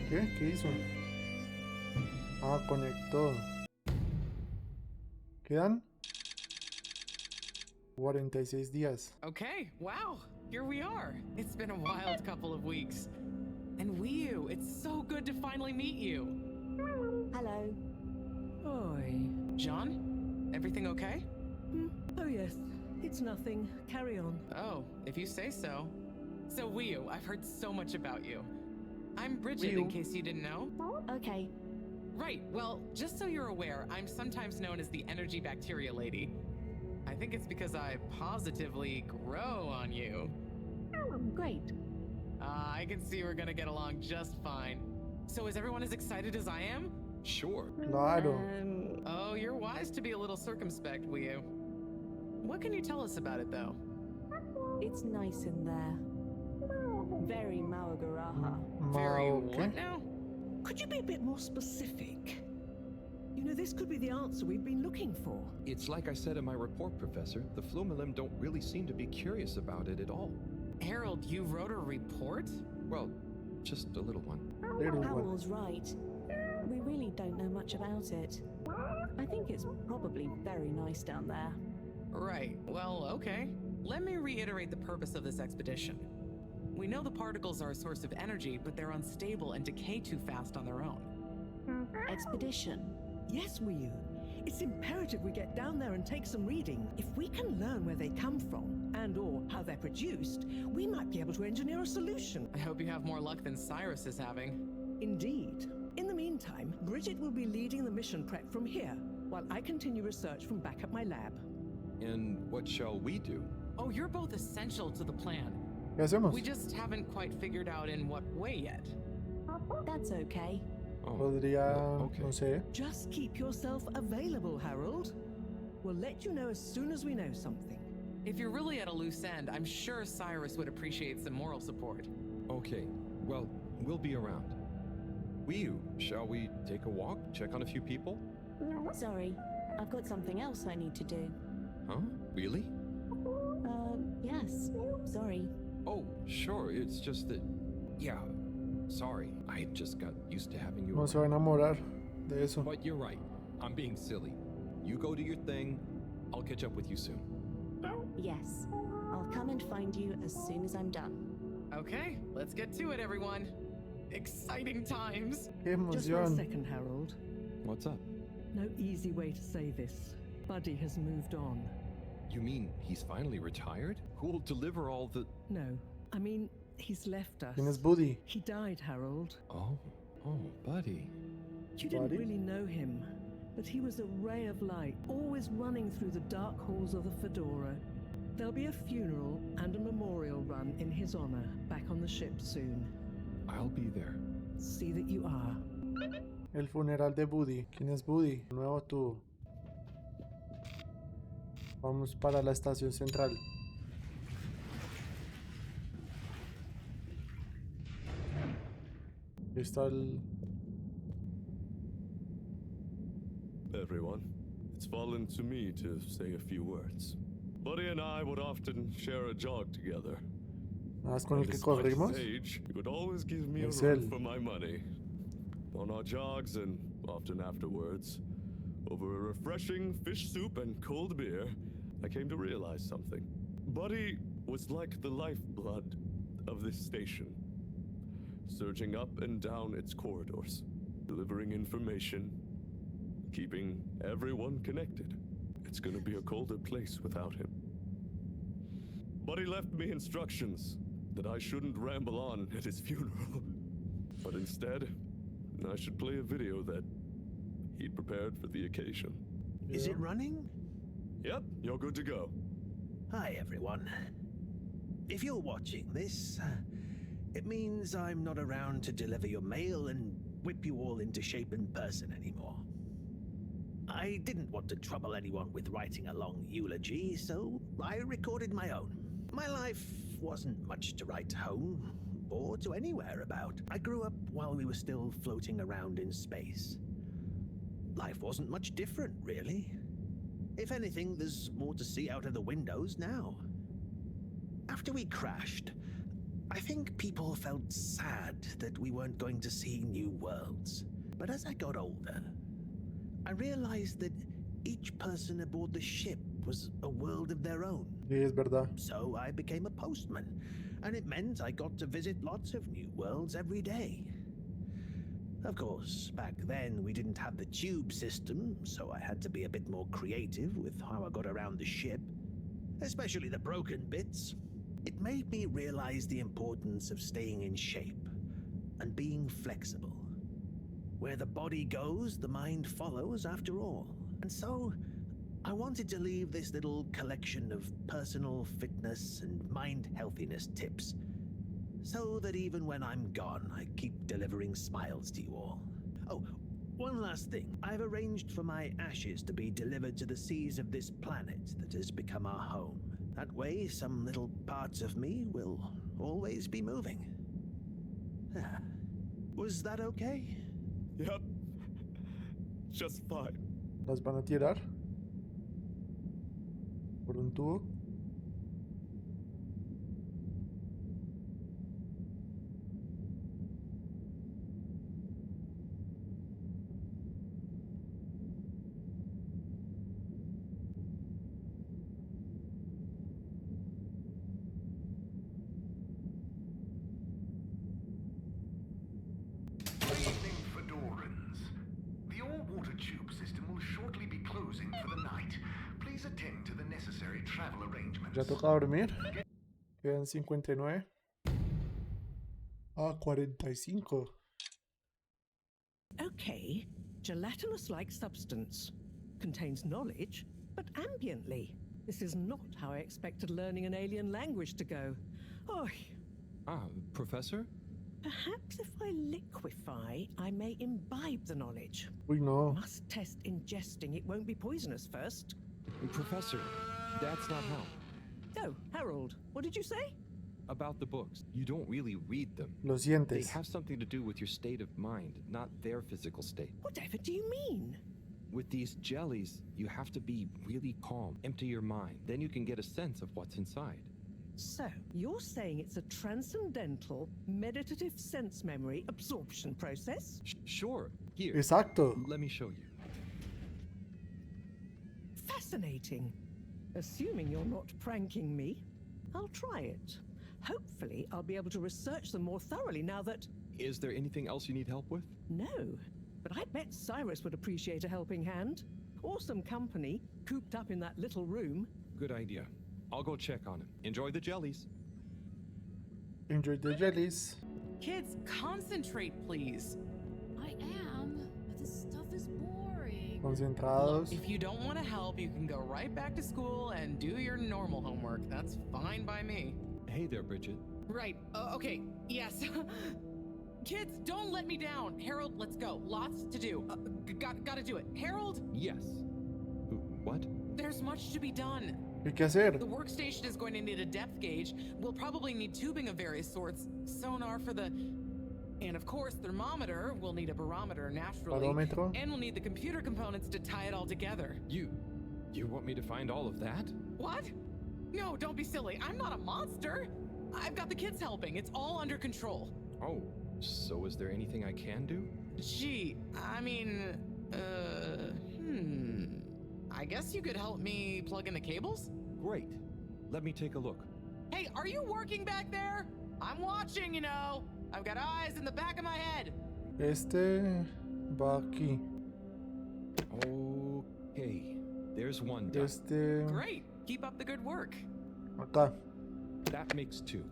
¿Qué? ¿Qué hizo? Ah, conectó. ¿Quedan? 46 días. Okay, wow, here we are. It's been a wild couple of weeks. And Wii, it's so good to finally meet you. Hello. Oi. John, everything okay? Oh, yes. It's nothing. Carry on. Oh, if you say so. So Wii, I've heard so much about you. I'm Bridget, Wii. in case you didn't know. Okay. Right, well, just so you're aware, I'm sometimes known as the energy bacteria lady. I think it's because I positively grow on you. Great. I can see we're gonna get along just fine. So is everyone as excited as I am? Sure. Claro. Oh, you're wise to be a little circumspect, Wii. What can you tell us about it, though? It's nice in there. Very Mawagaraha. Very what now? Could you be a bit more specific? You know, this could be the answer we've been looking for. It's like I said in my report, Professor. The Flumilim don't really seem to be curious about it at all. Harold, you wrote a report? Well, just a little one. Howell's right. We really don't know much about it. I think it's probably very nice down there. Right, well, okay. Let me reiterate the purpose of this expedition. We know the particles are a source of energy, but they're unstable and decay too fast on their own. Expedition? Yes, Wii. It's imperative we get down there and take some reading. If we can learn where they come from and or how they're produced, we might be able to engineer a solution. I hope you have more luck than Cyrus is having. Indeed. In the meantime, Bridget will be leading the mission prep from here, while I continue research from back at my lab. And what shall we do? Oh, you're both essential to the plan. ¿Qué hacemos? We just haven't quite figured out in what way yet. That's okay. Podría, no sé. Just keep yourself available, Harold. We'll let you know as soon as we know something. If you're really at a loose end, I'm sure Cyrus would appreciate some moral support. Okay, well, we'll be around. Wii, shall we take a walk, check on a few people? Sorry, I've got something else I need to do. Huh? Really? Yes. Sorry. Oh, sure, it's just that... Yeah, sorry. I just got used to having you No se va a enamorar de eso. But you're right. I'm being silly. You go do your thing. I'll catch up with you soon. Yes. I'll come and find you as soon as I'm done. Okay, let's get to it, everyone. Exciting times. Just one second, Harold. What's up? No easy way to say this. Buddy has moved on. You mean he's finally retired? Who'll deliver all the... No, I mean, he's left us. ¿Quién es Buddy? He died, Harold. Oh, Buddy. You didn't really know him, but he was a ray of light, always running through the dark halls of the Fedora. There'll be a funeral and a memorial run in his honor back on the ship soon. I'll be there. See that you are. El funeral de Buddy. ¿Quién es Buddy? Nuevo tubo. Vamos para la estación central. Aquí está el... Everyone, it's fallen to me to say a few words. Buddy and I would often share a jog together. ¿Es con el que Despite his corrimos? age, he would always give me a Es run él. for my money. On our jogs and often afterwards, over a refreshing fish soup and cold beer, I came to realize something. Buddy was like the lifeblood of this station, surging up and down its corridors, delivering information, keeping everyone connected. It's gonna be a colder place without him. Buddy left me instructions that I shouldn't ramble on at his funeral, but instead, I should play a video that he'd prepared for the occasion. Is it running? Yep, you're good to go. Hi, everyone. If you're watching this, it means I'm not around to deliver your mail and whip you all into shape in person anymore. I didn't want to trouble anyone with writing a long eulogy, so I recorded my own. My life wasn't much to write home or to anywhere about. I grew up while we were still floating around in space. Life wasn't much different, really. If anything, there's more to see out of the windows now. After we crashed, I think people felt sad that we weren't going to see new worlds. But as I got older, I realized that each person aboard the ship was a world of their own. Sí, es verdad. So I became a postman, and it meant I got to visit lots of new worlds every day. Of course, back then we didn't have the tube system, so I had to be a bit more creative with how I got around the ship, especially the broken bits. It made me realize the importance of staying in shape and being flexible. Where the body goes, the mind follows after all. And so, I wanted to leave this little collection of personal fitness and mind healthiness tips, so that even when I'm gone, I keep delivering smiles to you all. Oh, one last thing. I've arranged for my ashes to be delivered to the seas of this planet that has become our home. That way, some little parts of me will always be moving. Was that okay? Yep. Just fine. ¿Las van a tirar? ¿Por un tubo? ¿Ya toca dormir? Quedan 59. Ah, 45. Okay, gelatinous-like substance. Contains knowledge, but ambiently. This is not how I expected learning an alien language to go. Oh. Professor? Perhaps if I liquefy, I may imbibe the knowledge. We know. Must test ingesting. It won't be poisonous first. Professor, that's not how. Oh, Harold, what did you say? About the books. You don't really read them. Los dientes. They have something to do with your state of mind, not their physical state. Whatever do you mean? With these jellies, you have to be really calm, empty your mind. Then you can get a sense of what's inside. So, you're saying it's a transcendental, meditative sense memory absorption process? Sure. Here. Exacto. Let me show you. Fascinating. Assuming you're not pranking me, I'll try it. Hopefully, I'll be able to research them more thoroughly now that... Is there anything else you need help with? No, but I bet Cyrus would appreciate a helping hand. Or some company, cooped up in that little room. Good idea. I'll go check on him. Enjoy the jellies. Enjoy the jellies. Kids, concentrate, please. I am, but this stuff is boring. Concentrados. If you don't want to help, you can go right back to school and do your normal homework. That's fine by me. Hey there, Bridget. Right. Okay. Yes. Kids, don't let me down. Harold, let's go. Lots to do. Gotta do it. Harold? Yes. What? There's much to be done. ¿Y qué hacer? The workstation is going to need a depth gauge. We'll probably need tubing of various sorts. Sonar for the... And of course, thermometer. We'll need a barometer, naturally. Barómetro. And we'll need the computer components to tie it all together. You want me to find all of that? What? No, don't be silly. I'm not a monster. I've got the kids helping. It's all under control. Oh, so is there anything I can do? Gee, I mean, I guess you could help me plug in the cables? Great. Let me take a look. Hey, are you working back there? I'm watching, you know. I've got eyes in the back of my head. Este va aquí. Okay. There's one done. Este Great. Keep up the good work. acá. That makes 2.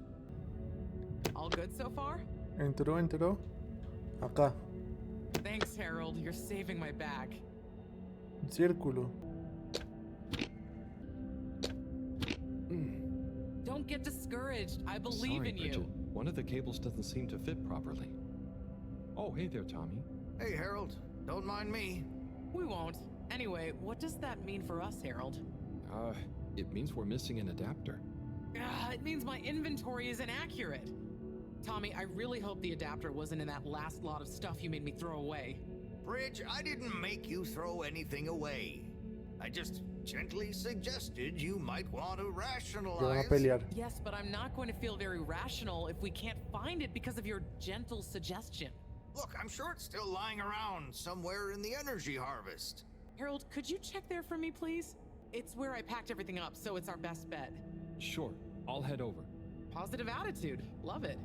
All good so far? Entró. Acá. Thanks, Harold. You're saving my back. Círculo. Don't get discouraged. I believe Sorry, in you. Bridget. One of the cables doesn't seem to fit properly. Oh, hey there, Tommy. Hey, Harold. Don't mind me. We won't. Anyway, what does that mean for us, Harold? It means we're missing an adapter. It means my inventory is inaccurate. Tommy, I really hope the adapter wasn't in that last lot of stuff you made me throw away. Bridge, I didn't make you throw anything away. I just gently suggested you might want to rationalize. Yes, but I'm not going to feel very rational if we can't find it because of your gentle suggestion. Look, I'm sure it's still lying around somewhere in the energy harvest. Harold, could you check there for me, please? It's where I packed everything up, so it's our best bet. Sure. I'll head over. Positive attitude. Love it.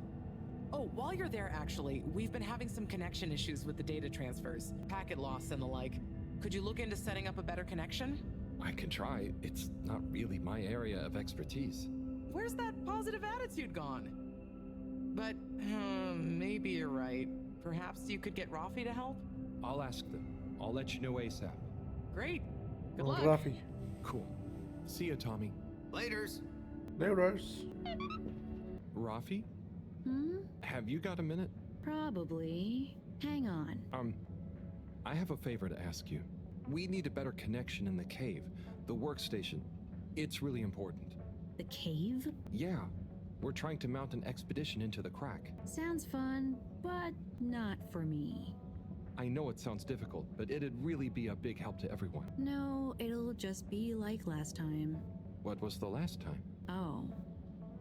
Oh, while you're there, actually, we've been having some connection issues with the data transfers, packet loss and the like. Could you look into setting up a better connection? I can try. It's not really my area of expertise. Where's that positive attitude gone? But, maybe you're right. Perhaps you could get Rafi to help? I'll ask them. I'll let you know ASAP. Great. Good luck. Rafi. Cool. See ya, Tommy. Laters. Rafi? Hmm? Have you got a minute? Probably. Hang on. I have a favor to ask you. We need a better connection in the cave. The workstation. It's really important. The cave? Yeah. We're trying to mount an expedition into the crack. Sounds fun, but not for me. I know it sounds difficult, but it'd really be a big help to everyone. No, it'll just be like last time. What was the last time? Oh,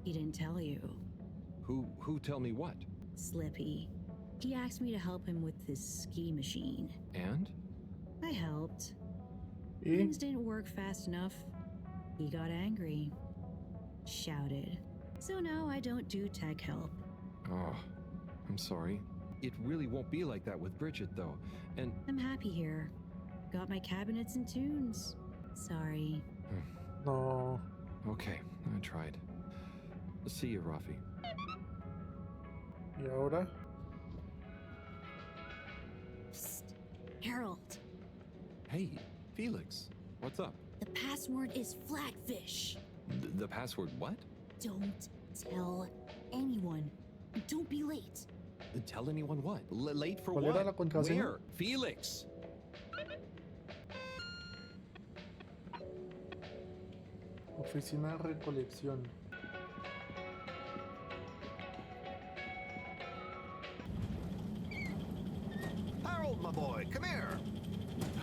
he didn't tell you. Who tell me what? Slippy. He asked me to help him with this ski machine. And? I helped. Things didn't work fast enough. He got angry. Shouted. So now I don't do tech help. Oh, I'm sorry. It really won't be like that with Bridget, though. And I'm happy here. Got my cabinets and tunes. Sorry. No. Okay, I tried. See you, Rafi. ¿Y ahora? Psst. Harold. Hey, Felix. What's up? The password is Flatfish. The password what? Don't tell anyone. Don't be late. Tell anyone what? Late for ¿Cuál what? era la contraseña? Where? Felix! Oficina de recolección. Harold, my boy, come here.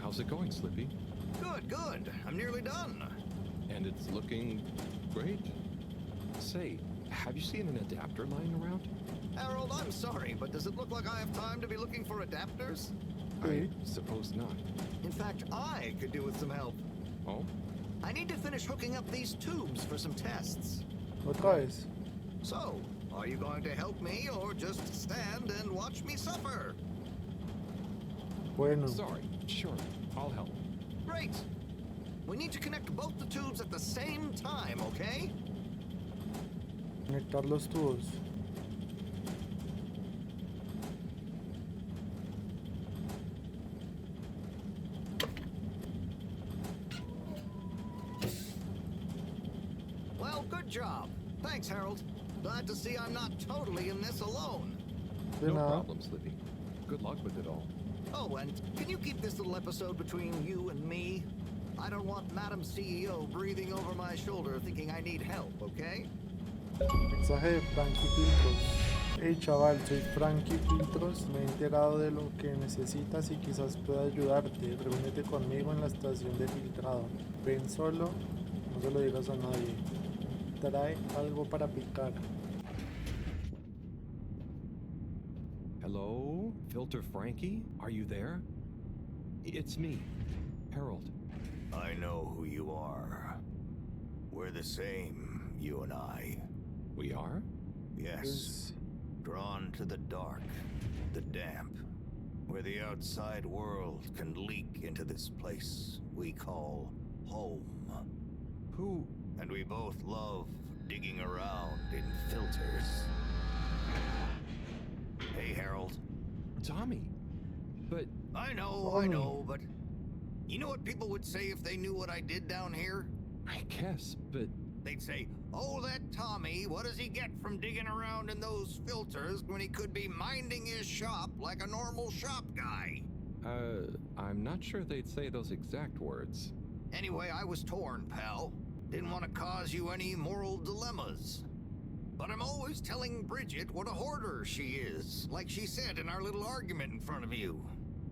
How's it going, Slippy? Good, good. I'm nearly done. And it's looking great. Say, have you seen an adapter lying around? Harold, I'm sorry, but does it look like I have time to be looking for adapters? I suppose not. In fact, I could do with some help. Oh? I need to finish hooking up these tubes for some tests. Otra vez. So, are you going to help me or just stand and watch me suffer? Bueno. Sorry, sure, I'll help. Great. We need to connect both the tubes at the same time, okay? Conectar los tubos. Well, good job. Thanks, Harold. Glad to see I'm not totally in this alone. No problem, Slippy. Good luck with it all. Oh, and can you keep this little episode between you and me? I don't want Madam CEO breathing over my shoulder thinking I need help, okay? Mensaje de Frankie Filtros. Hey chaval, soy Frankie Filtros. Me he enterado de lo que necesitas y quizás pueda ayudarte. Reúnete conmigo en la estación de filtrado. Ven solo, no se lo digas a nadie. Trae algo para picar. Hello? Filter Frankie? Are you there? It's me, Harold. I know who you are. We're the same, you and I. We are? Yes. Drawn to the dark, the damp, where the outside world can leak into this place we call home. Who? And we both love digging around in filters. Hey, Harold. Tommy. But... I know, but... You know what people would say if they knew what I did down here? I guess, but... They'd say, oh, that Tommy, what does he get from digging around in those filters when he could be minding his shop like a normal shop guy? I'm not sure they'd say those exact words. Anyway, I was torn, pal. Didn't want to cause you any moral dilemmas. But I'm always telling Bridget what a hoarder she is, like she said in our little argument in front of you.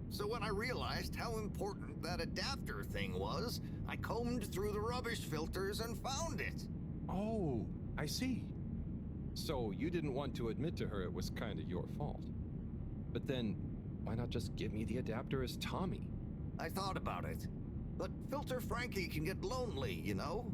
So when I realized how important that adapter thing was, I combed through the rubbish filters and found it. Oh, I see. So you didn't want to admit to her it was kind of your fault. But then, why not just give me the adapter as Tommy? I thought about it. But Filter Frankie can get lonely, you know?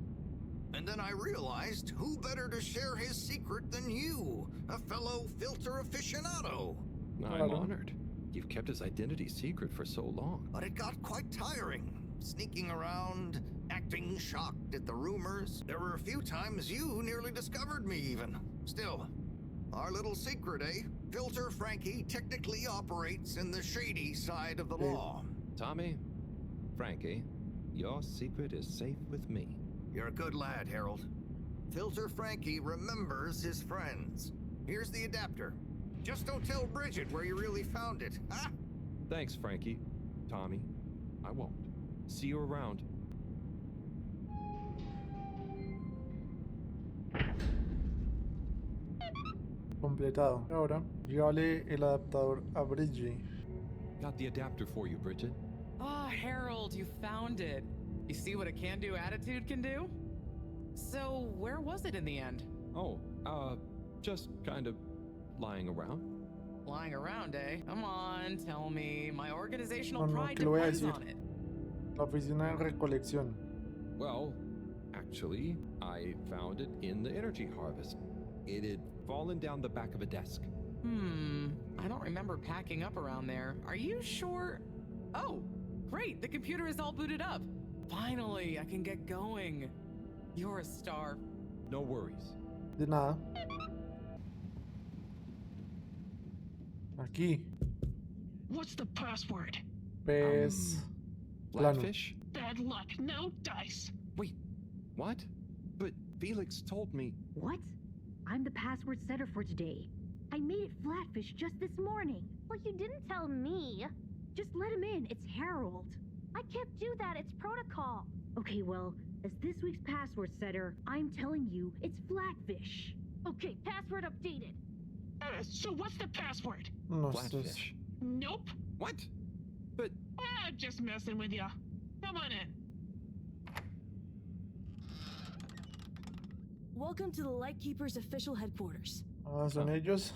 And then I realized who better to share his secret than you, a fellow filter aficionado. I'm honored. You've kept his identity secret for so long. But it got quite tiring. Sneaking around, acting shocked at the rumors. There were a few times you nearly discovered me even. Still, our little secret, eh? Filter Frankie technically operates in the shady side of the law. Tommy, Frankie, your secret is safe with me. You're a good lad, Harold. Filter Frankie remembers his friends. Here's the adapter. Just don't tell Bridget where you really found it, huh? Thanks, Frankie. Tommy, I won't. See you around. Completado. Ahora, llévale el adaptador a Bridgie. Got the adapter for you, Bridget. Ah, Harold, you found it. You see what a can-do attitude can do? So, where was it in the end? Oh, just kind of lying around. Lying around, eh? Come on, tell me. My organizational No, pride te lo voy a depends decir. on it. La oficina de recolección. Well, actually, I found it in the energy harvest. It had fallen down the back of a desk. I don't remember packing up around there. Are you sure? Oh, great, the computer is all booted up. Finally, I can get going. You're a star. No worries. De nada. Aquí. What's the password? Pez. Plano. Blackfish? Bad luck, no dice. Wait, what? But Felix told me... What? I'm the password setter for today. I made it Flatfish just this morning. Well, you didn't tell me. Just let him in. It's Harold. I can't do that. It's protocol. Okay, well, as this week's password setter, I'm telling you, it's Flatfish. Okay, password updated. So what's the password? No, Flatfish. Nope. What? But... just messing with ya. Come on in. Welcome to the Lightkeepers' official headquarters. Ah, son ellos.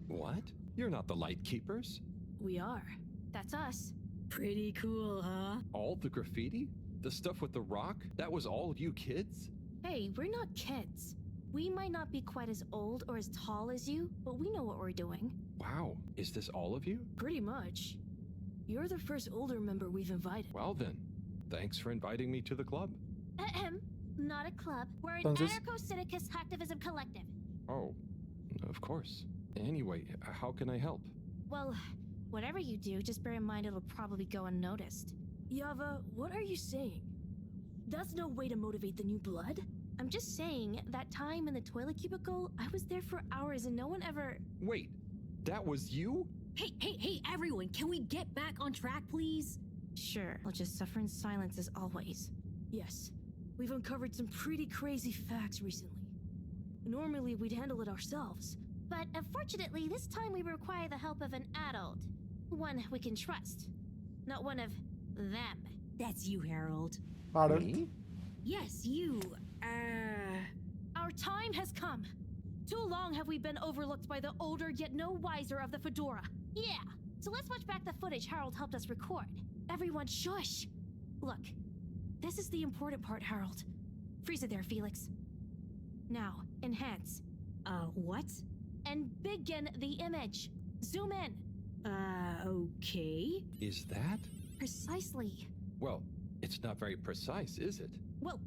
What? You're not the Lightkeepers? We are. That's us. Pretty cool, huh? All the graffiti? The stuff with the rock? That was all you kids? Hey, we're not kids. We might not be quite as old or as tall as you, but we know what we're doing. Wow, is this all of you? Pretty much. You're the first older member we've invited. Well then, thanks for inviting me to the club. Ahem. Not a club. We're an Entonces... anarcho-syndicist hacktivism collective. Oh, of course. Anyway, how can I help? Well, whatever you do, just bear in mind it'll probably go unnoticed. Yava, what are you saying? That's no way to motivate the new blood. I'm just saying, that time in the toilet cubicle, I was there for hours and no one ever... Wait, that was you? Hey, everyone, can we get back on track, please? Sure, I'll just suffer in silence as always. Yes, we've uncovered some pretty crazy facts recently. Normally, we'd handle it ourselves. But unfortunately, this time we require the help of an adult. One we can trust. Not one of them. That's you, Harold. Harold? Me? Yes, you. Our time has come. Too long have we been overlooked by the older yet no wiser of the Fedora. Yeah, so let's watch back the footage Harold helped us record. Everyone shush. Look, This is the important part, Harold. Freeze it there, Felix. Now, enhance. What? And begin the image. Zoom in. Okay. Is that? Precisely. Well, it's not very precise, is it? Well,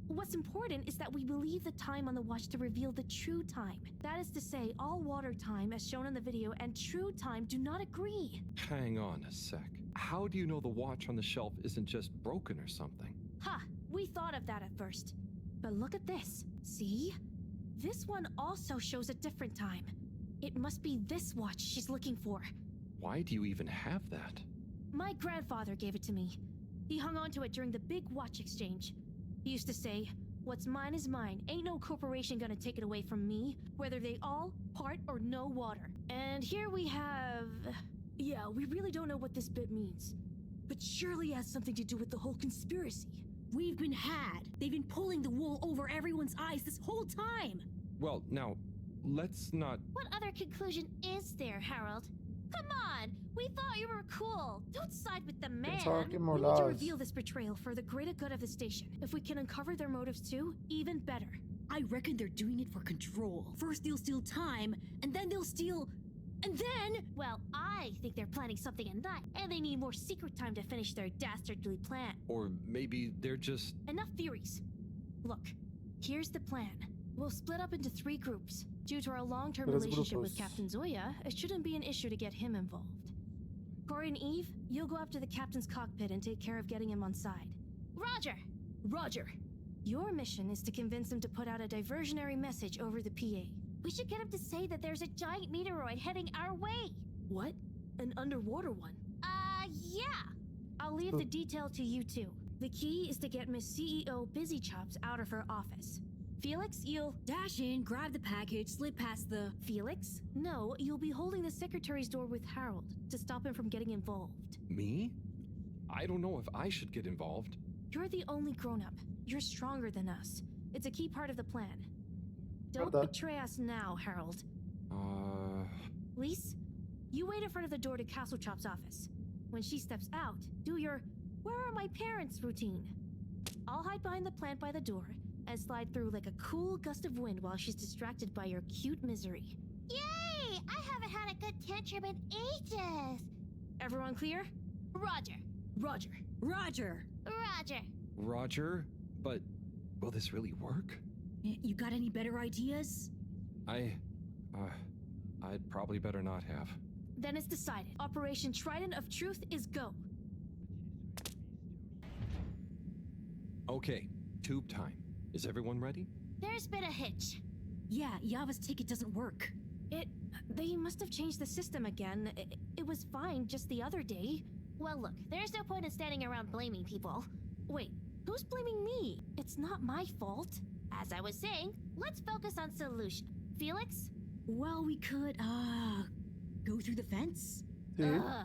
what's important is that we believe the time on the watch to reveal the true time. That is to say, all water time, as shown in the video, and true time do not agree. Hang on a sec. How do you know the watch on the shelf isn't just broken or something? Ha! We thought of that at first. But look at this. See? This one also shows a different time. It must be this watch she's looking for. Why do you even have that? My grandfather gave it to me. He hung on to it during the big watch exchange. He used to say, "What's mine is mine. Ain't no corporation gonna take it away from me, whether they all, part, or no water." And here we have... Yeah, we really don't know what this bit means. But surely it has something to do with the whole conspiracy. We've been had. They've been pulling the wool over everyone's eyes this whole time. Well, now, let's not... What other conclusion is there, Harold? Come on! We thought you were cool! Don't side with the man! Pensaba que We need to molabas. reveal this betrayal for the greater good of the station. If we can uncover their motives too, even better. I reckon they're doing it for control. First they'll steal time, and then they'll steal... And then... Well, I think they're planning something at night, and they need more secret time to finish their dastardly plan. Or maybe they're just... Enough theories. Look, here's the plan. We'll split up into 3 groups. Due to our long-term Tres relationship with grupos. Captain Zoya, it shouldn't be an issue to get him involved. Corey and Eve, you'll go up to the captain's cockpit and take care of getting him on side. Roger! Roger! Your mission is to convince him to put out a diversionary message over the PA. We should get him to say that there's a giant meteoroid heading our way. What? An underwater one? Yeah. I'll leave the detail to you two. The key is to get Miss CEO Busy Chops out of her office. Felix, you'll... Dash in, grab the package, slip past the... Felix? No, you'll be holding the secretary's door with Harold to stop him from getting involved. Me? I don't know if I should get involved. You're the only grown-up. You're stronger than us. It's a key part of the plan. Don't Verdad. betray us now, Harold. Lise, you wait in front of the door to Castle Chop's office. When she steps out, do your "Where are my parents?" routine. I'll hide behind the plant by the door and slide through like a cool gust of wind while she's distracted by your cute misery. Yay! I haven't had a good tantrum in ages. Everyone clear? Roger. Roger. Roger! Roger. Roger? But will this really work? You got any better ideas? I'd probably better not have. Then it's decided. Operation Trident of Truth is go. Okay, tube time. Is everyone ready? There's been a hitch. Yeah, Yava's ticket doesn't work. They must have changed the system again. It was fine just the other day. Well, look, there's no point in standing around blaming people. Wait, who's blaming me? It's not my fault. As I was saying, let's focus on solution. Felix? Well, we could, go through the fence? Ugh,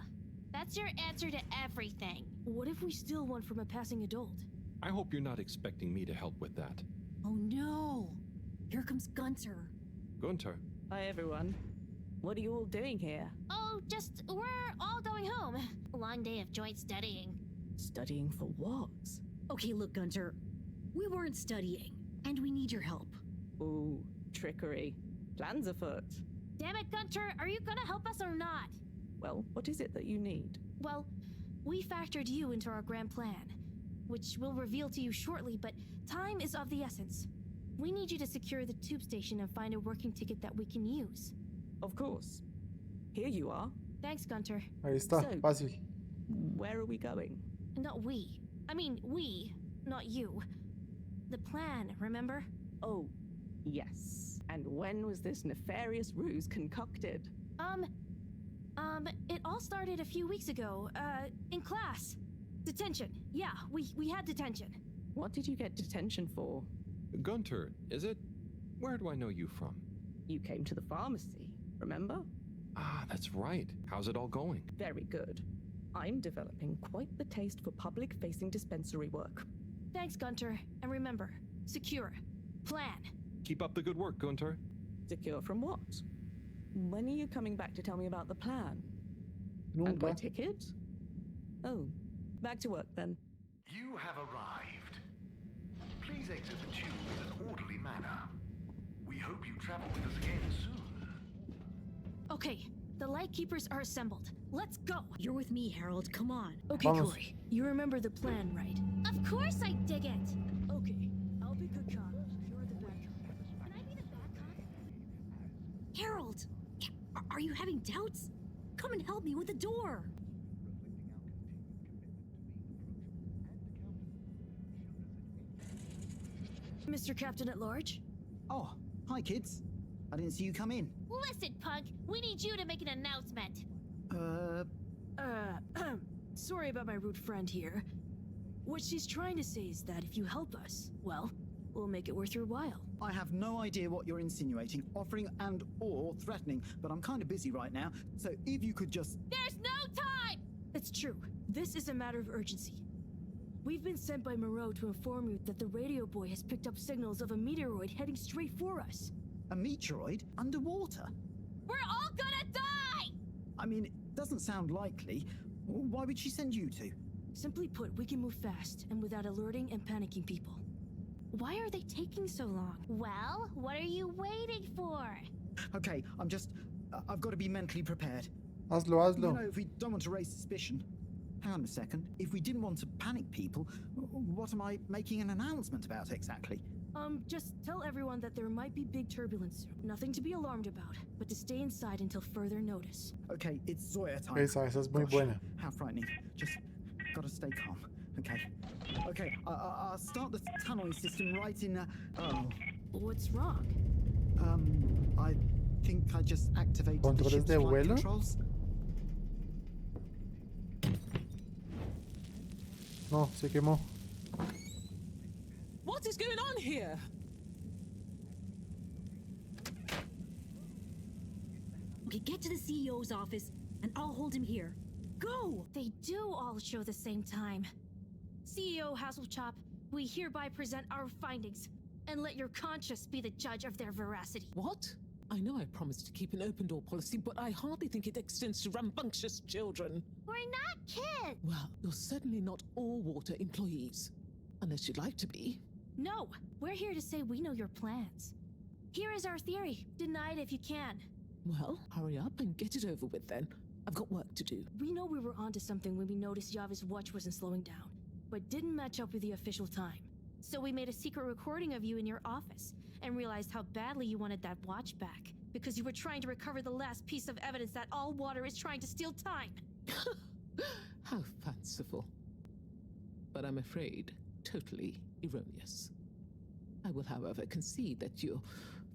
that's your answer to everything. What if we steal one from a passing adult? I hope you're not expecting me to help with that. Oh no! Here comes Gunter. Gunter. Hi, everyone. What are you all doing here? Oh, we're all going home. Long day of joint studying. Studying for what? Okay, look, Gunter. We weren't studying, and we need your help. Ooh, trickery. Plans afoot. Damn it, Gunter, are you gonna help us or not? Well, what is it that you need? Well, we factored you into our grand plan, which we'll reveal to you shortly, but time is of the essence. We need you to secure the tube station and find a working ticket that we can use. Of course. Here you are. Thanks, Gunter. Ahí está, So- fácil. Where are we going? Not we. I mean, we, not you. The plan, remember? Oh, yes. And when was this nefarious ruse concocted? It all started a few weeks ago, in class. Detention. Yeah, we had detention. What did you get detention for? Gunter, is it? Where do I know you from? You came to the pharmacy, remember? Ah, that's right. How's it all going? Very good. I'm developing quite the taste for public-facing dispensary work. Thanks, Gunter. And remember, secure. Plan. Keep up the good work, Gunter. Secure from what? When are you coming back to tell me about the plan? And my Nunca. ticket? Oh, back to work then. You have arrived. Please exit the tube in an orderly manner. We hope you travel with us again soon. Okay, the Lightkeepers are assembled. Let's go! You're with me, Harold. Come on. Okay, Corey. You remember the plan, right? Of course I dig it! Okay, I'll be good cop. You're the bad cop. Can I be the bad cop? Harold! Are you having doubts? Come and help me with the door! Mr. Captain at Large? Oh, hi kids. I didn't see you come in. Listen, punk, we need you to make an announcement. Sorry about my rude friend here. What she's trying to say is that if you help us, well, we'll make it worth your while. I have no idea what you're insinuating, offering and or threatening, but I'm kind of busy right now, so if you could just... There's no time! It's true. This is a matter of urgency. We've been sent by Moreau to inform you that the radio boy has picked up signals of a meteoroid heading straight for us. A meteoroid? Underwater? We're all gonna die! I mean, it doesn't sound likely. Why would she send you to? Simply put, we can move fast and without alerting and panicking people. Why are they taking so long? Well, what are you waiting for? Okay, I've got to be mentally prepared. Hazlo, hazlo. You know, if we don't want to raise suspicion... Hang on a second. If we didn't want to panic people, what am I making an announcement about exactly? Just tell everyone that there might be big turbulence soon. Nothing to be alarmed about, but to stay inside until further notice. Okay, it's Zoya time. Esa es muy buena. How frightening. Just gotta stay calm. Okay. Okay, I'll start the tunneling system right in, oh. What's wrong? I think I just activated the ¿Controles ship's de flight vuelo? controls. No, se quemó. What is going on here? Okay, get to the CEO's office, and I'll hold him here. Go! They do all show the same time. CEO Hasselchop, we hereby present our findings, and let your conscience be the judge of their veracity. What? I know I promised to keep an open door policy, but I hardly think it extends to rambunctious children. We're not kids! Well, you're certainly not all water employees. Unless you'd like to be. No, we're here to say we know your plans. Here is our theory. Deny it if you can. Well, hurry up and get it over with then. I've got work to do. We know we were onto something when we noticed Yava's watch wasn't slowing down, but didn't match up with the official time. So we made a secret recording of you in your office and realized how badly you wanted that watch back because you were trying to recover the last piece of evidence that all water is trying to steal time. How fanciful. But I'm afraid totally erroneous. I will, however, concede that you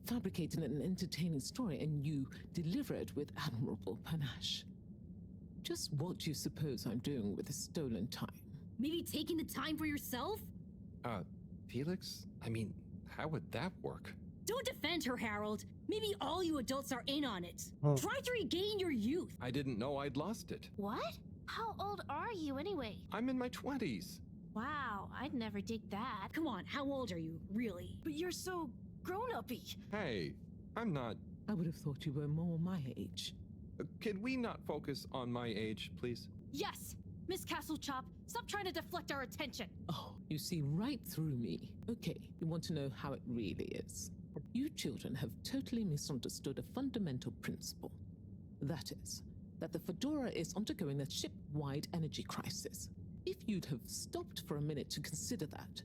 fabricated an entertaining story and you deliver it with admirable panache. Just what do you suppose I'm doing with the stolen time? Maybe taking the time for yourself? Felix? I mean, how would that work? Don't defend her, Harold. Maybe all you adults are in on it. Hmm. Try to regain your youth. I didn't know I'd lost it. What? How old are you anyway? I'm in my 20s. Wow, I'd never dig that. Come on, how old are you, really? But you're so grown-uppy. Hey, I'm not... I would have thought you were more my age. Could we not focus on my age, please? Yes! Miss Castlechop, stop trying to deflect our attention. Oh, you see right through me. Okay, you want to know how it really is. You children have totally misunderstood a fundamental principle. That is, that the Fedora is undergoing a ship-wide energy crisis. If you'd have stopped for a minute to consider that,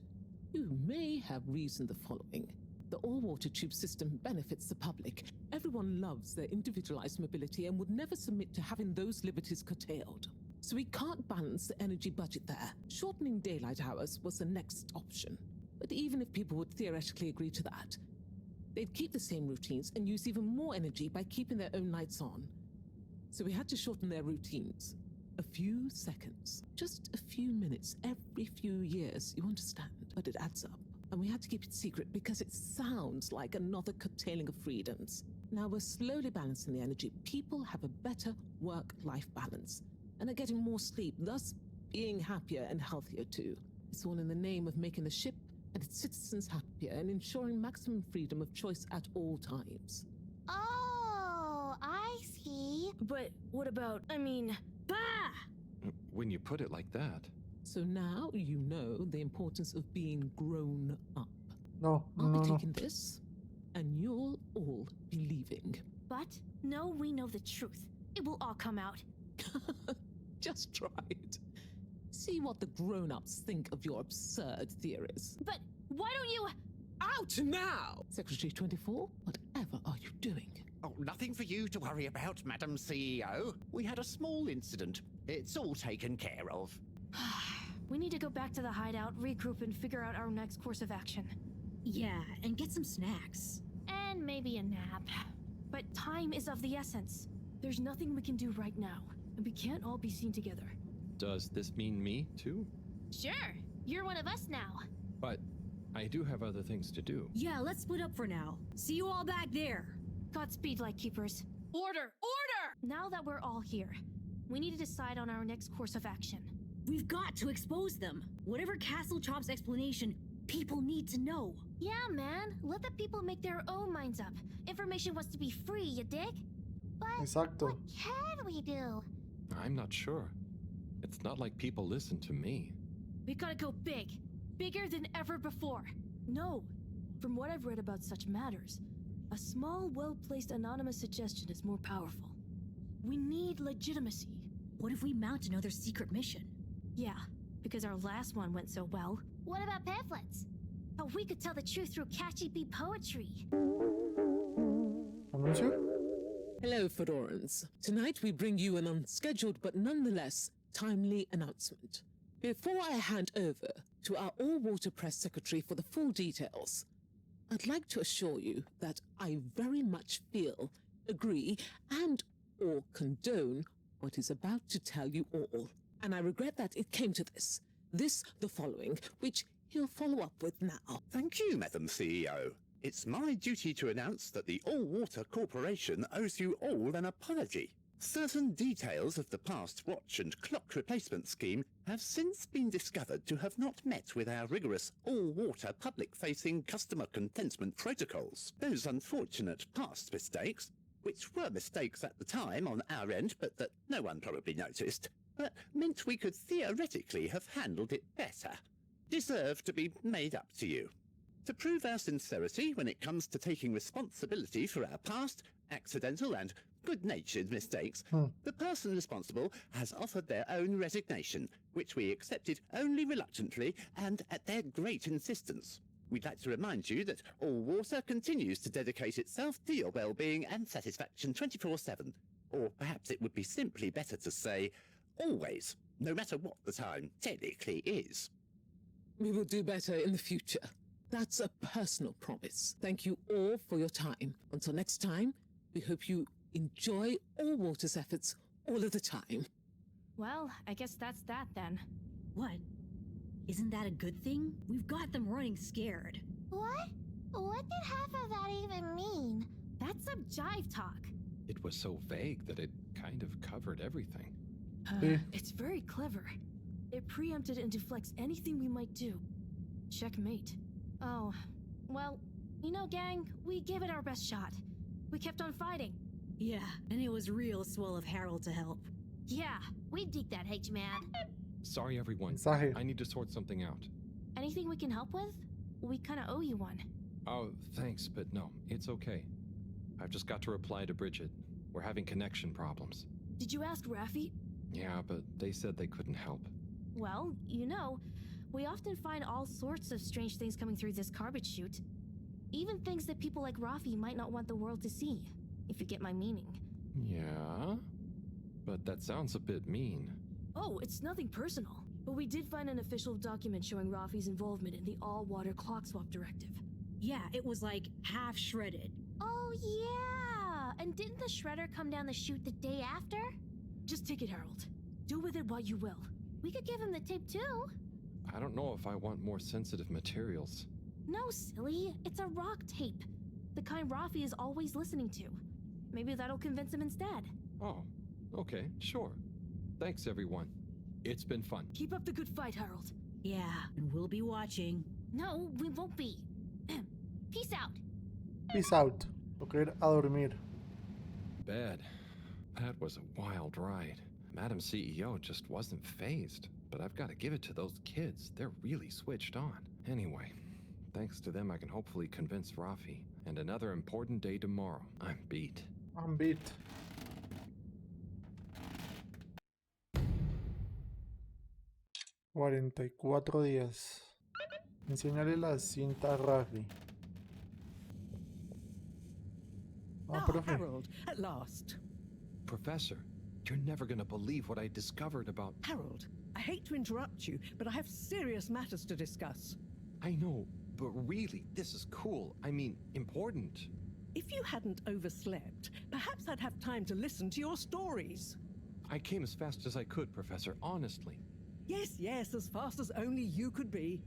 you may have reasoned the following. The all-water tube system benefits the public. Everyone loves their individualized mobility and would never submit to having those liberties curtailed. So we can't balance the energy budget there. Shortening daylight hours was the next option. But even if people would theoretically agree to that, they'd keep the same routines and use even more energy by keeping their own lights on. So we had to shorten their routines. A few seconds. Just a few minutes every few years, you understand? But it adds up. And we had to keep it secret because it sounds like another curtailing of freedoms. Now we're slowly balancing the energy. People have a better work-life balance and are getting more sleep, thus being happier and healthier too. It's all in the name of making the ship and its citizens happier and ensuring maximum freedom of choice at all times. Oh, I see. But what about, bah! When you put it like that. So now you know the importance of being grown up. No, I'll no, be no. taking this, and you'll all be leaving. But no, we know the truth. It will all come out. Just try it. See what the grown-ups think of your absurd theories. But why don't you... Out now! Secretary 24, whatever are you doing? Oh, nothing for you to worry about, Madam CEO. We had a small incident. It's all taken care of. We need to go back to the hideout, regroup, and figure out our next course of action. Yeah, and get some snacks. And maybe a nap. But time is of the essence. There's nothing we can do right now, and we can't all be seen together. Does this mean me, too? Sure, you're one of us now. But I do have other things to do. Yeah, let's split up for now. See you all back there. Godspeed, Lightkeepers. Order! Order! Now that we're all here, we need to decide on our next course of action. We've got to expose them. Whatever Castle Chop's explanation, people need to know. Yeah, man. Let the people make their own minds up. Information wants to be free, you dig? But Exacto. what can we do? I'm not sure. It's not like people listen to me. We gotta go big. Bigger than ever before. No. From what I've read about such matters, a small, well-placed anonymous suggestion is more powerful. We need legitimacy. What if we mount another secret mission? Yeah, because our last one went so well. What about pamphlets? How we could tell the truth through catchy bee poetry. ¿Anuncio? Hello, Fedorans. Tonight we bring you an unscheduled but nonetheless timely announcement. Before I hand over to our all-water press secretary for the full details, I'd like to assure you that I very much feel, agree, and or condone what is about to tell you all. And I regret that it came to this, the following, which he'll follow up with now. Thank you, Madam CEO. It's my duty to announce that the All-Water Corporation owes you all an apology. Certain details of the past watch and clock replacement scheme have since been discovered to have not met with our rigorous all-water public-facing customer contentment protocols. Those unfortunate past mistakes, which were mistakes at the time on our end but that no one probably noticed, but meant we could theoretically have handled it better, deserve to be made up to you. To prove our sincerity when it comes to taking responsibility for our past, accidental and good-natured mistakes, the person responsible has offered their own resignation, which we accepted only reluctantly and at their great insistence. We'd like to remind you that All Water continues to dedicate itself to your well-being and satisfaction 24/7. Or perhaps it would be simply better to say, always, no matter what the time technically is. We will do better in the future. That's a personal promise. Thank you all for your time. Until next time, we hope you enjoy All Water's efforts all of the time. Well, I guess that's that then. What? Isn't that a good thing? We've got them running scared. What? What did half of that even mean? That's some jive talk. It was so vague that it kind of covered everything. It's very clever. It preempted and deflects anything we might do. Checkmate. Oh, well, you know, gang, we gave it our best shot. We kept on fighting. Yeah, and it was real swell of Harold to help. Yeah, We dig that, H-Man. Sorry, everyone. Mensaje. I need to sort something out. anything we can help with? We kinda owe you one. Oh, thanks, but no, it's okay. I've just got to reply to Bridget. We're having connection problems. Did you ask Raffi? Yeah, but they said they couldn't help. Well, you know, we often find all sorts of strange things coming through this garbage chute. Even things that people like Raffi might not want the world to see, if you get my meaning. Yeah? But that sounds a bit mean. Oh, it's nothing personal. But we did find an official document showing Raffi's involvement in the all-water clock swap directive. Yeah, it was like half shredded. Oh, yeah! And didn't the shredder come down the chute the day after? Just take it, Harold. Do with it what you will. We could give him the tape, too. I don't know if I want more sensitive materials. No, silly. It's a rock tape. The kind Raffi is always listening to. Maybe that'll convince him instead. Oh, okay, sure. Thanks, everyone. It's been fun. Keep up the good fight, Harold. Yeah, and we'll be watching. No, we won't be. Peace out. Peace out. Tengo que ir a dormir. Bad. That was a wild ride. Madam CEO just wasn't fazed. But I've got to give it to those kids. They're really switched on. Anyway, thanks to them, I can hopefully convince Rafi. And another important day tomorrow. I'm beat. I'm beat. ...44 días. Enséñale la cinta a Rafi. Ah, profe. Harold, at last. Professor, you're never gonna believe what I discovered about... Harold, I hate to interrupt you, but I have serious matters to discuss. I know, but really, this is cool. I mean, important. If you hadn't overslept, perhaps I'd have time to listen to your stories. I came as fast as I could, Professor, honestly. Yes, as fast as only you could be.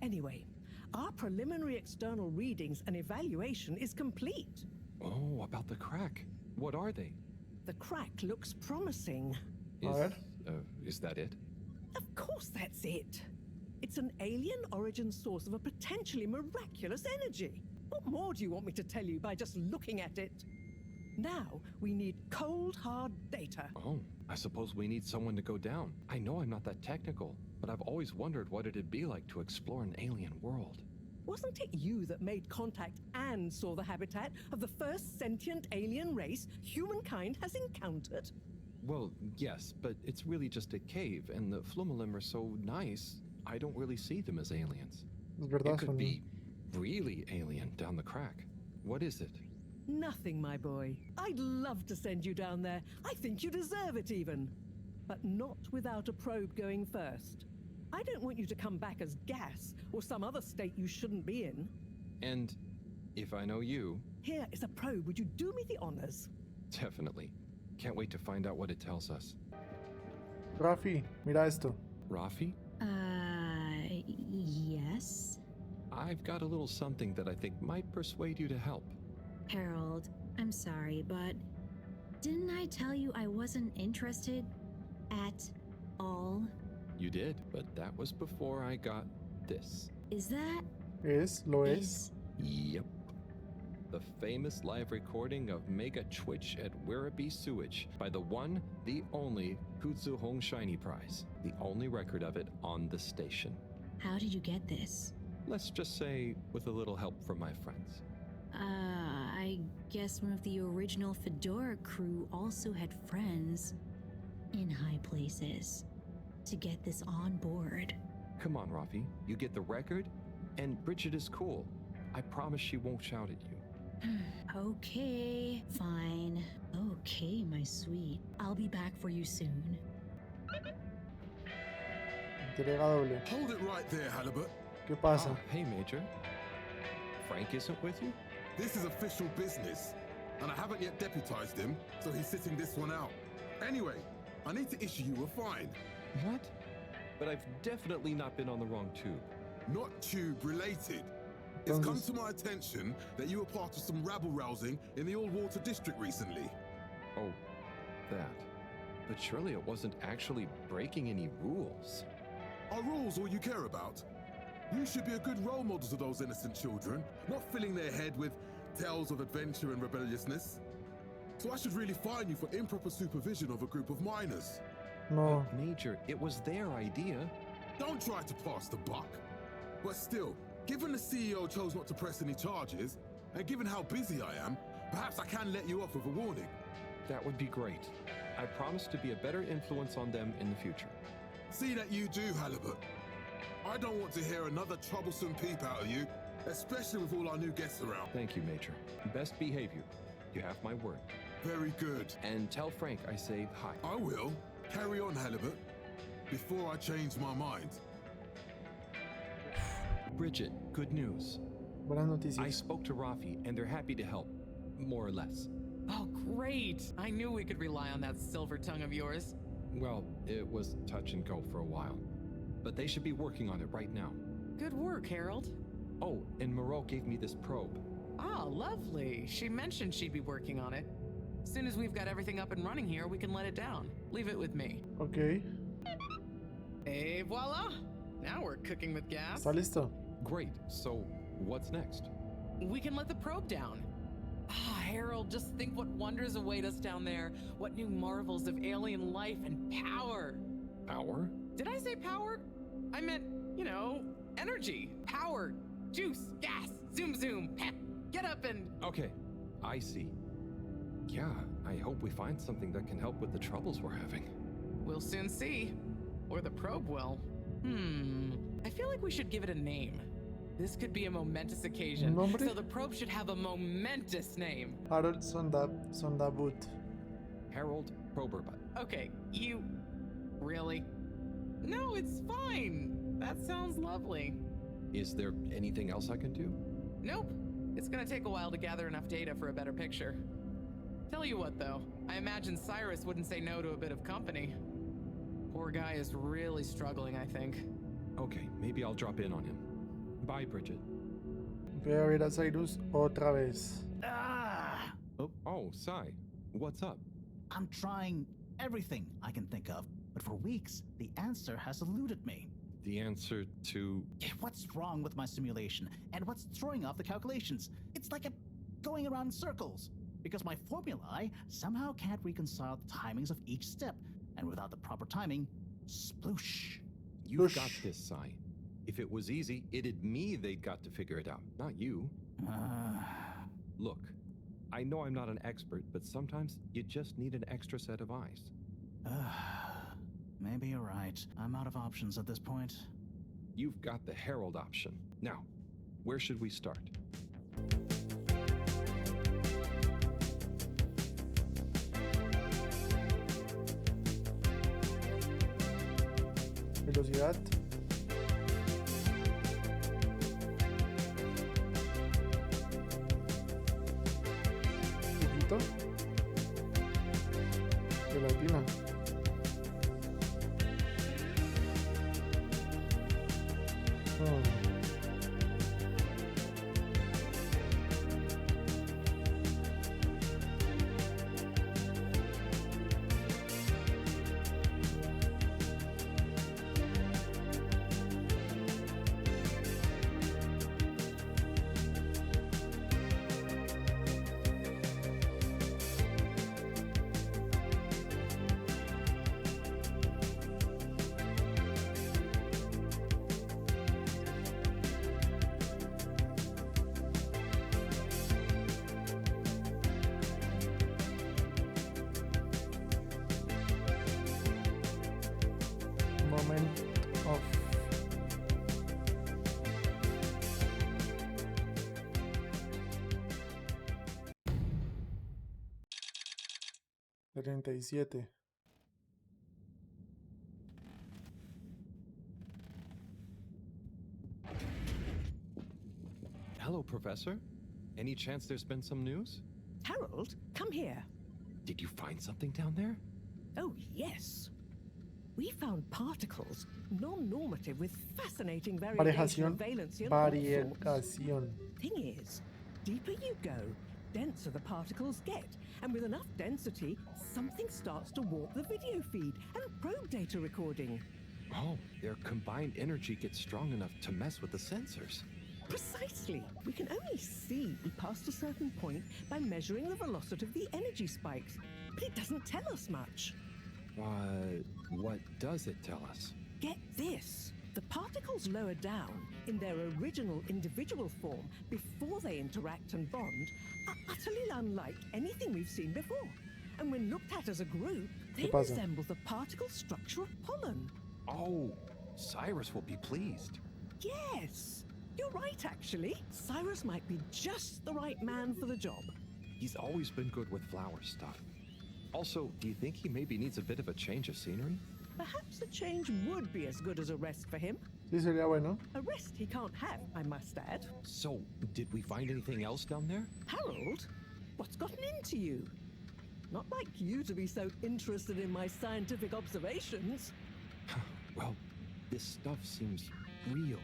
Anyway, our preliminary external readings and evaluation is complete. Oh, about the crack. What are they? The crack looks promising. Is that it? Of course that's it. It's an alien origin source of a potentially miraculous energy. What more do you want me to tell you by just looking at it? Now, we need cold, hard data. Oh, I suppose we need someone to go down. I know I'm not that technical, but I've always wondered what it'd be like to explore an alien world. Wasn't it you that made contact and saw the habitat of the first sentient alien race humankind has encountered? Well, yes, but it's really just a cave, and the Flumalim are so nice, I don't really see them as aliens. It could be really alien down the crack. What is it? Nothing, my boy. I'd love to send you down there. I think you deserve it even. But not without a probe going first. I don't want you to come back as gas or some other state you shouldn't be in. And if I know you... Here is a probe. Would you do me the honors? Definitely. Can't wait to find out what it tells us. Rafi, mira esto. Rafi? Yes? I've got a little something that I think might persuade you to help. Harold, I'm sorry, but didn't I tell you I wasn't interested at all? You did, but that was before I got this. Is that? Lo es. Yep. The famous live recording of Mega Twitch at Werribee Sewage by the one, the only Kutsu Hong Shiny Prize. The only record of it on the station. How did you get this? Let's just say with a little help from my friends. I guess one of the original Fedora crew also had friends in high places to get this on board. Come on, Rafi. You get the record, and Bridget is cool. I promise she won't shout at you. Okay, fine. Okay, my sweet. I'll be back for you soon. Entrega doble. Hold it right there, Halibut. ¿Qué pasa? Hey, Major. Frank isn't with you? This is official business, and I haven't yet deputized him, so he's sitting this one out. Anyway, I need to issue you a fine. What? But I've definitely not been on the wrong tube. Not tube related. It's come to my attention that you were part of some rabble-rousing in the All-Water District recently. Oh, that. But surely it wasn't actually breaking any rules. Are rules all you care about? You should be a good role model to those innocent children, not filling their head with tales of adventure and rebelliousness. So I should really fine you for improper supervision of a group of minors. No. Major, it was their idea. Don't try to pass the buck. But still, given the CEO chose not to press any charges, and given how busy I am, perhaps I can let you off with a warning. That would be great. I promise to be a better influence on them in the future. See that you do, Halibut. I don't want to hear another troublesome peep out of you, especially with all our new guests around. Thank you, Major. Best behavior. You have my word. Very good. And tell Frank I say hi. I will. Carry on, Halibut. Before I change my mind. Bridget, good news. Buenas noticias. I spoke to Rafi, and they're happy to help. More or less. Oh, great. I knew we could rely on that silver tongue of yours. Well, it was touch and go for a while. But they should be working on it right now. Good work, Harold. Oh, and Moreau gave me this probe. Ah, lovely. She mentioned she'd be working on it. As soon as we've got everything up and running here, we can let it down. Leave it with me. Okay. Et voila! Now we're cooking with gas. ¿Está listo? Great. So, what's next? We can let the probe down. Ah, Harold, just think what wonders await us down there. What new marvels of alien life and power. Power? Did I say power? I meant, you know, energy, power, juice, gas, zoom zoom, pep, get up and... Okay, I see. Yeah, I hope we find something that can help with the troubles we're having. We'll soon see. Or the probe will. I feel like we should give it a name. This could be a momentous occasion, Nombre? so the probe should have a momentous name. Harold Sondabut. Harold Proberbut. Okay, you... Really? No, it's fine. That sounds lovely. Is there anything else I can do? Nope. It's gonna take a while to gather enough data for a better picture. Tell you what, though. I imagine Cyrus wouldn't say no to a bit of company. Poor guy is really struggling, I think. Okay, maybe I'll drop in on him. Bye, Bridget. Voy a ver a Cyrus otra vez. Ah! Oh, Sai. What's up? I'm trying everything I can think of, but for weeks, the answer has eluded me. The answer to... What's wrong with my simulation, and what's throwing off the calculations? It's like going around in circles, because my formulae somehow can't reconcile the timings of each step, and without the proper timing, sploosh. You've got this, Sai. If it was easy, it'd me they'd got to figure it out, not you. Look, I know I'm not an expert, but sometimes you just need an extra set of eyes. Maybe you're right. I'm out of options at this point. You've got the Herald option. Now, where should we start? Velocidad. Poquito. Gelatina. Moment of 37. Hello, Professor. Any chance there's been some news? Harold, come here. Did you find something down there? Oh, yes. We found particles, non-normative, with fascinating variation of valency and all sorts. Thing is, deeper you go, denser the particles get, and with enough density, something starts to warp the video feed and probe data recording. Oh, their combined energy gets strong enough to mess with the sensors. Precisely. We can only see past a certain point by measuring the velocity of the energy spikes, but it doesn't tell us much. What does it tell us? Get this. The particles lower down in their original individual form before they interact and bond are utterly unlike anything we've seen before. And when looked at as a group, they resemble the particle structure of pollen. Oh, Cyrus will be pleased. Yes. You're right, actually. Cyrus might be just the right man for the job. He's always been good with flower stuff. Also, do you think he maybe needs a bit of a change of scenery? Perhaps a change would be as good as a rest for him. Sí, sería bueno. A rest he can't have, I must add. So, did we find anything else down there? Harold, what's gotten into you? Not like you to be so interested in my scientific observations. Well, this stuff seems real.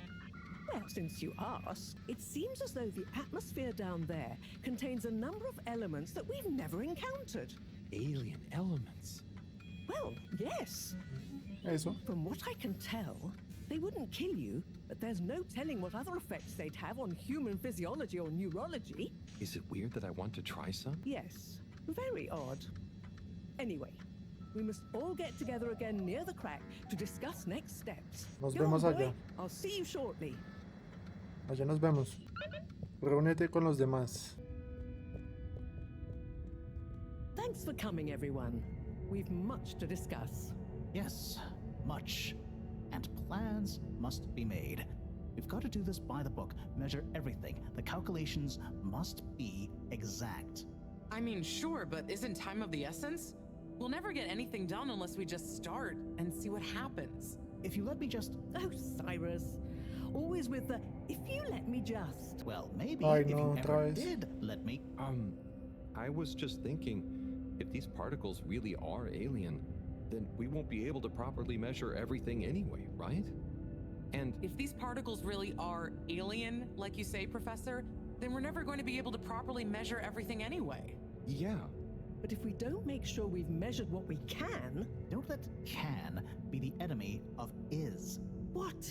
Well, since you ask, it seems as though the atmosphere down there contains a number of elements that we've never encountered. Alien elements? Well, yes. Eso. From what I can tell, they wouldn't kill you, but there's no telling what other effects they'd have on human physiology or neurology. Is it weird that I want to try some? Yes, very odd. Anyway, We must all get together again near the crack to discuss next steps. Nos Go on, vemos boy. allá. I'll see you shortly. Allá nos vemos. Reúnete con los demás. Thanks for coming, everyone. We've much to discuss. Yes, much. And plans must be made. We've got to do this by the book, measure everything. The calculations must be exact. I mean, sure, but isn't time of the essence? We'll never get anything done unless we just start and see what happens. If you let me just... Oh, Cyrus. Always with the, if you let me just. Well, maybe Ay, if no, you ever otra vez. did let me... I was just thinking, if these particles really are alien, then we won't be able to properly measure everything anyway, right? And if these particles really are alien, like you say, Professor, then we're never going to be able to properly measure everything anyway. yeah, But if we don't make sure we've measured what we can. Don't let can be the enemy of is. What?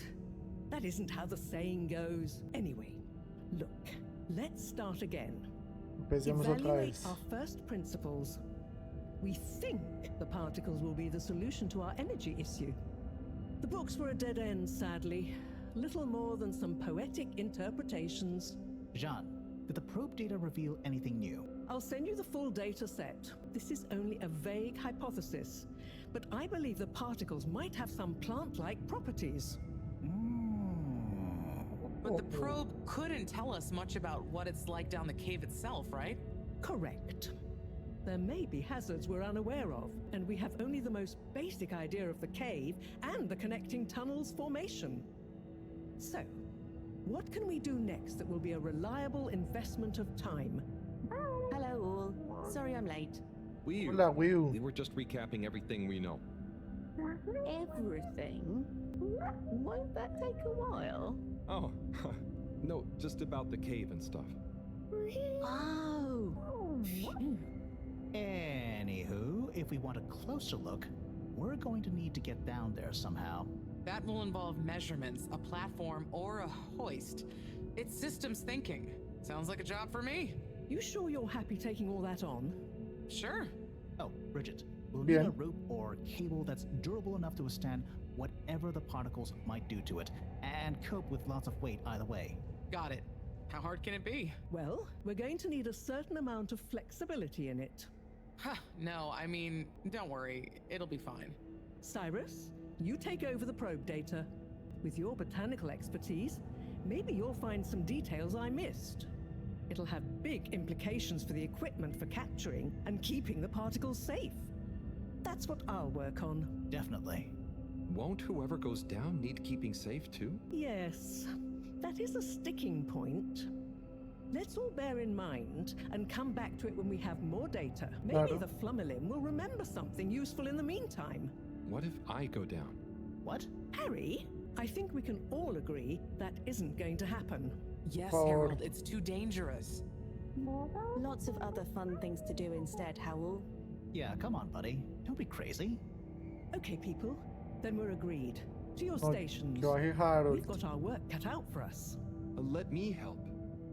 That isn't how the saying goes. Anyway, look, let's start again. Empecemos otra Evaluate vez. our first principles. We think the particles will be the solution to our energy issue. The books were a dead end, sadly. Little more than some poetic interpretations. Jean, did the probe data reveal anything new? I'll send you the full data set. This is only a vague hypothesis, but I believe the particles might have some plant-like properties. But the probe couldn't tell us much about what it's like down the cave itself, right? Correct. There may be hazards we're unaware of, and we have only the most basic idea of the cave and the connecting tunnels formation. So, what can we do next that will be a reliable investment of time? Hello all. Sorry I'm late. Hola, Will. we were just recapping everything we know. Everything? Won't that take a while? Oh, no, just about the cave and stuff. Oh. Anywho, if we want a closer look, we're going to need to get down there somehow. That will involve measurements, a platform, or a hoist. It's systems thinking. Sounds like a job for me. You sure you're happy taking all that on? Sure. Oh, Bridget, we'll need Bien. a rope or cable that's durable enough to withstand whatever the particles might do to it, and cope with lots of weight either way. Got it. How hard can it be? Well, we're going to need a certain amount of flexibility in it. Huh, no, I mean, don't worry. It'll be fine. Cyrus, you take over the probe data. With your botanical expertise, maybe you'll find some details I missed. It'll have big implications for the equipment for capturing and keeping the particles safe. That's what I'll work on. Definitely. Won't whoever goes down need keeping safe too? Yes, that is a sticking point. Let's all bear in mind and come back to it when we have more data. Maybe Claro. the Flummerlim will remember something useful in the meantime. What if I go down? What? Harry, I think we can all agree that isn't going to happen. Yes, Forward. Harold, it's too dangerous. Lots of other fun things to do instead, Howell. Yeah, come on, buddy. Don't be crazy. Okay, people, then we're agreed. To your No, stations. que baje Harold. We've got our work cut out for us. Let me help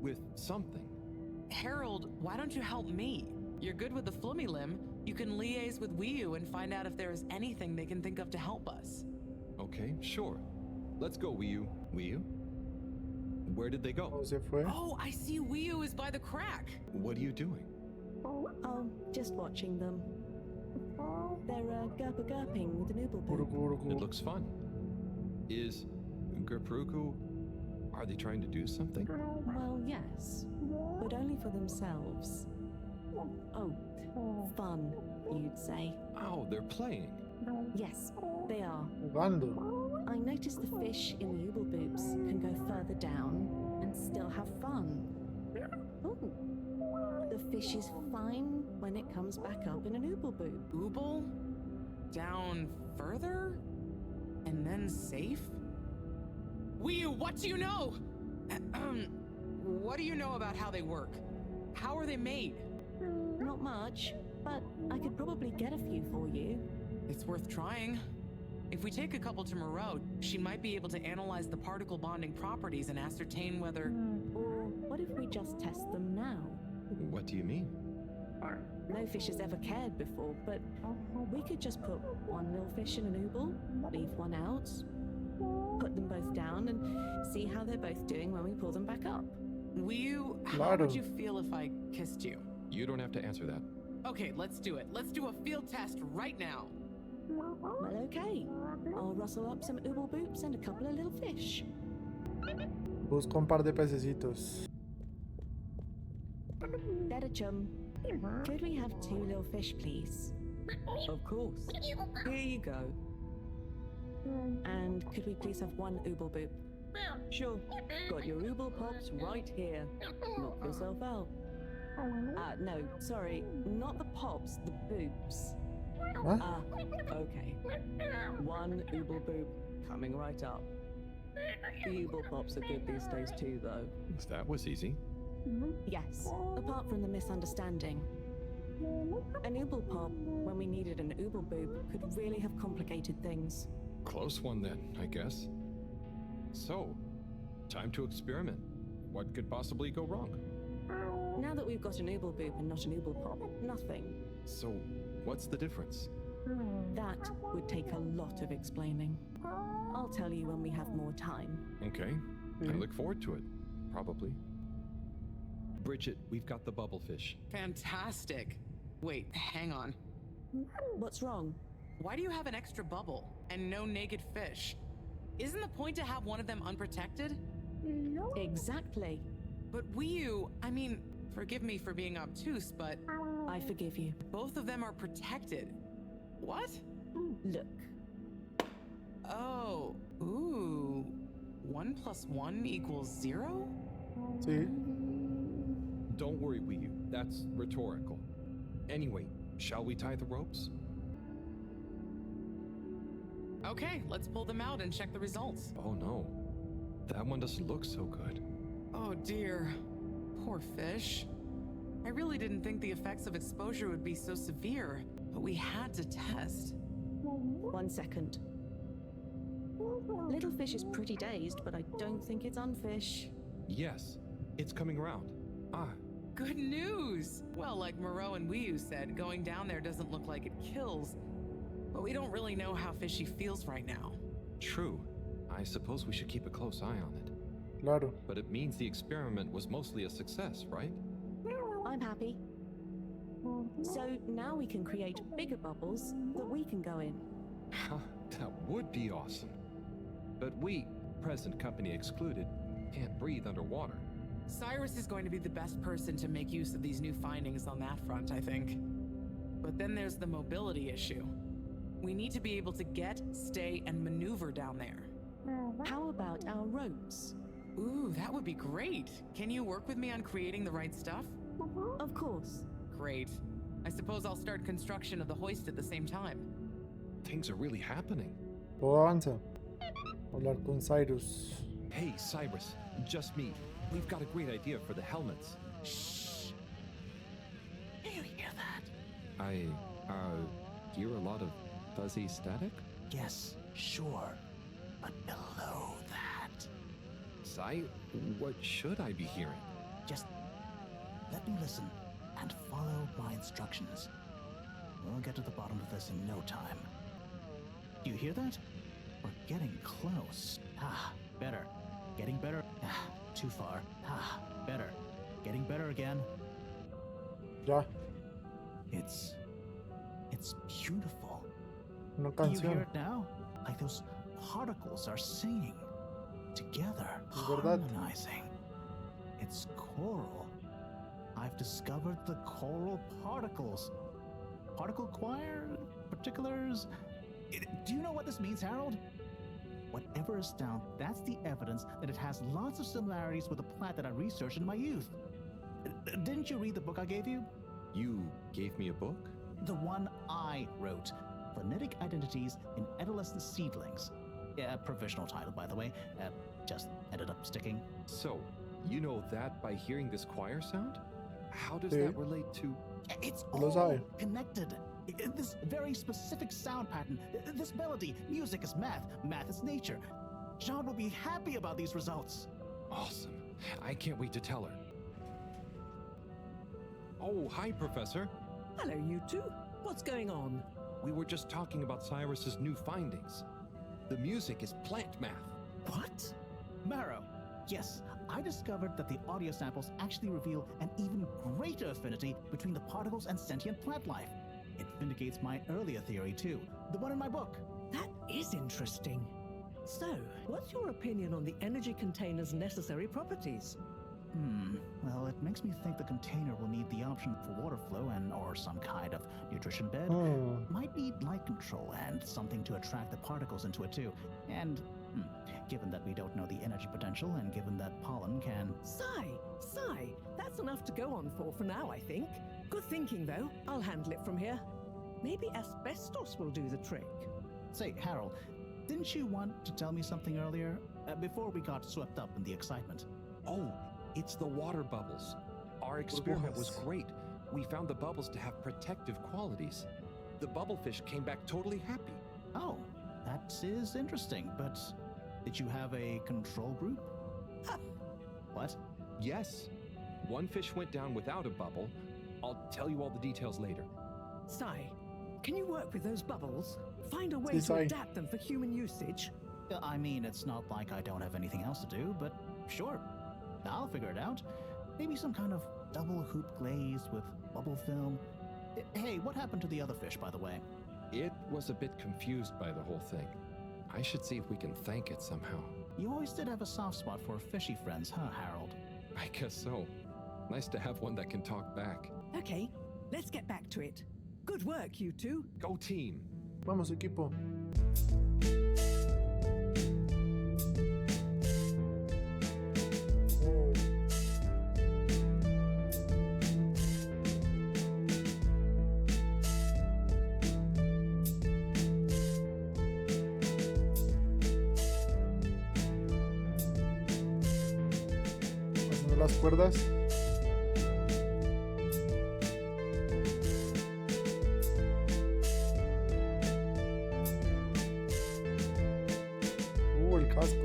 with something. Harold, why don't you help me? You're good with the Flummy Limb. You can liaise with Wiu and find out if there is anything they can think of to help us. Okay, sure. Let's go, Wiu. Wiu? Where did they go? ¿Cómo se fue? Oh, I see Wiu is by the crack. What are you doing? Oh, just watching them. They're gurping with an ooble Guru, boot. guru, It guru. looks fun. Is Gerpruku... Are they trying to do something? Well, yes, but only for themselves. Oh, fun, you'd say. Oh, they're playing. Yes, they are. Jugando. I noticed the fish in the ooble boots can go further down and still have fun. Oh, the fish is fine when it comes back up in an ooble boot. Ooble? Down further? And then safe? Wiu, what do you know? What do you know about how they work? How are they made? Not much, but I could probably get a few for you. It's worth trying. If we take a couple to Moreau, she might be able to analyze the particle bonding properties and ascertain whether... Or what if we just test them now? What do you mean? No fish has ever cared before, but we could just put one little fish in an ooble, leave one out, put them both down, and see how they're both doing when we pull them back up. How would you feel if I kissed you? You don't have to answer that. Okay, let's do it. Let's do a field test right now. Well, okay. I'll rustle up some ooble boops and a couple of little fish. Busco un par de pececitos. Better chum. Could we have 2 little fish, please? Of course. Here you go. And could we please have 1 ooble boop? Sure. Got your ooble pops right here. Knock yourself out. No, sorry. Not the pops, the boops. Huh? Okay. 1 ooble boop coming right up. The ooble pops are good these days too, though. That was easy. Yes, apart from the misunderstanding. An ooble pop, when we needed an ooble boop, could really have complicated things. Close one then, I guess. So, time to experiment. What could possibly go wrong? Now that we've got an ooble boop and not an ooble pop, nothing. So, what's the difference? That would take a lot of explaining. I'll tell you when we have more time. Okay, I look forward to it. Probably. Bridget, we've got the bubblefish. Fantastic. Wait, hang on. What's wrong? Why do you have an extra bubble and no naked fish? Isn't the point to have one of them unprotected? Exactly. But I mean, forgive me for being obtuse, but... I forgive you. Both of them are protected. What? Look. Oh, ooh. 1 + 1 = 0? Sí. Don't worry, Wii U. That's rhetorical. Anyway, shall we tie the ropes? Okay, let's pull them out and check the results. Oh no. That one doesn't look so good. Oh dear. Poor fish. I really didn't think the effects of exposure would be so severe, but we had to test. 1 second. Little fish is pretty dazed, but I don't think it's unfish. Yes, it's coming around. Good news! Well, like Moreau and Wii U said, going down there doesn't look like it kills, but we don't really know how fishy feels right now. True. I suppose we should keep a close eye on it. Claro. But it means the experiment was mostly a success, right? I'm happy. So now we can create bigger bubbles that we can go in. That would be awesome. But we, present company excluded, can't breathe underwater. Cyrus is going to be the best person to make use of these new findings on that front, I think. But then there's the mobility issue. We need to be able to get, stay, and maneuver down there. How about our ropes? Ooh, that would be great. Can you work with me on creating the right stuff? Of course. Great. I suppose I'll start construction of the hoist at the same time. Things are really happening. Todo avanza. Hablar con Cyrus. Hey, Cyrus, just me. We've got a great idea for the helmets. Shh. Do you hear that? I, hear a lot of fuzzy static? Yes, sure. But below that... Cy, what should I be hearing? Just let me listen and follow my instructions. We'll get to the bottom of this in no time. Do you hear that? We're getting close. Better. Getting better. Too far. Better. Getting better again. Ya. It's beautiful. Una Do you hear canción. it now? Like those particles are singing together, Es verdad. harmonizing. It's coral. I've discovered the coral particles. Particle choir? Particulars? Do you know what this means, Harold? Whatever is down, that's the evidence that it has lots of similarities with a plant that I researched in my youth. Didn't you read the book I gave you? You gave me a book? The one I wrote. Phonetic Identities in Adolescent Seedlings. Provisional title, by the way. Just ended up sticking. So, you know that by hearing this choir sound? How does Sí. that relate to... It's Lo all sabe. connected. This very specific sound pattern, this melody. Music is math. Math is nature. John will be happy about these results. Awesome. I can't wait to tell her. Oh, hi, Professor. Hello, you two. What's going on? We were just talking about Cyrus's new findings. The music is plant math. What? Marrow. Yes, I discovered that the audio samples actually reveal an even greater affinity between the particles and sentient plant life. It vindicates my earlier theory too, the one in my book. That is interesting. So, what's your opinion on the energy container's necessary properties? Well, it makes me think the container will need the option for water flow or some kind of nutrition bed. Might need light control and something to attract the particles into it too. And, given that we don't know the energy potential and given that pollen can... Sigh, that's enough to go on for now, I think. Good thinking, though. I'll handle it from here. Maybe asbestos will do the trick. Say, Harold, didn't you want to tell me something earlier? Before we got swept up in the excitement. Oh, it's the water bubbles. Our experiment was great. We found the bubbles to have protective qualities. The bubblefish came back totally happy. Oh, that is interesting, but did you have a control group? What? Yes. One fish went down without a bubble. I'll tell you all the details later. Sai, can you work with those bubbles? Find a way to adapt them for human usage? I mean, it's not like I don't have anything else to do, but sure. I'll figure it out. Maybe some kind of double hoop glaze with bubble film. Hey, what happened to the other fish, by the way? It was a bit confused by the whole thing. I should see if we can thank it somehow. You always did have a soft spot for fishy friends, huh, Harold? I guess so. Nice to have one that can talk back. Okay, let's get back to it. Good work, you two. Go team. Vamos, equipo. Haciendo las cuerdas. El casco.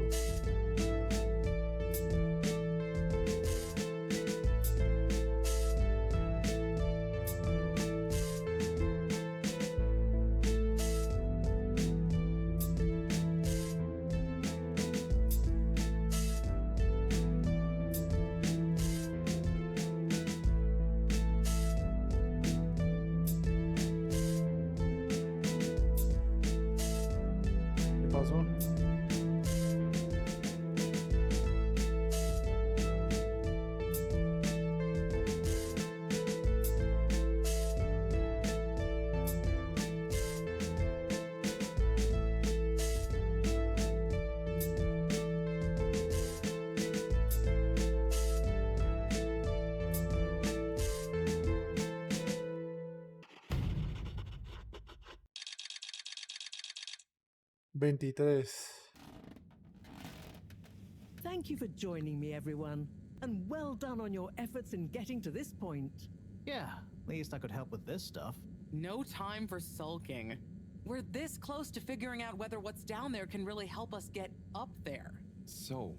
¿Qué pasó? Thank you for joining me, everyone. And well done on your efforts in getting to this point. Yeah, at least I could help with this stuff. No time for sulking. We're this close to figuring out whether what's down there can really help us get up there. So,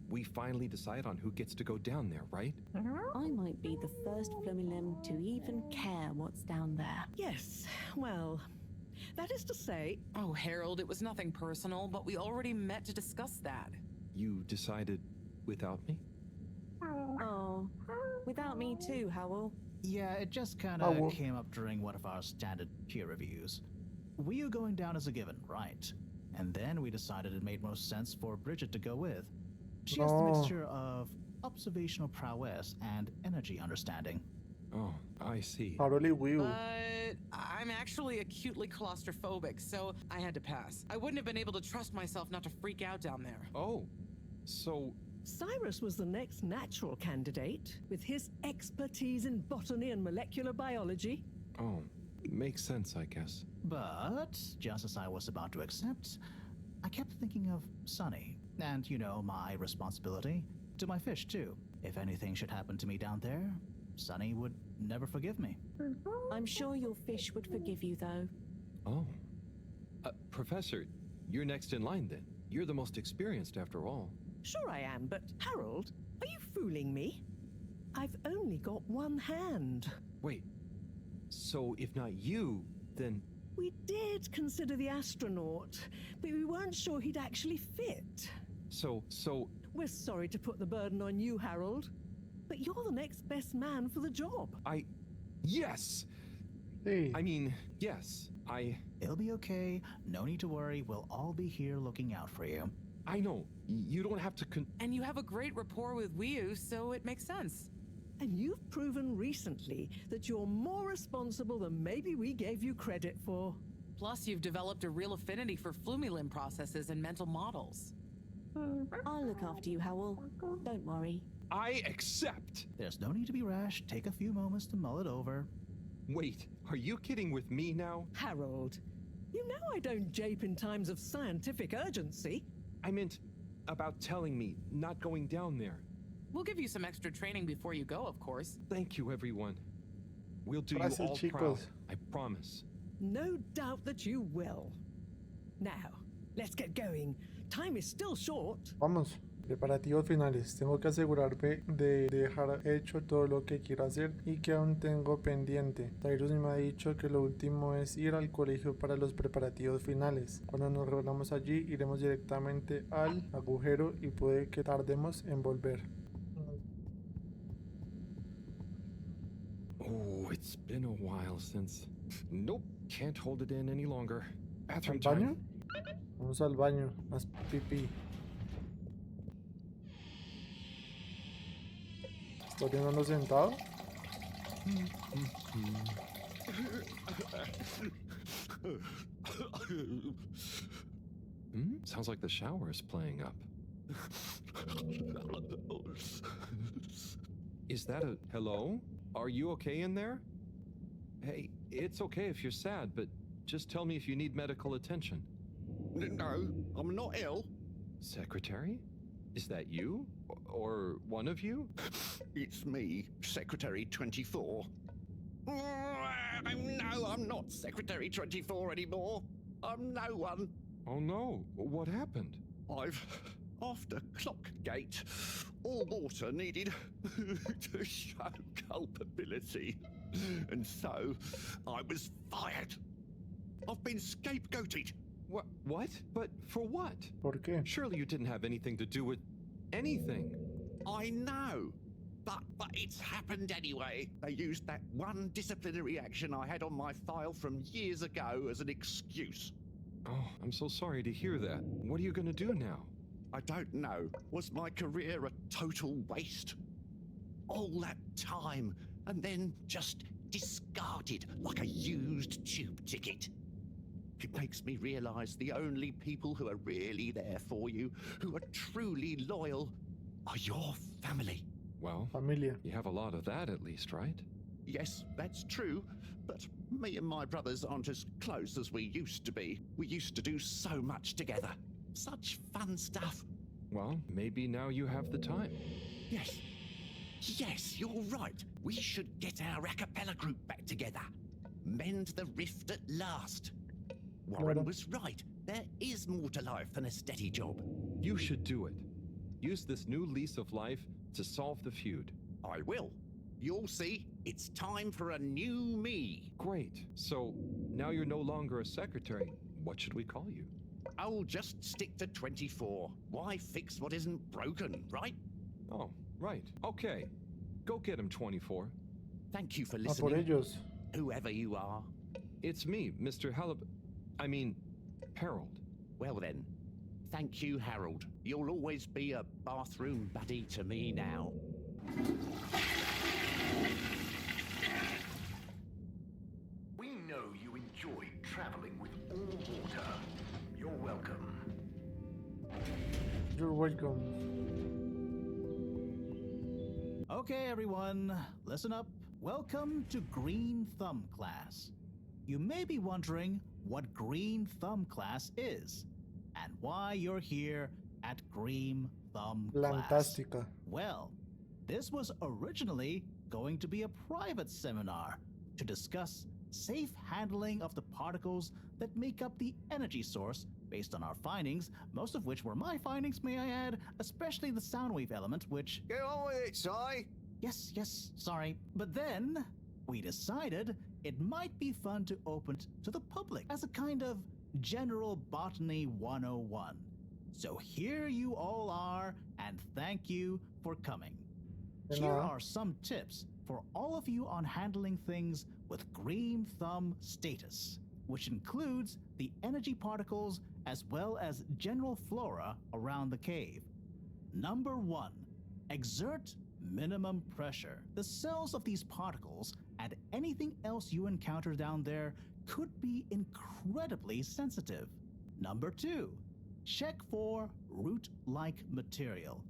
we finally decide on who gets to go down there, right? I might be the first Flumilim to even care what's down there. Yes, well, that is to say... Oh, Harold, it was nothing personal, but we already met to discuss that. You decided without me? Oh, without me too, Howell. Yeah, it just kind of came up during one of our standard peer reviews. We were going down as a given, right? And then we decided it made most sense for Bridget to go with. She has the mixture of observational prowess and energy understanding. Oh, I see. But I'm actually acutely claustrophobic, so I had to pass. I wouldn't have been able to trust myself not to freak out down there. Oh, so... Cyrus was the next natural candidate, with his expertise in botany and molecular biology. Oh, makes sense, I guess. But, just as I was about to accept, I kept thinking of Sunny, and, you know, my responsibility to my fish, too. If anything should happen to me down there, Sunny would never forgive me. I'm sure your fish would forgive you, though. Oh. Professor, you're next in line, then. You're the most experienced, after all. Sure I am, but Harold, are you fooling me? I've only got one hand. Wait, So if not you, then... We did consider the astronaut, but we weren't sure he'd actually fit. So... We're sorry to put the burden on you, Harold, but you're the next best man for the job. Yes! Hey. I mean, yes, It'll be okay. No need to worry. We'll all be here looking out for you. I know. You don't have to And you have a great rapport with Wiu, so it makes sense. And you've proven recently that you're more responsible than maybe we gave you credit for. Plus, you've developed a real affinity for flumilim processes and mental models. I'll look after you, Howell. Don't worry. I accept! There's no need to be rash. Take a few moments to mull it over. Wait, are you kidding with me now? Harold, you know I don't jape in times of scientific urgency. I meant about telling me, not going down there. We'll give you some extra training before you go, of course. Thank you, everyone. We'll do Gracias, you all chicos. proud. I promise. No doubt that you will. Now, let's get going. Time is still short. Vamos. Preparativos finales. Tengo que asegurarme de dejar hecho todo lo que quiero hacer y que aún tengo pendiente. Tyrus me ha dicho que lo último es ir al colegio para los preparativos finales. Cuando nos reunamos allí, iremos directamente al agujero y puede que tardemos en volver. Oh, it's been a while since... Nope, can't hold it in any longer. Bathroom ¿Al baño? time. Vamos al baño. Haz pipí. ¿Estás teniendo sentado? Sounds like the shower is playing up. Is that a hello? Are you okay in there? Hey, it's okay if you're sad, but just tell me if you need medical attention. No, I'm not ill. Secretary? Is that you? Or one of you? It's me, Secretary 24. No, I'm not Secretary 24 anymore. I'm no one. Oh no, what happened? After Clockgate, all water needed to show culpability. And so, I was fired. I've been scapegoated. What? But for what? ¿Por qué? Surely you didn't have anything to do with anything. I know. But it's happened anyway. They used that one disciplinary action I had on my file from years ago as an excuse. Oh, I'm so sorry to hear that. What are you gonna do now? I don't know. Was my career a total waste? All that time, and then just discarded like a used tube ticket. It makes me realize the only people who are really there for you, who are truly loyal, are your family. Well, Familia. You have a lot of that at least, right? Yes, that's true, but me and my brothers aren't as close as we used to be. We used to do so much together. Such fun stuff. Well, maybe now you have the time. Yes, you're right. We should get our a cappella group back together. Mend the rift at last. Warren was right. There is more to life than a steady job. You should do it. Use this new lease of life to solve the feud. I will. You'll see, it's time for a new me. Great. So, now you're no longer a secretary. What should we call you? I'll just stick to 24. Why fix what isn't broken, right? Oh, right. Okay. Go get him, 24. Thank you for A por listening. ellos. Whoever you are. It's me, Mr. Halibut. I mean, Harold. Well then, thank you, Harold. You'll always be a bathroom buddy to me now. We know you enjoy traveling with all water. You're welcome. You're welcome. Okay, everyone, listen up. Welcome to Green Thumb class. You may be wondering what Green Thumb class is and why you're here at Green Thumb class. Plantástica. Well, this was originally going to be a private seminar to discuss safe handling of the particles that make up the energy source based on our findings, most of which were my findings, may I add, especially the sound wave element, which... Get on with it, Si. Yes, sorry. But then we decided it might be fun to open it to the public as a kind of general botany 101. So here you all are, and thank you for coming. Here are some tips for all of you on handling things with green thumb status, which includes the energy particles as well as general flora around the cave. Number 1, exert minimum pressure. The cells of these particles and anything else you encounter down there could be incredibly sensitive. Number 2, check for root-like material.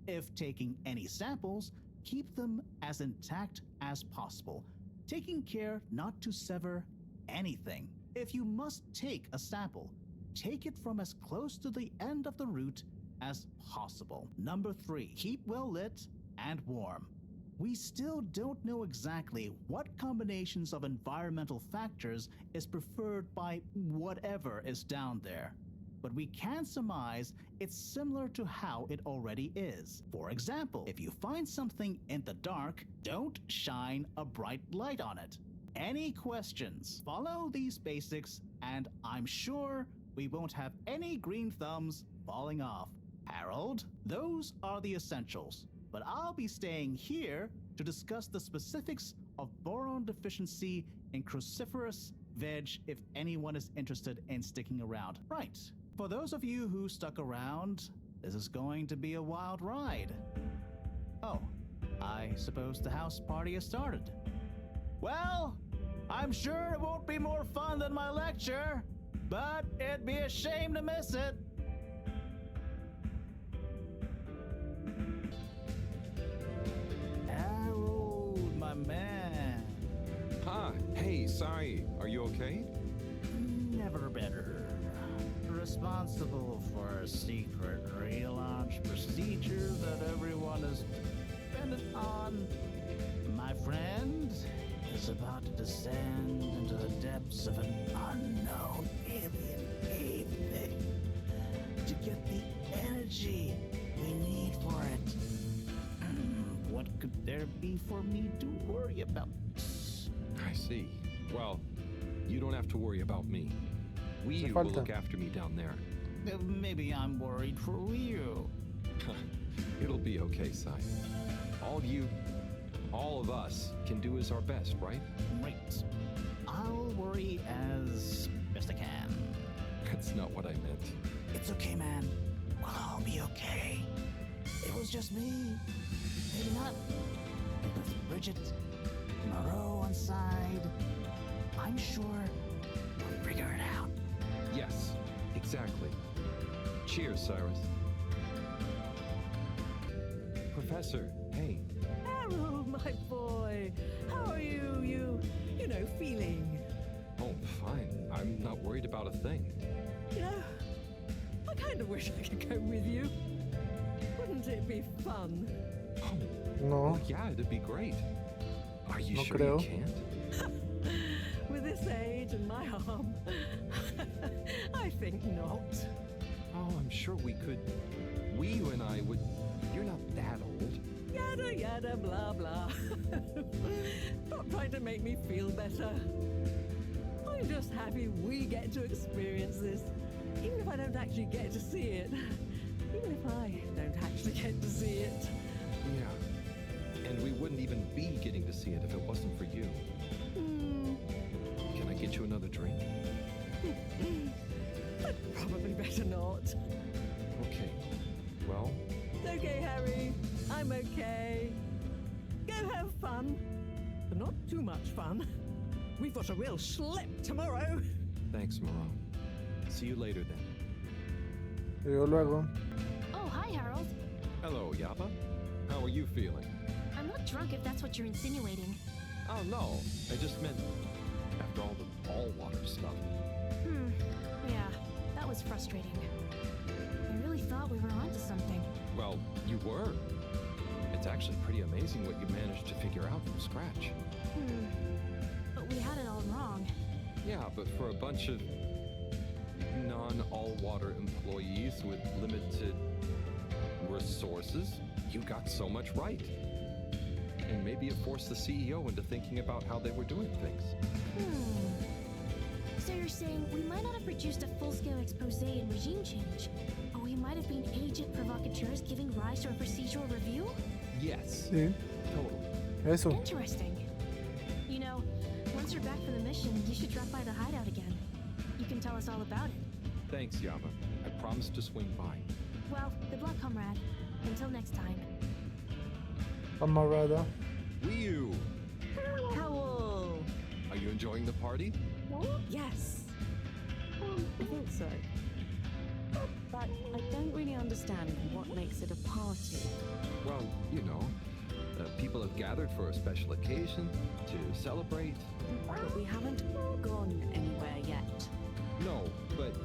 If taking any samples, keep them as intact as possible, taking care not to sever anything. If you must take a sample, take it from as close to the end of the root as possible. Number 3, keep well lit and warm. We still don't know exactly what combinations of environmental factors is preferred by whatever is down there, but we can surmise it's similar to how it already is. For example, if you find something in the dark, don't shine a bright light on it. Any questions? Follow these basics, and I'm sure we won't have any green thumbs falling off. Harold, those are the essentials, but I'll be staying here to discuss the specifics of boron deficiency in cruciferous veg if anyone is interested in sticking around. Right. For those of you who stuck around, this is going to be a wild ride. Oh, I suppose the house party has started. Well, I'm sure it won't be more fun than my lecture, but it'd be a shame to miss it. Harold, my man. Ah, hey, Sai, are you okay? Never better. Responsible for a secret relaunch procedure that everyone is dependent on. My friend is about to descend into the depths of an unknown alien cave thing to get the energy we need for it. What could there be for me to worry about? I see. Well, you don't have to worry about me. We will look after me down there. Maybe I'm worried for you. It'll be okay, Sai. All of us can do is our best, right? Right. I'll worry as best I can. That's not what I meant. It's okay, man. We'll all be okay. It was just me. Maybe not. With Bridget, Moreau on side. I'm sure we'll figure it out. Yes, exactly. Cheers, Cyrus. Professor, hey. Harold, my boy. How are you feeling? Oh, fine. I'm not worried about a thing. You know, I kind of wish I could go with you. Wouldn't it be fun? Oh, No. well, yeah, it'd be great. Are you No sure creo. you can't? With this age and my arm, I think not. Oh, I'm sure we could. You and I would. You're not that old. Yada yada blah blah. Stop trying to make me feel better. I'm just happy we get to experience this, even if I don't actually get to see it. Even if I don't actually get to see it. Yeah. And we wouldn't even be getting to see it if it wasn't for you. Can I get you another drink? I'd probably better not. Okay. Well, Okay, Harry. I'm okay. Go have fun. But not too much fun. We've got a real schlep tomorrow. thanks, Moreau. See you later then. Te veo luego. Oh, hi, Harold. Hello, Yapa. How are you feeling? I'm not drunk if that's what you're insinuating. Oh, no. I just meant after all the all-water stuff. Yeah, that was frustrating. I really thought we were onto something. Well, you were. It's actually pretty amazing what you managed to figure out from scratch. But we had it all wrong. Yeah, but for a bunch of non-all-water employees with limited resources, you got so much right. And maybe it forced the CEO into thinking about how they were doing things. So you're saying we might not have produced a full-scale expose and regime change, but we might have been agent provocateurs giving rise to a procedural review? Yes. Sí. Totally. Eso. Interesting. You know, once you're back from the mission, you should drop by the hideout again. You can tell us all about it. Thanks, Yama. I promise to swing by. Well, good luck, comrade. Until next time. Camarada. Ryu! Howl! Are you enjoying the party? Yes. I think so. But I don't really understand what makes it a party. Well, you know, people have gathered for a special occasion to celebrate. But we haven't gone anywhere yet. No, but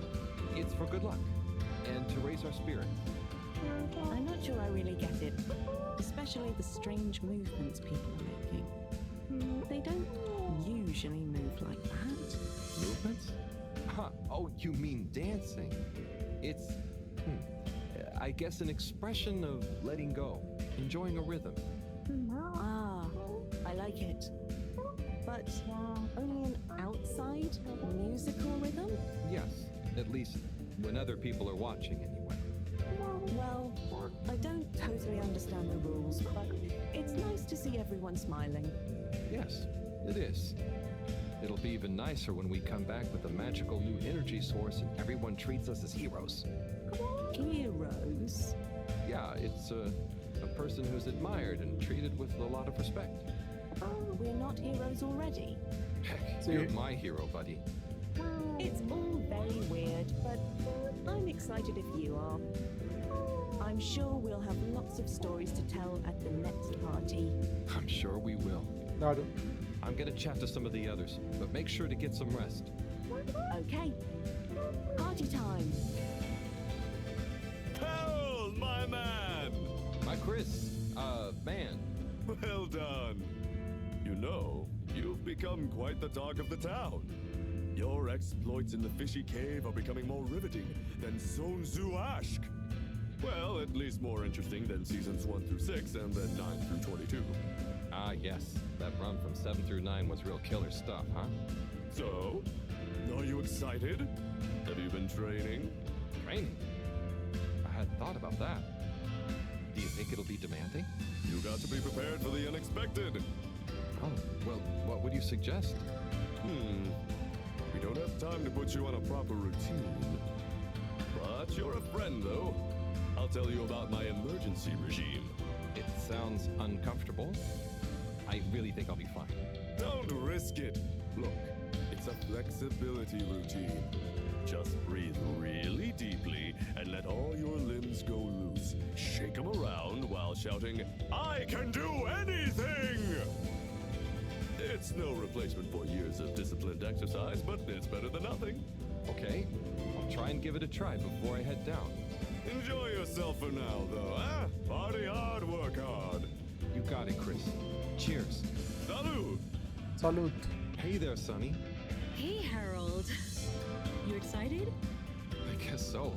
it's for good luck and to raise our spirits. I'm not sure I really get it, especially the strange movements people are making. They don't usually move like that. Movements? Huh. Oh, you mean dancing? It's, I guess, an expression of letting go, enjoying a rhythm. Ah, I like it. But only an outside musical rhythm? Yes, at least when other people are watching anyway. Well, I don't totally understand the rules, but it's nice to see everyone smiling. Yes, it is. It'll be even nicer when we come back with a magical new energy source and everyone treats us as heroes. Heroes? Yeah, it's a person who's admired and treated with a lot of respect. We're not heroes already. Heck, you're my hero, buddy. It's all very weird, but I'm excited if you are. I'm sure we'll have lots of stories to tell at the next party. I'm sure we will. Claro. I'm gonna chat to some of the others, but make sure to get some rest. Okay. Party time. Harold, my man! My Chris, man. Well done. You know, you've become quite the talk of the town. Your exploits in the fishy cave are becoming more riveting than Sun Tzu Ashk. Well, at least more interesting than seasons 1 through 6 and then 9 through 22. Ah, yes. That run from 7 through 9 was real killer stuff, huh? So, are you excited? Have you been training? Training? I hadn't thought about that. Do you think it'll be demanding? You got to be prepared for the unexpected. Oh, well, what would you suggest? We don't have time to put you on a proper routine. But you're a friend, though. I'll tell you about my emergency regime. It sounds uncomfortable. I really think I'll be fine. Don't risk it. Look, it's a flexibility routine. Just breathe really deeply and let all your limbs go loose. Shake them around while shouting, "I can do anything!" It's no replacement for years of disciplined exercise, but it's better than nothing. Okay, I'll try and give it a try before I head down. Enjoy yourself for now, though, eh? Party hard, work hard. You got it, Chris. Cheers. Salud! Salud. Hey there, Sonny. Hey, Harold. You excited? I guess so.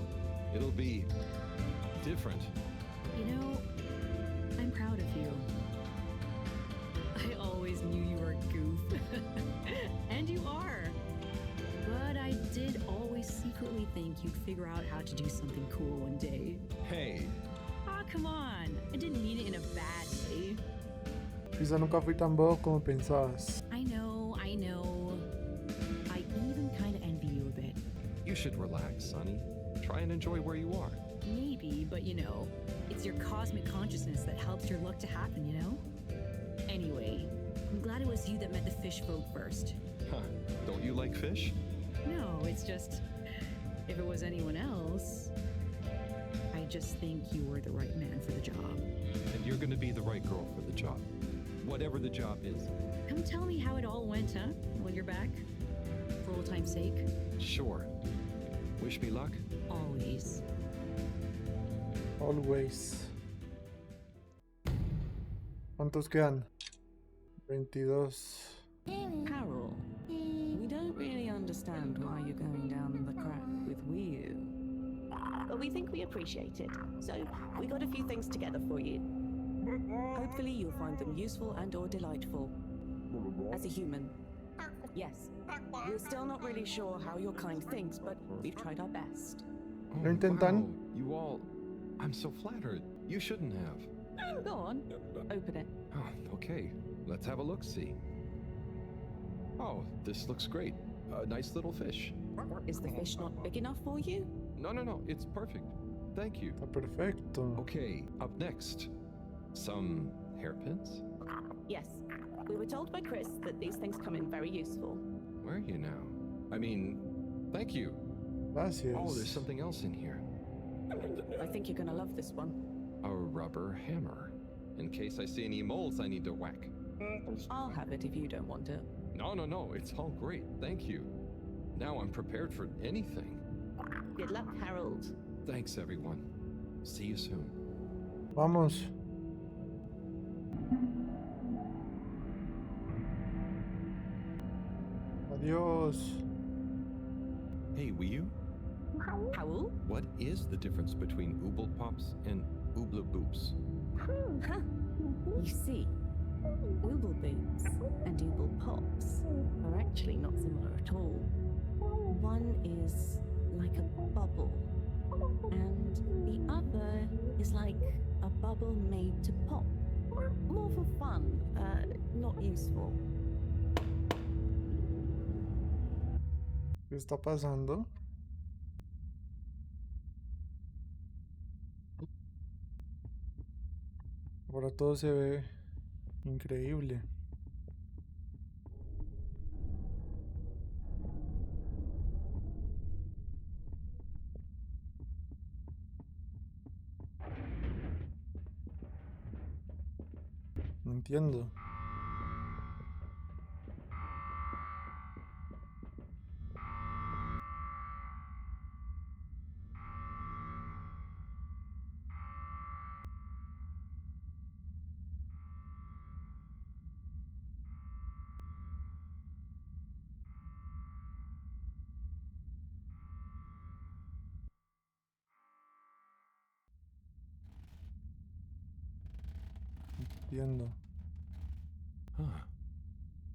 It'll be different. You know, I'm proud of you. I always knew you were a goof. And you are. But I did always secretly think you'd figure out how to do something cool one day. Hey. Ah, come on. I didn't mean it in a bad way. Quizá nunca fui tan bobo como pensabas. I know. I even kind of envy you a bit. You should relax, Sonny. Try and enjoy where you are. Maybe, but you know, it's your cosmic consciousness that helps your luck to happen, you know? Anyway, I'm glad it was you that met the fish folk first. Huh. Don't you like fish? No, it's just, if it was anyone else, I just think you were the right man for the job. And you're gonna be the right girl for the job. Whatever the job is. Come tell me how it all went, huh? When you're back? For old time's sake? Sure. Wish me luck? Always. Always. ¿Cuántos quedan? 22. Carol, we don't really understand why you're going down the crack with Wii. But we think we appreciate it. So we got a few things together for you. Hopefully you'll find them useful and or delightful. As a human. Yes. We're still not really sure how your kind thinks, but we've tried our best. Lo intentan. Wow, you all... I'm so flattered. You shouldn't have. Go on. Open it. Oh, okay. Let's have a look-see. Oh, this looks great. A nice little fish. Is the fish not big enough for you? No, it's perfect. Thank you. Está perfecto. Okay, up next. Some hairpins? Yes. We were told by Chris that these things come in very useful. Where are you now? I mean, thank you. Gracias. Oh, there's something else in here. I think you're gonna love this one. A rubber hammer. In case I see any moles I need to whack. I'll have it if you don't want it. No, it's all great. Thank you. Now I'm prepared for anything. Good luck, Harold. Thanks, everyone. See you soon. Vamos. Adiós. Hey, Wiyu? Howl? What is the difference between Ooble Pops and Ooble Boops? Huh. You see, Ooble Boots and Ooble Pops are actually not similar at all. One is like a bubble, and the other is like a bubble made to pop. More for fun, not useful. ¿Qué está pasando? Ahora todo se ve increíble. No entiendo. Entiendo. Huh.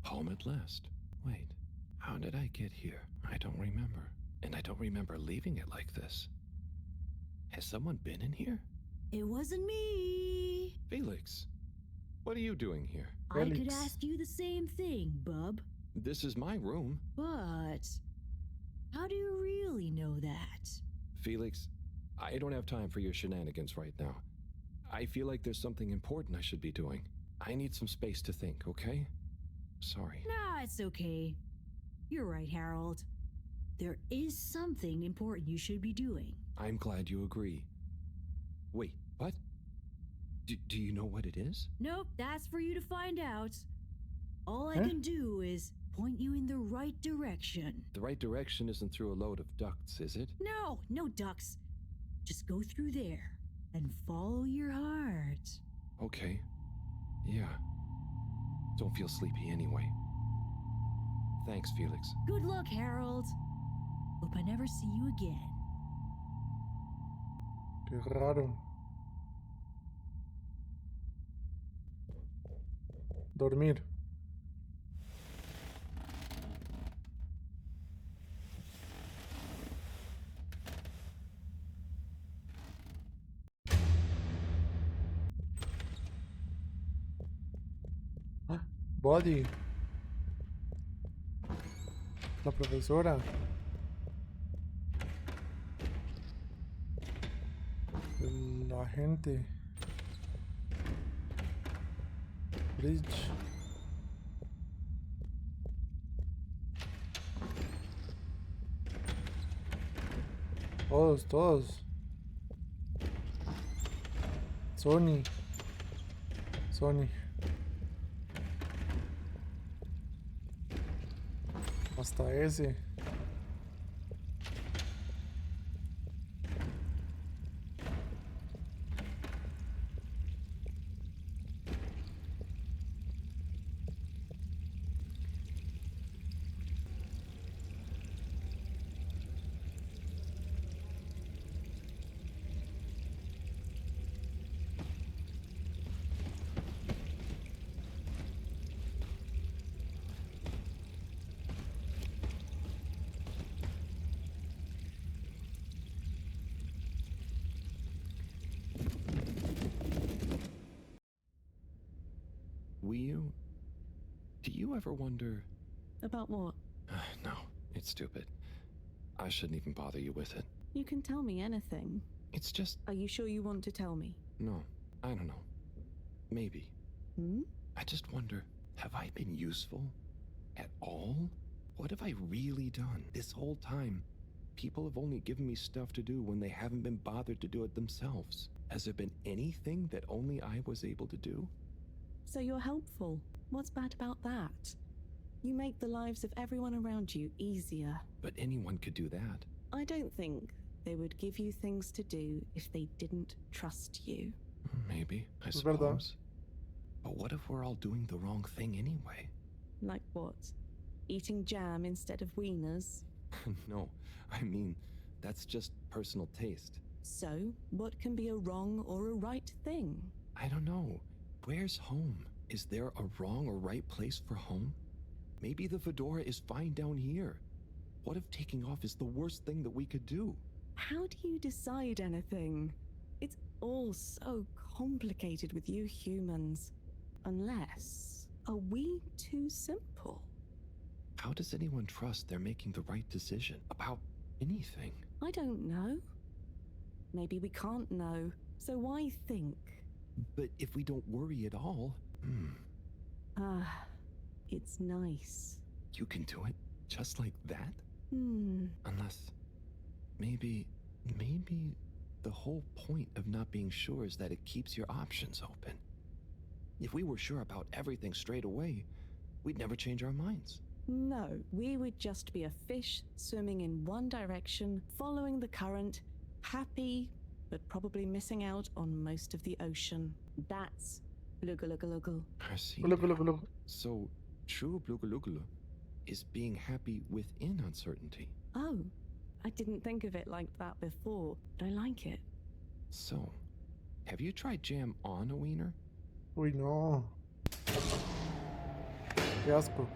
Home at last. Wait, how did I get here? I don't remember. And I don't remember leaving it like this. Has someone been in here? It wasn't me. Felix, what are you doing here? I could ask you the same thing, bub. This is my room. But how do you really know that? Felix, I don't have time for your shenanigans right now. I feel like there's something important I should be doing. I need some space to think, okay? Sorry. Nah, it's okay. You're right, Harold. There is something important you should be doing. I'm glad you agree. Wait, what? Do you know what it is? Nope, that's for you to find out. All I Huh? can do is point you in the right direction. The right direction isn't through a load of ducts, is it? No ducks. Just go through there and follow your heart. Okay. Yeah. Don't feel sleepy anyway. Thanks, Felix. Good luck, Harold. Hope I never see you again. Qué raro. Dormir. Buddy. La profesora. La gente. Bridge. Todos. Sony. Hasta ese. Wiyu, do you ever wonder... About what? No, it's stupid. I shouldn't even bother you with it. You can tell me anything. It's just... Are you sure you want to tell me? No, I don't know. Maybe. Hmm? I just wonder, have I been useful? At all? What have I really done? This whole time, people have only given me stuff to do when they haven't been bothered to do it themselves. Has there been anything that only I was able to do? So you're helpful. What's bad about that? You make the lives of everyone around you easier. But anyone could do that. I don't think they would give you things to do if they didn't trust you. Maybe, I Es verdad. suppose. But what if we're all doing the wrong thing anyway? Like what? Eating jam instead of wieners? No, I mean, that's just personal taste. So, what can be a wrong or a right thing? I don't know. Where's home? Is there a wrong or right place for home? Maybe the fedora is fine down here. What if taking off is the worst thing that we could do? How do you decide anything? It's all so complicated with you humans. Unless, are we too simple? How does anyone trust they're making the right decision about anything? I don't know. Maybe we can't know, so why think? But if we don't worry at all, It's nice. you can do it just like that? Hmm. Unless, maybe the whole point of not being sure is that it keeps your options open. If we were sure about everything straight away, we'd never change our minds. No, we would just be a fish swimming in one direction, following the current, happy, but probably missing out on most of the ocean. That's Bluggaluggaluggal. I see. Glug. So, true Bluggaluggal is being happy within uncertainty. Oh, I didn't think of it like that before, but I like it. So, have you tried jam on a wiener? Uy, no. Qué asco.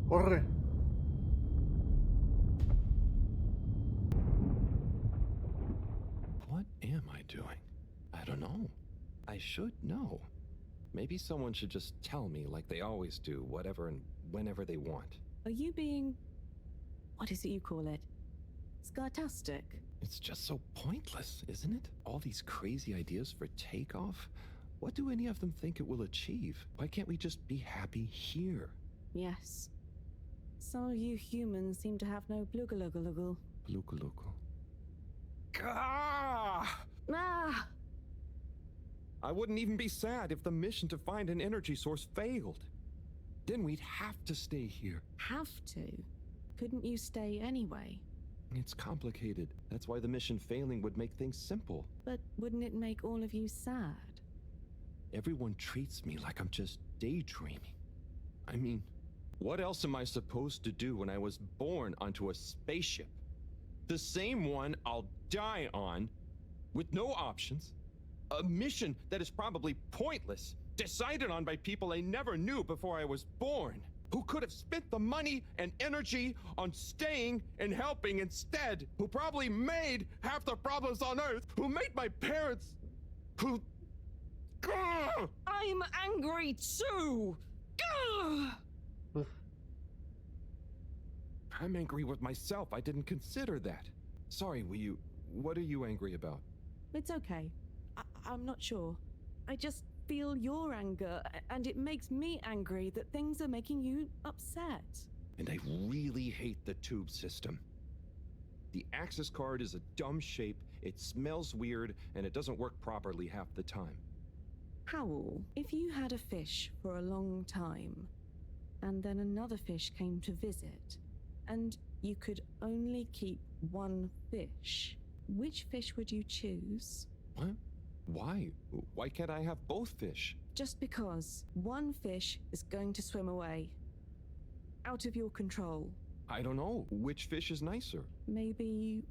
Corre. What am I doing? I don't know. I should know. Maybe someone should just tell me like they always do, whatever and whenever they want. Are you being... what is it you call it? Scartastic? It's just so pointless, isn't it? All these crazy ideas for takeoff. What do any of them think it will achieve? Why can't we just be happy here? Yes. Some of you humans seem to have no Bluggaluggaluggal. Bluggaluggal. Ah! Ah! I wouldn't even be sad if the mission to find an energy source failed. Then we'd have to stay here. Have to? Couldn't you stay anyway? It's complicated. That's why the mission failing would make things simple. But wouldn't it make all of you sad? Everyone treats me like I'm just daydreaming. I mean, what else am I supposed to do when I was born onto a spaceship? The same one I'll die on, with no options. A mission that is probably pointless, decided on by people I never knew before I was born, who could have spent the money and energy on staying and helping instead, who probably made half the problems on Earth, who made my parents, who... Gah! I'm angry too! Gah! I'm angry with myself. I didn't consider that. Sorry, what are you angry about? It's okay. I'm not sure. I just feel your anger, and it makes me angry that things are making you upset. And I really hate the tube system. The access card is a dumb shape, it smells weird, and it doesn't work properly half the time. Howl, if you had a fish for a long time, and then another fish came to visit, and you could only keep one fish, which fish would you choose? What? Why? Why can't I have both fish? Just because one fish is going to swim away. Out of your control. I don't know. Which fish is nicer? Maybe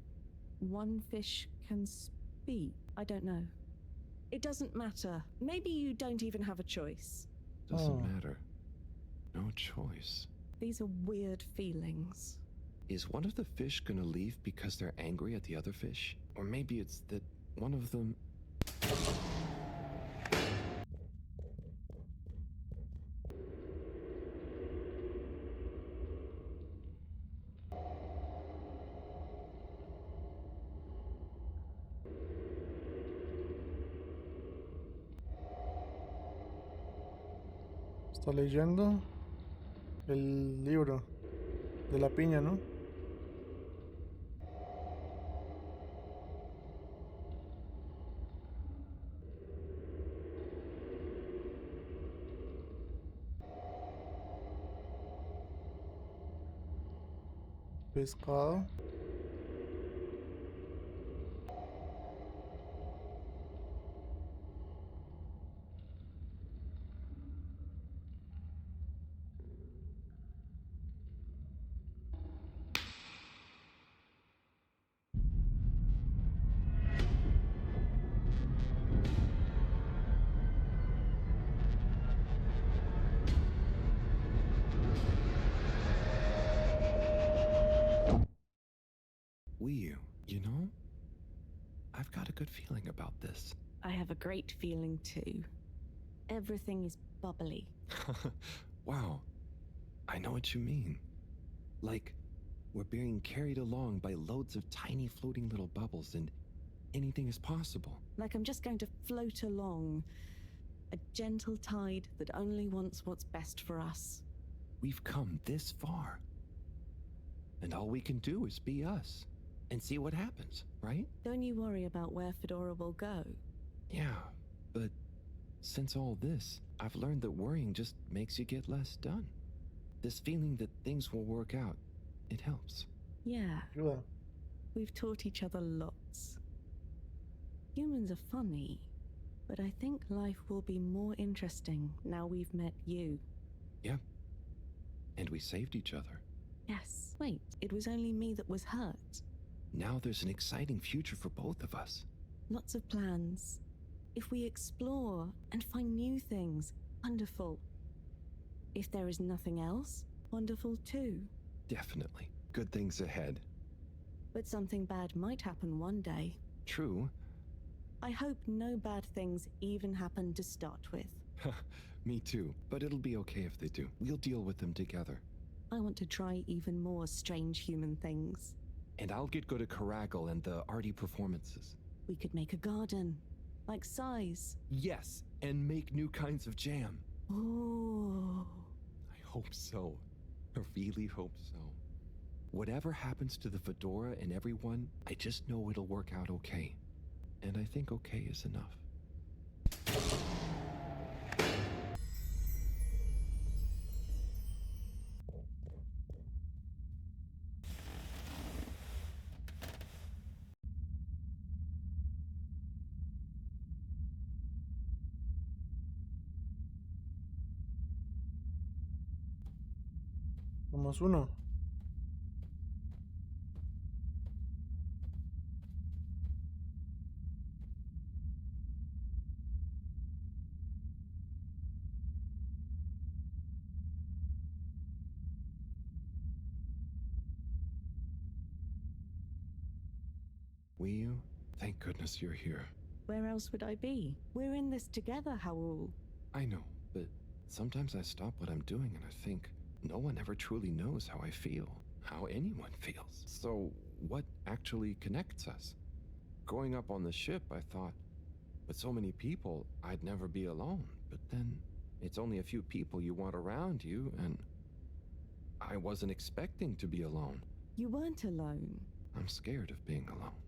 one fish can speak. I don't know. It doesn't matter. Maybe you don't even have a choice. Doesn't matter. No choice. These are weird feelings. Is one of the fish gonna leave because they're angry at the other fish? Or maybe it's that one of them... Está leyendo el libro de la piña, ¿no? Pescado. You know, I've got a good feeling about this. I have a great feeling too. Everything is bubbly. Wow, I know what you mean. Like, we're being carried along by loads of tiny floating little bubbles and anything is possible. Like I'm just going to float along. A gentle tide that only wants what's best for us. We've come this far. And all we can do is be us. And see what happens, right? Don't you worry about where Fedora will go. Yeah, but since all this, I've learned that worrying just makes you get less done. This feeling that things will work out, it helps. Yeah. Ayuda. We've taught each other lots. Humans are funny, but I think life will be more interesting now we've met you. Yep. And we saved each other. Yes. Wait, it was only me that was hurt. Now there's an exciting future for both of us. Lots of plans. If we explore and find new things, wonderful. If there is nothing else, wonderful too. Definitely. Good things ahead. But something bad might happen one day. True. I hope no bad things even happen to start with. Me too. But it'll be okay if they do. We'll deal with them together. I want to try even more strange human things. And I'll get good at Caragal and the arty performances. We could make a garden, like size. Yes, and make new kinds of jam. Oh. I hope so. I really hope so. Whatever happens to the Fedora and everyone, I just know it'll work out okay. And I think okay is enough. Somos uno. Wiyu, thank goodness you're here. Where else would I be? We're in this together, Howell. I know, but sometimes I stop what I'm doing and I think, no one ever truly knows how I feel, how anyone feels. So, what actually connects us? Growing up on the ship, I thought, with so many people, I'd never be alone. But then, it's only a few people you want around you, and I wasn't expecting to be alone. You weren't alone. I'm scared of being alone.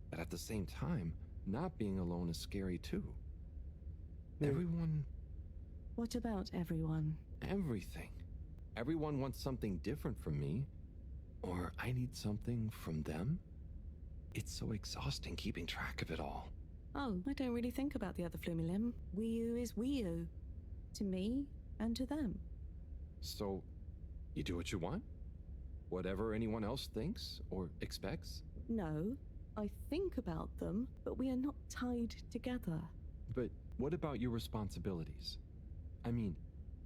But at the same time, not being alone is scary too. Everyone... What about everyone? Everything. Everyone wants something different from me, or I need something from them. It's so exhausting keeping track of it all. Oh, I don't really think about the other Flumilim. Wii U is Wii U. To me and to them. So, you do what you want? Whatever anyone else thinks or expects? No, I think about them, but we are not tied together. But what about your responsibilities? I mean,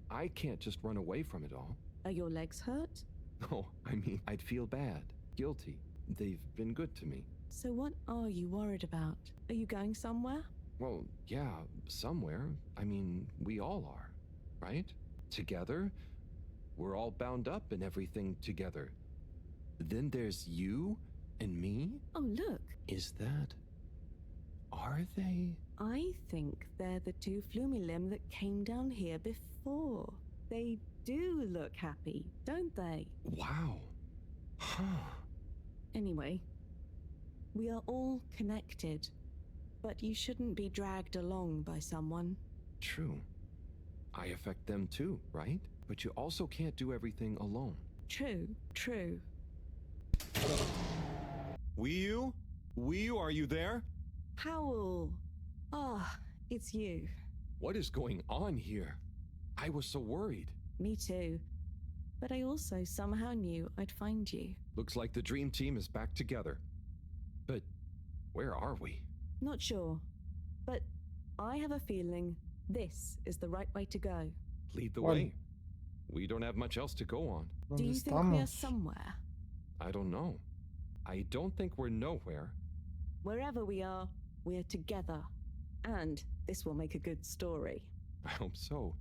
I can't just run away from it all. Are your legs hurt? No, I mean, I'd feel bad, guilty. They've been good to me. So what are you worried about? Are you going somewhere? Well, yeah, somewhere. I mean, we all are, right? Together? We're all bound up in everything together. Then there's you and me? Oh, look. Is that... Are they? I think they're the two Flumilim that came down here before. They do look happy, don't they? Wow. Huh. Anyway, we are all connected, but you shouldn't be dragged along by someone. True. I affect them too, right? But you also can't do everything alone. True, true. Wii U? Wii U, are you there? Howl! Ah, it's you. What is going on here? I was so worried. Me too. But I also somehow knew I'd find you. Looks like the dream team is back together. But where are we? Not sure. But I have a feeling this is the right way to go. Lead the way. We don't have much else to go on. Do you think we are somewhere? I don't know. I don't think we're nowhere. Wherever we are, we're together. And this will make a good story. I hope so.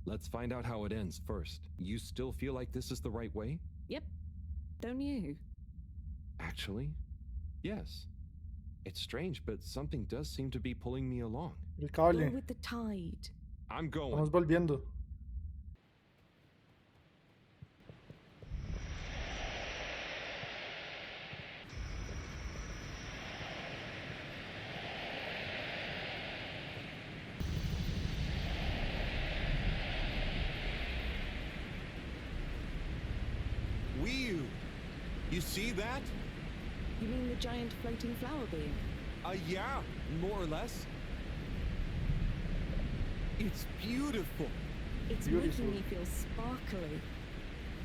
Let's find out how it ends first. You still feel like this is the right way? Yep. Don't you? Actually, yes. It's strange, but something does seem to be pulling me along. El cable. Go with the tide. I'm going. Vamos volviendo. Wii U! You see that? You mean the giant floating flower being? Yeah, more or less. It's beautiful. It's making me feel sparkly.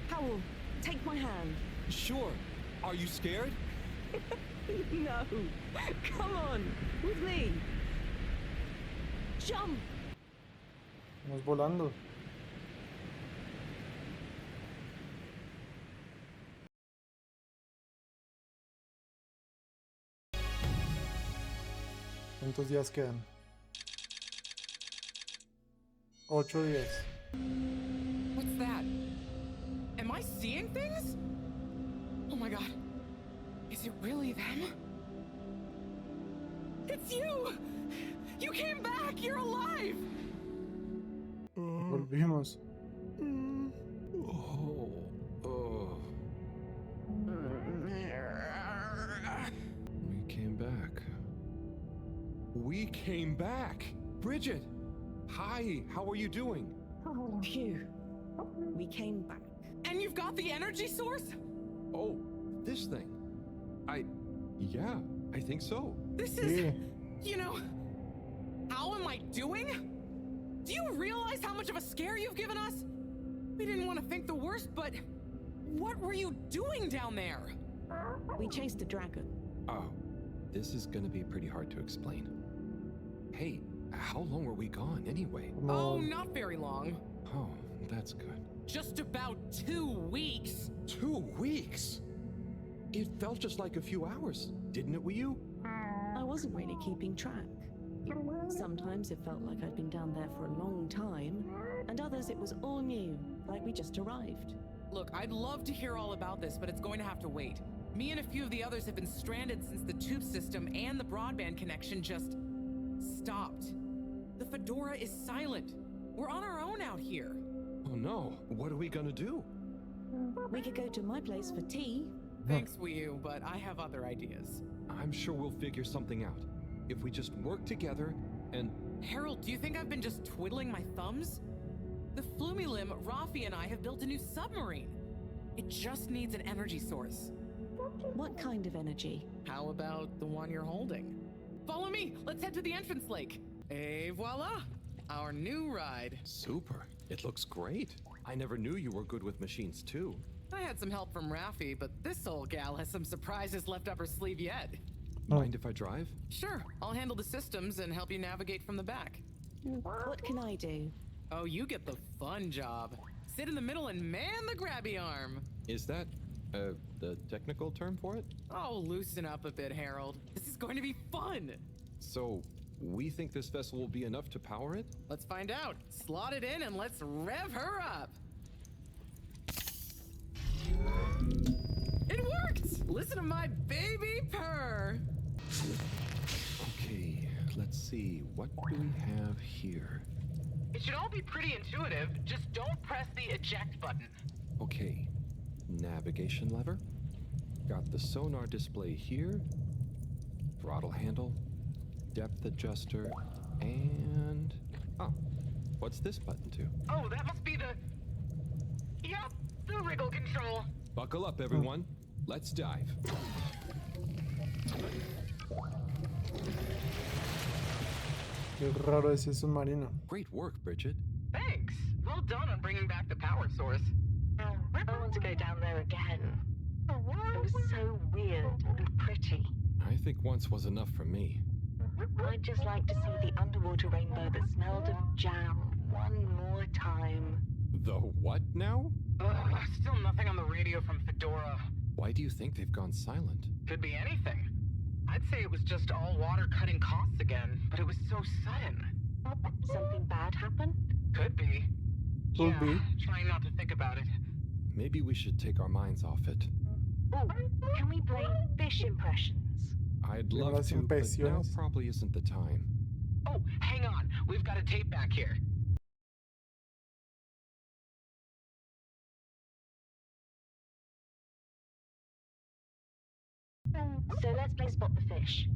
Howl, take my hand. Sure. Are you scared? No. Come on, with me. Jump. Vamos volando. ¿Cuántos días quedan? 8 días. What's that? Am I seeing things? Oh my god. Is it really them? It's you! You came back! You're alive! Volvimos. We came back. We came back! Bridget! Hi, how are you doing? Phew. We came back. And you've got the energy source? Oh, this thing. Yeah, I think so. This is, you know, how am I doing? Do you realize how much of a scare you've given us? We didn't want to think the worst, but what were you doing down there? We chased a dragon. Oh, this is gonna be pretty hard to explain. Hey, how long were we gone anyway? Oh, not very long. Oh, that's good. Just about 2 weeks. 2 weeks? It felt just like a few hours, didn't it, Wii U? I wasn't really keeping track. Sometimes it felt like I'd been down there for a long time, and others it was all new, like we just arrived. Look, I'd love to hear all about this, but it's going to have to wait. Me and a few of the others have been stranded since the tube system and the broadband connection just stopped. The Fedora is silent. We're on our own out here. Oh no, what are we gonna do? We could go to my place for tea. Thanks, Wii U, but I have other ideas. I'm sure we'll figure something out. If we just work together and... Harold, do you think I've been just twiddling my thumbs? The Flumilim, Rafi, and I have built a new submarine. It just needs an energy source. What kind of energy? How about the one you're holding? Follow me. Let's head to the entrance lake. Et voila! Our new ride. Super. It looks great. I never knew you were good with machines too. I had some help from Raffi, but this old gal has some surprises left up her sleeve yet. Mind if I drive? Sure, I'll handle the systems and help you navigate from the back. What can I do? Oh, you get the fun job. Sit in the middle and man the grabby arm. Is that, the technical term for it? Oh, loosen up a bit, Harold. This is going to be fun. So, we think this vessel will be enough to power it? Let's find out. Slot it in and let's rev her up. It worked! Listen to my baby purr. Okay, let's see. What do we have here? It should all be pretty intuitive. Just don't press the eject button. Okay, navigation lever. Got the sonar display here. Throttle handle. Depth adjuster. And... oh, what's this button to? Oh, that must be the... Yep, the wriggle control. Buckle up, everyone. Let's dive. Qué raro ese submarino. Great work, Bridget. Thanks. Well done on bringing back the power source. I want to go down there again. It was so weird and pretty. I think once was enough for me. I'd just like to see the underwater rainbow that smelled of jam one more time. The what now? Still nothing on the radio from Fedora. Why do you think they've gone silent? Could be anything. I'd say it was just all water cutting costs again, but it was so sudden. Something bad happened? Could be. Could be. Trying not to think about it. Maybe we should take our minds off it. Oh, can we play fish impressions? I'd love Las to, but now impresiones. probably isn't the time. Oh, hang on. We've got a tape back here. So let's play spot the fish.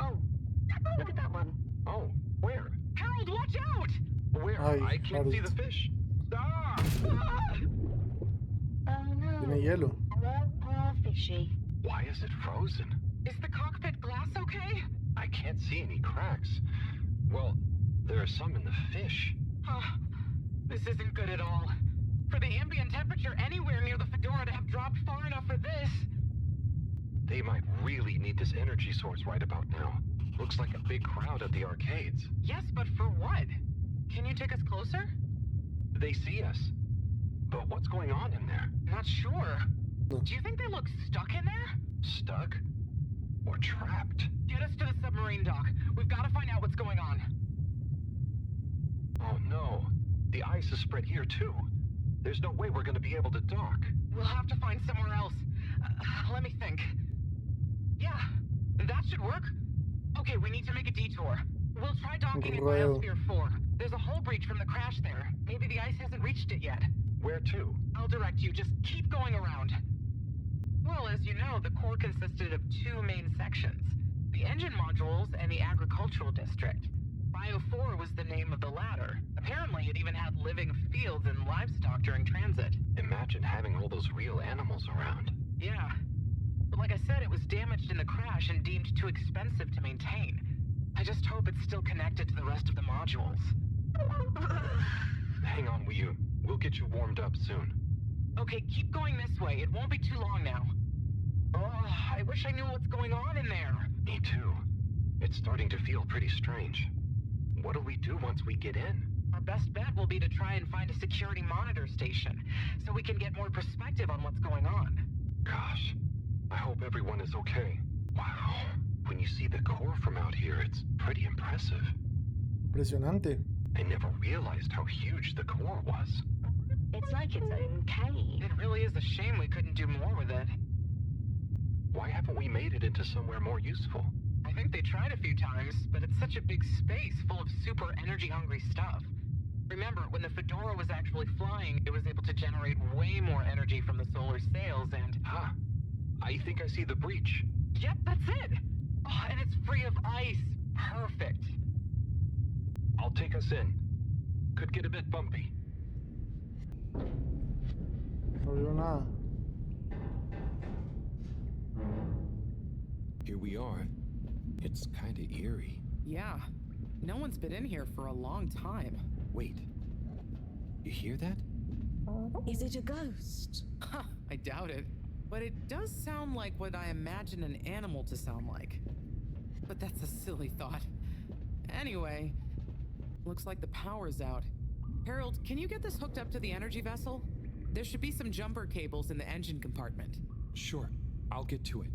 Oh, look at that one. Oh, where? Harold, watch out! Where? Ay, I can't see Harold. the fish. Ah! Oh no. Tiene hielo. Poor fishy. Why is it frozen? Is the cockpit glass okay? I can't see any cracks. Well, there are some in the fish. This isn't good at all. For the ambient temperature anywhere near the Fedora to have dropped far enough for this. They might really need this energy source right about now. Looks like a big crowd at the arcades. Yes, but for what? Can you take us closer? They see us. But what's going on in there? Not sure. Do you think they look stuck in there? Stuck? Or trapped? Get us to the submarine dock. We've got to find out what's going on. Oh no. The ice is spread here too. There's no way we're going to be able to dock. We'll have to find somewhere else. Let me think. Yeah, that should work. Okay, we need to make a detour. We'll try docking at Well. Biosphere 4. There's a hull breach from the crash there. Maybe the ice hasn't reached it yet. Where to? I'll direct you. Just keep going around. Well, as you know, the core consisted of two main sections. The engine modules and the agricultural district. Bio 4 was the name of the latter. Apparently, it even had living fields and livestock during transit. Imagine having all those real animals around. Yeah. But like I said, it was damaged in the crash and deemed too expensive to maintain. I just hope it's still connected to the rest of the modules. Hang on, we'll get you warmed up soon. Okay, keep going this way. It won't be too long now. Oh, I wish I knew what's going on in there. Me too. It's starting to feel pretty strange. What'll we do once we get in? Our best bet will be to try and find a security monitor station, so we can get more perspective on what's going on. Gosh, I hope everyone is okay. Wow, when you see the core from out here, it's pretty impressive. Impresionante. I never realized how huge the core was. It's like its own cave. It really is a shame we couldn't do more with it. Why haven't we made it into somewhere more useful? I think they tried a few times, but it's such a big space full of super energy-hungry stuff. Remember, when the Fedora was actually flying, it was able to generate way more energy from the solar sails and... I think I see the breach. Yep, that's it! Oh, and it's free of ice. Perfect. I'll take us in. Could get a bit bumpy. No veo nada. Here we are. It's kind of eerie. Yeah. No one's been in here for a long time. Wait. You hear that? Is it a ghost? Huh, I doubt it. But it does sound like what I imagine an animal to sound like. But that's a silly thought. Anyway, looks like the power's out. Harold, can you get this hooked up to the energy vessel? There should be some jumper cables in the engine compartment. Sure, I'll get to it.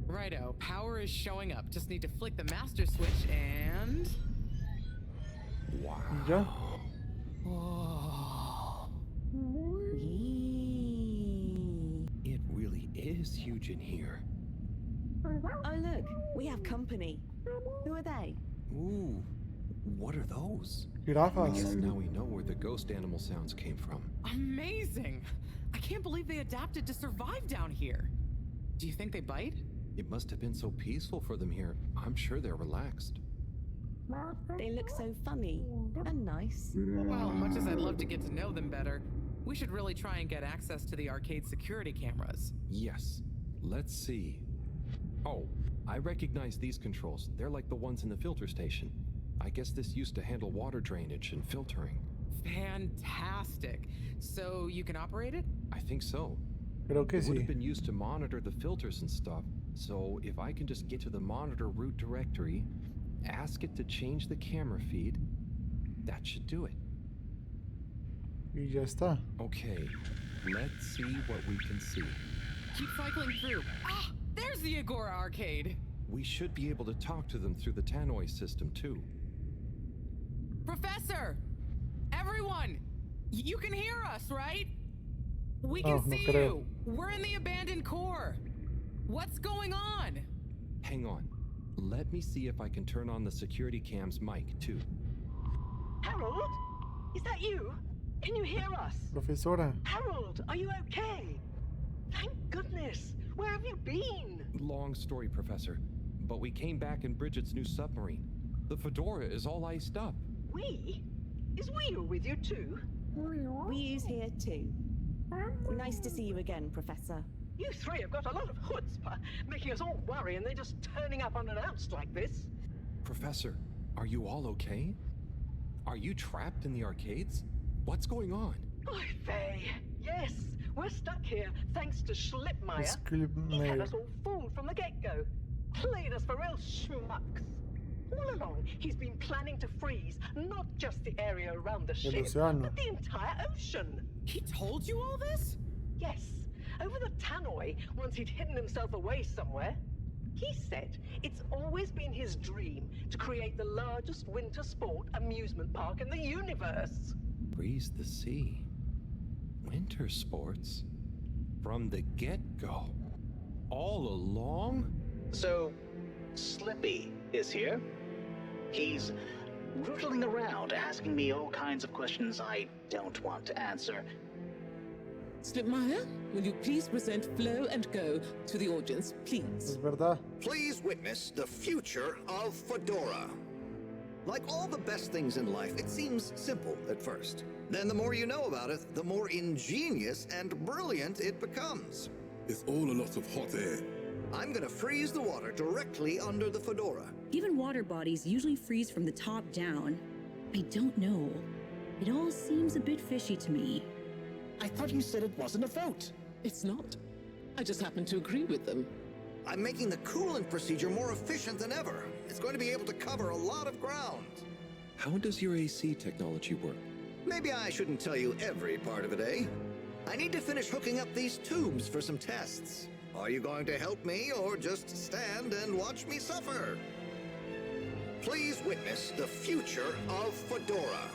Righto, power is showing up. Just need to flick the master switch and... Wow. ¿Ya? Whoa. It really is huge in here. Oh look, we have company. Who are they? Ooh, what are those? I Jirafas. guess now we know where the ghost animal sounds came from. Amazing! I can't believe they adapted to survive down here. Do you think they bite? It must have been so peaceful for them here. I'm sure they're relaxed. They look so funny and nice. Well, much as I'd love to get to know them better, we should really try and get access to the arcade security cameras. Yes. Let's see. Oh, I recognize these controls. They're like the ones in the filter station. I guess this used to handle water drainage and filtering. Fantastic. So you can operate it? I think so. Creo que It would have sí. been used to monitor the filters and stuff. So if I can just get to the monitor root directory, ask it to change the camera feed, that should do it. Y ya está. Okay, let's see what we can see. Keep cycling through. Ah, there's the Agora arcade. We should be able to talk to them through the tannoy system too. Professor! Everyone! You can hear us, right? We can Oh, no see creo. you. We're in the abandoned core. What's going on? Hang on. Let me see if I can turn on the security cam's mic too. Harold? Is that you? Can you hear us? Profesora. Harold, are you okay? Thank goodness. Where have you been? Long story, Professor. But we came back in Bridget's new submarine. The Fedora is all iced up. We? Is Wheel with you too? We's here too. Nice to see you again, Professor. You three have got a lot of chutzpah, making us all worry and then just turning up unannounced like this. Professor, are you all okay? Are you trapped in the arcades? What's going on? Oy vey. Yes, we're stuck here thanks to Schlipmeyer. He's had Schlipmeyer. us all fooled from the get-go. Played us for real schmucks. All along, he's been planning to freeze not just the area around the ship, océano. but the entire ocean. He told you all this? Yes, over the tannoy, once he'd hidden himself away somewhere. He said it's always been his dream to create the largest winter sport amusement park in the universe. Breeze the sea. Winter sports. From the get-go. All along? So, Slippy is here. He's rootling around asking me all kinds of questions I don't want to answer. Slipmeyer, will you please present Flow and Go to the audience, please? Es verdad. Please witness the future of Fedora. Like all the best things in life, it seems simple at first. Then the more you know about it, the more ingenious and brilliant it becomes. It's all a lot of hot air. I'm gonna freeze the water directly under the Fedora. Even water bodies usually freeze from the top down. I don't know. It all seems a bit fishy to me. I thought you said it wasn't a vote. It's not. I just happen to agree with them. I'm making the coolant procedure more efficient than ever. It's going to be able to cover a lot of ground. How does your AC technology work? Maybe I shouldn't tell you every part of it, eh? I need to finish hooking up these tubes for some tests. Are you going to help me or just stand and watch me suffer? Please witness the future of Fedora.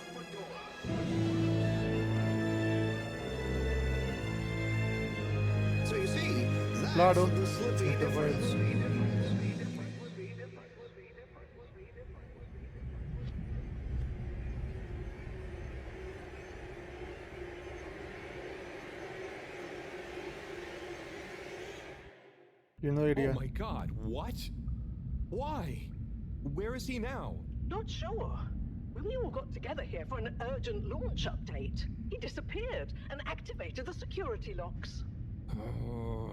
So you see, that's Claro. the Slippy difference. Yo no diría. Oh my god, what? Why? Where is he now? Not sure. When we all got together here for an urgent launch update, he disappeared and activated the security locks. Oh.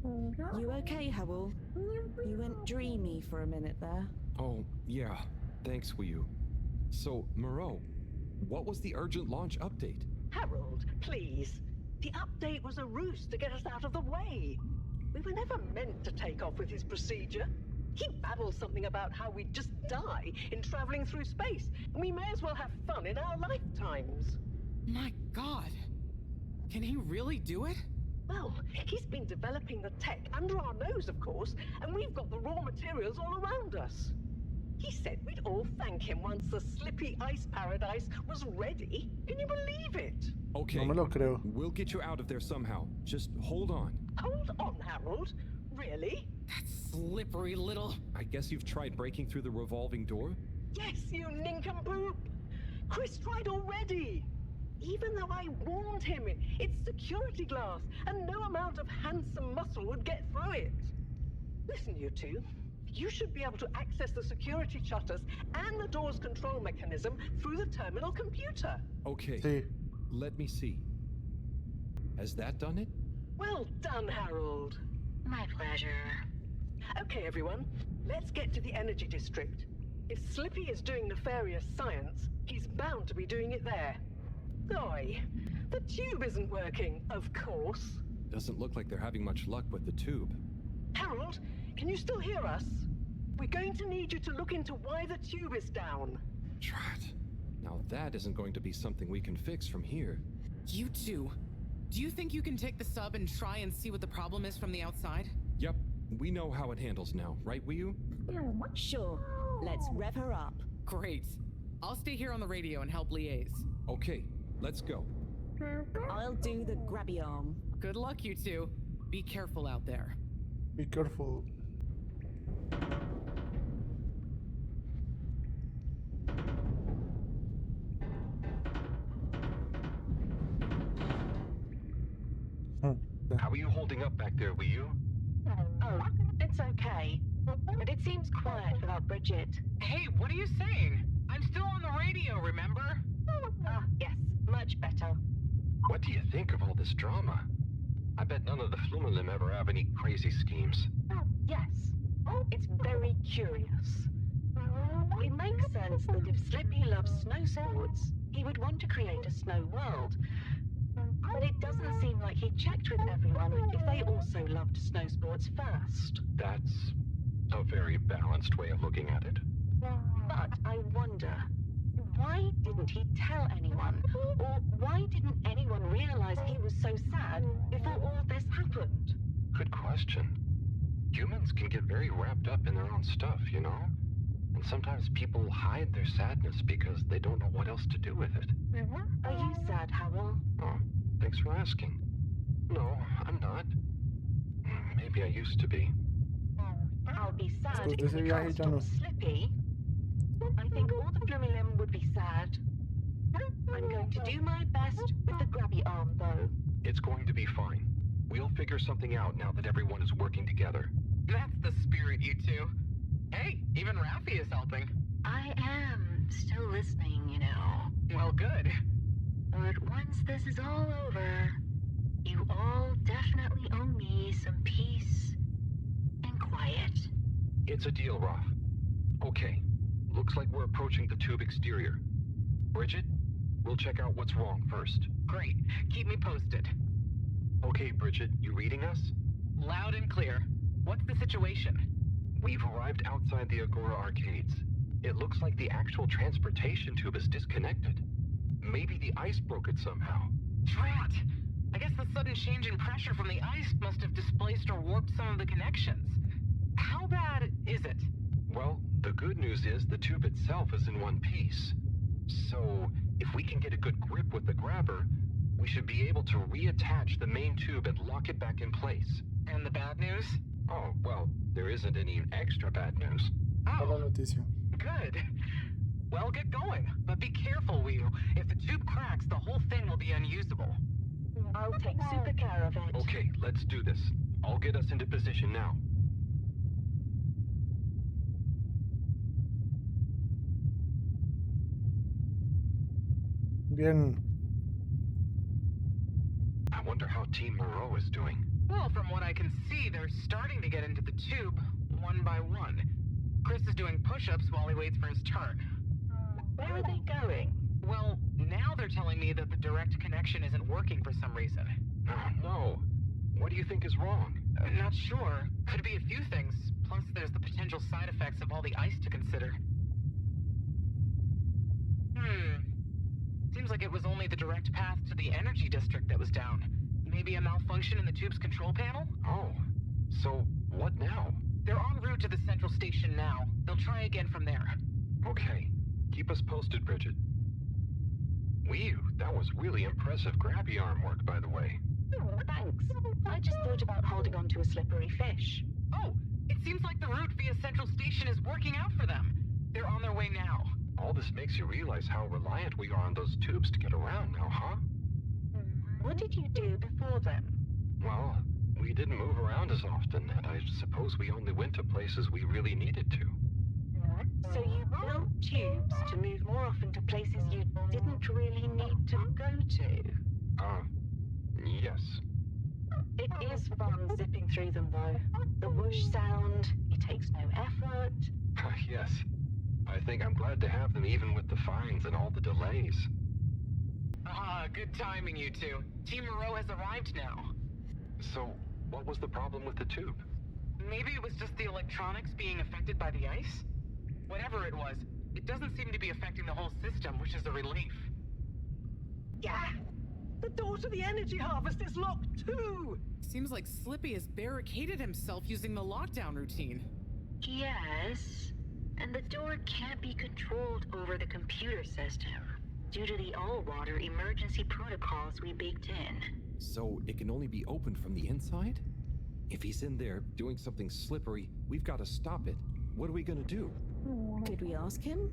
You okay, Howell? You went dreamy for a minute there. Oh, yeah. Thanks, Wiyu. So, Moreau, what was the urgent launch update? Harold, please. The update was a ruse to get us out of the way. We were never meant to take off with his procedure. He babbled something about how we'd just die in traveling through space, and we may as well have fun in our lifetimes. My God. Can he really do it? Well, he's been developing the tech under our nose, of course, and we've got the raw materials all around us. He said we'd all thank him once the slippy ice paradise was ready. Can you believe it? Okay, No me lo creo. we'll get you out of there somehow. Just hold on. Hold on, Harold. Really? That slippery little... I guess you've tried breaking through the revolving door? Yes, you nincompoop! Chris tried already! Even though I warned him, it's security glass, and no amount of handsome muscle would get through it. Listen, you two. You should be able to access the security shutters and the door's control mechanism through the terminal computer. Okay, Sí. let me see. Has that done it? Well done, Harold. My pleasure. Okay, everyone. Let's get to the energy district. If Slippy is doing nefarious science, he's bound to be doing it there. Oi, the tube isn't working, of course. Doesn't look like they're having much luck with the tube. Harold, can you still hear us? We're going to need you to look into why the tube is down. Drat. Now that isn't going to be something we can fix from here. You two. Do you think you can take the sub and try and see what the problem is from the outside? Yep, we know how it handles now, right, Wiyu? Sure. Let's rev her up. Great. I'll stay here on the radio and help liaise. Okay, let's go. I'll do the grabby arm. Good luck, you two. Be careful out there. Be careful. How are you holding up back there, Wiyu? Oh, it's okay. But it seems quiet without Bridget. Hey, what are you saying? I'm still on the radio, remember? Ah, yes, much better. What do you think of all this drama? I bet none of the Flumelim ever have any crazy schemes. Oh, yes. It's very curious. It makes sense that if Slippy loves snow sports, he would want to create a snow world. But it doesn't seem like he checked with everyone if they also loved snow sports first. That's a very balanced way of looking at it. But I wonder, why didn't he tell anyone? Or why didn't anyone realize he was so sad before all this happened? Good question. Humans can get very wrapped up in their own stuff, you know? And sometimes people hide their sadness because they don't know what else to do with it. Are you sad, Howell? Oh, thanks for asking. No, I'm not. Maybe I used to be. I'll be sad Después de if ese he viaje can't ya stop no. Slippy. I think all the Flumilim would be sad. I'm going to do my best with the grabby arm, though. It's going to be fine. We'll figure something out now that everyone is working together. That's the spirit, you two. Hey, even Raffi is helping. I am still listening, you know. Well, good. But once this is all over, you all definitely owe me some peace and quiet. It's a deal, Roth. Okay, looks like we're approaching the tube exterior. Bridget, we'll check out what's wrong first. Great. Keep me posted. Okay, Bridget, you reading us? Loud and clear. What's the situation? We've arrived outside the Agora arcades. It looks like the actual transportation tube is disconnected. Maybe the ice broke it somehow. Drat! I guess the sudden change in pressure from the ice must have displaced or warped some of the connections. How bad is it? Well, the good news is the tube itself is in one piece. So, if we can get a good grip with the grabber, we should be able to reattach the main tube and lock it back in place. And the bad news? Oh, well, there isn't any extra bad news. Mala noticia. Good. Well, get going. But be careful, Wiyu. If the tube cracks, the whole thing will be unusable. I'll take super care of it. Okay, let's do this. I'll get us into position now. Bien. I wonder how Team Moreau is doing. Well, from what I can see, they're starting to get into the tube, one by one. Chris is doing push-ups while he waits for his turn. Where are they going? Well, now they're telling me that the direct connection isn't working for some reason. Oh, no. What do you think is wrong? Not sure. Could be a few things. Plus, there's the potential side effects of all the ice to consider. Seems like it was only the direct path to the energy district that was down. Maybe a malfunction in the tube's control panel? Oh, so what now? They're en route to the central station now. They'll try again from there. Okay. Keep us posted, Bridget. Whew, that was really impressive grabby arm work, by the way. Oh, thanks. I just thought about holding on to a slippery fish. Oh, it seems like the route via central station is working out for them. They're on their way now. All this makes you realize how reliant we are on those tubes to get around now, huh? What did you do before then? Well, we didn't move around as often, and I suppose we only went to places we really needed to. So you built tubes to move more often to places you didn't really need to go to? Yes. It is fun zipping through them, though. The whoosh sound, it takes no effort. Yes. I think I'm glad to have them even with the fines and all the delays. Good timing, you two. Team Moreau has arrived now. So, what was the problem with the tube? Maybe it was just the electronics being affected by the ice? Whatever it was, it doesn't seem to be affecting the whole system, which is a relief. Yeah! The door to the energy harvest is locked too! Seems like Slippy has barricaded himself using the lockdown routine. Yes, and the door can't be controlled over the computer system due to the all-water emergency protocols we baked in. So it can only be opened from the inside? If he's in there doing something slippery, we've got to stop it. What are we gonna do? Could we ask him?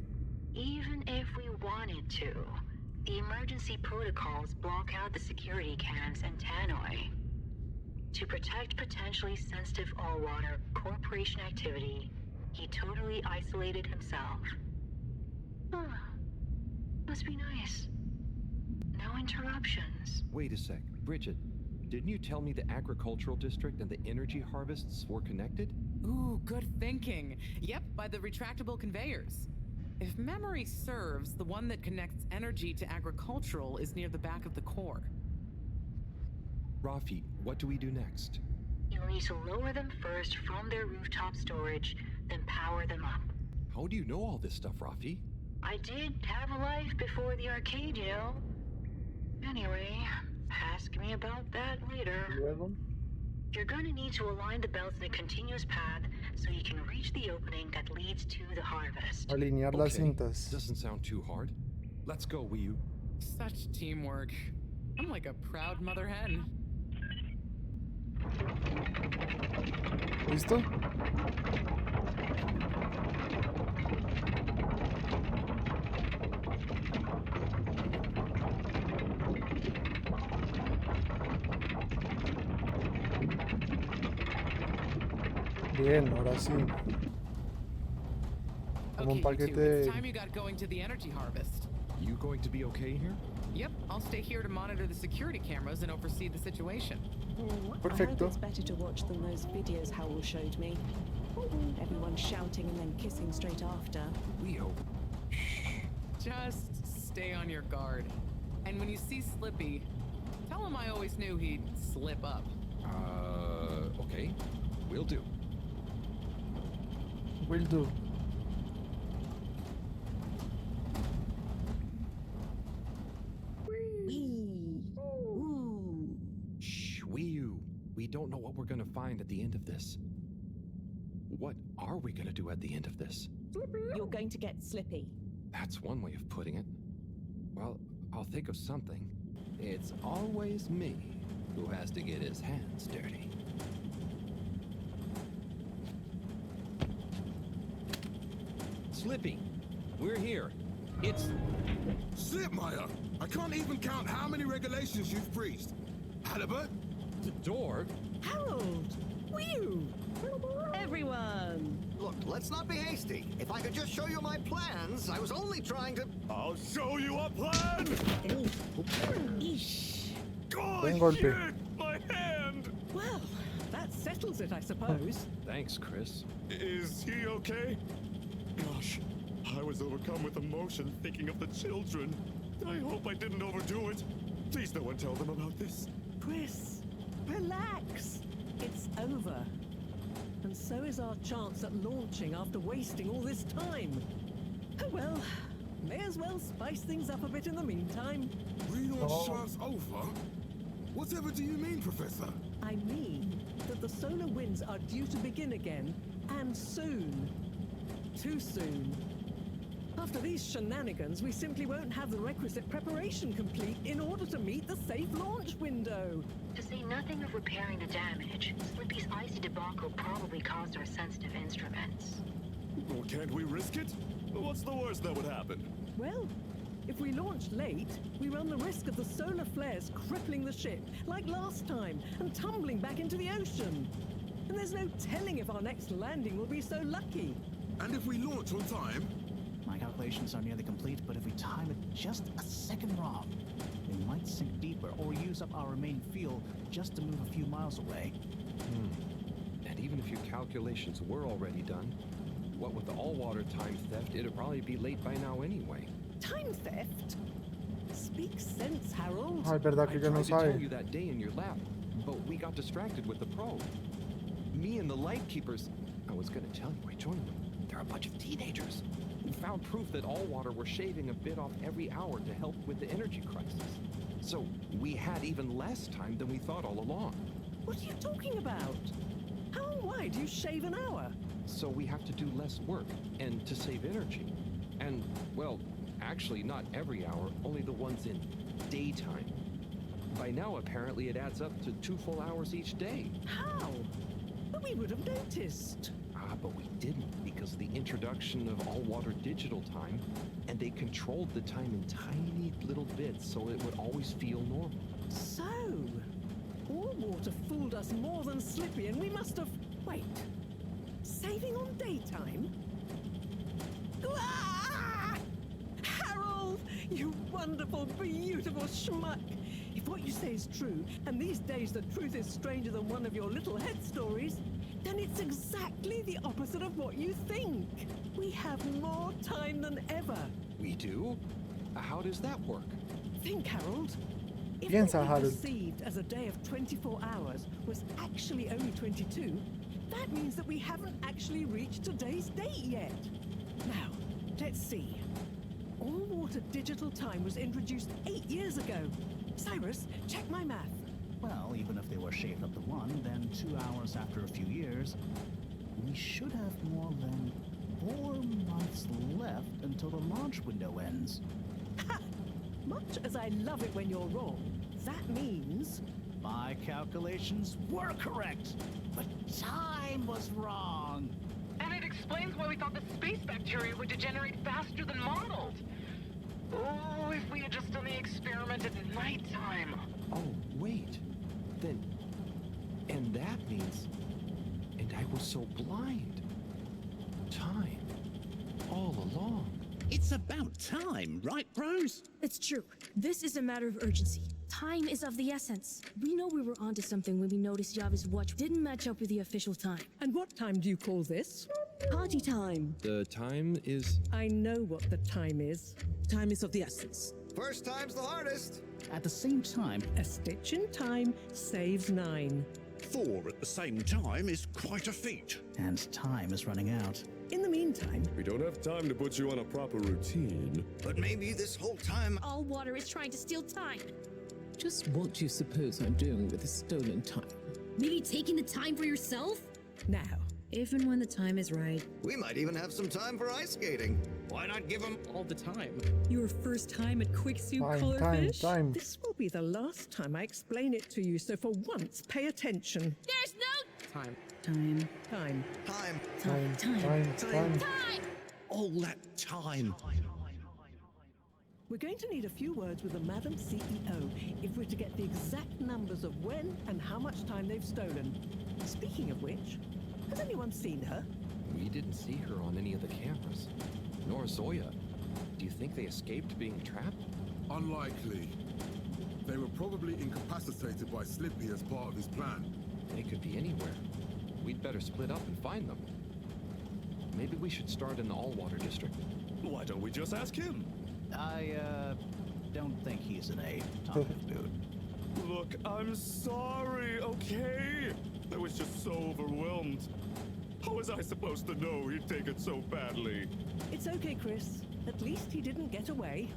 Even if we wanted to, the emergency protocols block out the security cans and tannoy. To protect potentially sensitive all-water corporation activity, he totally isolated himself. Must be nice. No interruptions. Wait a sec. Bridget, didn't you tell me the agricultural district and the energy harvests were connected? Ooh, good thinking. Yep, by the retractable conveyors. If memory serves, the one that connects energy to agricultural is near the back of the core. Rafi, what do we do next? You'll need to lower them first from their rooftop storage, then power them up. How do you know all this stuff, Rafi? I did have a life before the arcade, you know. Anyway, ask me about that later. Luego. You're gonna need to align the belts in a continuous path so you can reach the opening that leads to the harvest. Alinear las cintas. Doesn't sound too hard. Let's go, Wii U. Such teamwork. I'm like a proud mother hen. ¿Listo? Bien, ahora sí. Como un Okay, you two, paquete it's de... time you got going to the energy harvest. You going to be okay here? Yep, I'll stay here to monitor the security cameras and oversee the situation. I hope Perfecto. it's better to watch than those videos Howell showed me. Everyone shouting and then kissing straight after. We hope. Just stay on your guard. And when you see Slippy, tell him I always knew he'd slip up. Okay. Will do. Will do. Shh, Wii U. We don't know what we're gonna find at the end of this. What are we gonna do at the end of this? You're going to get Slippy. That's one way of putting it. Well, I'll think of something. It's always me who has to get his hands dirty. Slippy, we're here. It's... Slipmeyer! I can't even count how many regulations you've breached. Halibut? The door? Harold! Whew! Everyone! Look, let's not be hasty. If I could just show you my plans, I was only trying to... I'll show you a plan! Eesh! Buen golpe. My hand! Well, that settles it, I suppose. Thanks, Chris. Is he okay? Gosh, I was overcome with emotion thinking of the children. I hope I didn't overdo it. Please no one tell them about this. Chris, relax. It's over. And so is our chance at launching after wasting all this time. Oh well, may as well spice things up a bit in the meantime. Relaunch chance over? Whatever do you mean, Professor? I mean that the solar winds are due to begin again, and soon. Too soon. After these shenanigans, we simply won't have the requisite preparation complete in order to meet the safe launch window. To say nothing of repairing the damage, Slippy's icy debacle probably caused our sensitive instruments. Well, can't we risk it? What's the worst that would happen? Well, if we launch late, we run the risk of the solar flares crippling the ship, like last time, and tumbling back into the ocean. And there's no telling if our next landing will be so lucky. And if we launch on time? My calculations are nearly complete, but if we time it just a second wrong, we might sink deeper or use up our remaining fuel just to move a few miles away. And even if your calculations were already done, what with the all-water time theft, it'd probably be late by now anyway. Time theft? Speak sense, Harold. Ay, verdad que I ya no tried to tell sabe. you that day in your lab, but we got distracted with the probe. Me and the Lightkeepers, I was gonna tell you I joined them. They're a bunch of teenagers. We found proof that Allwater were shaving a bit off every hour to help with the energy crisis. So we had even less time than we thought all along. What are you talking about? How and why do you shave an hour? So we have to do less work, and to save energy. And, well, actually not every hour, only the ones in daytime. By now, apparently, it adds up to 2 full hours each day. How? But we would have noticed. But we didn't because of the introduction of all-water digital time, and they controlled the time in tiny little bits so it would always feel normal. So, Allwater fooled us more than Slippy, and we must have... Wait. Saving on daytime? Ah! Harold, you wonderful, beautiful schmuck! If what you say is true, and these days the truth is stranger than one of your little head stories, then it's exactly the opposite of what you think. We have more time than ever. We do? How does that work? Think, Harold. If Piensa, what we Harold. perceived as a day of 24 hours was actually only 22, that means that we haven't actually reached today's date yet. Now, let's see. All-water digital time was introduced 8 years ago. Cyrus, check my math. Well, even if they were shaved up to 1, then 2 hours after a few years, we should have more than 4 months left until the launch window ends. Ha! Much as I love it when you're wrong, that means... My calculations were correct, but time was wrong. And it explains why we thought the space bacteria would degenerate faster than modeled. Oh, if we had just done the experiment at nighttime. Oh, wait. Then... And that means... And I was so blind. Time. All along. It's about time, right, bros? It's true. This is a matter of urgency. Time is of the essence. We know we were onto something when we noticed Yava's watch didn't match up with the official time. And what time do you call this? Party time. The time is... I know what the time is. Time is of the essence. First time's the hardest. At the same time, a stitch in time saves 9. 4 at the same time is quite a feat. And time is running out. In the meantime... We don't have time to put you on a proper routine. But maybe this whole time... Allwater is trying to steal time. Just what do you suppose I'm doing with the stolen time? Maybe taking the time for yourself? Now, if and when the time is right. We might even have some time for ice skating. Why not give them all the time? Your first time at Quicksuit Colorfish? This will be the last time I explain it to you, so for once, pay attention. There's no... Time. Time. Time. Time. Time. Time. Time. Time! All that time. We're going to need a few words with the Madam CEO if we're to get the exact numbers of when and how much time they've stolen. Speaking of which, has anyone seen her? We didn't see her on any of the cameras. Nor Zoya. Do you think they escaped being trapped? Unlikely. They were probably incapacitated by Slippy as part of his plan. They could be anywhere. We'd better split up and find them. Maybe we should start in the Allwater district. Why don't we just ask him? I don't think he's in a talkative mood. Look, I'm sorry, okay? I was just so overwhelmed. How was I supposed to know he'd take it so badly? It's okay, Chris. At least he didn't get away.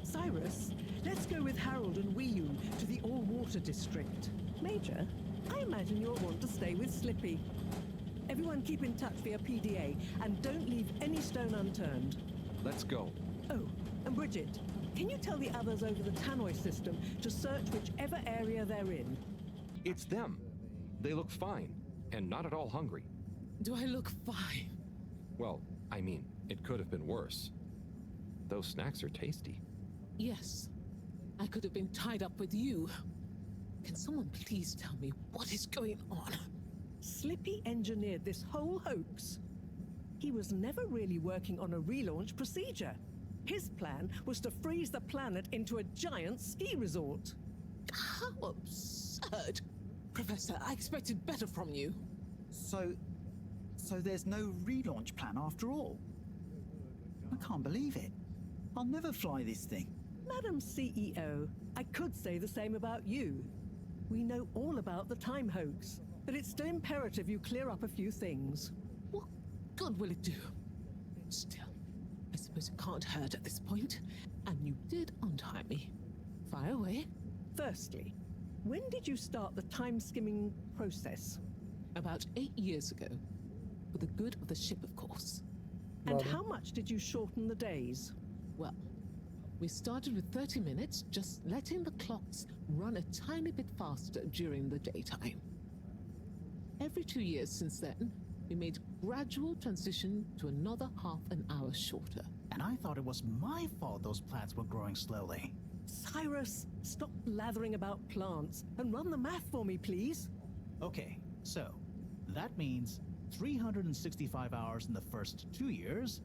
Cyrus, let's go with Harold and Weeyun to the All-Water District. Major, I imagine you'll want to stay with Slippy. Everyone keep in touch via PDA and don't leave any stone unturned. Let's go. Oh, and Bridget, can you tell the others over the Tannoy system to search whichever area they're in? It's them. They look fine, and not at all hungry. Do I look fine? Well, I mean, it could have been worse. Those snacks are tasty. Yes. I could have been tied up with you. Can someone please tell me what is going on? Slippy engineered this whole hoax. He was never really working on a relaunch procedure. His plan was to freeze the planet into a giant ski resort. How absurd! Professor, I expected better from you. So there's no relaunch plan after all? I can't believe it. I'll never fly this thing. Madam CEO, I could say the same about you. We know all about the time hoax, but it's still imperative you clear up a few things. What good will it do? Still, I suppose it can't hurt at this point. And you did untie me. Fire away. Firstly, when did you start the time-skimming process? About 8 years ago. For the good of the ship, of course. And how much did you shorten the days? Well, we started with 30 minutes, just letting the clocks run a tiny bit faster during the daytime. Every 2 years since then, we made gradual transition to another half an hour shorter. And I thought it was my fault those plants were growing slowly. Cyrus, stop blathering about plants and run the math for me, please. Okay, so that means 365 hours in the first 2 years,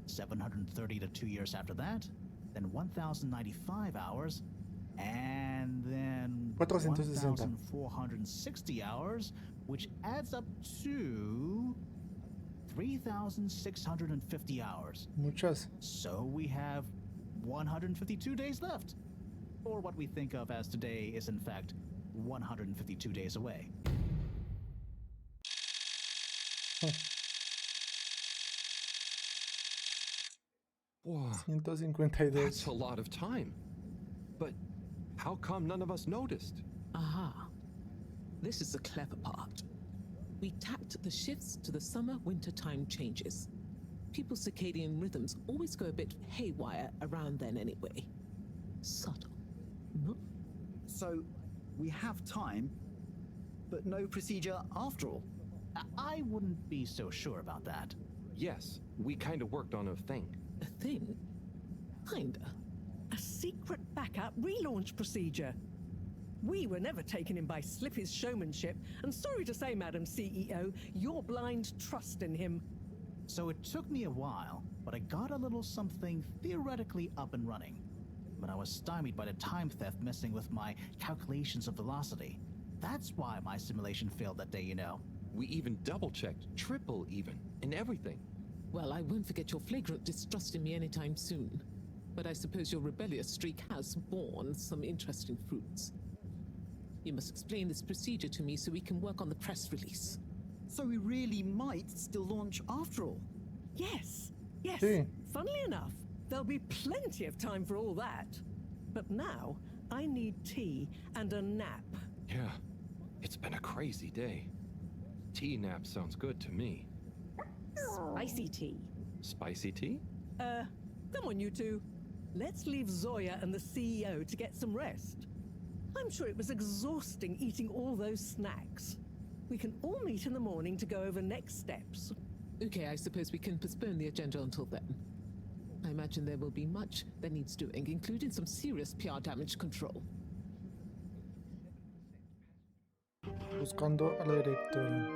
730 to 2 years after that, then 1,095 hours, and then 1,460 hours, which adds up to 3,650 hours. Muchas. So we have 152 days left. Or what we think of as today is in fact 152 days away. 152. That's a lot of time. But how come none of us noticed? Aha. This is the clever part. We tacked the shifts to the summer-winter time changes. People's circadian rhythms always go a bit haywire around then anyway. Subtle. No? So, we have time, but no procedure after all. I wouldn't be so sure about that. Yes, we kind of worked on a thing. A thing? Kinda. A secret backup relaunch procedure. We were never taken in by Slippy's showmanship, and sorry to say, Madam CEO, your blind trust in him. So it took me a while, but I got a little something theoretically up and running. But I was stymied by the time theft messing with my calculations of velocity. That's why my simulation failed that day, you know. We even double-checked, triple even, and everything. Well, I won't forget your flagrant distrust in me anytime soon. But I suppose your rebellious streak has borne some interesting fruits. You must explain this procedure to me so we can work on the press release. So we really might still launch after all? Yes, yes. Sí. Funnily enough, there'll be plenty of time for all that. But now, I need tea and a nap. Yeah, it's been a crazy day. Tea nap sounds good to me. Spicy tea. Spicy tea? Come on, you two. Let's leave Zoya and the CEO to get some rest. I'm sure it was exhausting eating all those snacks. We can all meet in the morning to go over next steps. Okay, I suppose we can postpone the agenda until then. I imagine there will be much that needs doing, including some serious PR damage control. Buscando a la directora.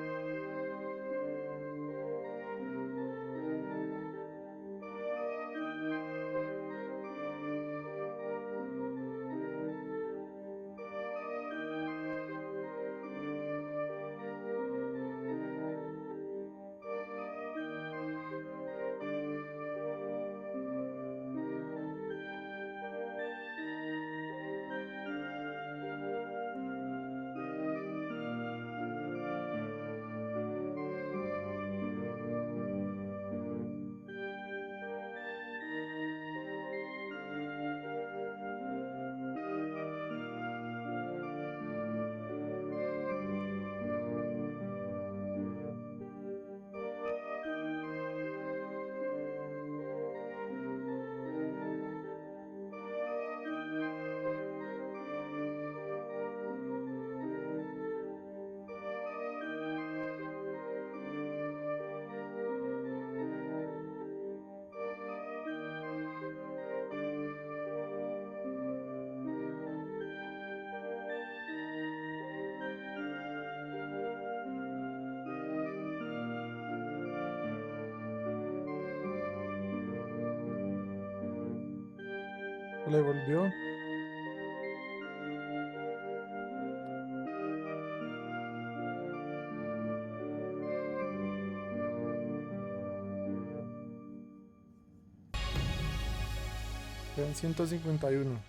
Le volvió. Quedan 151.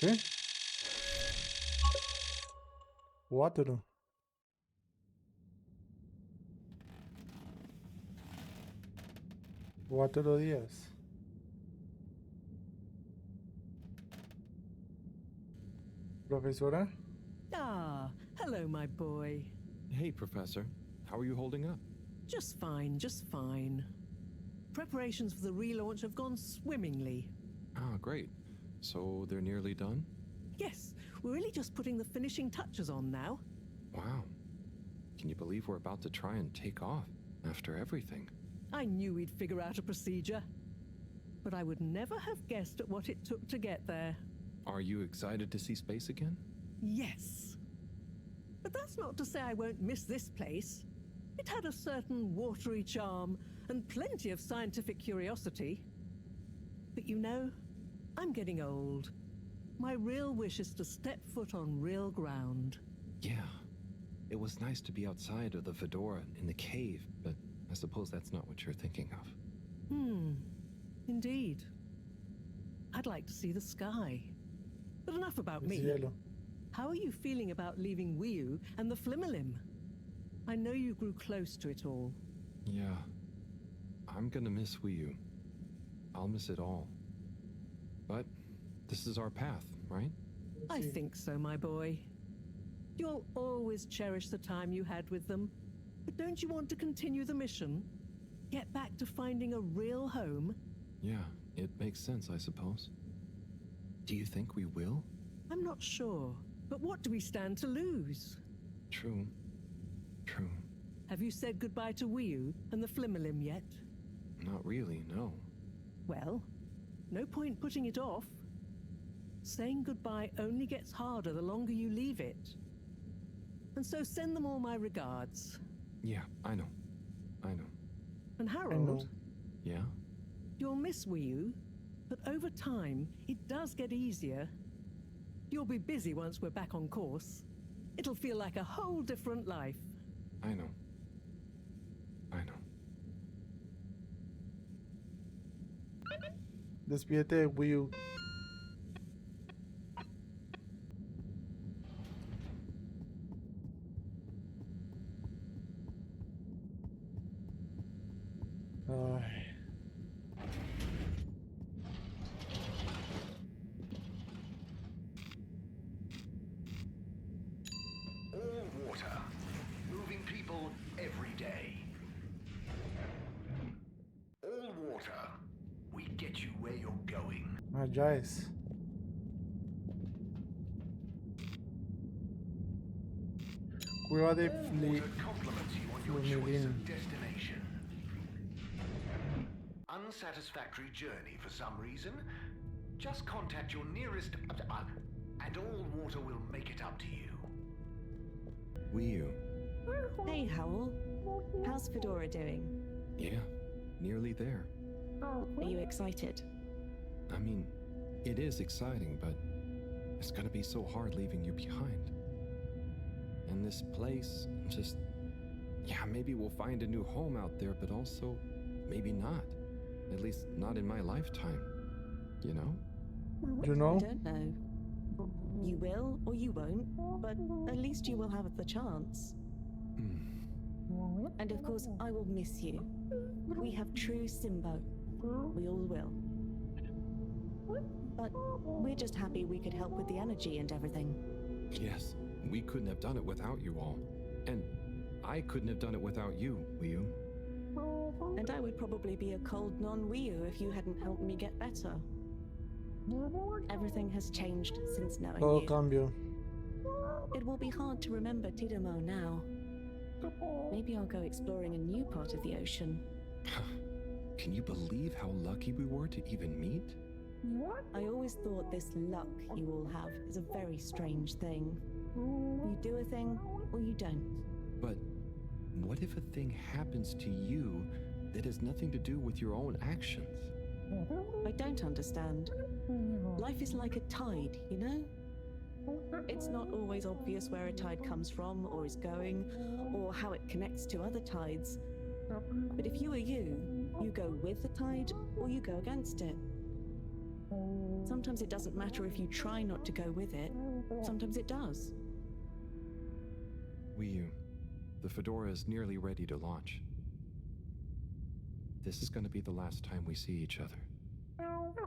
¿Qué? 4. Cuatro días. Profesora? Ah, hello, my boy. Hey, Professor. How are you holding up? Just fine, just fine. Preparations for the relaunch have gone swimmingly. Ah, great. So they're nearly done? Yes, we're really just putting the finishing touches on now. Wow. Can you believe we're about to try and take off after everything? I knew we'd figure out a procedure. But I would never have guessed at what it took to get there. Are you excited to see space again? Yes. But that's not to say I won't miss this place. It had a certain watery charm and plenty of scientific curiosity. But you know, I'm getting old. My real wish is to step foot on real ground. Yeah. It was nice to be outside of the fedora in the cave, but I suppose that's not what you're thinking of. Indeed. I'd like to see the sky. But enough about me. Cielo. How are you feeling about leaving Wiu and the Flimmerlim? I know you grew close to it all. Yeah. I'm gonna miss Wiu. I'll miss it all. But this is our path, right? I think so, my boy. You'll always cherish the time you had with them. But don't you want to continue the mission? Get back to finding a real home? Yeah, it makes sense, I suppose. Do you think we will? I'm not sure. But what do we stand to lose? True. True. Have you said goodbye to Wiu and the Flimmerlim yet? Not really, no. Well, no point putting it off. Saying goodbye only gets harder the longer you leave it. And so send them all my regards. Yeah, I know. And Harold, Yeah? you'll miss Wiu, but over time, it does get easier. You'll be busy once we're back on course. It'll feel like a whole different life. I know. Despídete de Wiu. Ay. All water. Moving people every day. All water. We get you where you're going. Allá es. Cueva de Water compliments you on your choice of destination. Unsatisfactory journey for some reason? Just contact your nearest and all water will make it up to you. Wiu. Hey, Howl. How's Fedora doing? Yeah, nearly there. Are you excited? I mean, it is exciting, but it's gonna be so hard leaving you behind. And this place, just... Yeah, maybe we'll find a new home out there, but also, maybe not. At least not in my lifetime. You know? You know? I don't know. You will or you won't, but at least you will have the chance. And of course, I will miss you. We have true Simbo. We all will. But we're just happy we could help with the energy and everything. Yes, we couldn't have done it without you all. And I couldn't have done it without you, Wiu. And I would probably be a cold non-Wiu if you hadn't helped me get better. Everything has changed since knowing Todo you. cambió. It will be hard to remember Tidomo now. Maybe I'll go exploring a new part of the ocean. Can you believe how lucky we were to even meet? I always thought this luck you all have is a very strange thing. You do a thing, or you don't. But what if a thing happens to you that has nothing to do with your own actions? I don't understand. Life is like a tide, you know? It's not always obvious where a tide comes from or is going, or how it connects to other tides. But if you are you go with the tide or you go against it. Sometimes it doesn't matter if you try not to go with it. Sometimes it does. The Fedora is nearly ready to launch. This is going to be the last time we see each other.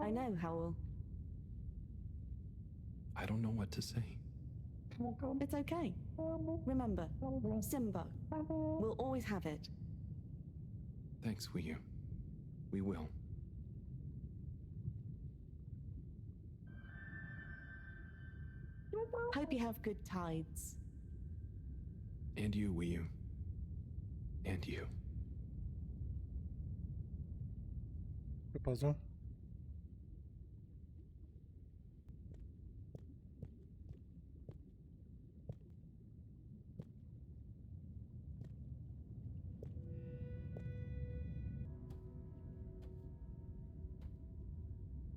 I know, Howell. I don't know what to say. It's okay. Remember, Simba. We'll always have it. Thanks, Wiyu. We will. Hope you have good tides. And you, Wiyu. And you. ¿Qué pasó?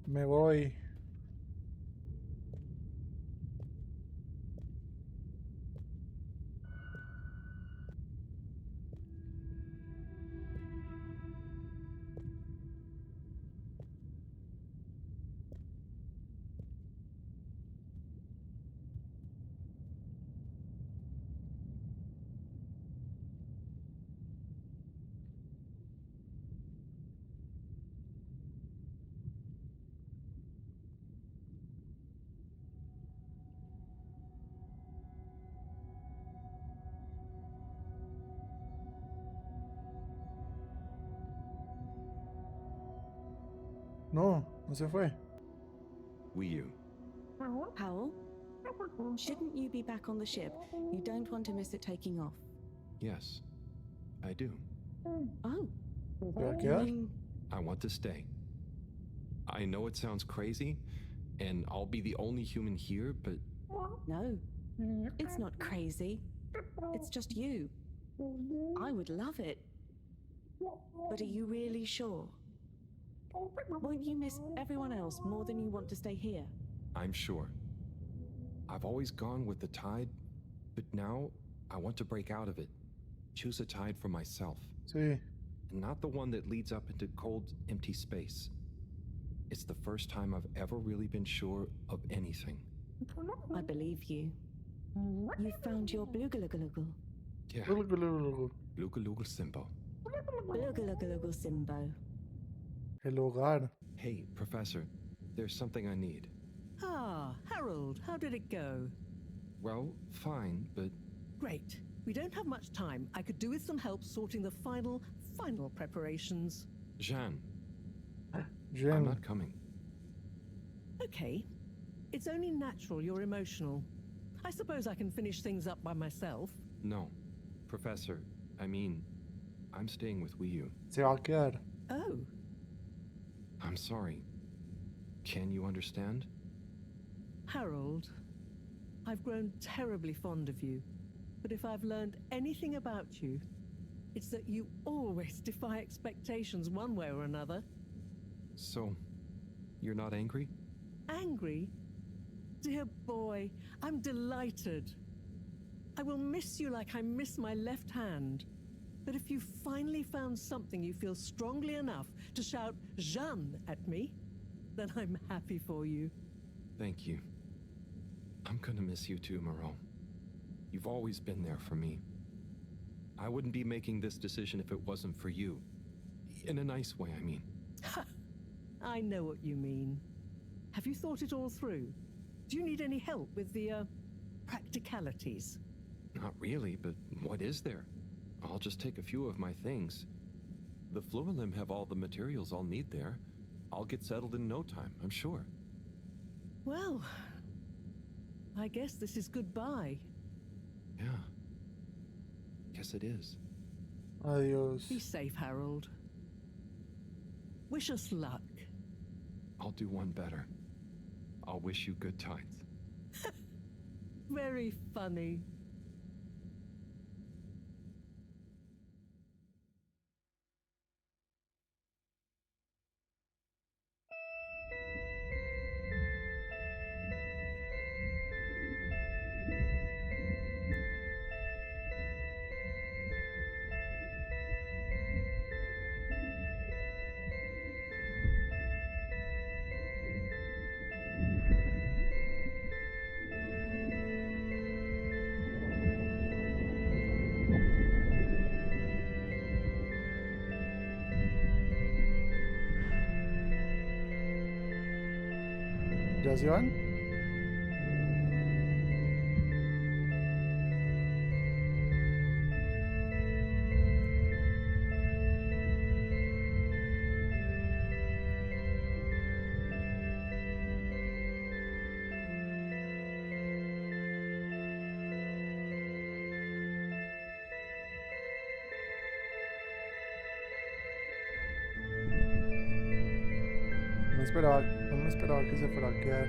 Me voy. No, no se fue. Wiyu. Howell? Shouldn't you be back on the ship? You don't want to miss it taking off. Yes, I do. Oh. I want to stay. I know it sounds crazy, and I'll be the only human here, but... No, it's not crazy. It's just you. I would love it. But are you really sure? Won't you miss everyone else more than you want to stay here? I'm sure. I've always gone with the tide, but now I want to break out of it. Choose a tide for myself. Sí. And not the one that leads up into cold, empty space. It's the first time I've ever really been sure of anything. I believe you. You found your blugalugulugal. Yeah. Lugalugul Simbo. Blugalugulugal Simbo. El hogar. Hey, Professor, there's something I need. Ah, Harold, how did it go? Well, fine, but... Great. We don't have much time. I could do with some help sorting the final preparations. Jeanne. Jeanne. I'm not coming. Okay. It's only natural you're emotional. I suppose I can finish things up by myself. No. Professor, I'm staying with Wiyu. Se va a quedar. Oh. I'm sorry. Can you understand? Harold, I've grown terribly fond of you. But if I've learned anything about you, it's that you always defy expectations one way or another. So, you're not angry? Angry? Dear boy, I'm delighted. I will miss you like I miss my left hand. But if you finally found something you feel strongly enough to shout Jeanne at me, then I'm happy for you. Thank you. I'm gonna miss you too, Moreau. You've always been there for me. I wouldn't be making this decision if it wasn't for you. In a nice way, I mean. I know what you mean. Have you thought it all through? Do you need any help with the, practicalities? Not really, but what is there? I'll just take a few of my things. The Fluilim have all the materials I'll need there. I'll get settled in no time, I'm sure. Well, I guess this is goodbye. Yeah. Guess it is. Adios. Be safe, Harold. Wish us luck. I'll do one better. I'll wish you good tides. Very funny. ¿Ya se van? No me esperaba que se fuera a quedar.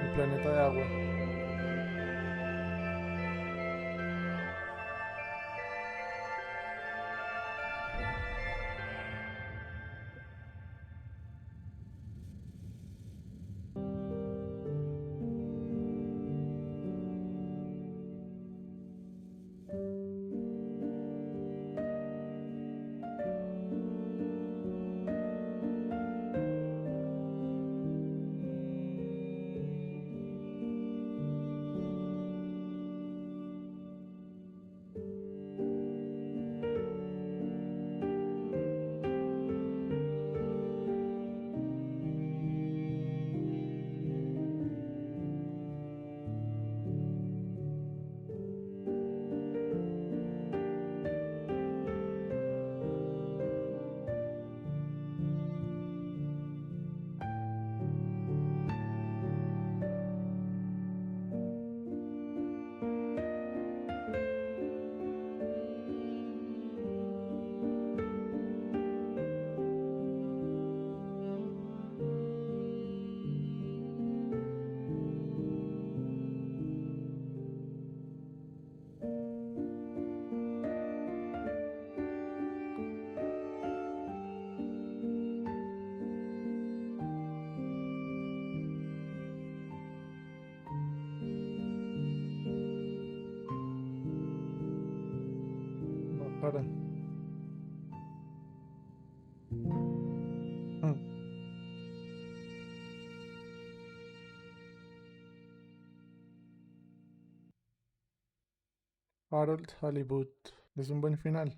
El planeta de agua. Para. Harold Halibut. Es un buen final.